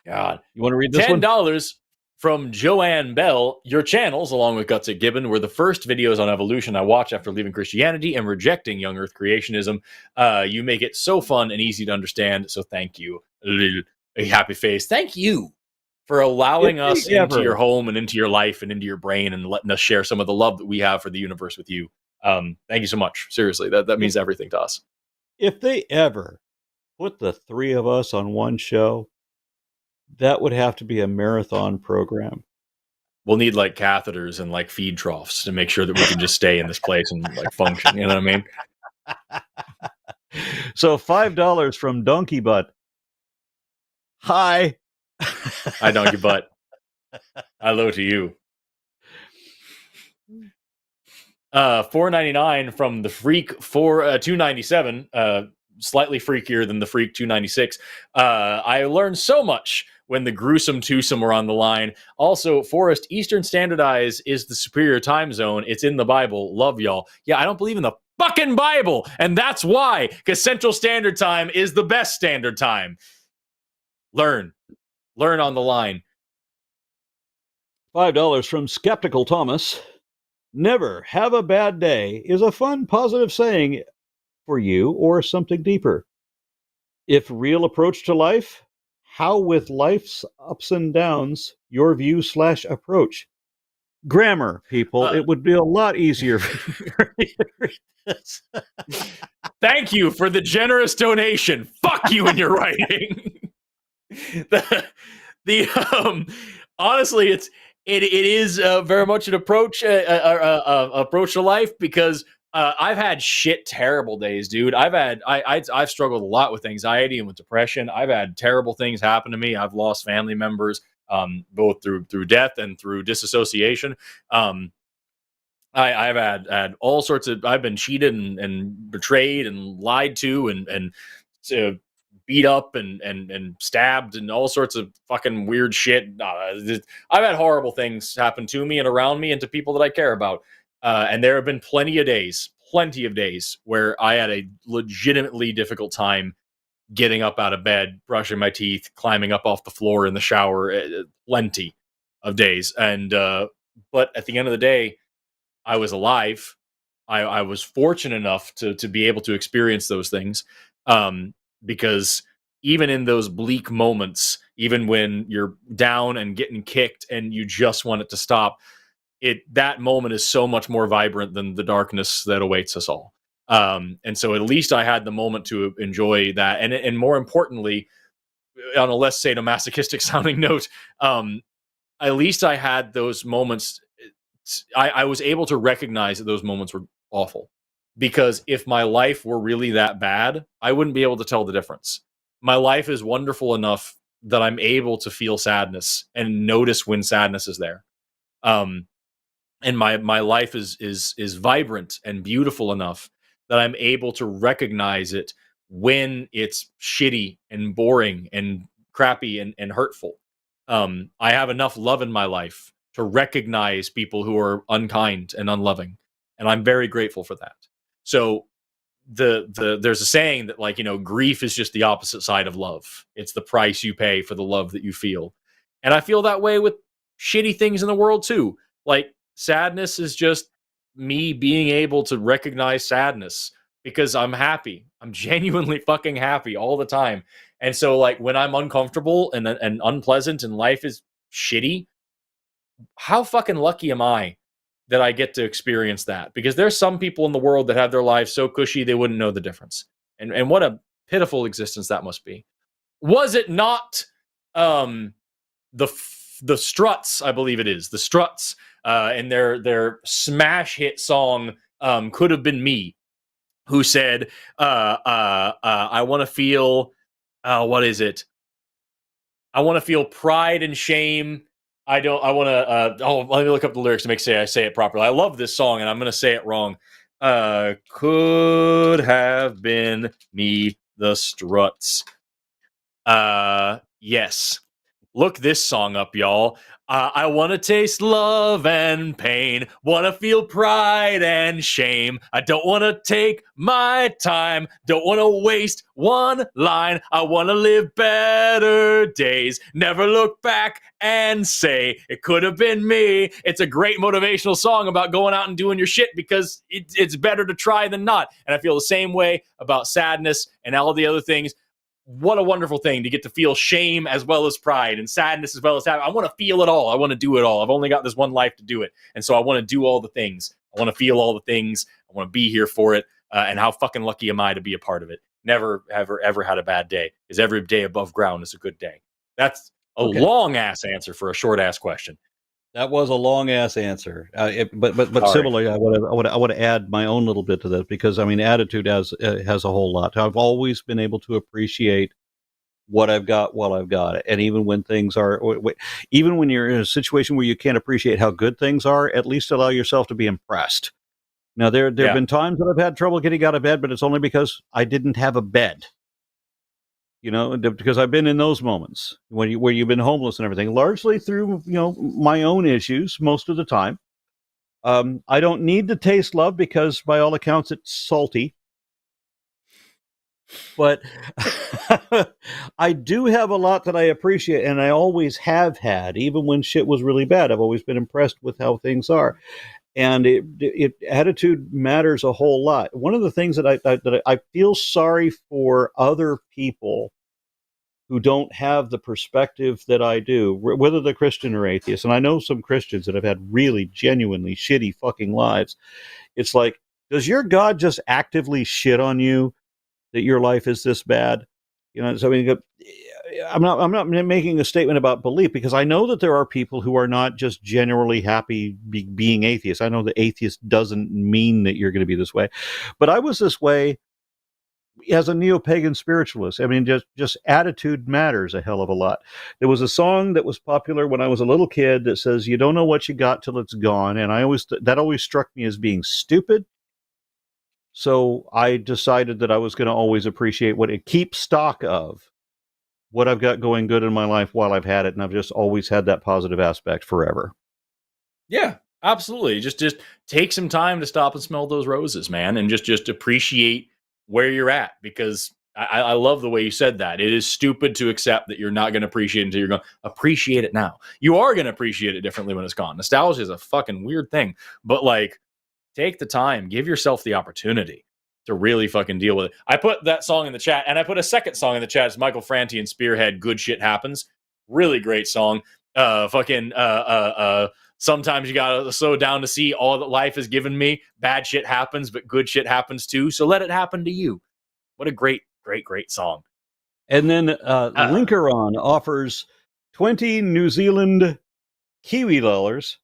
God. You want to read this $10 from Joanne Bell. Your channels, along with Guts at Gibbon, were the first videos on evolution I watched after leaving Christianity and rejecting young earth creationism. You make it so fun and easy to understand, so thank you. A happy face. Thank you for allowing us into your home and into your life and into your brain and letting us share some of the love that we have for the universe with you. Thank you so much. Seriously, that means everything to us. If they ever put the three of us on one show, that would have to be a marathon program. We'll need like catheters and like feed troughs to make sure that we can just stay in this place and like function. You know what I mean? So $5 from Donkey Butt. Hi. Hi, Donkey Butt. Hello to you. $4.99 from the Freak for $2.97. Slightly freakier than the Freak 296. I learned so much when the gruesome twosome were on the line. Also, Forrest, Eastern Standardized is the superior time zone. It's in the Bible. Love y'all. Yeah, I don't believe in the fucking Bible, and that's why, because Central Standard Time is the best standard time. Learn on the line. $5 from Skeptical Thomas. Never have a bad day is a fun, positive saying for you or something deeper. If real approach to life, how with life's ups and downs, your view / approach. Grammar, people, it would be a lot easier for me to read this. Thank you for the generous donation. Fuck you and your writing. Honestly, it is very much an approach to life, because I've had terrible days, dude. I've struggled a lot with anxiety and with depression. I've had terrible things happen to me. I've lost family members, both through death and through disassociation. I've had all sorts of. I've been cheated and betrayed and lied to and beat up and stabbed and all sorts of fucking weird shit. I've had horrible things happen to me and around me and to people that I care about. And there have been plenty of days where I had a legitimately difficult time getting up out of bed, brushing my teeth, climbing up off the floor in the shower. Plenty of days. And but at the end of the day, I was alive. I was fortunate enough to be able to experience those things. Because even in those bleak moments, even when you're down and getting kicked and you just want it to stop, that moment is so much more vibrant than the darkness that awaits us all. And so at least I had the moment to enjoy that. And more importantly, on a less sadomasochistic sounding note, at least I had those moments. I was able to recognize that those moments were awful, because if my life were really that bad, I wouldn't be able to tell the difference. My life is wonderful enough that I'm able to feel sadness and notice when sadness is there. And my life is vibrant and beautiful enough that I'm able to recognize it when it's shitty and boring and crappy and hurtful. I have enough love in my life to recognize people who are unkind and unloving, and I'm very grateful for that. So there's a saying that, like, grief is just the opposite side of love. It's the price you pay for the love that you feel. And I feel that way with shitty things in the world too. Like, sadness is just me being able to recognize sadness because I'm happy. I'm genuinely fucking happy all the time. And so, like, when I'm uncomfortable and unpleasant and life is shitty, how fucking lucky am I that I get to experience that? Because there's some people in the world that have their lives so cushy they wouldn't know the difference. And what a pitiful existence that must be. Was it not the Struts, I believe it is, the Struts, and their smash hit song Could Have Been Me, who said, I want to feel, what is it? I want to feel pride and shame. I want to, let me look up the lyrics to make sure I say it properly. I love this song and I'm going to say it wrong. Could have been me, the Struts. Yes. Look this song up, y'all. I want to taste love and pain. Want to feel pride and shame. I don't want to take my time. Don't want to waste one line. I want to live better days. Never look back and say, it could have been me. It's a great motivational song about going out and doing your shit because it's better to try than not. And I feel the same way about sadness and all the other things. What a wonderful thing to get to feel shame as well as pride and sadness as well as happiness. I want to feel it all. I want to do it all. I've only got this one life to do it. And so I want to do all the things. I want to feel all the things. I want to be here for it. And how fucking lucky am I to be a part of it? Never, ever had a bad day, because every day above ground is a good day. That's a long-ass answer for a short-ass question. That was a long ass answer, but similarly, I want to add my own little bit to this, because I mean, attitude has a whole lot. I've always been able to appreciate what I've got while I've got it, and even when things are, even when you're in a situation where you can't appreciate how good things are, at least allow yourself to be impressed. Now, there have been times that I've had trouble getting out of bed, but it's only because I didn't have a bed. Because I've been in those moments where you've been homeless and everything, largely through, my own issues most of the time. I don't need to taste love because by all accounts it's salty. But I do have a lot that I appreciate, and I always have had, even when shit was really bad. I've always been impressed with how things are. And attitude matters a whole lot. One of the things that I feel sorry for other people who don't have the perspective that I do, whether they're Christian or atheist. And I know some Christians that have had really genuinely shitty fucking lives. It's like, does your God just actively shit on you that your life is this bad? So I mean, I'm not making a statement about belief, because I know that there are people who are not just generally happy being atheists. I know that atheist doesn't mean that you're going to be this way, but I was this way as a neo-pagan spiritualist. I mean, just attitude matters a hell of a lot. There was a song that was popular when I was a little kid that says, "You don't know what you got till it's gone," and that always struck me as being stupid. So I decided that I was going to always appreciate keep stock of what I've got going good in my life while I've had it, and I've just always had that positive aspect forever. Yeah, absolutely. Just take some time to stop and smell those roses, man, and just appreciate where you're at, because I love the way you said that. It is stupid to accept that you're not going to appreciate it until you're going to appreciate it now. You are going to appreciate it differently when it's gone. Nostalgia is a fucking weird thing, but like, take the time, give yourself the opportunity to really fucking deal with it. I put that song in the chat, and I put a second song in the chat. It's Michael Franti and Spearhead, "Good Shit Happens." Really great song. Sometimes you gotta slow down to see all that life has given me. Bad shit happens, but good shit happens too. So let it happen to you. What a great song. And then Linkeron offers 20 New Zealand Kiwi dollars.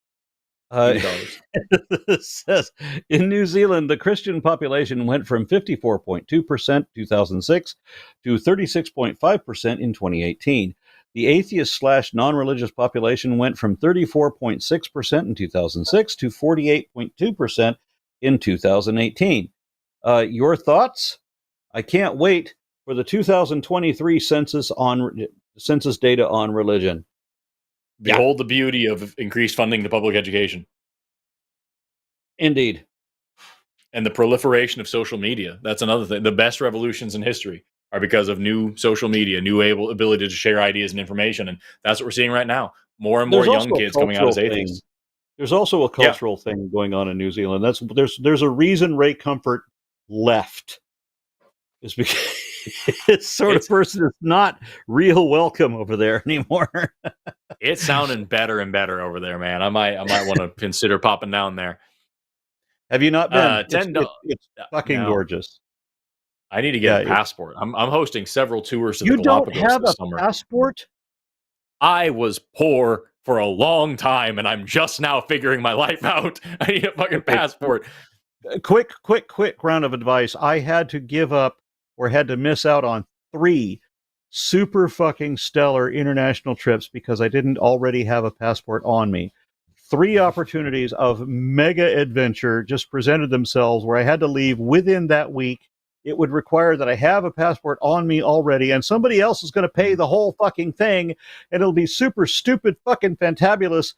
It says, in New Zealand, the Christian population went from 54.2% 2006 to 36.5% in 2018. The atheist/non-religious population went from 34.6% in 2006 to 48.2% in 2018. Your thoughts? I can't wait for the 2023 census data on religion. Behold the beauty of increased funding to public education. Indeed. and the proliferation of social media. That's another thing. The best revolutions in history are because of new social media, new ability to share ideas and information. And that's what we're seeing right now. More and more There's young also a kids coming out as cultural atheists. There's also a cultural thing going on in New Zealand. There's a reason Ray Comfort left. Is because this sort of person is not real welcome over there anymore. It's sounding better and better over there, man. I might want to consider popping down there. Have you not been? It's fucking gorgeous. I need to get a passport. I'm hosting several tours to the Galapagos You don't have this a summer. passport? I was poor for a long time, and I'm just now figuring my life out. I need a fucking passport. Quick round of advice. I had to give up or had to miss out on 3 super fucking stellar international trips because I didn't already have a passport on me. 3 opportunities of mega adventure just presented themselves where I had to leave within that week. It would require that I have a passport on me already, and somebody else is going to pay the whole fucking thing, and it'll be super stupid fucking fantabulous.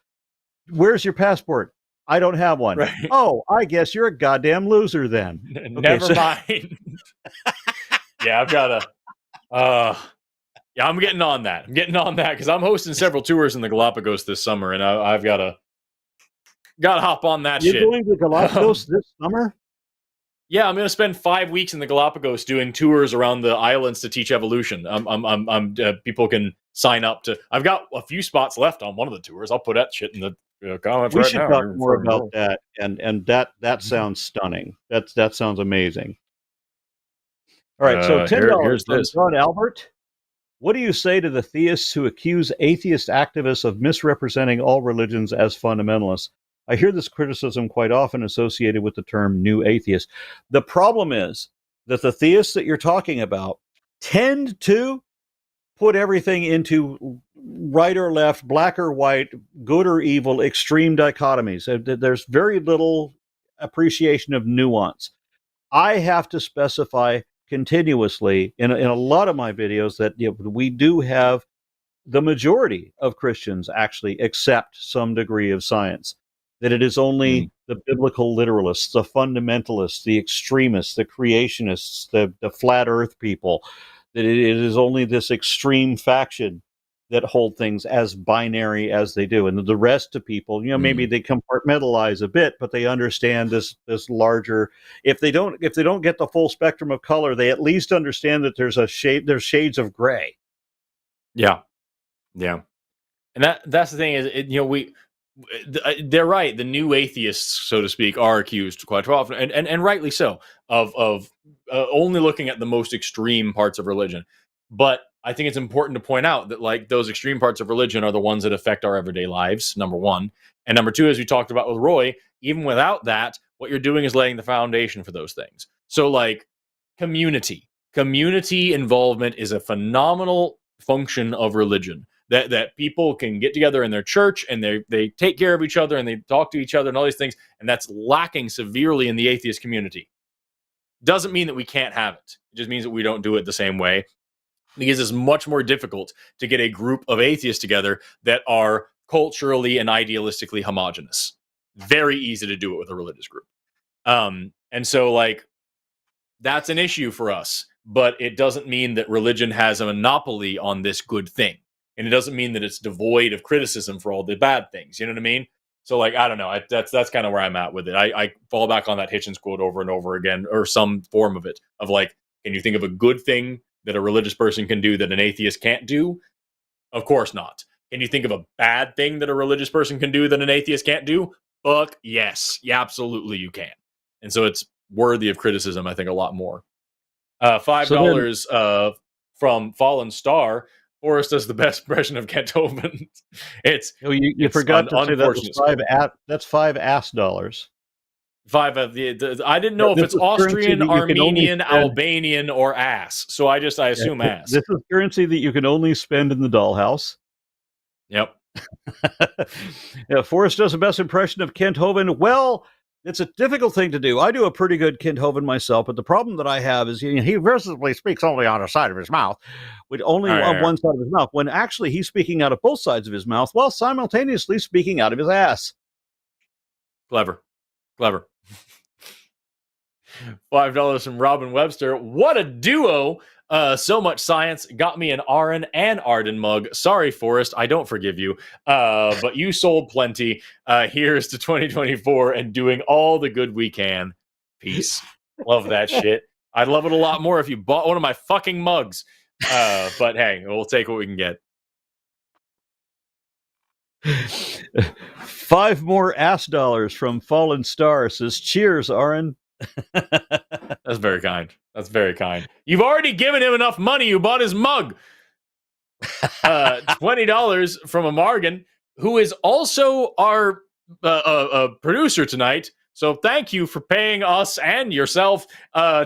Where's your passport? I don't have one. Right. Oh, I guess you're a goddamn loser then. Never mind. Yeah, I've got to... yeah, I'm getting on that. Because I'm hosting several tours in the Galapagos this summer, and I've got to hop on that shit. You're going to Galapagos this summer? Yeah, I'm going to spend 5 weeks in the Galapagos doing tours around the islands to teach evolution. People can sign up to. I've got a few spots left on one of the tours. I'll put that shit in the comments. We should talk more about that, and that sounds stunning. That sounds amazing. All right, so $10 from John Albert. What do you say to the theists who accuse atheist activists of misrepresenting all religions as fundamentalists? I hear this criticism quite often associated with the term new atheist. The problem is that the theists that you're talking about tend to put everything into right or left, black or white, good or evil, extreme dichotomies. There's very little appreciation of nuance. I have to specify continuously in a lot of my videos that we do have the majority of Christians actually accept some degree of science. That it is only the biblical literalists, the fundamentalists, the extremists, the creationists, the flat earth people, that it is only this extreme faction that hold things as binary as they do. And the rest of people, maybe they compartmentalize a bit, but they understand this larger, if they don't get the full spectrum of color, they at least understand that there's shades of gray. Yeah. Yeah. And that's the thing is, they're right. The new atheists, so to speak, are accused quite often, and rightly so, of only looking at the most extreme parts of religion. But I think it's important to point out that like those extreme parts of religion are the ones that affect our everyday lives, number one. And number two, as we talked about with Roy, even without that, what you're doing is laying the foundation for those things. So like community involvement is a phenomenal function of religion. That people can get together in their church and they take care of each other and they talk to each other and all these things. And that's lacking severely in the atheist community. Doesn't mean that we can't have it. It just means that we don't do it the same way. Because it's much more difficult to get a group of atheists together that are culturally and idealistically homogenous. Very easy to do it with a religious group. And so like that's an issue for us, but it doesn't mean that religion has a monopoly on this good thing. And it doesn't mean that it's devoid of criticism for all the bad things. You know what I mean? So like, I don't know. That's kind of where I'm at with it. I fall back on that Hitchens quote over and over again, or some form of it, of like, can you think of a good thing that a religious person can do that an atheist can't do? Of course not. Can you think of a bad thing that a religious person can do that an atheist can't do? Fuck yes. Yeah, absolutely you can. And so it's worthy of criticism, I think, a lot more. $5 from Fallen Star. Forrest does the best impression of Kent Hovind. You forgot to say that was that's $5 Five of the I didn't know if it's Austrian, Armenian, Albanian, or ass. So I assume ass. This is currency that you can only spend in the dollhouse. Yep. Forrest does the best impression of Kent Hovind. Well, it's a difficult thing to do. I do a pretty good Kent Hovind myself, but the problem that I have is he visibly speaks only on a side of his mouth, with only on one side of his mouth, when actually he's speaking out of both sides of his mouth while simultaneously speaking out of his ass. Clever. $5 from Robin Webster. What a duo! So much science got me an Aron and Arden mug. Sorry, Forrest, I don't forgive you. But you sold plenty. Here's to 2024 and doing all the good we can. Peace. Love that shit. I'd love it a lot more if you bought one of my fucking mugs. But hey, we'll take what we can get. 5 more ass dollars from Fallen Star says, cheers, Aron. That's very kind. That's very kind. You've already given him enough money. You bought his mug. $20 from a Margan, who is also our producer tonight. So thank you for paying us and yourself,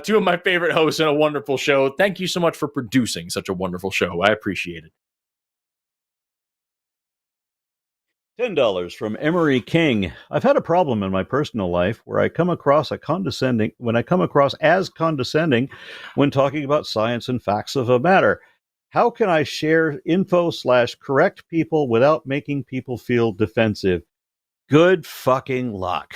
two of my favorite hosts in a wonderful show. Thank you so much for producing such a wonderful show. I appreciate it. $10 from Emery King. I've had a problem in my personal life where I come across as condescending when talking about science and facts of a matter. How can I share info/correct people without making people feel defensive? Good fucking luck.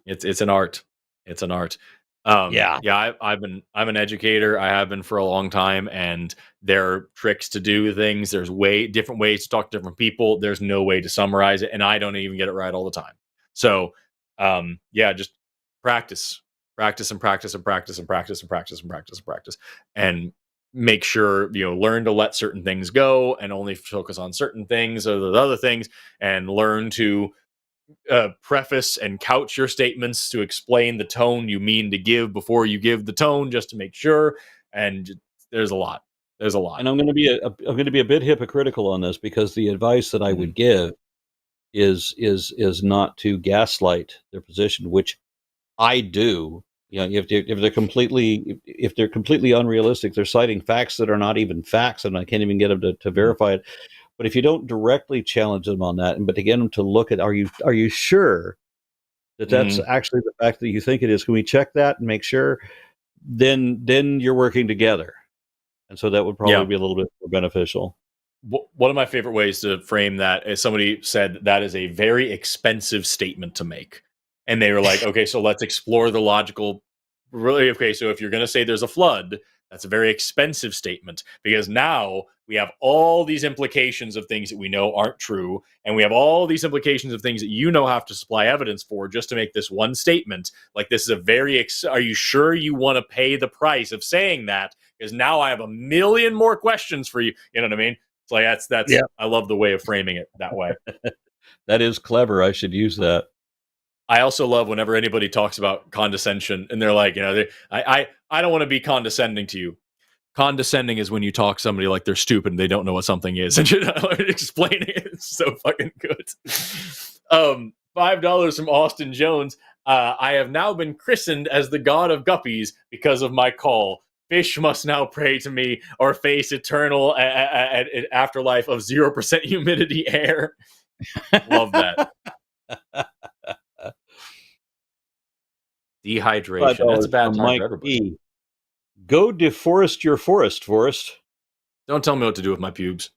It's an art. It's an art. I'm an educator. I have been for a long time, and there are tricks to do things. There's different ways to talk to different people. There's no way to summarize it, and I don't even get it right all the time. So, just practice, and make sure learn to let certain things go and only focus on certain things or the other things, and learn to preface and couch your statements to explain the tone you mean to give before you give the tone, just to make sure. And there's a lot. And I'm going to be a bit hypocritical on this, because the advice that I would give is not to gaslight their position, which I do. If they're completely unrealistic, they're citing facts that are not even facts, and I can't even get them to verify it. But if you don't directly challenge them on that, but to get them to look at, are you sure that that's actually the fact that you think it is? Can we check that and make sure? Then you're working together, and so that would probably be a little bit more beneficial. One of my favorite ways to frame that is, somebody said that is a very expensive statement to make, and they were like, "Okay, so let's explore the logical." Really, okay, so if you're going to say there's a flood, that's a very expensive statement, because now we have all these implications of things that we know aren't true, and we have all these implications of things that have to supply evidence for just to make this one statement. Like, this is a very are you sure you want to pay the price of saying that? Because now I have a million more questions for you. You know what I mean? It's like that's I love the way of framing it that way. That is clever. I should use that. I also love whenever anybody talks about condescension, and they're like, I don't want to be condescending to you. Condescending is when you talk to somebody like they're stupid and they don't know what something is, and you're not explaining it. It's so fucking good. $5 from Austin Jones. I have now been christened as the god of guppies because of my call. Fish must now pray to me or face eternal afterlife of 0% humidity air. Love that. Dehydration. That's a bad time for everybody. Go deforest your forest, Forrest. Don't tell me what to do with my pubes.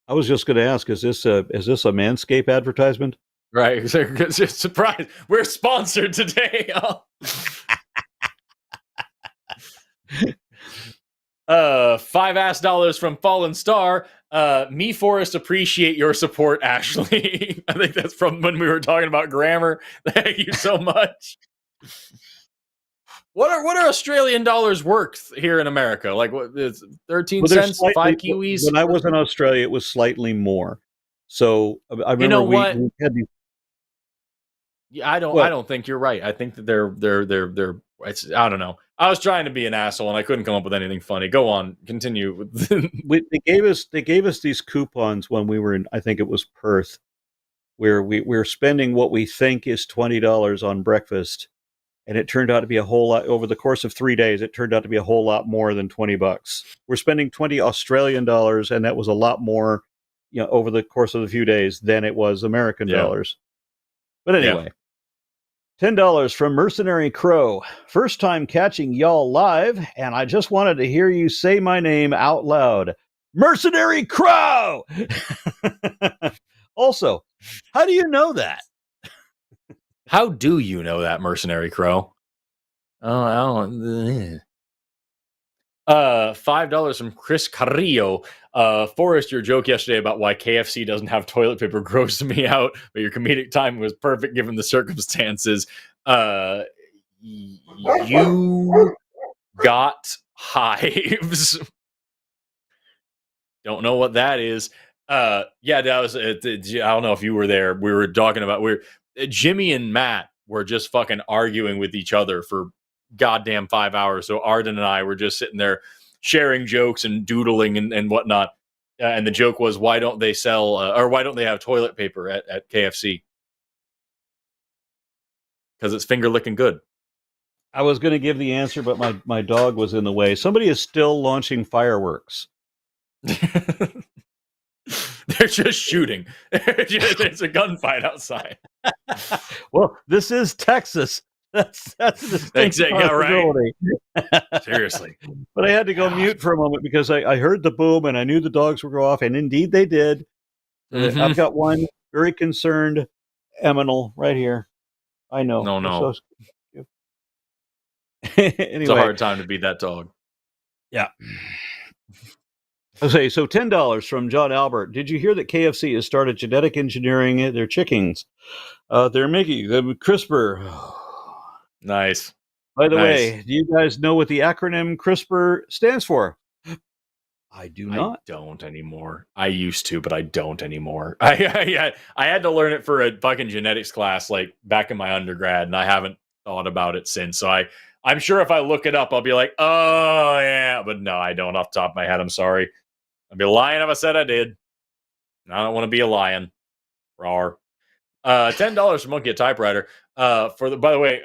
I was just going to ask, is this a Manscaped advertisement? Right. Surprise. We're sponsored today. $5 from Fallen Star. Me, Forrest, appreciate your support, Ashley. I think that's from when we were talking about grammar. Thank you so much. What are Australian dollars worth here in America? Like, what is 13 cents, 5 Kiwis? When I was in Australia, it was slightly more. So I remember we had these. Yeah, I don't think you're right. I think that they're I don't know. I was trying to be an asshole and I couldn't come up with anything funny. Go on, continue. They gave us these coupons when we were in, I think it was Perth, where we're spending what we think is $20 on breakfast, and it turned out to be a whole lot over the course of 3 days. It turned out to be a whole lot more than $20. We're spending $20 Australian dollars, and that was a lot more, over the course of a few days than it was American dollars. But anyway. $10 from Mercenary Crow. First time catching y'all live, and I just wanted to hear you say my name out loud. Mercenary Crow! Also, how do you know that? How do you know that, Mercenary Crow? $5 from Chris Carrillo. Forrest, your joke yesterday about why KFC doesn't have toilet paper grossed me out, but your comedic timing was perfect given the circumstances. You got hives. Don't know what that is. Yeah, that was. I don't know if you were there. We were talking about Jimmy and Matt were just fucking arguing with each other for goddamn 5 hours. So Arden and I were just sitting there sharing jokes and doodling and whatnot. And the joke was, why don't they sell or why don't they have toilet paper at KFC? Because it's finger licking good. I was going to give the answer, but my dog was in the way. Somebody is still launching fireworks. They're just shooting. It's a gunfight outside. Well, this is Texas. That's exactly right. Seriously. But I had to go mute for a moment because I heard the boom and I knew the dogs would go off, and indeed they did. I've got one very concerned Eminal right here. I know. No. Anyway, it's a hard time to beat that dog. Yeah. Okay, so $10 from John Albert. Did you hear that KFC has started genetic engineering their chickens? They're making them CRISPR. Nice. By the way, do you guys know what the acronym CRISPR stands for? I do not. I don't anymore. I used to, but I don't anymore. I had to learn it for a fucking genetics class like back in my undergrad, and I haven't thought about it since. So I'm sure if I look it up, I'll be like, oh yeah, but no, I don't off the top of my head. I'm sorry. I'd be lying if I said I did. I don't want to be a lion. Rawr. $10 from Monkey a Typewriter. By the way,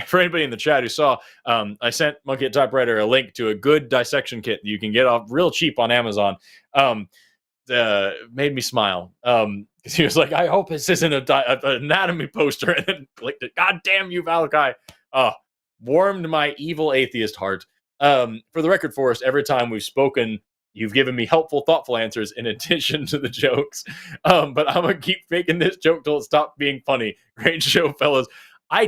for anybody in the chat who saw, I sent Monkey a Typewriter a link to a good dissection kit that you can get off real cheap on Amazon. Made me smile. He was like, I hope this isn't an anatomy poster, and then clicked it. God damn you, Valkai. Warmed my evil atheist heart. For the record, Forrest, every time we've spoken, you've given me helpful, thoughtful answers in addition to the jokes. But I'm going to keep making this joke till it stops being funny. Great show, fellas. I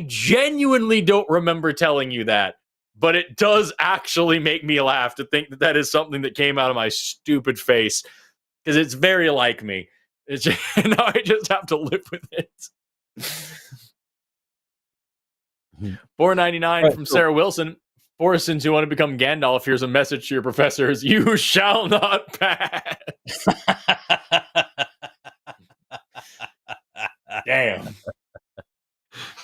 genuinely don't remember telling you that, but it does actually make me laugh to think that is something that came out of my stupid face, because it's very like me. Now I just have to live with it. $4.99 from Sarah Wilson. Forrest, since you want to become Gandalf, here's a message to your professors. You shall not pass. Damn.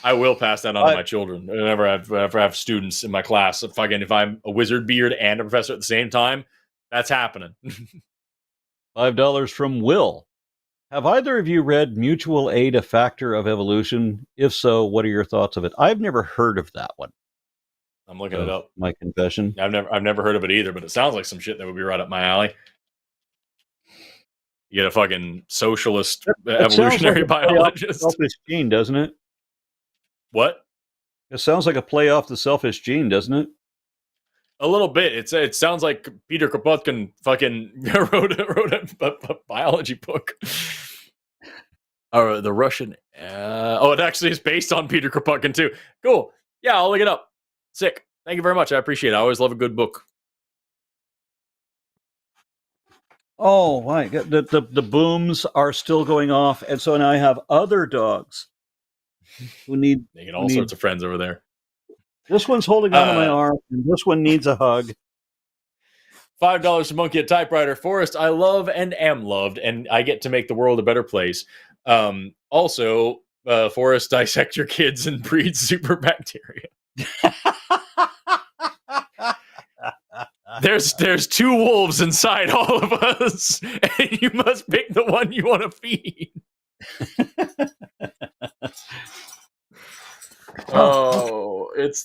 I will pass that on to my children. Whenever I have students in my class, if I'm a wizard beard and a professor at the same time, that's happening. $5 from Will. Have either of you read Mutual Aid, A Factor of Evolution? If so, what are your thoughts of it? I've never heard of that one. I'm looking it up. My confession. I've never heard of it either, but it sounds like some shit that would be right up my alley. You get a fucking socialist evolutionary biologist. Selfish gene, doesn't it? What? It sounds like a play off the selfish gene, doesn't it? A little bit. It sounds like Peter Kropotkin fucking wrote a biology book. Or the Russian. It actually is based on Peter Kropotkin too. Cool. Yeah, I'll look it up. Sick. Thank you very much. I appreciate it. I always love a good book. Oh my God. The booms are still going off, and so now I have other dogs who need. They get all sorts of friends over there. This one's holding onto my arm, and this one needs a hug. $5 from Monkey a Typewriter. Forrest, I love and am loved, and I get to make the world a better place. Also, Forrest, dissect your kids and breed super bacteria. There's two wolves inside all of us, and you must pick the one you want to feed.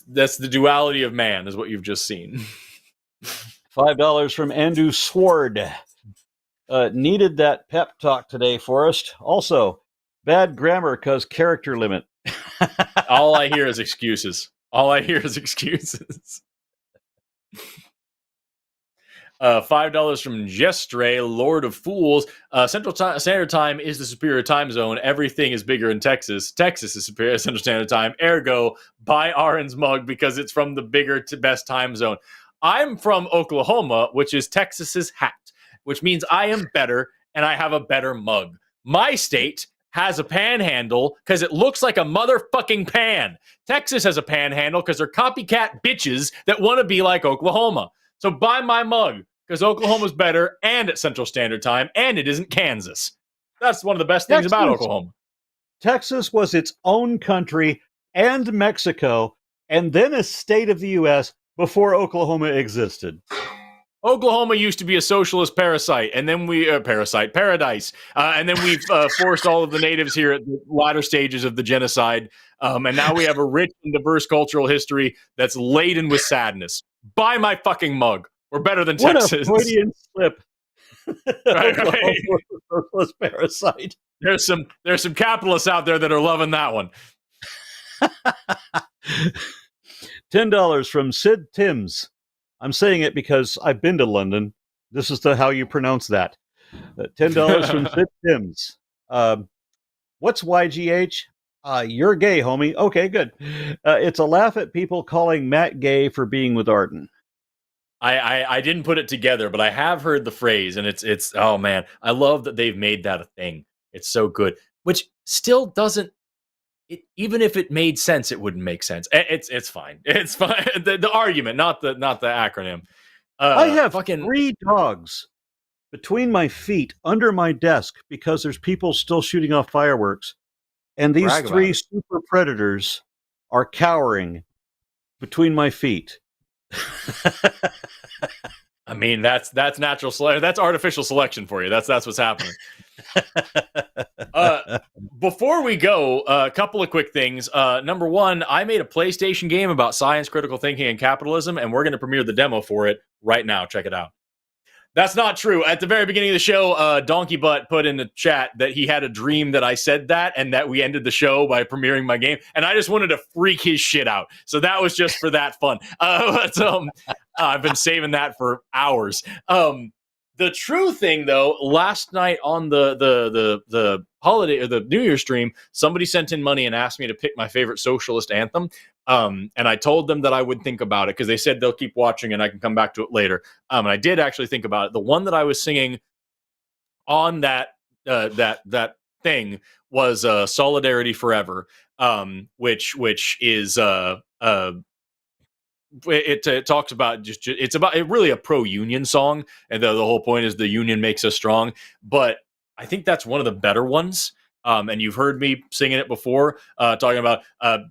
That's the duality of man, is what you've just seen. $5 from Andrew Sword. Needed that pep talk today, Forrest. Also, bad grammar cause character limit. All I hear is excuses. $5 from Jestray, Lord of Fools. Central Standard Time is the superior time zone. Everything is bigger in Texas. Texas is superior Central Standard Time. Ergo, buy Aron's mug because it's from the bigger to best time zone. I'm from Oklahoma, which is Texas's hat, which means I am better and I have a better mug. My state has a panhandle because it looks like a motherfucking pan. Texas has a panhandle because they're copycat bitches that want to be like Oklahoma. So buy my mug because Oklahoma's better and at Central Standard Time and it isn't Kansas. That's one of the best things about Oklahoma. Texas was its own country and Mexico and then a state of the U.S. before Oklahoma existed. Oklahoma used to be a socialist parasite, and then we paradise, and then we've forced all of the natives here at the latter stages of the genocide, and now we have a rich and diverse cultural history that's laden with sadness. Buy my fucking mug. We're better than Texas. What a Freudian slip. Right. Socialist parasite. There's some capitalists out there that are loving that one. $10 from Sid Timms. I'm saying it because I've been to London. This is how you pronounce that. $10 from Sid Timms. What's YGH? You're gay, homie. Okay, good. It's a laugh at people calling Matt gay for being with Arden. I didn't put it together, but I have heard the phrase, and it's oh man, I love that they've made that a thing. It's so good, which still doesn't. Even if it made sense, it wouldn't make sense. It's fine. It's fine. The argument, not the acronym. I have 3 dogs between my feet under my desk because there's people still shooting off fireworks, and these 3 super predators are cowering between my feet. I mean, that's natural selection. That's artificial selection for you. That's what's happening. Before we go, a couple of quick things. Number one, I made a PlayStation game about science, critical thinking, and capitalism, and we're going to premiere the demo for it right now. Check it out. That's not true. At the very beginning of the show, Donkey Butt put in the chat that he had a dream that I said that and that we ended the show by premiering my game. And I just wanted to freak his shit out. So that was just for that fun. I've been saving that for hours. The true thing, though, last night on the holiday or the New Year stream, somebody sent in money and asked me to pick my favorite socialist anthem. And I told them that I would think about it because they said they'll keep watching and I can come back to it later. And I did actually think about it. The one that I was singing on that thing was "Solidarity Forever," which is it talks about it's about really a pro-union song, and the whole point is the union makes us strong. But I think that's one of the better ones. And you've heard me singing it before, talking about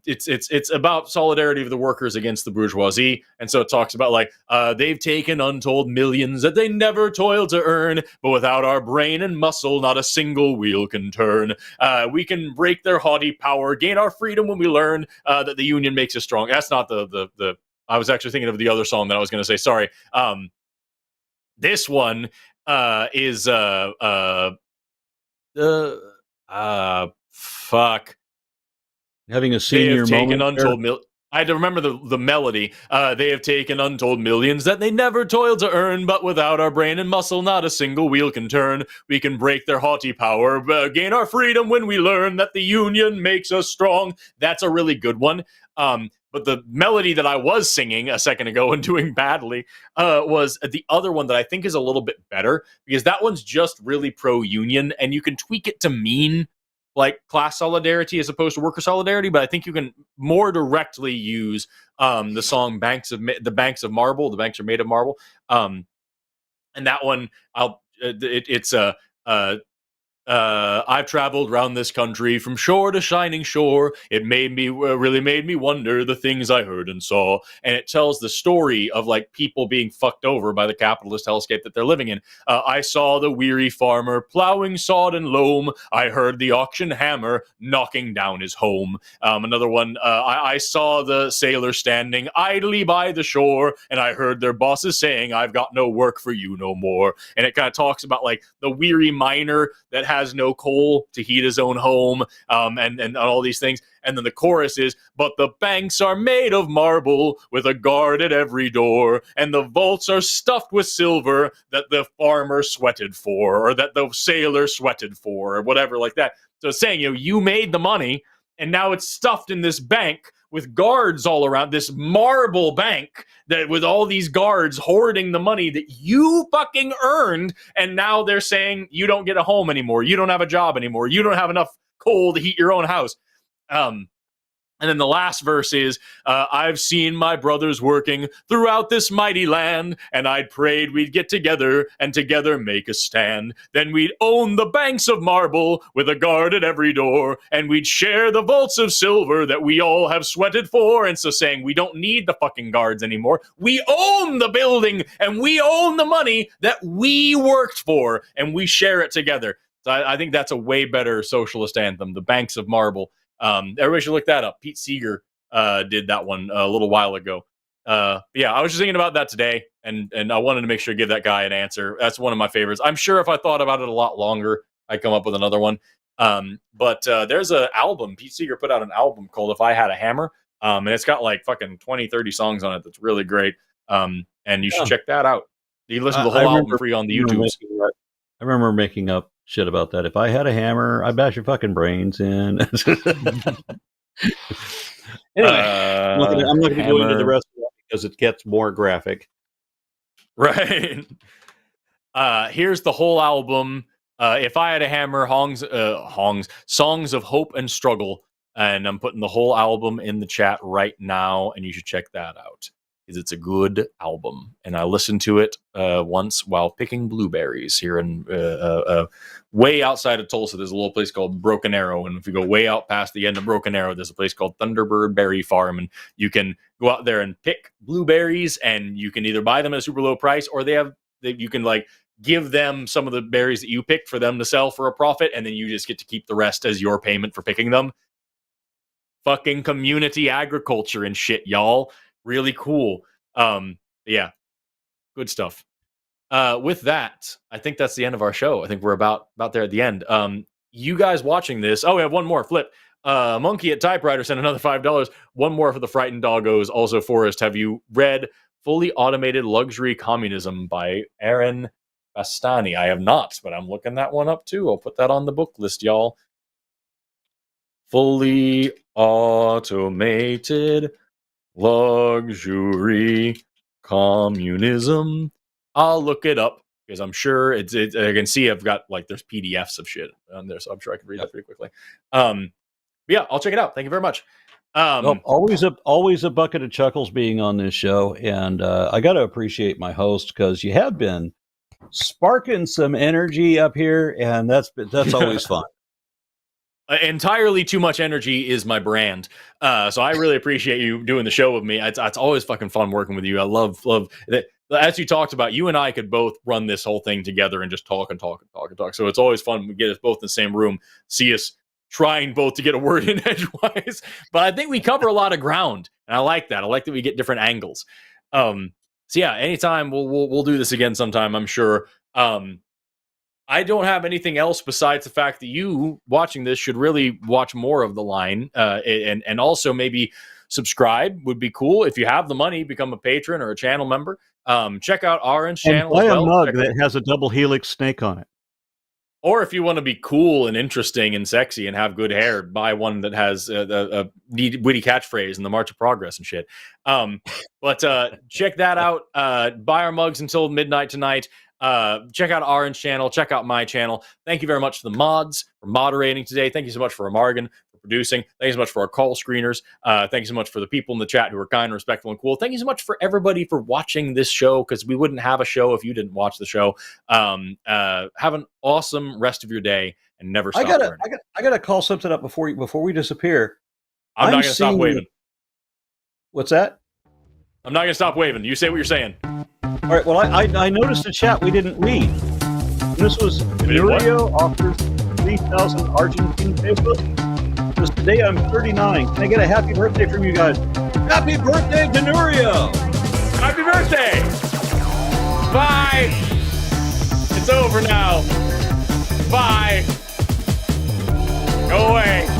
it's about solidarity of the workers against the bourgeoisie. And so it talks about like they've taken untold millions that they never toiled to earn, but without our brain and muscle, not a single wheel can turn. We can break their haughty power, gain our freedom when we learn that the union makes us strong. That's not the I was actually thinking of the other song that I was going to say. Sorry. This one is fuck. Having a senior moment. I had to remember the melody. They have taken untold millions that they never toiled to earn, but without our brain and muscle, not a single wheel can turn. We can break their haughty power, gain our freedom when we learn that the union makes us strong. That's a really good one. But the melody that I was singing a second ago and doing badly was the other one that I think is a little bit better, because that one's just really pro-union, and you can tweak it to mean like class solidarity as opposed to worker solidarity. But I think you can more directly use the song "The Banks of Marble." The banks are made of marble, and that one I've traveled around this country from shore to shining shore. It really made me wonder the things I heard and saw. And it tells the story of like people being fucked over by the capitalist hellscape that they're living in. I saw the weary farmer plowing sod and loam. I heard the auction hammer knocking down his home. Another one, I saw the sailor standing idly by the shore, and I heard their bosses saying, "I've got no work for you no more." And it kind of talks about like the weary miner that has no coal to heat his own home, and all these things. And then the chorus is, but the banks are made of marble with a guard at every door, and the vaults are stuffed with silver that the farmer sweated for, or that the sailor sweated for, or whatever like that. So it's saying, you made the money, and now it's stuffed in this bank with guards all around, this marble bank that with all these guards hoarding the money that you fucking earned, and now they're saying you don't get a home anymore, you don't have a job anymore, you don't have enough coal to heat your own house. And then the last verse is, I've seen my brothers working throughout this mighty land, and I'd prayed we'd get together and together make a stand. Then we'd own the banks of marble with a guard at every door, and we'd share the vaults of silver that we all have sweated for. And so saying we don't need the fucking guards anymore. We own the building, and we own the money that we worked for, and we share it together. So I think that's a way better socialist anthem, the Banks of Marble. Everybody should look that up. Pete Seeger did that one a little while ago. Yeah, I was just thinking about that today, and I wanted to make sure to give that guy an answer. That's one of my favorites. I'm sure if I thought about it a lot longer, I'd come up with another one. But there's an album. Pete Seeger put out an album called If I Had a Hammer, and it's got like fucking 20, 30 songs on it. That's really great. And you should check that out. You listen to the whole album free on the YouTube. I remember making up shit about that. If I had a hammer, I'd bash your fucking brains in. Anyway, I'm not going to go into the rest of that because it gets more graphic. Right. Here's the whole album. If I Had a Hammer, Songs of Hope and Struggle. And I'm putting the whole album in the chat right now, and you should check that out, because it's a good album. And I listened to it once while picking blueberries here in way outside of Tulsa. There's a little place called Broken Arrow, and if you go way out past the end of Broken Arrow, there's a place called Thunderbird Berry Farm, and you can go out there and pick blueberries, and you can either buy them at a super low price, or you can like give them some of the berries that you picked for them to sell for a profit, and then you just get to keep the rest as your payment for picking them. Fucking community agriculture and shit, y'all. Really cool. Yeah, good stuff. With that, I think that's the end of our show. I think we're about there at the end. You guys watching this? Oh, we have one more. Flip. Monkey at Typewriter sent another $5. One more for the Frightened Doggos. Also, Forrest, have you read Fully Automated Luxury Communism by Aaron Bastani? I have not, but I'm looking that one up too. I'll put that on the book list, y'all. Fully Automated Luxury Communism. I'll look it up because I'm sure it's I can see I've got like there's PDFs of shit on there, so I'm sure I can read that pretty quickly. Yeah, I'll check it out. Thank you very much. Always a bucket of chuckles being on this show, and I got to appreciate my host because you have been sparking some energy up here, and that's always fun. Entirely Too Much Energy is my brand. So I really appreciate you doing the show with me. It's always fucking fun working with you. I love that. As you talked about, you and I could both run this whole thing together and just talk and talk and talk and talk. So it's always fun when we get us both in the same room, see us trying both to get a word in edgewise. But I think we cover a lot of ground, and I like that. I like that we get different angles. So yeah, anytime we'll do this again sometime, I'm sure. I don't have anything else besides the fact that you watching this should really watch more of The Line, and also maybe subscribe would be cool. If you have the money, become a patron or a channel member. Check out Aron's channel. Buy a mug that has a double helix snake on it. Or if you want to be cool and interesting and sexy and have good hair, buy one that has a witty catchphrase and the March of Progress and shit. But check that out. Buy our mugs until midnight tonight. Check out Aron's channel. Check out my channel. Thank you very much to the mods for moderating today. Thank you so much for Morgan for producing. Thank you so much for our call screeners. Thank you so much for the people in the chat who are kind, respectful, and cool. Thank you so much for everybody for watching this show, because we wouldn't have a show if you didn't watch the show. Have an awesome rest of your day and never stop learning. I gotta call something up before we disappear. I'm not gonna stop waving. What's that? I'm not gonna stop waving. You say what you're saying. All right. Well, I noticed the chat we didn't read. This was Nurio offers 3,000 Argentine pesos. Because today I'm 39. Can I get a happy birthday from you guys? Happy birthday to Nurio! Happy birthday! Bye! It's over now. Bye! Go away.